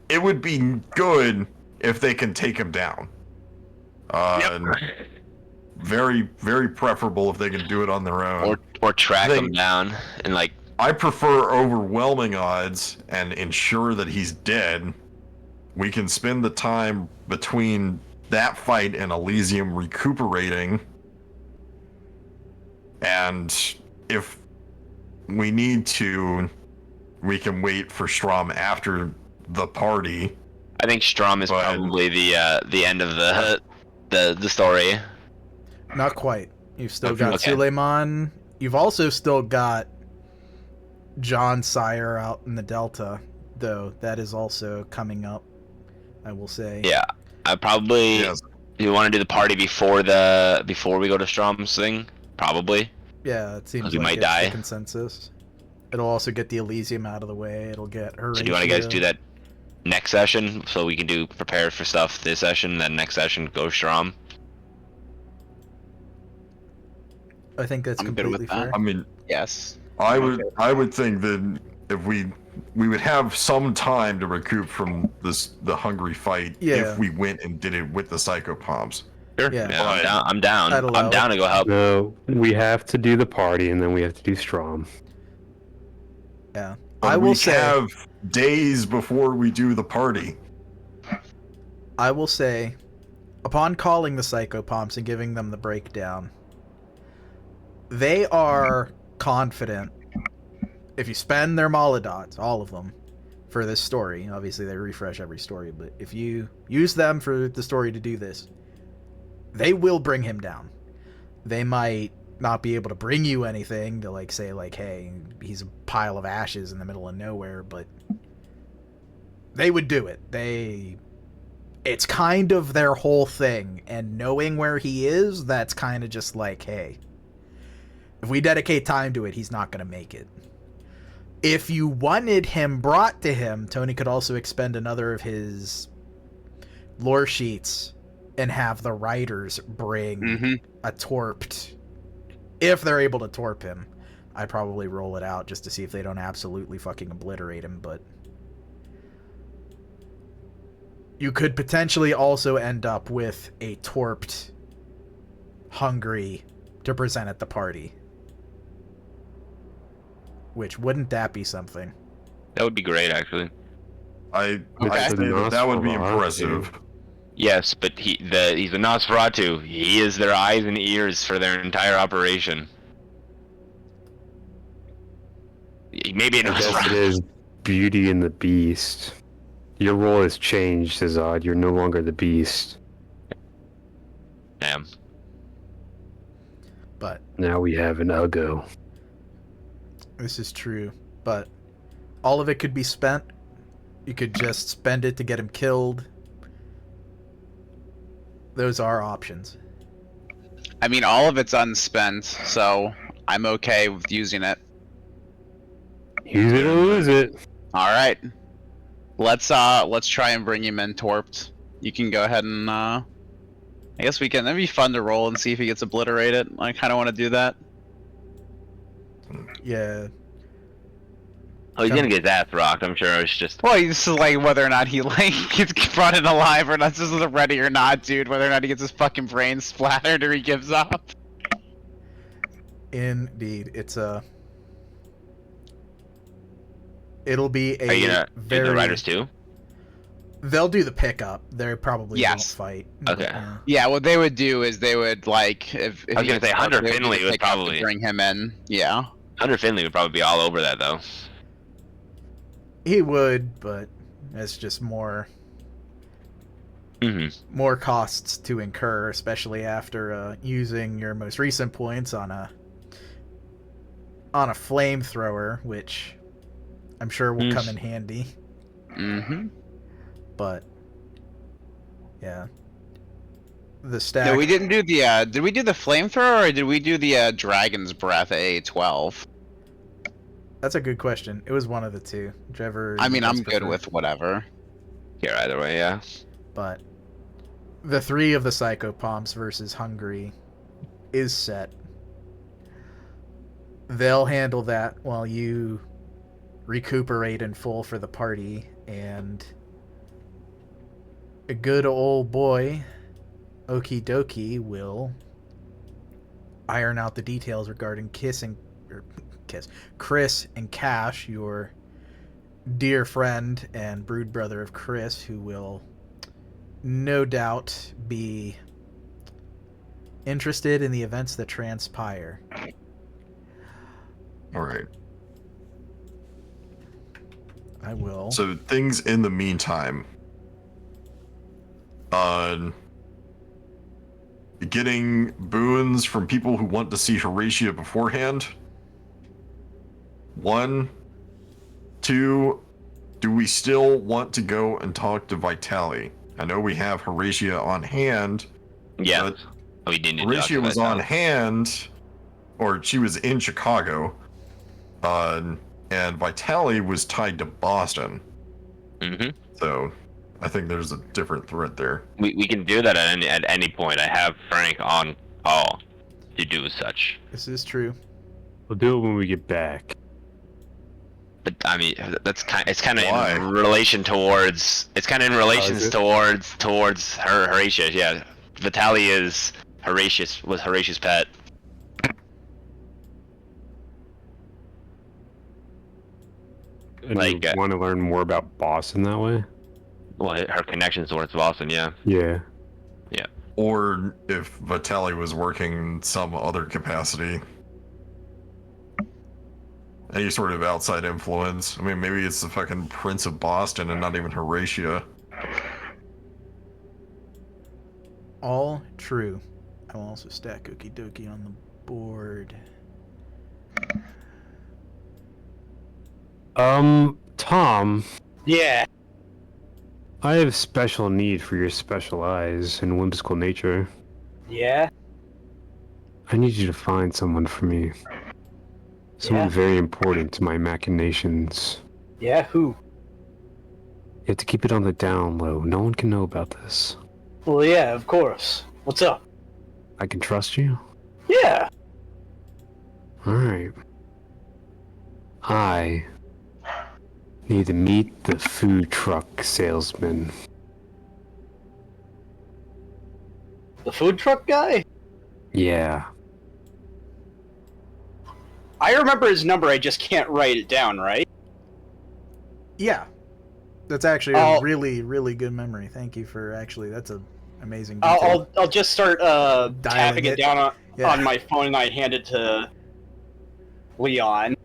S4: it would be good if they can take him down. Very, very preferable if they can do it on their own.
S2: Or track him down and like.
S4: I prefer overwhelming odds and ensure that he's dead. We can spend the time between that fight and Elysium recuperating. And if we need to, we can wait for Strom after the party.
S2: I think Strom is probably the end of the story.
S1: Not quite. You've still
S4: Okay.
S1: got Suleiman. You've also still got John Sire out in the Delta, though. That is also coming up, I will say.
S2: Yeah, I probably.
S4: Yes.
S2: You want to do the party before we go to Strom's thing? Probably.
S1: Yeah, it seems
S2: We
S1: like
S2: might
S1: it's
S2: die.
S1: the consensus. It'll also get the Elysium out of the way. It'll get her.
S2: So do you want to guys do that next session so we can do prepare for stuff this session, then next session go Strom?
S1: I think that's
S7: I'm good with
S1: completely
S7: that.
S1: fair.
S4: I mean,
S7: Yes.
S4: I would think that if we would have some time to recoup from the Hungry fight
S1: Yeah.
S4: if we went and did it with the psychopomps.
S2: Sure.
S1: Yeah.
S2: I'm down.
S1: I'd allow
S2: I'm down to go help.
S3: No, we have to do the party and then we have to do Strom.
S1: Yeah.
S4: But
S1: I will
S4: we
S1: say.
S4: have days before we do the party.
S1: I will say, upon calling the psychopomps and giving them the breakdown, they are confident. If you spend their Molodots, all of them, for this story, obviously they refresh every story, but if you use them for the story to do this, they will bring him down. They might not be able to bring you anything to like say like, hey, he's a pile of ashes in the middle of nowhere, but they would do it. It's kind of their whole thing, and knowing where he is, that's kind of just like, hey, if we dedicate time to it, he's not going to make it. If you wanted him brought to him, Tony could also expend another of his lore sheets and have the writers bring a torped. If they're able to torp him, I'd probably roll it out just to see if they don't absolutely fucking obliterate him, but you could potentially also end up with a torped Hungry to present at the party. Which, wouldn't that be something?
S2: That would be great, actually.
S4: I
S3: Okay.
S4: say that would be impressive.
S2: Yes, but he's a Nosferatu. He is their eyes and ears for their entire operation. maybe in a
S3: I guess it
S2: restaurant.
S3: is Beauty and the Beast. Your role has changed, Azad. You're no longer the Beast.
S2: Damn.
S1: But
S3: Now we have an Uggo.
S1: this is true. But all of it could be spent. You could just spend it to get him killed. Those are options.
S7: I mean, all of it's unspent, so I'm okay with using it.
S3: Use it or lose it.
S7: All right, let's try and bring him in torped. You can go ahead and I guess we can. That'd be fun to roll and see if he gets obliterated. I kind of want to do that.
S1: Yeah.
S2: Oh, he's gonna get his ass rocked. I'm sure it's just.
S7: Well, it's just like whether or not he like gets brought in alive or not. This is ready or not, dude. Whether or not he gets his fucking brain splattered or he gives up.
S1: Indeed. It'll be a
S2: Are you gonna do
S1: very...
S2: the writers too?
S1: They'll do the pickup. They probably won't
S7: Yes.
S1: fight.
S2: Okay.
S1: Yeah.
S7: Yeah, what they would do is they would like if
S2: I was
S7: he
S2: gonna
S7: gets
S2: say
S7: up,
S2: Hunter
S7: they would
S2: Finley
S7: just
S2: would
S7: pick up to
S2: probably-
S7: bring him in. Yeah.
S2: Hunter Finley would probably be all over that though.
S1: He would, but it's just more
S2: Mm-hmm.
S1: costs to incur, especially after using your most recent points on a flamethrower, which I'm sure will come in handy.
S7: Mm-hmm.
S1: But yeah, the stack.
S7: No, we didn't do the. Did we do the flamethrower or did we do the dragon's breath at A12?
S1: That's a good question. It was one of the two, whichever.
S7: I
S1: you
S7: mean,
S1: guys
S7: I'm good
S1: prefer.
S7: with whatever.
S2: Here, either way, yeah.
S1: But the 3 of the Psychopomps versus Hungary is set. They'll handle that while you recuperate in full for the party, and a good old boy, Okie Dokie, will iron out the details regarding Chris and Cash, your dear friend and brood brother of Chris, who will no doubt be interested in the events that transpire.
S4: All right.
S1: I will.
S4: So things in the meantime. Getting boons from people who want to see Horatia beforehand. 1, 2. Do we still want to go and talk to Vitali? I know we have Horatia on hand.
S2: Yeah.
S4: But
S2: We didn't.
S4: Horatia was on hand, or she was in Chicago, and Vitali was tied to Boston.
S2: Mm-hmm.
S4: So, I think there's a different threat there.
S2: We can do that at any point. I have Frank on call to do such.
S1: This is true.
S3: We'll do it when we get back.
S2: But I mean, it's kind of
S4: Why?
S2: in relation towards. It's kind of in relations
S3: it?
S2: towards Horatia. Yeah, Vitali was Horatia's pet.
S3: And
S2: Like,
S3: you want to learn more about Boston that way?
S2: Well, her connections towards Boston. Yeah.
S3: Yeah.
S4: Or if Vitali was working in some other capacity. Any sort of outside influence. I mean, maybe it's the fucking Prince of Boston and not even Horatia.
S1: All true. I will also stack Okie Dokie on the board.
S3: Tom,
S5: Yeah.
S3: I have special need for your special eyes and whimsical nature.
S5: Yeah.
S3: I need you to find someone for me. Someone
S5: Yeah.
S3: very important to my machinations.
S5: Yeah, who?
S3: You have to keep it on the down low. No one can know about this.
S5: Well, yeah, of course. What's up?
S3: I can trust you?
S5: Yeah.
S3: Alright. I need to meet the food truck salesman.
S5: The food truck guy?
S3: Yeah.
S5: I remember his number, I just can't write it down, right?
S1: Yeah. That's actually a
S5: I'll-
S1: really, really good memory. Thank you for actually, that's an amazing detail.
S5: I'll just start tapping it
S1: it.
S5: down
S1: Yeah.
S5: on my phone and I hand it to Leon.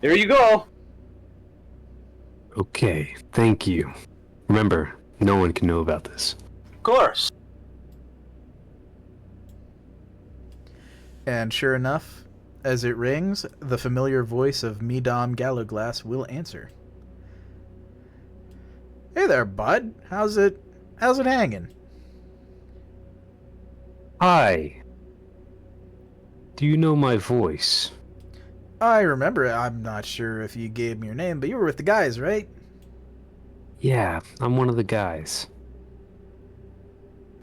S6: There you go.
S3: Okay, thank you. Remember, no one can know about this.
S6: Of course.
S1: And sure enough, as it rings, the familiar voice of Medom Gallowglass will answer. Hey there, bud. How's it hanging?
S3: Hi. Do you know my voice?
S1: I remember. I'm not sure if you gave me your name, but you were with the guys, right?
S3: Yeah, I'm one of the guys.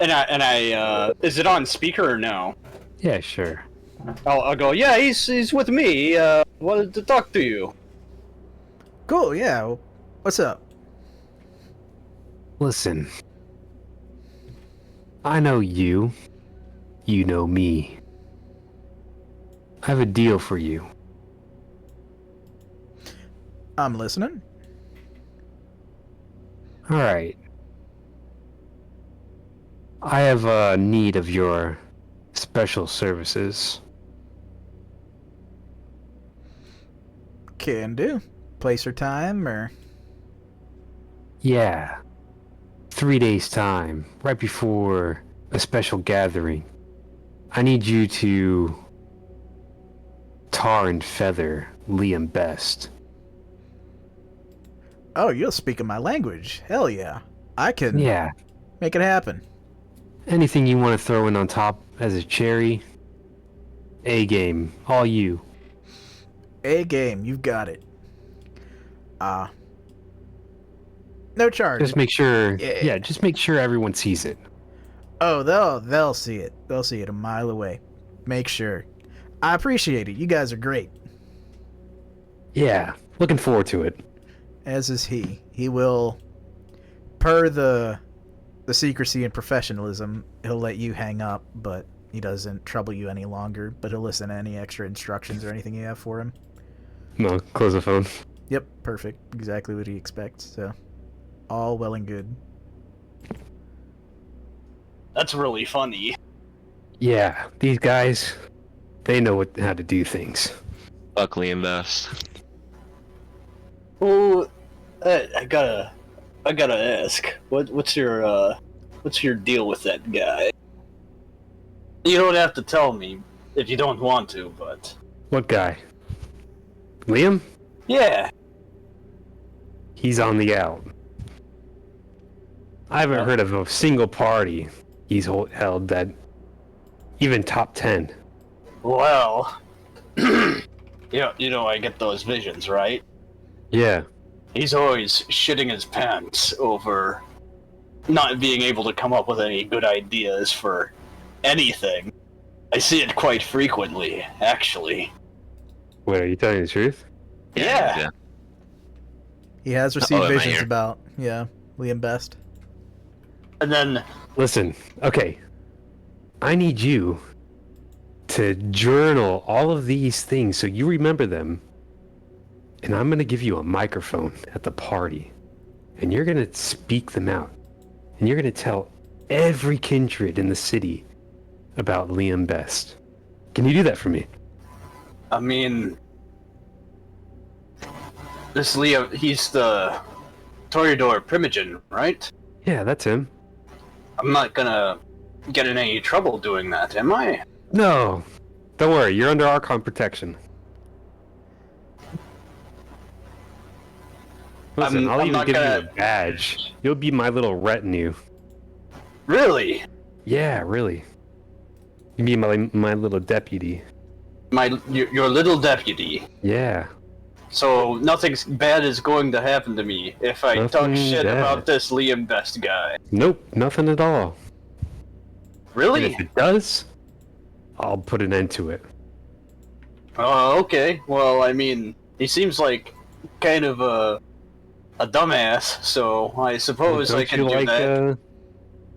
S5: And I is it on speaker or no?
S3: Yeah, sure.
S5: I'll go, yeah, he's with me. Wanted to talk to you.
S1: Cool, yeah. What's up?
S3: Listen. I know you. You know me. I have a deal for you.
S1: I'm listening.
S3: Alright. I have a need of your special services.
S1: Can do. Place or time, or...
S3: Yeah. 3 days time, right before a special gathering. I need you to tar and feather Liam Best.
S1: Oh, you'll speak in my language. Hell yeah. I can
S3: Yeah.
S1: make it happen.
S3: Anything you want to throw in on top as a cherry? A game. All you.
S1: A game, you've got it. No charge.
S3: Just make sure.
S1: Yeah.
S3: Yeah, just make sure everyone sees it.
S1: Oh, they'll see it. They'll see it a mile away. Make sure. I appreciate it. You guys are great.
S3: Yeah. Looking forward to it.
S1: As is he. He will, per the secrecy and professionalism, he'll let you hang up, but he doesn't trouble you any longer. But he'll listen to any extra instructions or anything you have for him.
S3: No, close the phone.
S1: Yep, perfect. Exactly what he expects. So, all well and good.
S5: That's really funny.
S3: Yeah, these guys, they know how to do things.
S2: Luckily invest.
S5: Well, I gotta ask. What's your deal with that guy?
S6: You don't have to tell me if you don't want to, but
S3: What guy? Liam?
S6: yeah.
S3: He's on the out. I haven't heard of a single party he's held that even top 10.
S6: Well, you know, I get those visions, right?
S3: Yeah.
S6: He's always shitting his pants over not being able to come up with any good ideas for anything. I see it quite frequently, actually.
S3: Wait, are you telling the truth?
S6: Yeah.
S1: He has received
S2: am I
S1: visions
S2: here?
S1: about, Liam Best.
S6: And then,
S3: Listen, okay. I need you to journal all of these things so you remember them. And I'm going to give you a microphone at the party. And you're going to speak them out. And you're going to tell every kindred in the city about Liam Best. Can you do that for me?
S6: I mean, this Leo, he's the Toreador Primogen, right?
S3: Yeah, that's him.
S6: I'm not gonna get in any trouble doing that, am I?
S3: No. Don't worry, you're under Archon protection. Listen, I'll
S6: I'm
S3: even
S6: not
S3: give you
S6: gonna-
S3: a badge. You'll be my little retinue.
S6: Really?
S3: Yeah, really. You be my little deputy.
S6: Your little deputy.
S3: Yeah.
S6: So nothing bad is going to happen to me if I talk
S3: Nothing
S6: shit
S3: bad.
S6: about this Liam Best guy.
S3: Nope, nothing at all. And
S6: Really?
S3: if it does, I'll put an end to it.
S6: Oh, okay. Well, I mean, he seems like kind of a dumbass, so I suppose I
S3: Don't
S6: can
S3: you
S6: do
S3: like,
S6: that.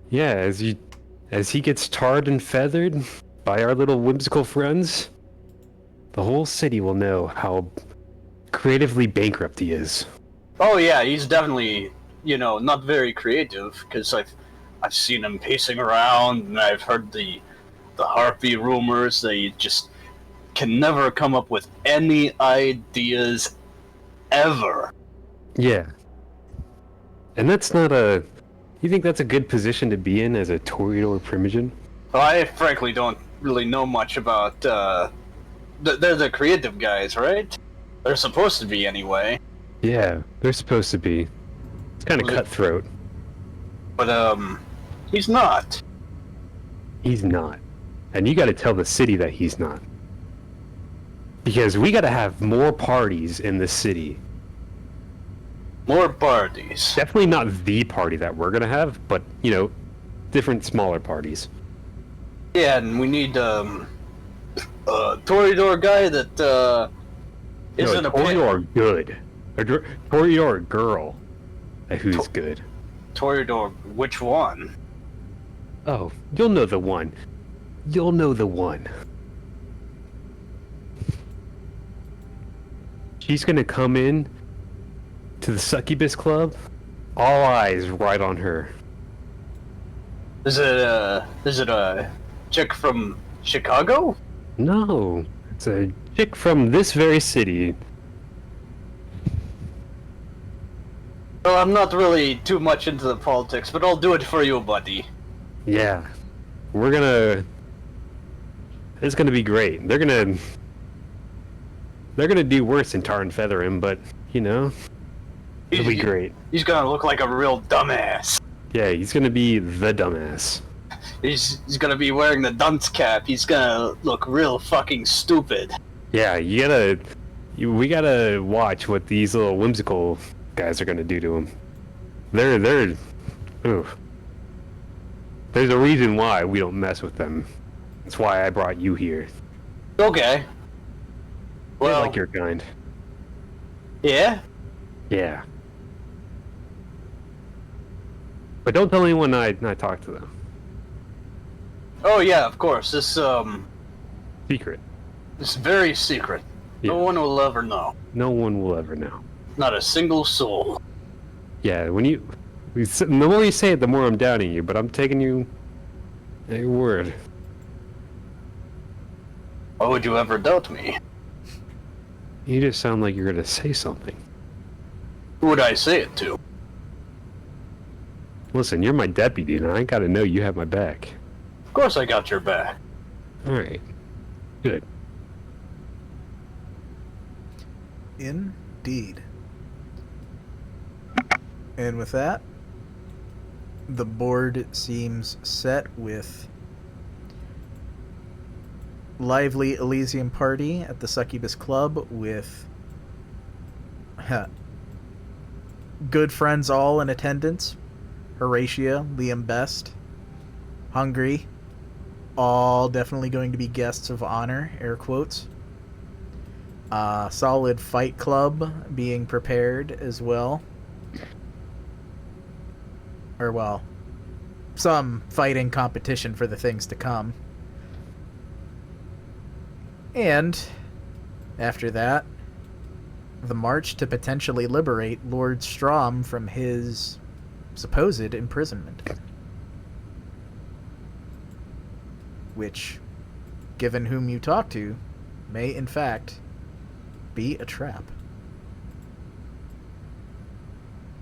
S3: yeah, as he gets tarred and feathered by our little whimsical friends, the whole city will know how creatively bankrupt he is.
S6: Oh yeah, he's definitely, not very creative, because I've seen him pacing around, and I've heard the harpy rumors that he just can never come up with any ideas ever.
S3: Yeah. And that's not a... You think that's a good position to be in as a Toreador Primogen?
S6: I frankly don't really know much about, they're the creative guys, right? They're supposed to be anyway.
S3: Yeah, they're supposed to be. It's kind of cutthroat.
S6: But, he's not.
S3: He's not. And you gotta tell the city that he's not. Because we gotta have more parties in the city.
S6: More parties.
S3: Definitely not the party that we're gonna have, but, you know, different smaller parties.
S6: Yeah, and we need, a Toreador guy that, isn't a
S3: Toreador good. A Toreador girl who's good.
S6: Toreador, which one?
S3: Oh, you'll know the one. You'll know the one. She's gonna come in to the Succubus Club. All eyes right on her.
S6: Is it a chick from Chicago?
S3: No, it's a chick from this very city.
S6: Well, I'm not really too much into the politics, but I'll do it for you, buddy.
S3: Yeah, it's gonna be great. They're gonna do worse than tar and feather him, but you know, it'll be great.
S6: He's gonna look like a real dumbass.
S3: Yeah, he's gonna be the dumbass.
S6: He's gonna be wearing the dunce cap. He's gonna look real fucking stupid.
S3: Yeah, we gotta watch what these little whimsical guys are gonna do to him. Oof. There's a reason why we don't mess with them. That's why I brought you here.
S6: Okay.
S3: Well,
S6: Well,
S3: like your kind.
S6: yeah?
S3: Yeah. But don't tell anyone I talked to them.
S6: Oh yeah, of course. This
S3: Secret.
S6: It's very secret.
S3: Yeah.
S6: No one will ever know.
S3: No one will ever know.
S6: Not a single soul.
S3: Yeah, the more you say it, the more I'm doubting you, but I'm taking you at your word.
S6: Why would you ever doubt me?
S3: You just sound like you're gonna say something.
S6: Who would I say it to?
S3: Listen, you're my deputy, and I gotta know you have my back.
S6: Of course I got your back.
S3: Alright. Good.
S1: Indeed. And with that, the board seems set with lively Elysium party at the Succubus Club with good friends all in attendance. Horatia, Liam Best, Hungry, all definitely going to be guests of honor, air quotes. Solid Fight Club being prepared as well. Or, well, some fighting competition for the things to come. And, after that, the march to potentially liberate Lord Strom from his supposed imprisonment. Which, given whom you talk to, may in fact be a trap.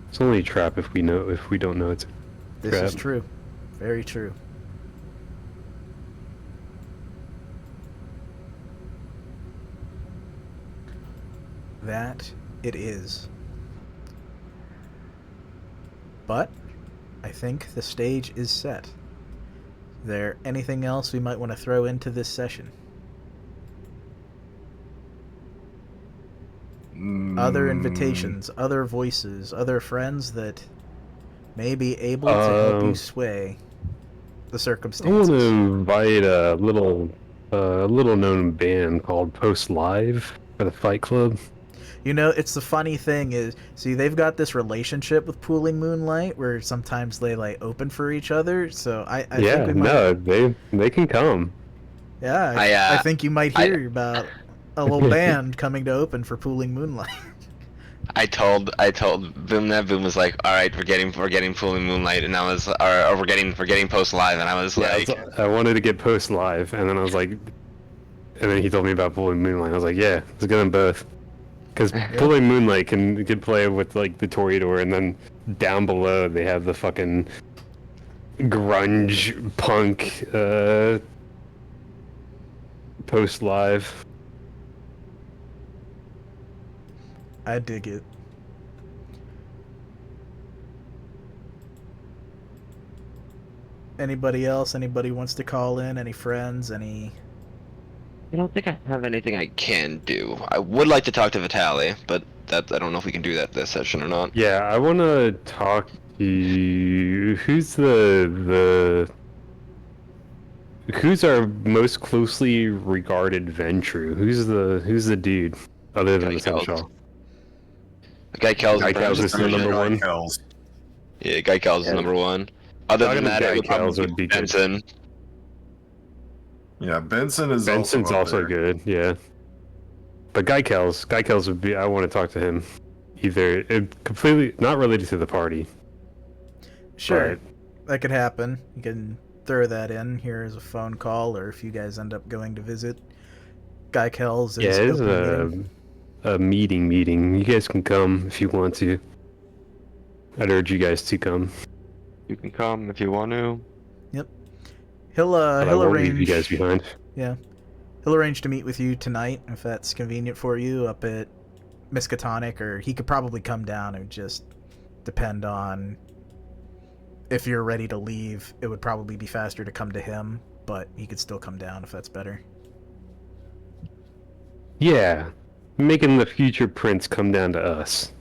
S3: It's only a trap if we don't know it's a
S1: This
S3: trap.
S1: is true. Very true. That it is. But I think the stage is set. Is there anything else we might want to throw into this session? Other invitations, other voices, other friends that may be able to help you sway the
S3: I
S1: circumstances.
S3: want to invite a little known band called Post Live for the Fight Club.
S1: You know, it's the funny thing is, see, they've got this relationship with Pooling Moonlight where sometimes they like open for each other. So I think we might,
S3: they can come.
S1: I think you might hear about a little band coming to open for Pooling Moonlight.
S2: I told Boom that. Boom was like, all right, we're getting Pooling Moonlight, and I was, or we're getting Post Live, and I was like,
S3: I wanted to get Post Live, and then I was like, And then he told me about Pulling Moonlight. I was like, yeah, let's get them both. Because Pulling Moonlight can play with like the Toreador, and then down below they have the fucking grunge punk post live.
S1: I dig it. Anybody else? Anybody wants to call in? Any friends? Any?
S2: I don't think I have anything I can do. I would like to talk to Vitaly, but that I don't know if we can do that this session or not.
S3: Yeah, I want to talk to you. Who's who's our most closely regarded Ventrue? Who's the dude other than the Central?
S2: Guy Kel's
S3: is the number one.
S2: Yeah, Guy Kel's is number one. Other than that, it would probably be Benson.
S4: Yeah, Benson's
S3: also good. Yeah, but Guy Kel's would be. I want to talk to him. Either completely not related to the party.
S1: Sure, that could happen. You can throw that in here as a phone call, or if you guys end up going to visit, Guy Kel's is
S3: a meeting. You guys can come if you want to. I'd urge you guys to come.
S2: You can come if you want to.
S1: Yep. He'll arrange.
S3: Leave you guys behind.
S1: Yeah. He'll arrange to meet with you tonight if that's convenient for you up at Miskatonic, or he could probably come down. It would just depend on if you're ready to leave. It would probably be faster to come to him, but he could still come down if that's better.
S3: Yeah. Making the future prince come down to us.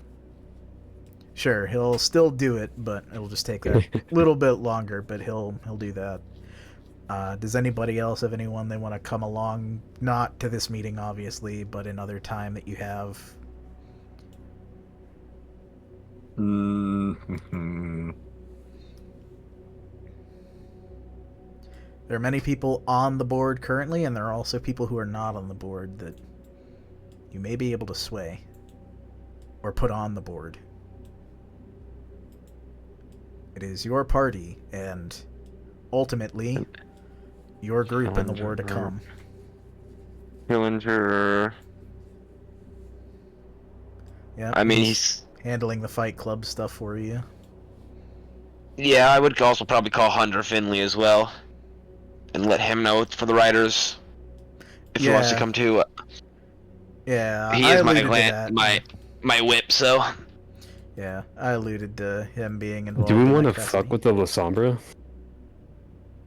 S1: Sure, he'll still do it, but it'll just take a little bit longer, but he'll do that. Does anybody else have anyone they want to come along? Not to this meeting, obviously, but another time that you have.
S4: Mm-hmm.
S1: There are many people on the board currently, and there are also people who are not on the board that you may be able to sway or put on the board. It is your party, and ultimately, your group in the war to come.
S2: Hillinger.
S1: Yeah.
S2: I mean, he's
S1: handling the Fight Club stuff for you.
S2: Yeah, I would also probably call Hunter Finley as well, and let him know for the writers if he wants to come too.
S1: Yeah,
S2: he is my whip, so.
S1: Yeah, I alluded to him being involved.
S3: Do we
S1: want
S3: to fuck with the La Sombra?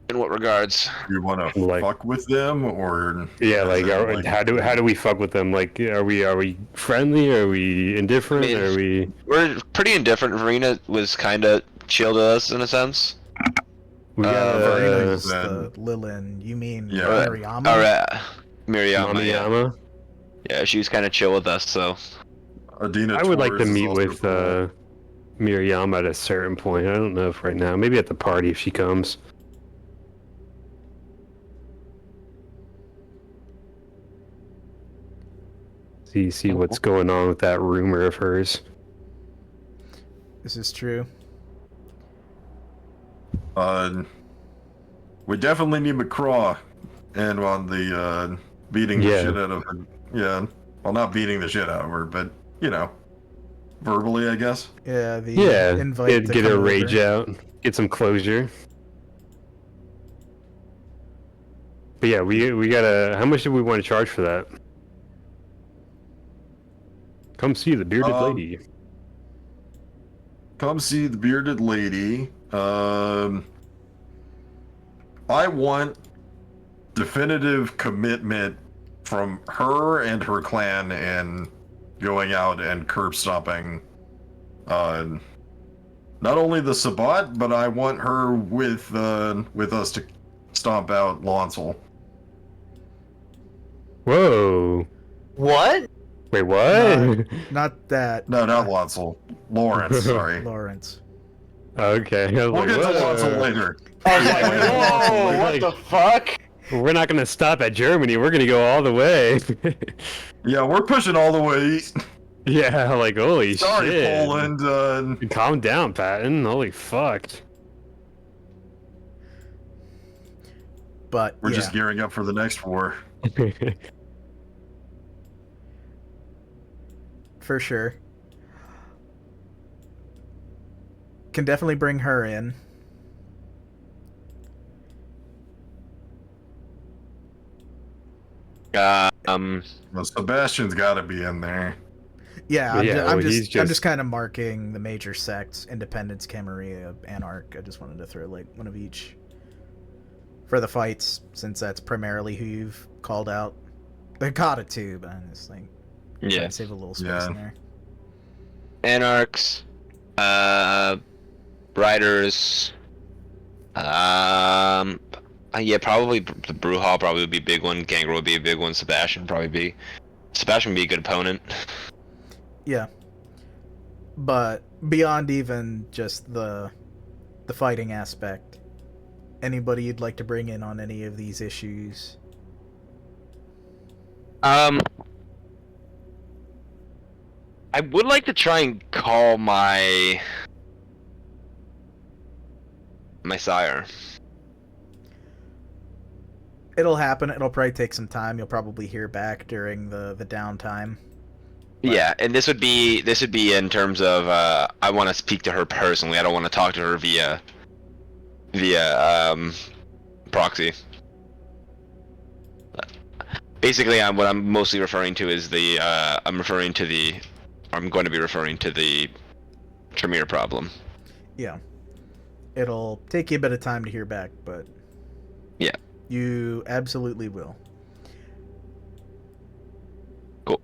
S2: In what regards?
S4: Do you want to fuck with them, or
S3: yeah, how do we fuck with them? Like, are we friendly? Are we indifferent?
S2: I mean, we're pretty indifferent. Verena was kind of chill to us in a sense.
S3: We got
S1: Verena's the Lilin. You mean Miriama?
S2: Miriama. Yeah, she was kind of chill with us, so.
S3: I would like to meet with Miriam at a certain point. I don't know if right now. Maybe at the party if she comes. See what's going on with that rumor of hers.
S1: This is true.
S4: We definitely need McCraw and on the beating the shit out of her. Yeah. Well, not beating the shit out of her, but verbally, I guess.
S1: Yeah, invite
S3: get her rage out, get some closure. But yeah, we gotta. How much do we want to charge for that? Come see the bearded lady.
S4: Come see the bearded lady. I want definitive commitment from her and her clan and going out and curb stomping not only the Sabbat, but I want her with us to stomp out Lonsel.
S3: Whoa.
S5: What?
S3: Wait, what?
S1: Not that.
S4: No, not Lonsel. Lawrence, sorry.
S1: Lawrence.
S3: Okay.
S4: We'll get to Lonsel later.
S5: I was like, whoa, what the fuck?
S3: We're not gonna stop at Germany. We're gonna go all the way.
S4: Yeah, we're pushing all the way east.
S3: Yeah, like holy
S4: Sorry,
S3: shit.
S4: Poland.
S3: Calm down, Patton. Holy fuck.
S1: But
S4: we're just gearing up for the next war.
S1: For sure. Can definitely bring her in.
S4: Well, Sebastian's got to be in there.
S1: Yeah,
S3: Well,
S1: I'm
S3: he's
S1: just kind of marking the major sects: Independence, Camarilla, Anarch. I just wanted to throw like one of each for the fights, since that's primarily who you've called out. They got it too, but I just like trying to save a little space in there.
S2: Anarchs, Riders, yeah, probably the Brewhall probably would be a big one. Gangrel would be a big one. Sebastian would be a good opponent.
S1: Yeah, but beyond even just the fighting aspect, anybody you'd like to bring in on any of these issues?
S2: I would like to try and call my sire.
S1: It'll happen. It'll probably take some time. You'll probably hear back during the downtime. But...
S2: Yeah, and this would be in terms of I want to speak to her personally. I don't want to talk to her via proxy. Basically, what I'm mostly referring to is I'm going to be referring to the Tremere problem.
S1: Yeah. It'll take you a bit of time to hear back, but
S2: yeah,
S1: you absolutely will.
S2: Cool.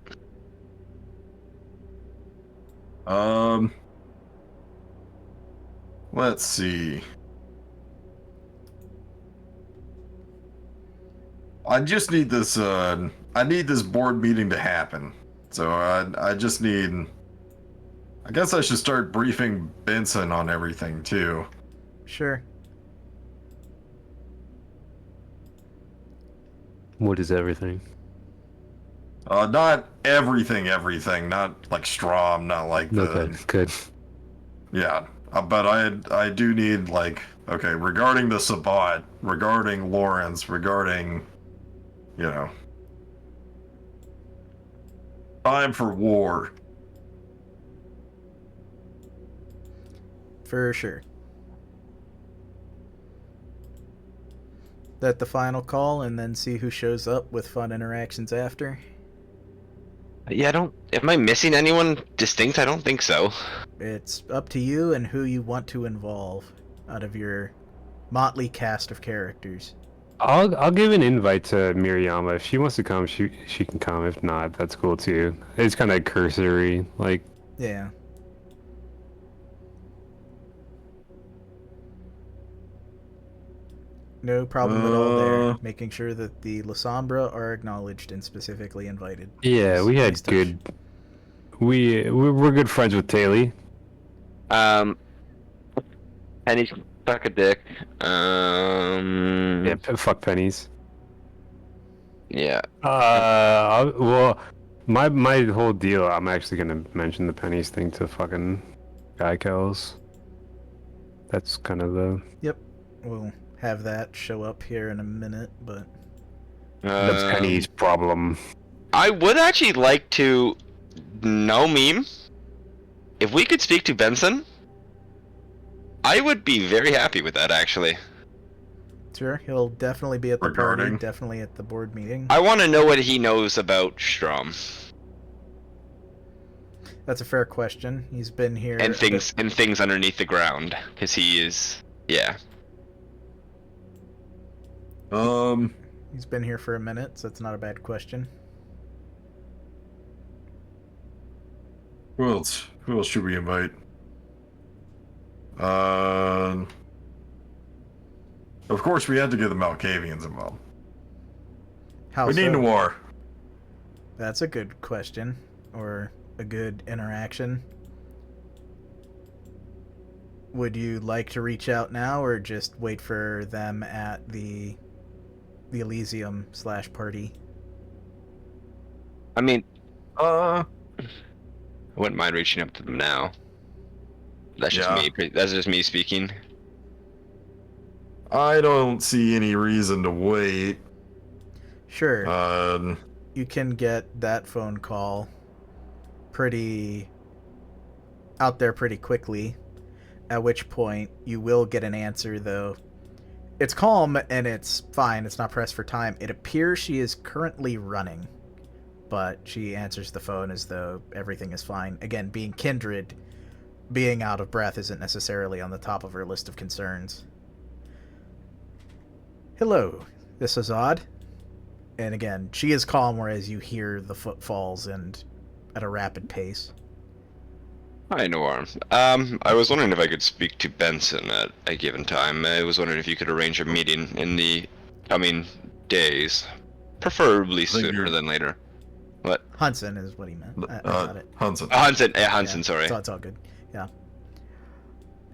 S4: Let's see. I just need this. I need this board meeting to happen. So I just need. I guess I should start briefing Benson on everything too.
S1: Sure.
S3: What is everything?
S4: Not everything. Not like Strom. Not like the.
S3: Okay, good.
S4: Yeah, but I do need like regarding the Sabbat, regarding Lawrence, regarding, time for war.
S1: For sure. That the final call, and then see who shows up with fun interactions after.
S2: Yeah, am I missing anyone distinct? I don't think so.
S1: It's up to you and who you want to involve out of your motley cast of characters.
S3: I'll give an invite to Miriama. If she wants to come, she can come. If not, that's cool too. It's kind of cursory, like.
S1: Yeah. No problem at all there. Making sure that the La Sombra are acknowledged and specifically invited.
S3: Yeah, we had good. We're good friends with Taylor.
S2: Penny's suck a dick.
S3: Yeah, fuck pennies.
S2: Yeah.
S3: Well, my whole deal. I'm actually gonna mention the pennies thing to fucking Geikels. That's kind of the.
S1: Yep. We'll have that show up here in a minute, but
S3: that's Penny's problem.
S2: I would actually like to know meme. If we could speak to Benson, I would be very happy with that actually.
S1: Sure, he'll definitely be at the
S4: Regarding?
S1: party, definitely at the board meeting.
S2: I want to know what he knows about Strom.
S1: That's a fair question. He's been here
S2: And things underneath the ground, because he is, yeah.
S1: He's been here for a minute, so that's not a bad question.
S4: Who else should we invite? Of course, we had to get the Malkavians involved.
S1: How
S4: We need
S1: so?
S4: Noir.
S1: That's a good question, or a good interaction. Would you like to reach out now, or just wait for them at the Elysium /party?
S2: I mean, I wouldn't mind reaching up to them now. That's just me. That's just me speaking.
S4: I don't see any reason to wait.
S1: Sure.
S4: Uh,
S1: You can get that phone call pretty out there pretty quickly, at which point you will get an answer, though. It's calm and it's fine. It's not pressed for time. It appears she is currently running, but she answers the phone as though everything is fine. Again, being kindred, being out of breath isn't necessarily on the top of her list of concerns. Hello, this is Azad. And again, she is calm, whereas you hear the footfalls and at a rapid pace.
S2: Hi, Noir. I was wondering if I could speak to Benson at a given time. I was wondering if you could arrange a meeting in the coming days, preferably sooner than later. What?
S1: Hudson is what he meant. I got it.
S4: Hudson.
S2: Hudson, yeah, sorry.
S1: It's all good. Yeah.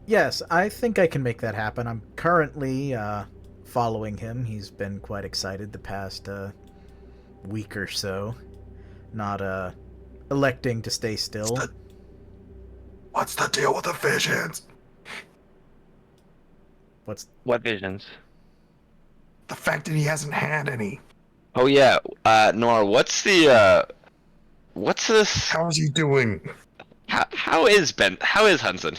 S1: Yes, I think I can make that happen. I'm currently following him. He's been quite excited the past week or so. Not electing to stay still.
S4: What's the deal with the visions?
S2: What visions?
S4: The fact that he hasn't had any.
S2: Oh yeah, Noir. What's this?
S4: How is he doing?
S2: How is Hudson?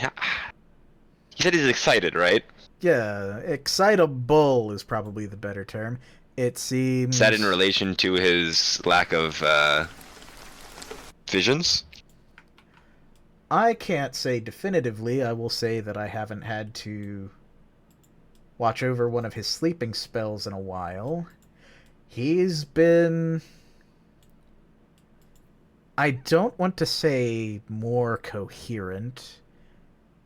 S2: He said he's excited, right?
S1: Yeah, excitable is probably the better term. It seems...
S2: Is that in relation to his lack of visions?
S1: I can't say definitively. I will say that I haven't had to watch over one of his sleeping spells in a while. He's been... I don't want to say more coherent.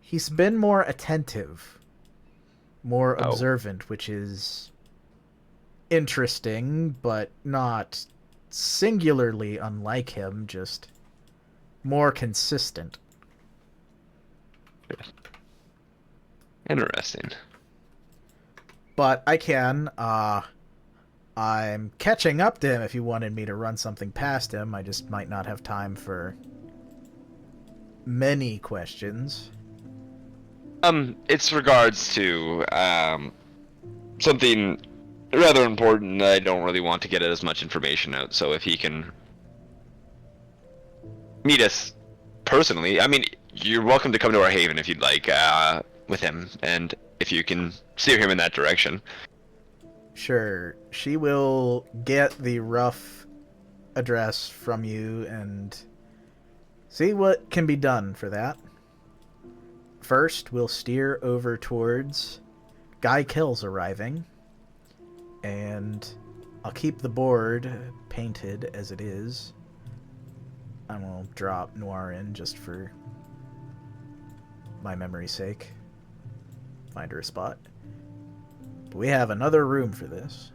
S1: He's been more attentive, more observant, which is interesting, but not singularly unlike him, just more consistent.
S2: Interesting.
S1: But I can, I'm catching up to him if you wanted me to run something past him. I just might not have time for many questions.
S2: It's regards to, something rather important. I don't really want to get as much information out, so if he can meet us personally, I mean, you're welcome to come to our haven if you'd like, with him, and if you can steer him in that direction.
S1: Sure. She will get the rough address from you and see what can be done for that. First, we'll steer over towards Guy Kell's arriving, and I'll keep the board painted as it is. I will drop Noir in just for my memory's sake. Find her a spot. But we have another room for this.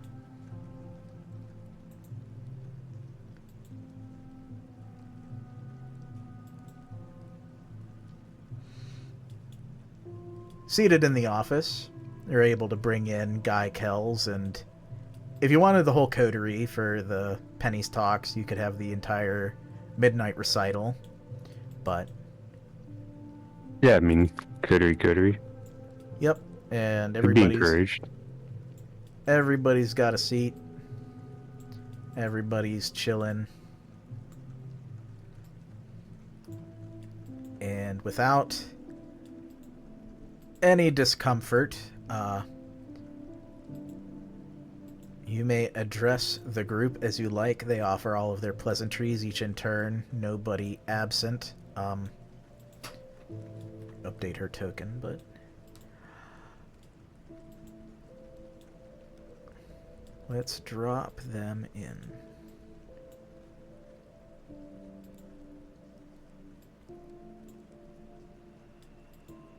S1: Seated in the office, they're able to bring in Guy Kells, and if you wanted the whole coterie for the Penny's Talks, you could have the entire midnight recital, but...
S3: Yeah, I mean, coterie.
S1: Yep, and
S3: Could be encouraged.
S1: Everybody's got a seat. Everybody's chilling. And without any discomfort, you may address the group as you like. They offer all of their pleasantries, each in turn, nobody absent. Update her token, but... let's drop them in.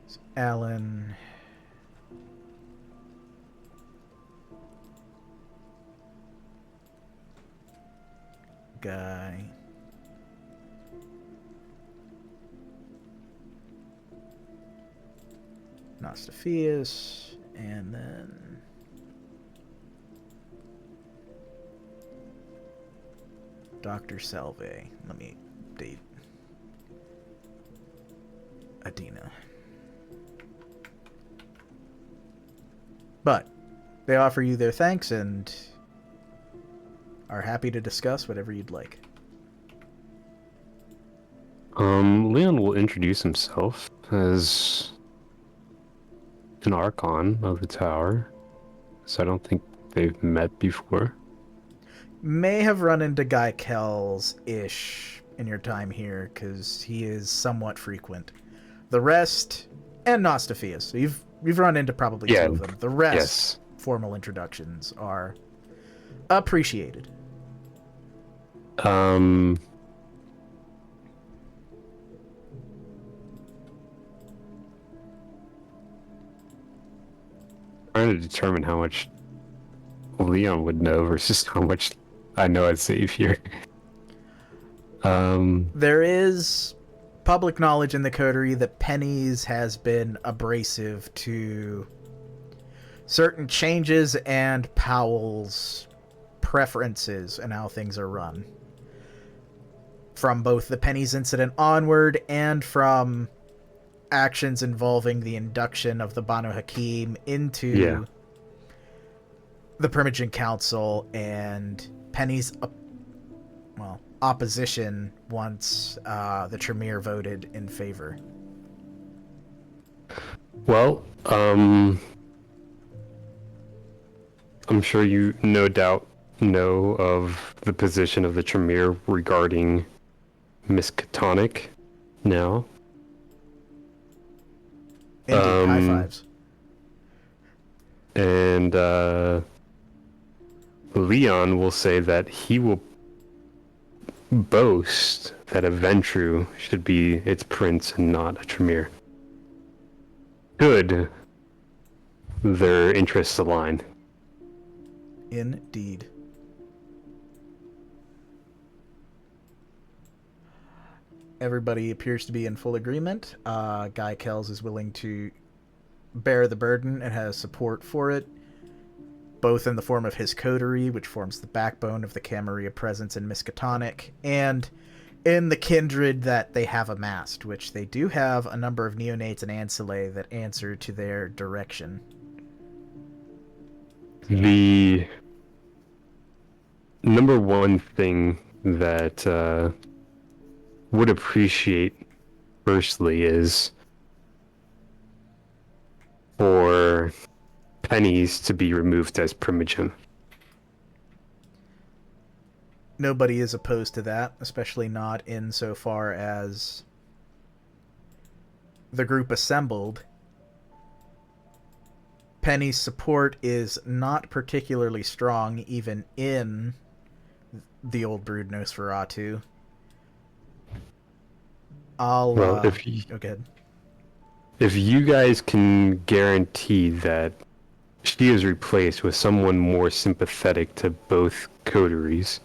S1: So Alan... Guy... Nostophius, and then... Dr. Salve. Let me update Adina. But they offer you their thanks, and are happy to discuss whatever you'd like.
S3: Leon will introduce himself as an Archon of the tower, so I don't think they've met before.
S1: May have run into Guy Kells-ish in your time here, because he is somewhat frequent. The rest, and Nostophius. So you've run into probably two of them. The rest, formal introductions are appreciated.
S3: Trying to determine how much Leon would know versus how much I know I'd save here.
S1: There is public knowledge in the coterie that Penny's has been abrasive to certain changes and Powell's preferences and how things are run. From both the Penny's incident onward and from actions involving the induction of the Banu Haqim into the Primogen Council and Penny's opposition once the Tremere voted in favor.
S3: Well, I'm sure you no doubt know of the position of the Tremere regarding Miskatonic now.
S1: Indeed, high fives.
S3: And Leon will say that he will boast that a Ventrue should be its prince and not a Tremere. Should their interests align.
S1: Indeed. Everybody appears to be in full agreement. Guy Kells is willing to bear the burden and has support for it, both in the form of his coterie, which forms the backbone of the Camarilla presence in Miskatonic, and in the kindred that they have amassed, which they do have a number of neonates and ancillae that answer to their direction.
S3: The number one thing that would appreciate firstly is for Pennies to be removed as Primogen.
S1: Nobody is opposed to that, especially not insofar as the group assembled. Penny's support is not particularly strong even in the old brood Nosferatu.
S3: If you guys can guarantee that she is replaced with someone more sympathetic to both coteries,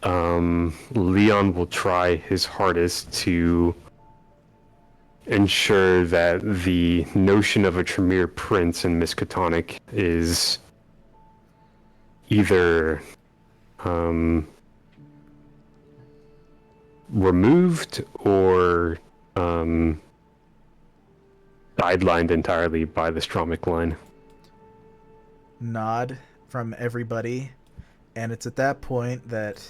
S3: Leon will try his hardest to ensure that the notion of a Tremere prince in Miskatonic is either removed or sidelined entirely by the Stromic line.
S1: Nod from everybody, and it's at that point that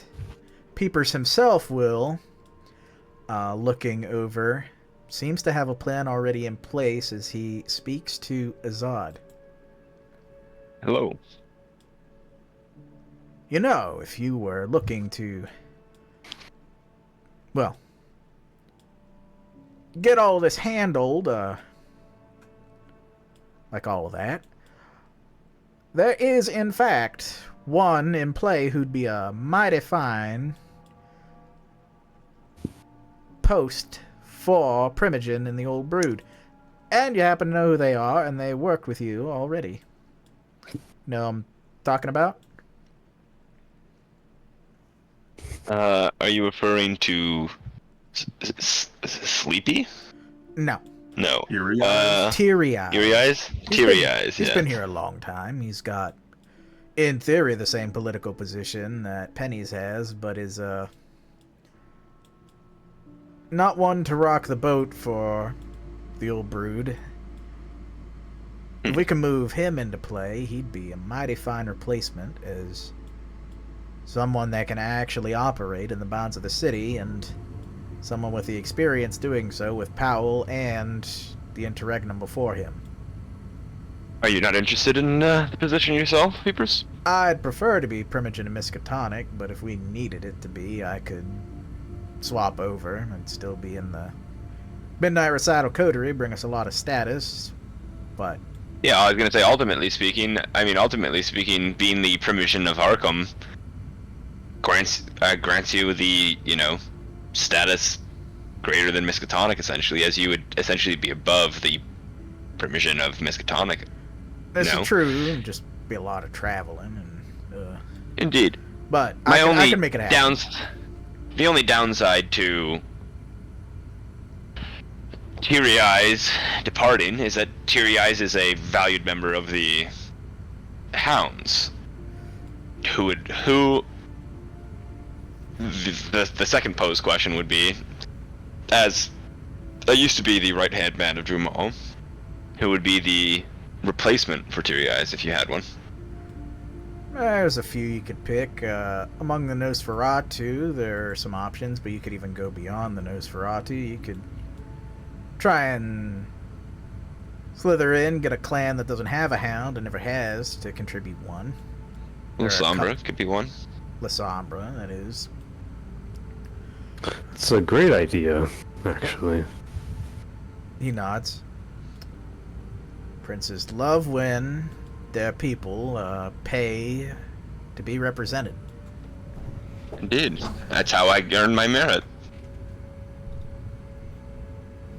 S1: Peepers himself will, looking over, seems to have a plan already in place as he speaks to Azad.
S2: Hello.
S1: You know, if you were looking to, well, get all this handled, like all of that, there is, in fact, one in play who'd be a mighty fine post for Primogen in the old brood. And you happen to know who they are, and they work with you already. Know I'm talking about?
S2: Are you referring to Sleepy?
S1: No.
S2: No.
S4: Teary
S1: Eyes.
S2: Teary Eyes? Teary Eyes,
S1: He's been here a long time. He's got, in theory, the same political position that Penny's has, but is, not one to rock the boat for the old brood. If we can move him into play, he'd be a mighty fine replacement, as someone that can actually operate in the bounds of the city, and someone with the experience doing so with Powell and the interregnum before him.
S2: Are you not interested in the position yourself, Peepers?
S1: I'd prefer to be Primogen and Miskatonic, but if we needed it to be, I could swap over and still be in the Midnight Recital Coterie, bring us a lot of status, but...
S2: Yeah, I was gonna say, ultimately speaking, being the Primogen of Arkham grants you the, status greater than Miskatonic, essentially, as you would essentially be above the Primogen of Miskatonic.
S1: This is true, it'd just be a lot of traveling, and...
S2: Indeed.
S1: But I can make it happen.
S2: The only downside to Triarii's departing is that Triarii is a valued member of the Hounds. The second posed question would be, as I used to be the right-hand man of Drumal, who would be the replacement for Triarii if you had one?
S1: There's a few you could pick. Among the Nosferatu, there are some options, but you could even go beyond the Nosferatu. You could try and slither in, get a clan that doesn't have a hound and never has to contribute one.
S2: La Sombra could be one.
S1: La Sombra, that is.
S3: It's a great idea, actually.
S1: He nods. Princes love when their people pay to be represented.
S2: Indeed. That's how I earn my merit.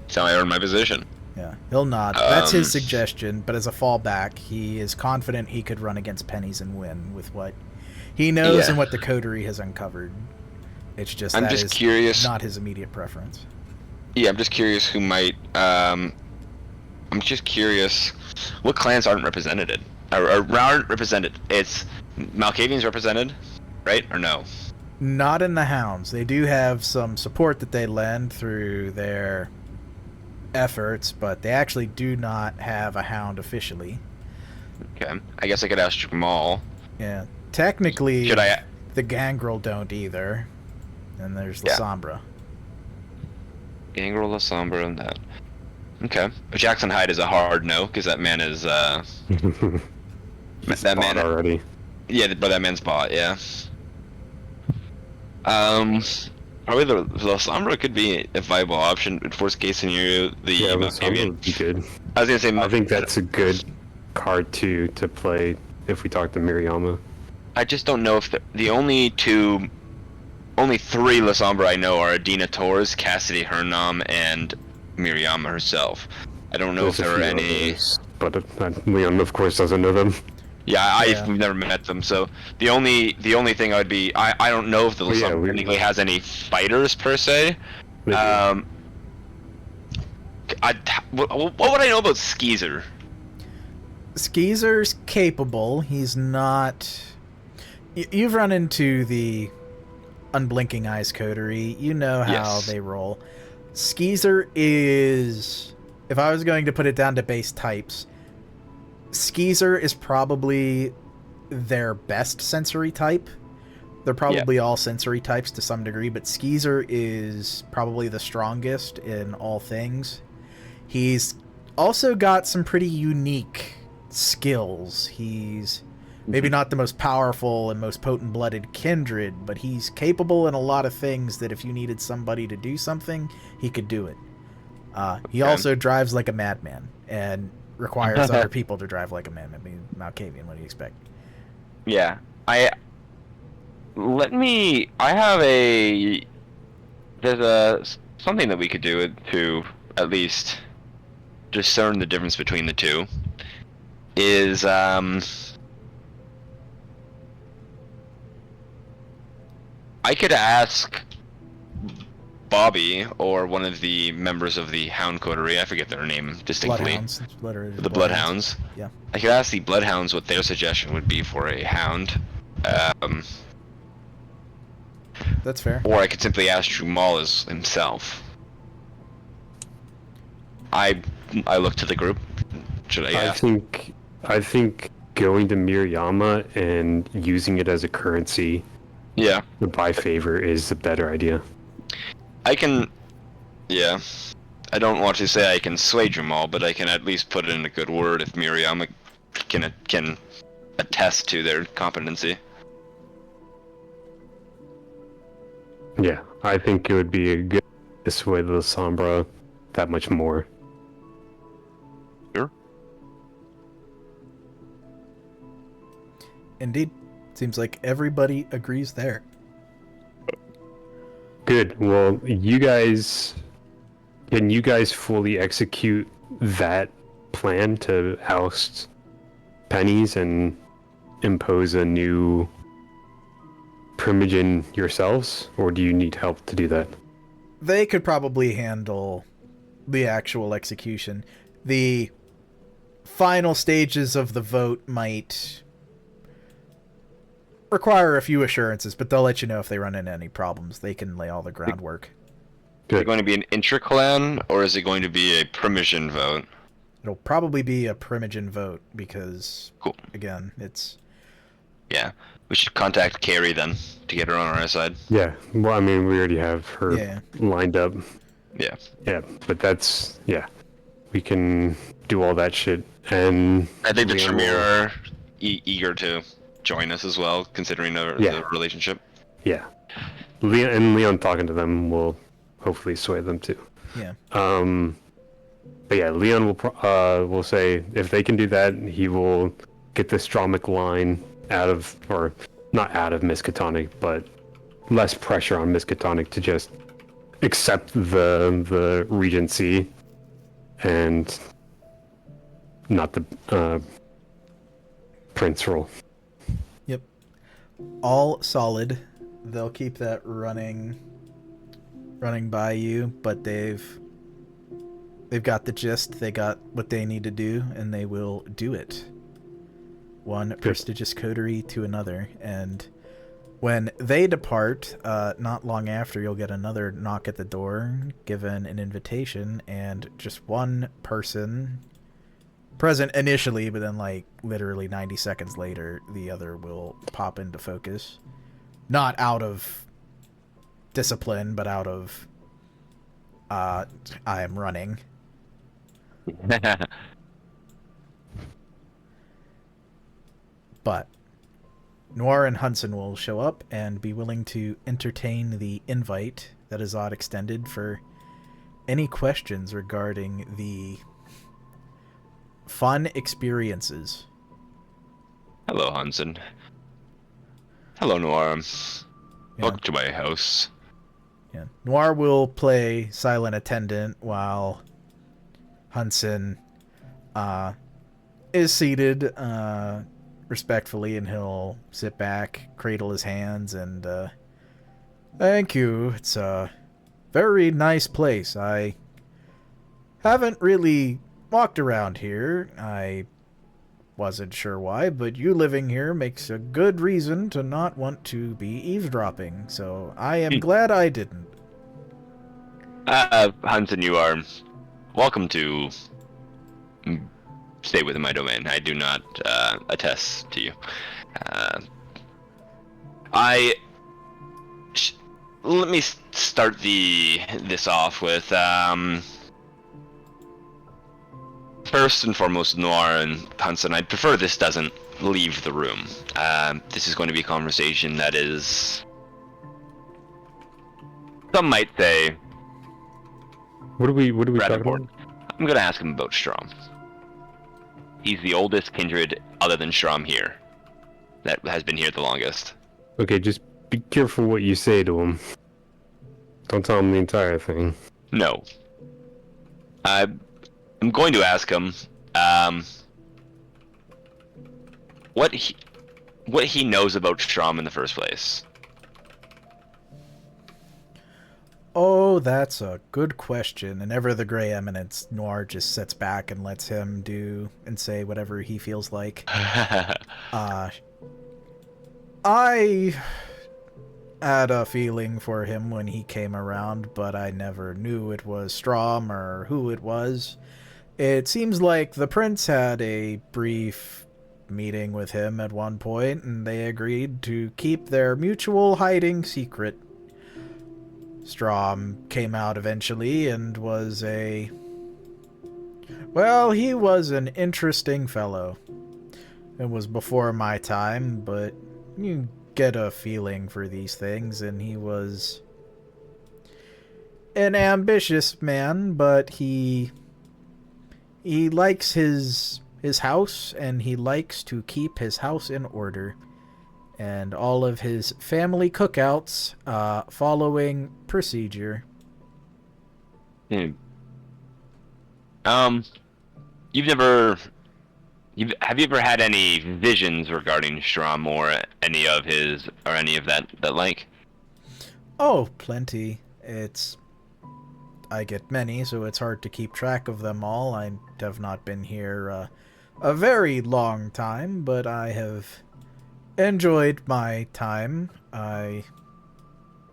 S2: That's how I earn my position.
S1: Yeah, he'll nod. That's his suggestion, but as a fallback, he is confident he could run against pennies and win with what he knows and what the coterie has uncovered. It's just
S2: I'm
S1: that
S2: just
S1: is
S2: curious.
S1: Not his immediate preference.
S2: Yeah, I'm just curious who might. I'm just curious what clans aren't represented, or aren't represented. It's Malkavian's represented, right? Or no?
S1: Not in the Hounds. They do have some support that they lend through their efforts, but they actually do not have a Hound officially.
S2: Okay, I guess I could ask Jamal.
S1: Yeah, technically,
S2: Should I?
S1: The Gangrel don't either. And there's La Sombra.
S2: Gangrel, La Sombra, and that. Okay, Jackson Hyde is a hard no because that man is that man
S3: already.
S2: Yeah, but that man's bought. Yeah. Probably the La Sombra could be a viable option. Worst case scenario, the
S3: Sombra would be good.
S2: I was gonna say.
S3: I think that's a good card too to play if we talk to Miriama.
S2: I just don't know if the only three La Sombra I know are Adina Torres, Cassidy Hernam, and Miriama herself. I don't know if there are any.
S3: Others, but Leon, of course, doesn't know them.
S2: Yeah, I've never met them. So the only thing I would be I don't know if the La Sombra technically has any fighters per se. What would I know about Skeezer?
S1: Skeezer's capable. He's not. You've run into the Unblinking Eyes coterie. You know how they roll. Skeezer is, if I was going to put it down to base types, Skeezer is probably their best sensory type. They're probably all sensory types to some degree, but Skeezer is probably the strongest in all things. He's also got some pretty unique skills. He's maybe not the most powerful and most potent-blooded kindred, but he's capable in a lot of things that if you needed somebody to do something, he could do it. He also drives like a madman and requires other people to drive like a madman. I mean, Malkavian, what do you expect?
S2: Yeah, there's something that we could do to at least discern the difference between the two. Is I could ask Bobby or one of the members of the Hound Coterie, I forget their name distinctly.
S1: Bloodhounds.
S2: The Bloodhounds.
S1: Yeah.
S2: I could ask the Bloodhounds what their suggestion would be for a Hound.
S1: That's fair.
S2: Or I could simply ask Jumal himself. I look to the group. Should I ask?
S3: I think going to Miriama and using it as a currency
S2: Yeah.
S3: the by favor is the better idea.
S2: I can... Yeah. I don't want to say I can sway Jamal, but I can at least put in a good word if Miriam can attest to their competency.
S3: Yeah, I think it would be a good to sway the Sombra that much more.
S2: Sure.
S1: Indeed. Seems like everybody agrees there.
S3: Good. Well, can you guys fully execute that plan to oust Pennies and impose a new Primogen yourselves, or do you need help to do that?
S1: They could probably handle the actual execution. The final stages of the vote might require a few assurances, but they'll let you know if they run into any problems. They can lay all the groundwork.
S2: Is it going to be an intra-clan, or is it going to be a Primogen vote?
S1: It'll probably be a Primogen vote, because,
S2: Cool.
S1: again, it's...
S2: Yeah. We should contact Carrie then, to get her on our side.
S3: Yeah, well, I mean, we already have her lined up.
S2: Yeah.
S3: Yeah, but that's, yeah. We can do all that shit, and...
S2: I think the
S3: Leon
S2: Tremere
S3: will-
S2: are eager to join us as well, considering the relationship.
S3: Yeah. Leon talking to them will hopefully sway them too.
S1: Yeah.
S3: But yeah, Leon will say if they can do that, he will get the Stromic line out of, or not out of Miskatonic, but less pressure on Miskatonic to just accept the Regency and not the Prince role.
S1: Yep. All solid. They'll keep that running by you, but they've got the gist, they got what they need to do, and they will do it. One prestigious coterie to another, and when they depart, not long after, you'll get another knock at the door, given an invitation, and just one person present initially, but then like literally 90 seconds later, the other will pop into focus. Not out of discipline, but out of I am running. But Noir and Hudson will show up and be willing to entertain the invite that Azad extended for any questions regarding the fun experiences.
S2: Hello, Hansen. Hello, Noir.
S1: Yeah.
S2: Welcome to my house.
S1: Yeah. Noir will play silent attendant while Hudson is seated respectfully, and he'll sit back, cradle his hands, and thank you. It's a very nice place. I haven't really walked around here. I wasn't sure why, but you living here makes a good reason to not want to be eavesdropping, so I am glad I didn't.
S2: Hansen, you are welcome to stay within my domain. I do not attest to you. Let me start this off with first and foremost, Noir and Hansen, I'd prefer this doesn't leave the room. This is going to be a conversation that is, some might say,
S3: What are we
S2: rather
S3: talking
S2: important.
S3: about?
S2: I'm going to ask him about Strom. He's the oldest kindred other than Strom here that has been here the longest.
S3: Okay, just be careful what you say to him. Don't tell him the entire thing.
S2: No. I'm going to ask him what he knows about Strom in the first place.
S1: Oh, that's a good question. And ever the Grey Eminence, Noir just sits back and lets him do and say whatever he feels like. I had a feeling for him when he came around, but I never knew it was Strom or who it was. It seems like the prince had a brief meeting with him at one point, and they agreed to keep their mutual hiding secret. Strom came out eventually and was well, he was an interesting fellow. It was before my time, but you get a feeling for these things, and he was an ambitious man, but he likes his house, and he likes to keep his house in order, and all of his family cookouts following procedure.
S2: Have you ever had any visions regarding Strom or any of that like?
S1: Oh, plenty. I get many, so it's hard to keep track of them all. I have not been here a very long time, but I have enjoyed my time. I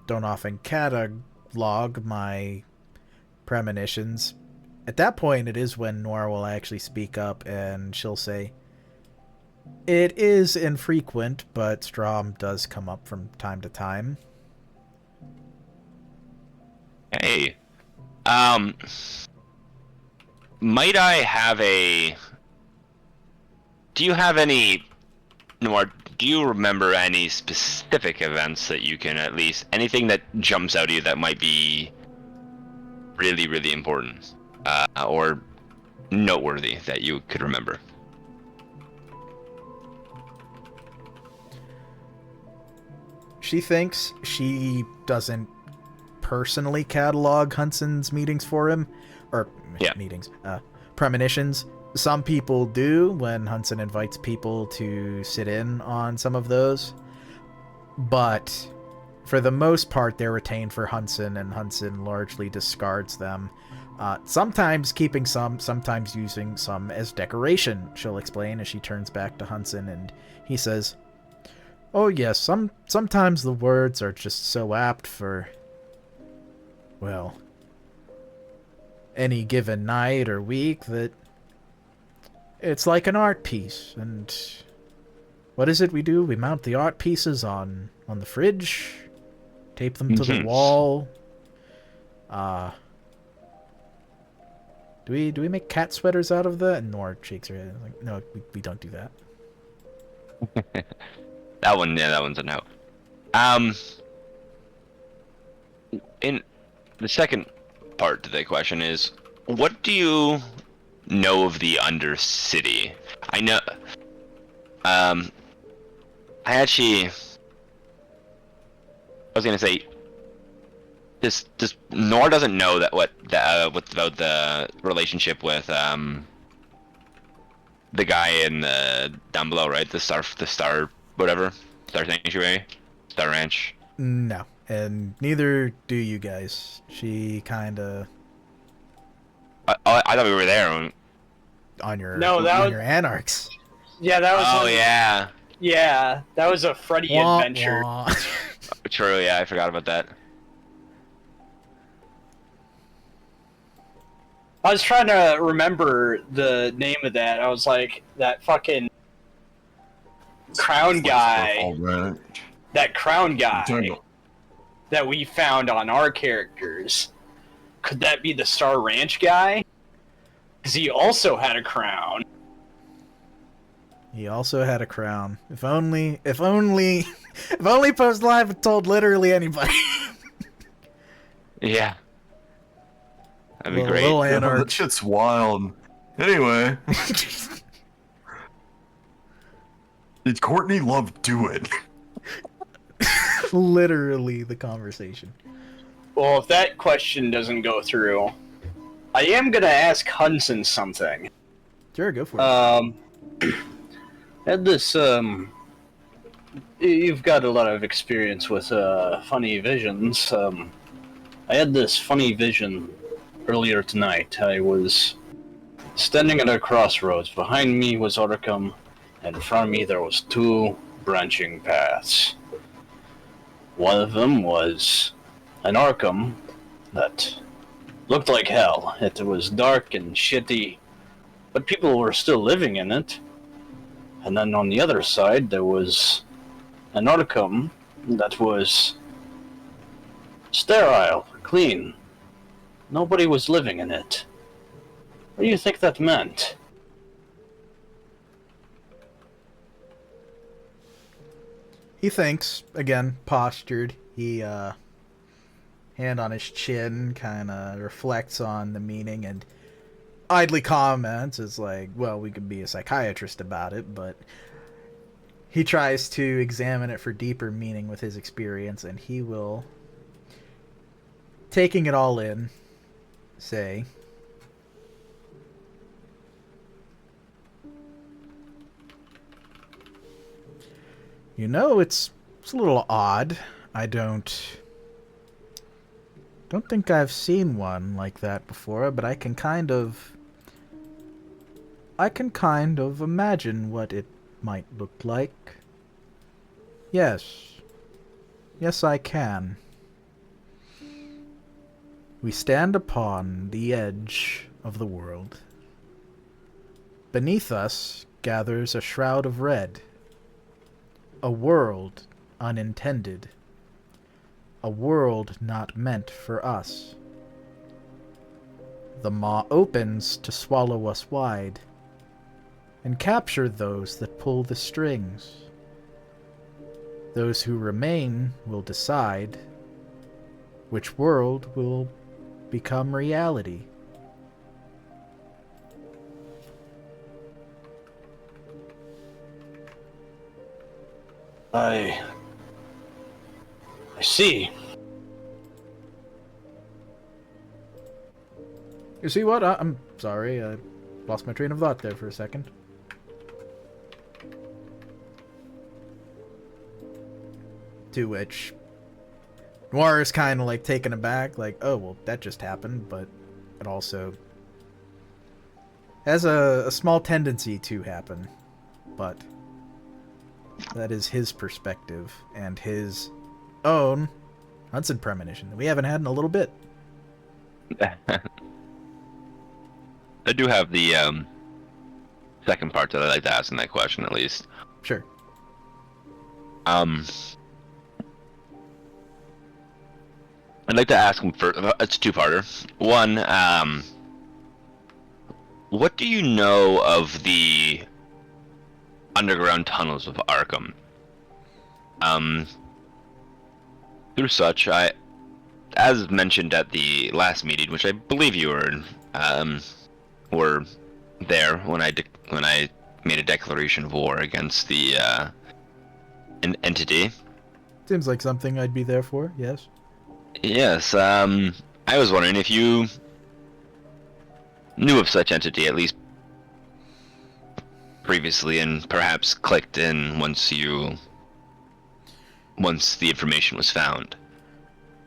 S1: don't often catalog my premonitions. At that point, it is when Noir will actually speak up, and she'll say, "It is infrequent, but Strom does come up from time to time."
S2: Hey, might I have do you have any, Noir, do you remember any specific events that you can anything that jumps out at you that might be really, really important, or noteworthy that you could remember?
S1: She thinks she doesn't personally catalog Hunson's meetings for him, or premonitions. Some people do when Hunson invites people to sit in on some of those, but for the most part they're retained for Hunson, and Hunson largely discards them. Sometimes keeping some, sometimes using some as decoration, she'll explain as she turns back to Hunson, and he says, "Oh yes, sometimes the words are just so apt for, well, any given night or week that it's like an art piece. And what is it we do? We mount the art pieces on the fridge, tape them to the wall. Do we make cat sweaters out of that?" And Nora shakes her head like, "No, we don't do that."
S2: That one's a no. In the second part to the question is, what do you know of the Undercity? I know. I was gonna say, this Nor doesn't know that what about the relationship with the guy in the down below, right? The star whatever, Star Sanctuary, Star Ranch.
S1: No, and neither do you guys. She kinda.
S2: I thought we were there.
S1: On your your anarchs.
S5: Yeah, that was.
S2: Oh yeah.
S5: Yeah, that was a Freddy adventure.
S2: True. Yeah, I forgot about that.
S5: I was trying to remember the name of that. I was like, that fucking crown guy. That crown guy that we found on our characters. Could that be the Star Ranch guy? Because he also had a crown.
S1: He also had a crown. If only Post Live had told literally anybody.
S2: Yeah. That'd be great.
S4: That shit's wild. Anyway. Did Courtney Love do it?
S1: Literally the conversation.
S5: Well, if that question doesn't go through, I am gonna ask Hunson something.
S1: Sure, go for it.
S6: Had this, you've got a lot of experience with, funny visions. I had this funny vision earlier tonight. I was standing at a crossroads. Behind me was Arkham, and in front of me there was two branching paths. One of them was an Arkham that looked like hell. It was dark and shitty, but people were still living in it. And then on the other side, there was an Arkham that was sterile, clean. Nobody was living in it. What do you think that meant?
S1: He thinks, again, postured. He, hand on his chin, kind of reflects on the meaning and idly comments. It's like, well, we could be a psychiatrist about it, but he tries to examine it for deeper meaning with his experience, and he will, taking it all in, say, you know, it's a little odd. I don't think I've seen one like that before, but I can kind of imagine what it might look like. Yes, I can. We stand upon the edge of the world. Beneath us gathers a shroud of red. A world unintended. A world not meant for us. The maw opens to swallow us wide, and capture those that pull the strings. Those who remain will decide which world will become reality.
S6: I see.
S1: You see what? I'm sorry, I lost my train of thought there for a second. To which Noir is kind of like taken aback, like, oh, well, that just happened, but it also has a small tendency to happen. But that is his perspective and his own Hudson premonition that we haven't had in a little bit.
S2: I do have the second part that I'd like to ask in that question, at least.
S1: Sure.
S2: I'd like to ask him for it's a two-parter. One, what do you know of the underground tunnels of Arkham? Through such, as mentioned at the last meeting, which I believe you were there when I made a declaration of war against the an entity.
S1: Seems like something I'd be there for, yes.
S2: Yes, I was wondering if you knew of such entity, at least previously, and perhaps clicked in once the information was found.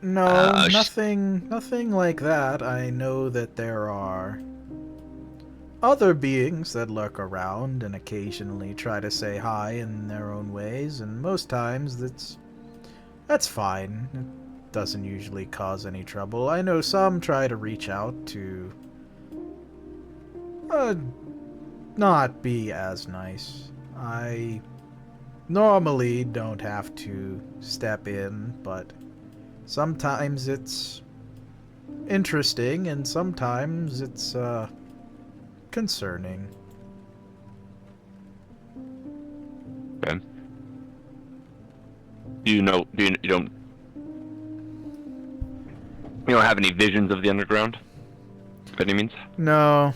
S1: No, nothing like that. I know that there are other beings that lurk around and occasionally try to say hi in their own ways, and most times that's fine. It doesn't usually cause any trouble. I know some try to reach out to not be as nice. I normally don't have to step in, but sometimes it's interesting and sometimes it's concerning.
S2: Okay. You don't have any visions of the underground, by any means?
S1: No.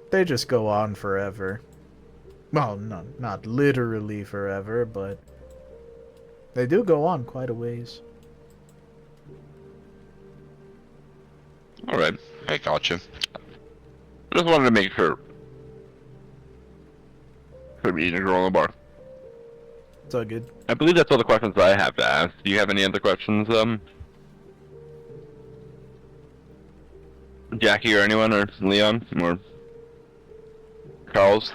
S1: They just go on forever. Well, not literally forever, but they do go on quite a ways.
S2: Alright, I gotcha. Just wanted to make sure. Could be eating a girl in the bar.
S1: It's all good.
S2: I believe that's all the questions I have to ask. Do you have any other questions, Jackie or anyone, or Leon, or Charles?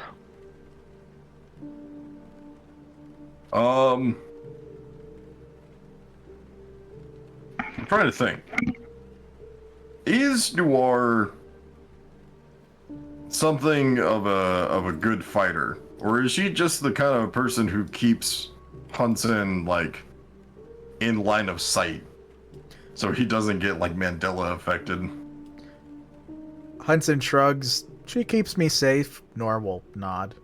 S4: I'm trying to think. Is Noir something of a good fighter, Or is she just the kind of person who keeps Hudson, like, in line of sight? So he doesn't get, like, Mandela affected?
S1: Hudson shrugs. She keeps me safe. Nor will nod.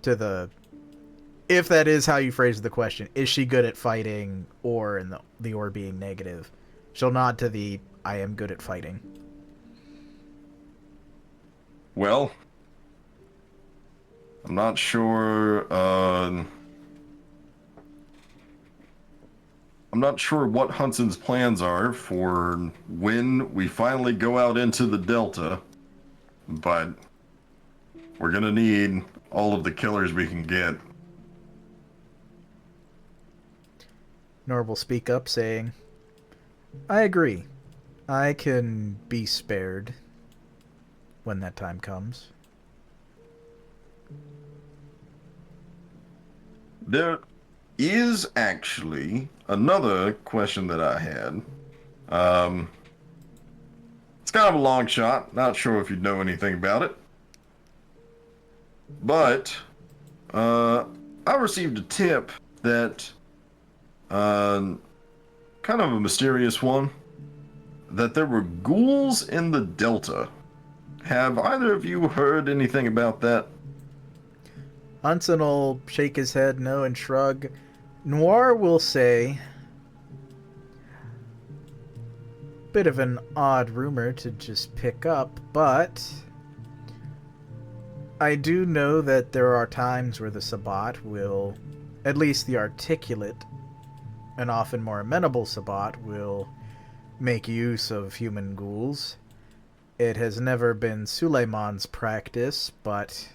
S1: To the... If that is how you phrase the question, is she good at fighting, or in the or being negative? She'll nod to the, I am good at fighting.
S4: Well, I'm not sure, I'm not sure what Hudson's plans are for when we finally go out into the Delta, but we're gonna need all of the killers we can get.
S1: Nor will speak up, saying, I agree. I can be spared when that time comes.
S4: There is actually another question that I had. It's kind of a long shot. Not sure if you know anything about it. But I received a tip that kind of a mysterious one, that there were ghouls in the Delta. Have either of you heard anything about that?
S1: Hudson will shake his head no and shrug. Noir will say, bit of an odd rumor to just pick up, but I do know that there are times where the Sabbat will, at least the articulate and often more amenable Sabbat, will make use of human ghouls. It has never been Suleiman's practice, but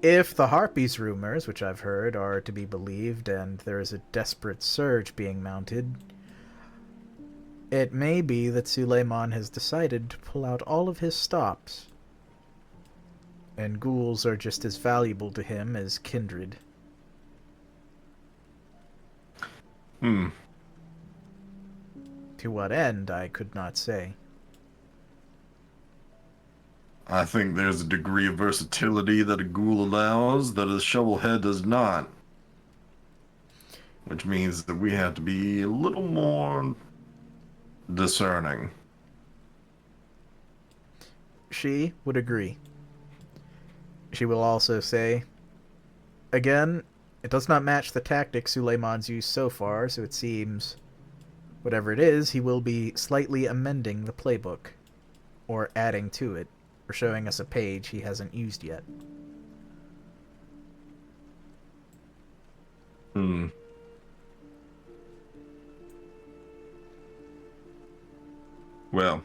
S1: if the Harpies rumors, which I've heard, are to be believed, and there is a desperate surge being mounted, it may be that Suleiman has decided to pull out all of his stops, and ghouls are just as valuable to him as kindred. To what end, I could not say.
S4: I think there's a degree of versatility that a ghoul allows that a shovelhead does not. Which means that we have to be a little more discerning.
S1: She would agree. She will also say, again, it does not match the tactics Suleiman's used so far, so it seems, whatever it is, he will be slightly amending the playbook, or adding to it, or showing us a page he hasn't used yet.
S4: Well,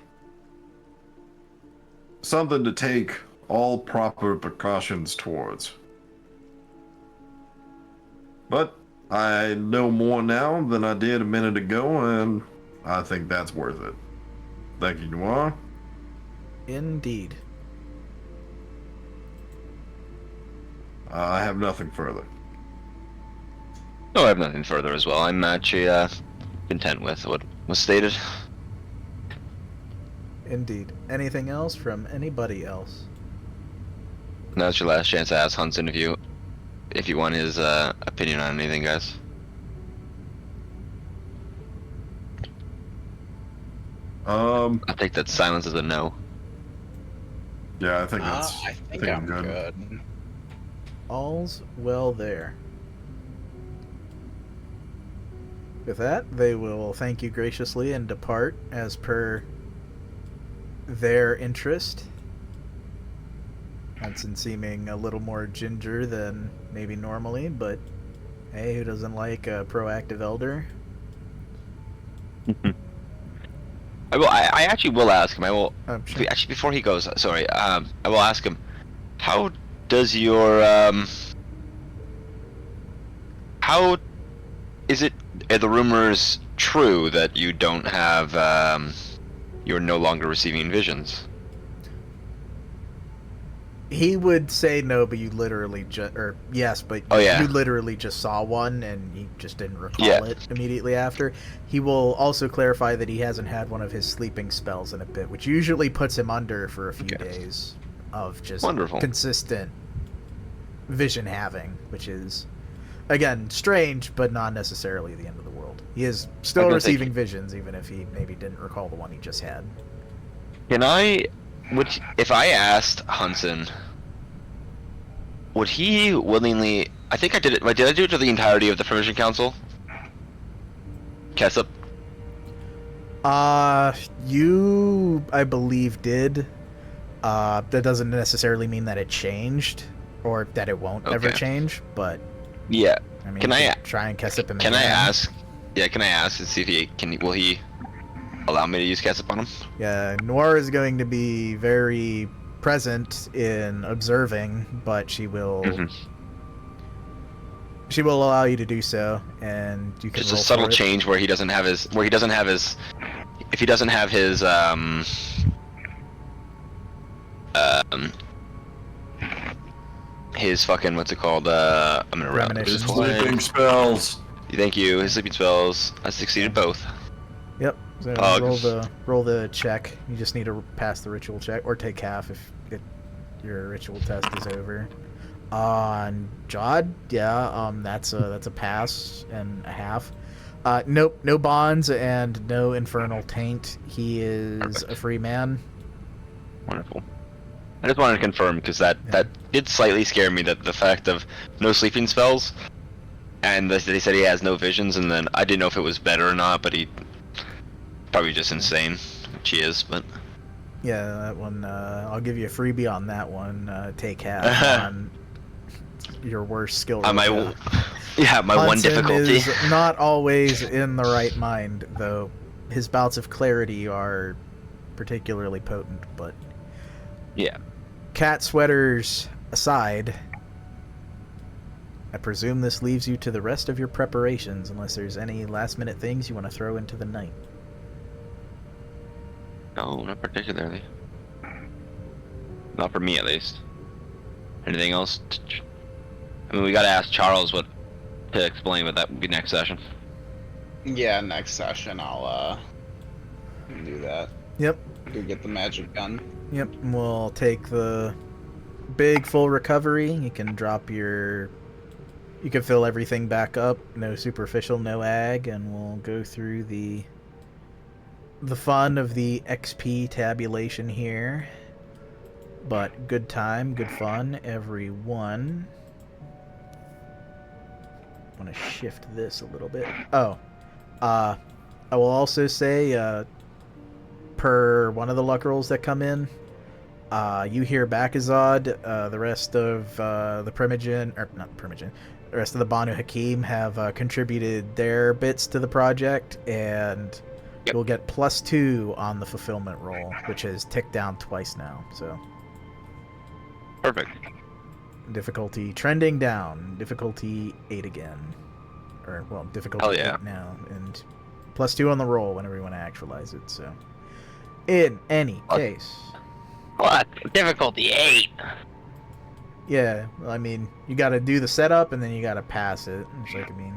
S4: something to take all proper precautions towards. But I know more now than I did a minute ago, and I think that's worth it. Thank you, Noir.
S1: Indeed.
S4: I have nothing further.
S2: No, I have nothing further as well. I'm actually content with what was stated.
S1: Indeed. Anything else from anybody else?
S2: Now's your last chance to ask Hudson if you want his opinion on anything, guys. I think that silence is a no.
S4: Yeah, I think that's.
S7: I think I'm good.
S1: All's well there. With that, they will thank you graciously and depart as per their interest. Hudson seeming a little more ginger than maybe normally, but hey, who doesn't like a proactive elder?
S2: I actually will ask him.
S1: Sure.
S2: Actually, before he goes, sorry, I will ask him, how does your how is it? Are the rumors true that you don't have you're no longer receiving visions?
S1: He would say no, but you literally just, or yes, but you literally just saw one and he just didn't recall it immediately after. He will also clarify that he hasn't had one of his sleeping spells in a bit, which usually puts him under for a few days of just consistent vision having, which is, again, strange, but not necessarily the end of the world. He is still receiving visions, even if he maybe didn't recall the one he just had.
S2: If I asked Hunson, would he willingly? I think I did it. Did I do it to the entirety of the Provision Council? Kessup?
S1: You, I believe, did. That doesn't necessarily mean that it changed, or that it won't ever change, but...
S2: Yeah.
S1: I mean,
S2: can I
S1: try and Kessup him?
S2: Can I ask? Yeah, can I ask and see if will he allow me to use Kessup on him?
S1: Yeah, Noir is going to be very present in observing, but she will she will allow you to do so, and you can
S2: just a subtle change where he doesn't have his if he doesn't have his his fucking, what's it called, I'm gonna wrap
S4: his sleeping spells.
S2: Thank you. His sleeping spells. I succeeded both.
S1: Yep. So roll the check. You just need to pass the ritual check, or take half if your ritual test is over. On Jod, that's a pass and a half. Nope, no bonds and no infernal taint. He is a free man.
S2: Wonderful. I just wanted to confirm because that did slightly scare me, that the fact of no sleeping spells, and they said he has no visions, and then I didn't know if it was better or not, but he probably just insane, which he is, but.
S1: Yeah, that one, I'll give you a freebie on that one. Take half on your worst skill.
S2: On my
S1: Hudson
S2: one difficulty.
S1: Is not always in the right mind, though. His bouts of clarity are particularly potent, but
S2: yeah.
S1: Cat sweaters aside, I presume this leaves you to the rest of your preparations, unless there's any last-minute things you want to throw into the night.
S2: No, not particularly. Not for me, at least. Anything else? I mean, we gotta ask Charles what to explain, but that would be next session.
S7: Yeah, next session I'll do that.
S1: Yep.
S7: Go get the magic gun.
S1: Yep, and we'll take the big full recovery. You can drop your... You can fill everything back up. No superficial, no ag, and we'll go through the fun of the XP tabulation here. But good time, good fun, everyone. I want to shift this a little bit. Oh, I will also say, per one of the luck rolls that come in, you hear back, Azad. The rest of the Primogen, or not Primogen, the rest of the Banu Haqim have contributed their bits to the project, and you'll get +2 on the fulfillment roll, which has ticked down twice now. So
S2: perfect.
S1: Difficulty trending down. Difficulty 8 again, or well, difficulty 8 now, and +2 on the roll whenever you want to actualize it. So, in any case,
S2: what difficulty 8?
S1: Yeah, well, I mean, you got to do the setup and then you got to pass it. It's like, I mean,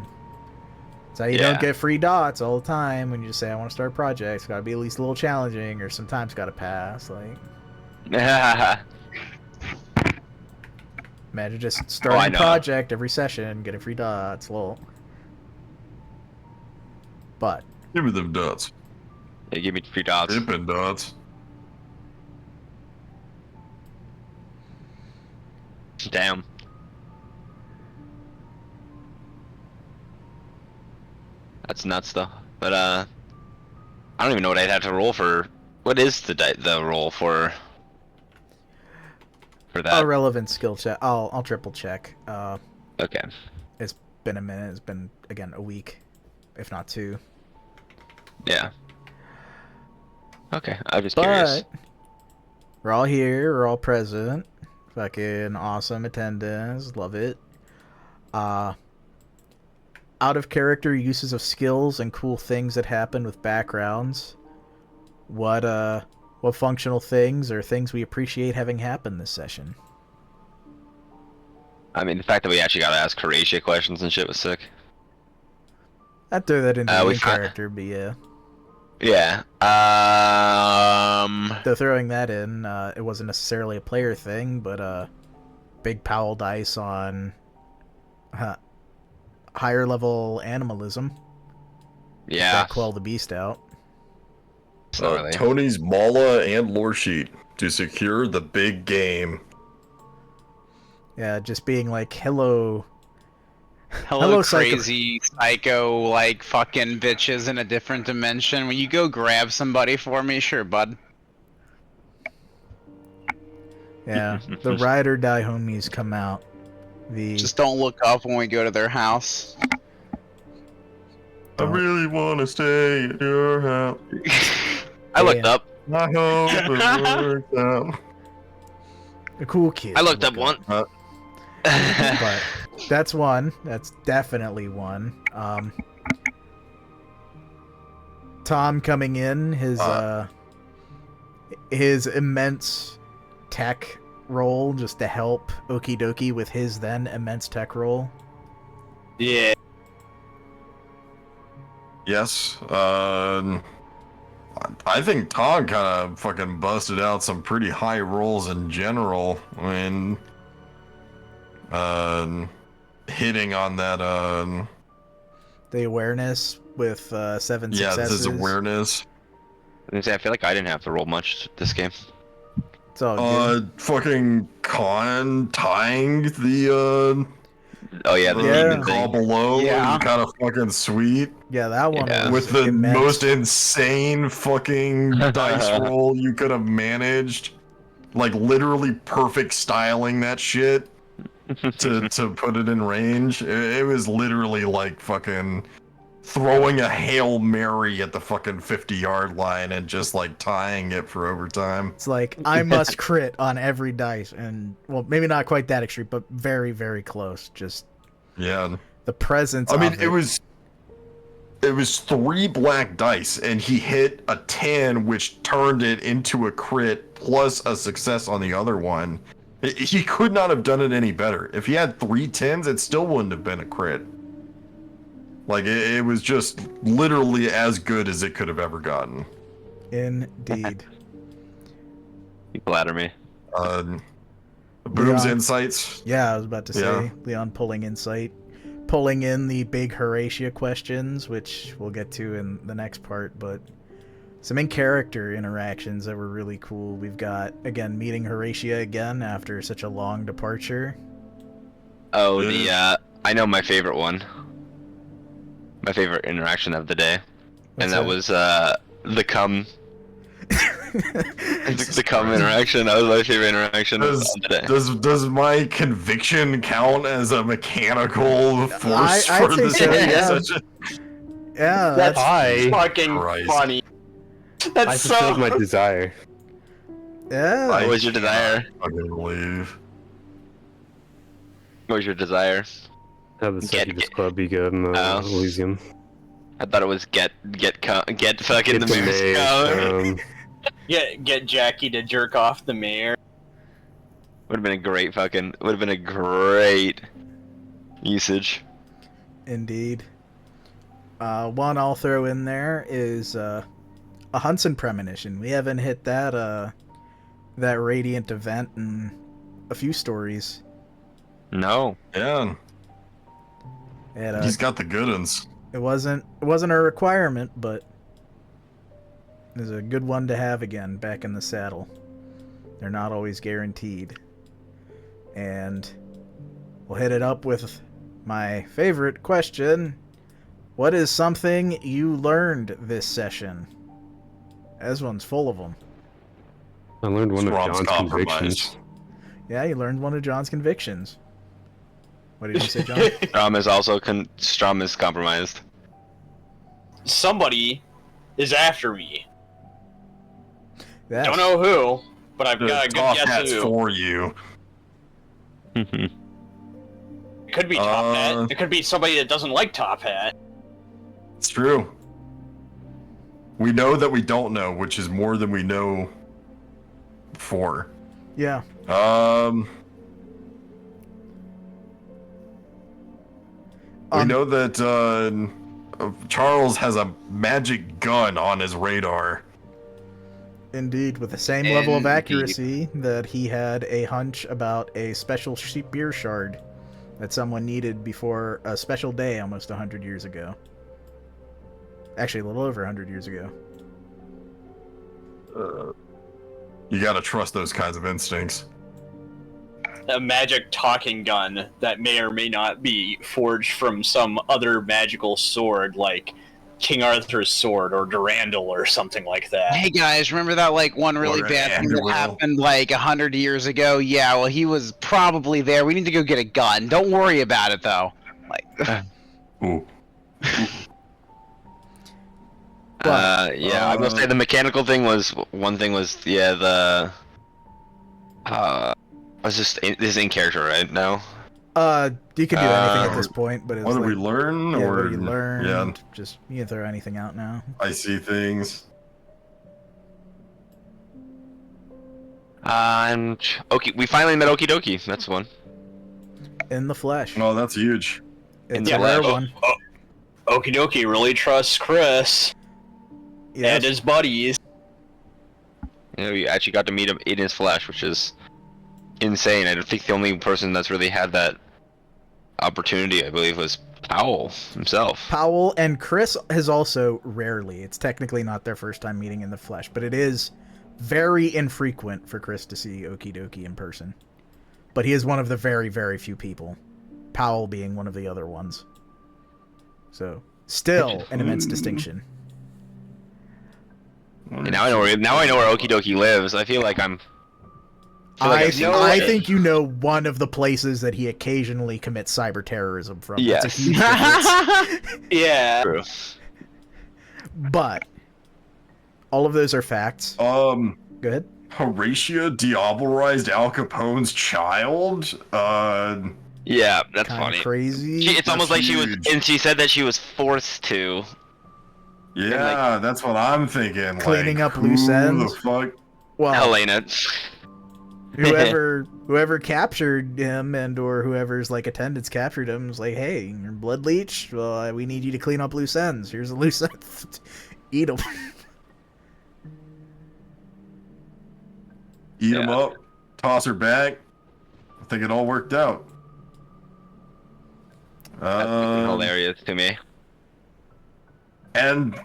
S1: it's how you don't get free dots all the time when you just say I want to start a project. It's got to be at least a little challenging, or sometimes got to pass. Like, imagine just starting a project every session, getting free dots. Lol. But
S4: give me them dots.
S2: Yeah, give me free dots.
S4: Dipping dots.
S2: Damn. That's nuts, though. But I don't even know what I'd have to roll for. What is the roll for that?
S1: A relevant skill check. I'll triple check.
S2: Okay.
S1: It's been a minute. It's been, again, a week, if not 2.
S2: Yeah. Okay, I'm just curious.
S1: We're all here. We're all present. Fucking awesome attendance. Love it. Out of character uses of skills and cool things that happen with backgrounds. What functional things or things we appreciate having happen this session?
S2: I mean, the fact that we actually got to ask Horatio questions and shit was sick.
S1: I'd throw that into the
S2: we
S1: main
S2: found-
S1: character, but yeah.
S2: Yeah.
S1: Though throwing that in, it wasn't necessarily a player thing, but big Powell dice on higher level animalism.
S2: Yeah.
S1: That quell the beast out.
S4: Tony's Mala and lore sheet to secure the big game.
S1: Yeah, just being like, hello.
S7: Hello,
S1: Psycho.
S7: crazy psycho, like fucking bitches in a different dimension. When you go grab somebody for me, sure, bud.
S1: Yeah, the ride or die homies come out.
S7: Just don't look up when we go to their house.
S4: I really want to stay at your house.
S2: I looked up.
S4: I hope it works out.
S1: A cool kid.
S2: I looked up one.
S1: But that's one. That's definitely one. Tom coming in, his immense tech role just to help Okie Dokie with his then immense tech role.
S5: Yeah.
S4: Yes. I think Tom kind of fucking busted out some pretty high rolls in general. I mean, hitting on that.
S1: The awareness with 7
S4: Yeah,
S1: successes.
S4: this is awareness.
S2: I feel like I didn't have to roll much this game.
S1: It's all good.
S4: Fucking con tying the
S2: Oh yeah, the demon
S4: call
S2: thing.
S4: below.
S7: Yeah.
S4: Kind of fucking sweet.
S1: Yeah, that one
S2: Yeah.
S1: was
S4: With the
S1: immense.
S4: most insane fucking dice roll you could have managed. Like literally perfect styling that shit to put it in range. It was literally like fucking throwing a Hail Mary at the fucking 50-yard line and just like tying it for overtime.
S1: It's like, I must crit on every dice. And, well, maybe not quite that extreme, but very, very close. Just
S4: Yeah.
S1: the presence
S4: I mean,
S1: of
S4: it was 3 black dice, and he hit a 10, which turned it into a crit plus a success on the other one. He could not have done it any better. If he had 3 10s, it still wouldn't have been a crit. Like, it was just literally as good as it could have ever gotten.
S1: Indeed.
S2: You flatter me.
S4: Boom's
S1: Leon.
S4: insights.
S1: Yeah, I was about to say,
S4: Yeah.
S1: Leon pulling insight. Pulling in the big Horatio questions, which we'll get to in the next part, but some in-character interactions that were really cool. We've got, again, meeting Horatio again after such a long departure.
S2: Oh, I know my favorite one. My favorite interaction of the day.
S1: What's
S2: and that was the cum. The cum interaction. That was my favorite interaction of the day.
S4: Does my conviction count as a mechanical force
S1: I'd
S4: for
S1: say
S4: this?
S1: so, yeah.
S4: Such a-
S1: Yeah,
S5: That's
S3: I
S5: fucking
S4: Christ.
S5: funny.
S3: I
S5: That's
S3: fulfilled
S5: so.
S3: my desire.
S1: yeah.
S2: What was your desire?
S4: I can't believe.
S2: What was your desire?
S3: Have the
S2: Get-
S3: Seducers Club be good in
S2: Oh.
S3: Elysium.
S2: I thought it was get fucking
S3: Get
S2: the
S3: the
S2: moose
S3: mayor,
S2: cum.
S5: Get Jackie to jerk off the mayor.
S2: Would have been a great fucking. Would have been a great usage.
S1: Indeed. One I'll throw in there is a Hunson premonition. We haven't hit that radiant event in a few stories.
S2: No.
S4: Yeah,
S1: And,
S4: he's got the good ones.
S1: it wasn't a requirement, but it was a good one to have again back in the saddle. They're not always guaranteed. And we'll hit it up with my favorite question. What is something you learned this session? This one's full of them.
S3: I learned one of
S4: Rob's
S3: John's
S4: compromise.
S3: convictions.
S1: Yeah, you learned one of John's convictions. What did you say, John?
S2: Strom is also Strom is compromised.
S5: Somebody is after me.
S1: Yes.
S5: Don't know who, but I've got a good
S4: Top
S5: guess
S4: hats
S5: who.
S4: for you.
S5: It could be Top Hat. It could be somebody that doesn't like Top Hat.
S4: It's true. We know that we don't know, which is more than we know before.
S1: Yeah.
S4: We know that Charles has a magic gun on his radar.
S1: Indeed, with the same level of
S2: Indeed.
S1: accuracy that he had a hunch about a special beer shard that someone needed before a special day almost 100 years ago. Actually, a little over 100 years ago.
S4: You gotta trust those kinds of instincts.
S5: A magic talking gun that may or may not be forged from some other magical sword, like King Arthur's sword or Durandal or something like that.
S7: Hey guys, remember that like one really
S4: Or
S7: bad thing that
S4: Anduril.
S7: happened like 100 years ago? Yeah, well he was probably there. We need to go get a gun. Don't worry about it though. Like,
S4: Ooh.
S2: Yeah, I will say the mechanical thing was the was just this is in character right now.
S1: You can do anything at this point, but it's
S4: What did we
S1: like,
S4: learn?
S1: yeah,
S4: or
S1: what do you learn?
S4: Yeah,
S1: Just, you can throw anything out now.
S4: I see things.
S2: And okay, we finally met Okie Dokie. That's one.
S1: In the flesh.
S4: Oh, that's huge.
S1: It's
S2: Yeah,
S1: a rare
S2: well,
S1: one.
S5: Okie dokie really trusts Chris and
S1: Yes.
S5: his buddies.
S2: You know, we actually got to meet him in his flesh, which is insane. I don't think the only person that's really had that opportunity, I believe, was Powell himself.
S1: Powell and Chris has also rarely. It's technically not their first time meeting in the flesh, but it is very infrequent for Chris to see Okie Dokie in person. But he is one of the very, very few people. Powell being one of the other ones. So, still an immense distinction.
S2: And now I know where Okie Dokie lives. I feel like I'm.
S1: I
S2: seen
S1: think you know one of the places that he occasionally commits cyber terrorism from.
S2: Yes.
S1: That's a huge difference.
S5: Yeah.
S2: True.
S1: But all of those are facts. Go ahead.
S4: Horatia diabolized Al Capone's child?
S2: Yeah, that's
S1: Kinda
S2: funny.
S1: crazy.
S2: It's almost like she was,
S4: huge.
S2: and she said that she was forced to.
S4: Yeah, that's what I'm thinking.
S1: Cleaning
S4: like,
S1: up loose
S4: who
S1: ends?
S4: the fuck?
S1: Well,
S2: Helena.
S1: whoever captured him and or whoever's like attendants captured him was like, hey, you're blood leech. Well, we need you to clean up loose ends. Here's a loose end. Eat them.
S4: Eat him up, toss her back. I think it all worked out.
S2: That's hilarious to me.
S4: And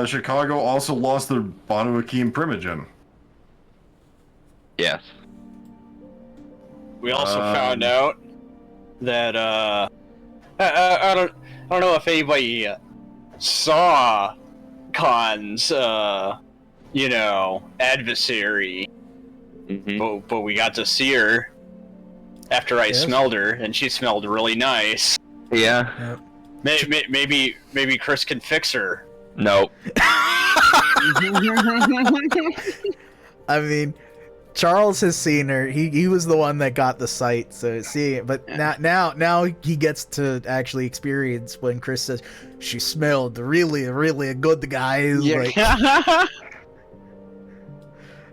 S4: Chicago also lost their Banu Haqim Primogen.
S2: Yes.
S5: We also found out that I don't know if anybody saw Khan's adversary, but we got to see her after I smelled her, and she smelled really nice.
S2: Yeah.
S1: Yep.
S5: Maybe Chris can fix her.
S2: No.
S1: I mean, Charles has seen her. He was the one that got the sight, so seeing it. But now he gets to actually experience when Chris says she smelled really good, guys.
S7: yeah.
S1: Like,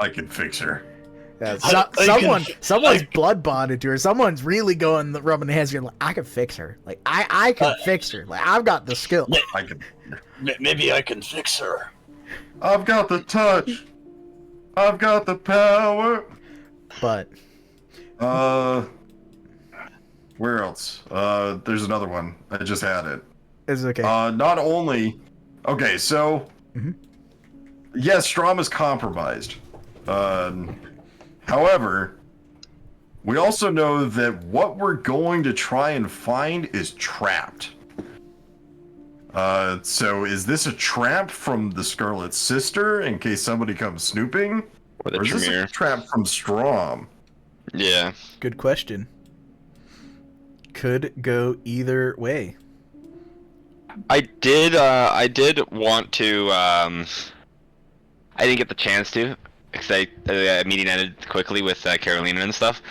S4: I can fix her.
S1: yeah,
S5: I
S1: someone's blood bonded to her. Someone's really rubbing their hands together. Like, I can fix her. Like I can fix her. Like I've got the skill.
S4: I can.
S5: Maybe I can fix her.
S4: I've got the touch. I've got the power.
S1: But
S4: where else? There's another one. I just had it.
S1: it's okay.
S4: Not only. Okay, so. Yes, Strom is compromised. However, we also know that what we're going to try and find is trapped. So is this a trap from the Scarlet Sister in case somebody comes snooping?
S2: Or the
S4: Or is this
S2: Tremere.
S4: a trap from Strom?
S2: Yeah.
S1: Good question. Could go either way.
S2: I did want to, I didn't get the chance to, because the meeting ended quickly with Carolina and stuff,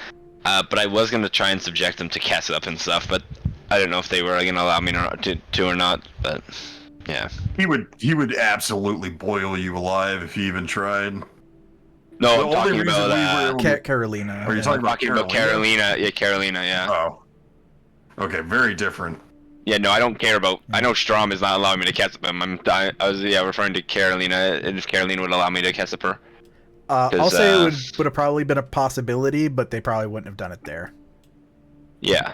S2: but I was going to try and subject them to cast up and stuff, but I don't know if they were going to allow me to or not, but yeah.
S4: He would absolutely boil you alive if he even tried.
S2: No,
S4: The
S2: I'm
S4: only
S2: talking
S4: reason
S2: about,
S4: we were-
S1: Carolina.
S4: Are you
S1: yeah.
S4: talking about
S2: Carolina. Yeah, Carolina, yeah.
S4: Oh. Okay, very different.
S2: Yeah, no, I don't care about. I know Strom is not allowing me to Cassip him. I was referring to Carolina, and if Carolina would allow me to Cassip her.
S1: I'll say it would have probably been a possibility, but they probably wouldn't have done it there.
S2: Yeah.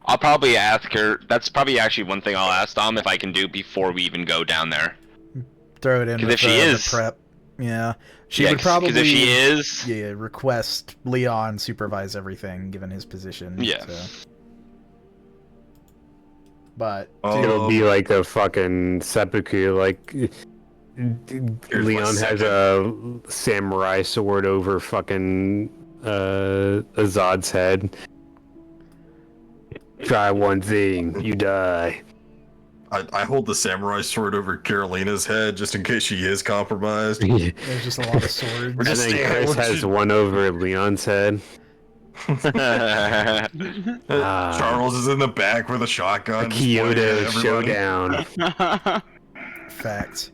S2: I'll probably ask her. That's probably actually one thing I'll ask Dom if I can do before we even go down there.
S1: Throw it in with
S2: if she is
S1: the prep. Yeah. She would probably,
S2: because if she is,
S1: request Leon supervise everything given his position.
S2: Yeah.
S1: So. But
S3: it'll be like a fucking seppuku. Like Leon has a samurai sword over fucking Azad's head. Try one thing, you die.
S4: I hold the samurai sword over Carolina's head just in case she is compromised.
S1: There's just a lot of swords.
S3: And then Chris has one over Leon's head.
S4: Charles is in the back with a shotgun.
S3: A Kyoto showdown.
S1: Facts.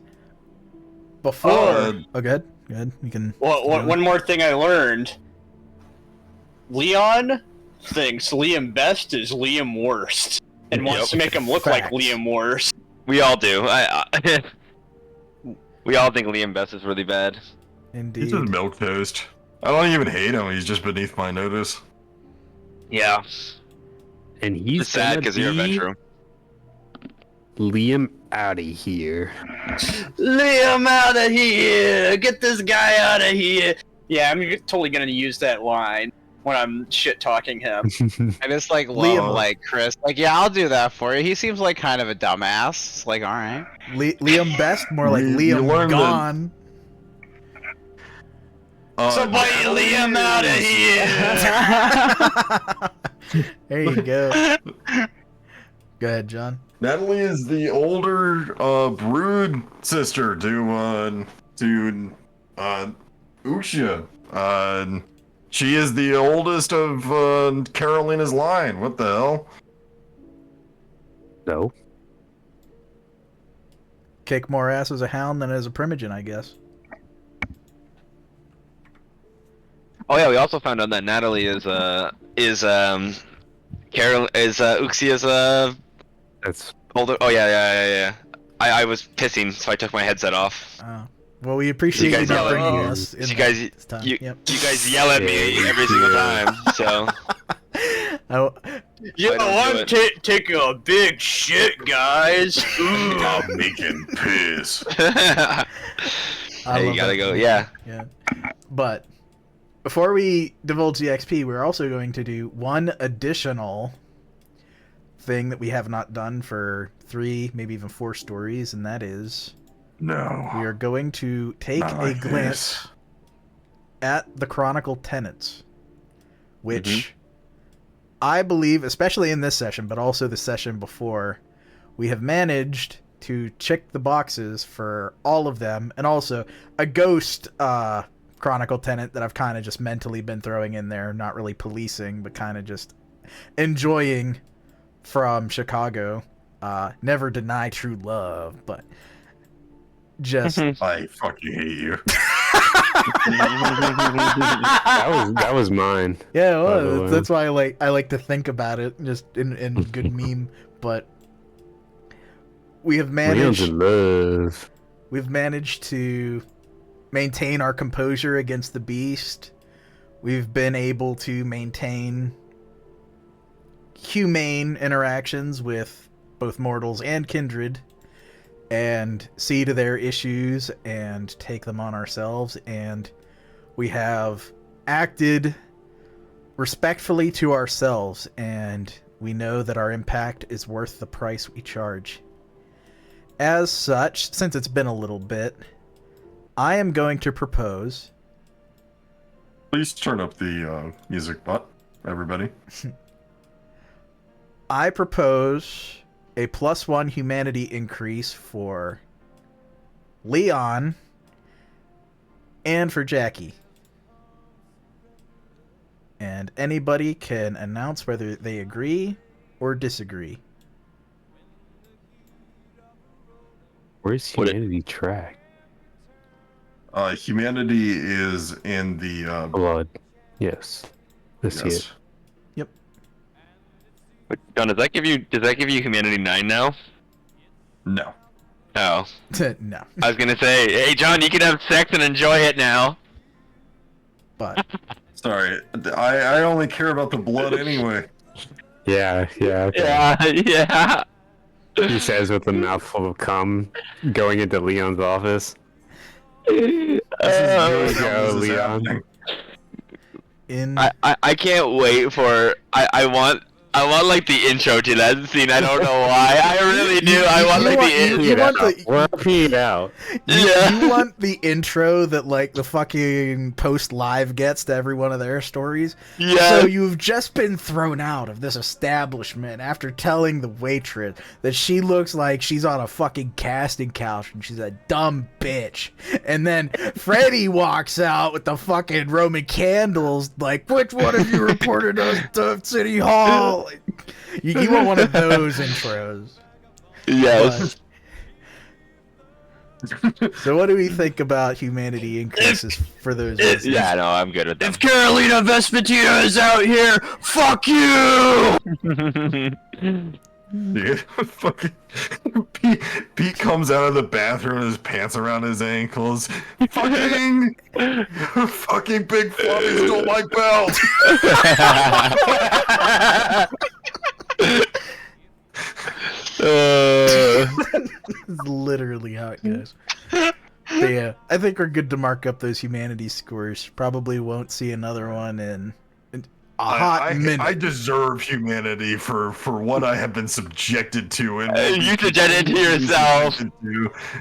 S1: Before... good. You can...
S5: Well, one more thing I learned. Leon thinks Liam Best is Liam Worst. And wants to make him look like Liam Worst.
S2: We all do. We all think Liam Best is really bad.
S1: Indeed.
S4: He's just milquetoast. I don't even hate him. He's just beneath my notice.
S2: Yeah.
S3: And he's
S2: it's sad because you're a Ventrue.
S3: Liam out of here.
S5: Liam out of here! Get this guy out of here! Yeah, I'm totally gonna use that line when I'm shit talking him.
S7: I just like love like Chris. Like, yeah, I'll do that for you. He seems like kind of a dumbass. It's like, all right.
S1: Liam Best, more like Liam Gone.
S5: Somebody Liam out of here!
S1: There you go. Go ahead, John.
S4: Natalie is the older brood sister to Uxia. She is the oldest of Carolina's line. What the hell?
S3: No.
S1: Kick more ass as a hound than as a primogen, I guess.
S2: Oh yeah, we also found out that Natalie is Uxia's
S3: That's
S2: older. Oh yeah. I was pissing, so I took my headset off.
S1: Well, we appreciate you not bringing us.
S2: You guys yell at me every single time, so.
S5: I'm taking a big shit, guys.
S4: I'm making piss.
S2: Hey, you gotta go, yeah.
S1: But before we divulge the XP, we're also going to do one additional thing that we have not done for 3, maybe even 4 stories, and that is we are going to take a glance at the Chronicle tenets, which I believe, especially in this session, but also the session before, we have managed to check the boxes for all of them, and also a ghost Chronicle tenet that I've kind of just mentally been throwing in there, not really policing, but kind of just enjoying from Chicago. Never deny true love, but just
S4: I fucking hate you.
S3: that was mine.
S1: Yeah, it was. That's why I like to think about it, just in good meme. But we have managed. We've managed to maintain our composure against the beast. We've been able to maintain humane interactions with both mortals and kindred, and see to their issues and take them on ourselves, and we have acted respectfully to ourselves, and we know that our impact is worth the price we charge. As such, since it's been a little bit, I am going to propose...
S4: Please turn up the music butt, everybody.
S1: I propose a +1 humanity increase for Leon and for Jackie. And anybody can announce whether they agree or disagree.
S3: Where's humanity track?
S4: Humanity is in the
S3: blood. Yes. Let's see it.
S1: Yep.
S2: John, does that give you Humanity 9 now?
S4: No.
S2: Oh.
S1: No.
S2: I was gonna say, hey John, you can have sex and enjoy it now.
S1: But
S4: Sorry, I only care about the blood anyway.
S3: Yeah, okay.
S2: Yeah.
S3: He says with a mouthful of cum, going into Leon's office. Here we go, Leon.
S2: I can't wait for I want like the intro to that scene. I don't know why. I really do. I want like the
S3: We're peeing out.
S1: You want the intro that like the fucking post live gets to every one of their stories.
S2: Yeah.
S1: So you've just been thrown out of this establishment after telling the waitress that she looks like she's on a fucking casting couch and she's a dumb bitch. And then Freddy walks out with the fucking Roman candles like, which one of you reported us to City Hall? You want one of those intros.
S2: Yes.
S1: So what do we think about humanity increases for those reasons?
S2: Yeah, no, I'm good with that.
S5: If Carolina Vespertina is out here, fuck you!
S4: Dude, fucking Pete comes out of the bathroom with his pants around his ankles. Fucking big floppy stole my belt.
S1: That's literally how it goes. But yeah, I think we're good to mark up those humanity scores. Probably won't see another one in a hot minute.
S4: I deserve humanity for what I have been subjected to. And
S2: you subjected to yourself.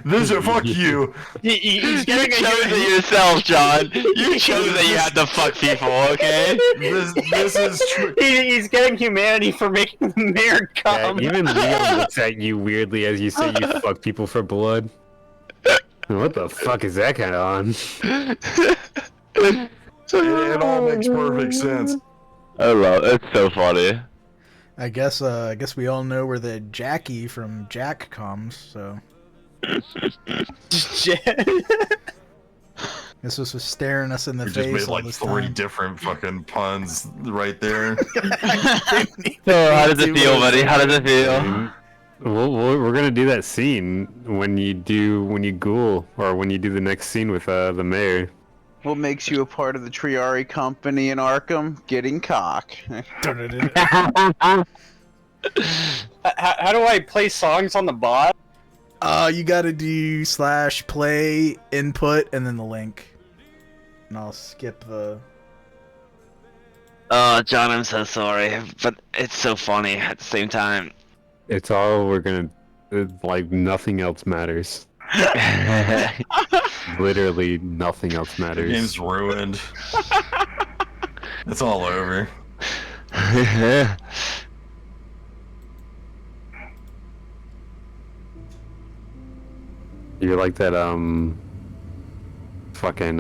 S4: This is fuck you.
S2: You chose it yourself, John. You chose that you had to fuck people, okay?
S4: This is true.
S5: He's getting humanity for making the mayor come.
S3: Yeah, even Leon looks at you weirdly as you say you fuck people for blood. What the fuck is that kind of on?
S4: It all makes perfect sense.
S2: I love it. It's so funny.
S1: I guess we all know where the Jackie from Jack comes, so this was staring us in the
S4: We
S1: face
S4: just made
S1: all
S4: like
S1: this
S4: 3
S1: time.
S4: different fucking puns right there.
S2: So, how does it feel, buddy? How does it feel?
S3: We're gonna do that scene when you ghoul, or when you do the next scene with the mayor.
S8: What makes you a part of the Triarii Company in Arkham? Getting cock.
S5: How do I play songs on the bot?
S1: You gotta do /play input and then the link. And I'll skip the...
S2: Oh, John, I'm so sorry, but it's so funny at the same time.
S3: It's all we're gonna... like, nothing else matters. Literally nothing else matters.
S4: The game's ruined. It's all over.
S3: You're like that, fucking,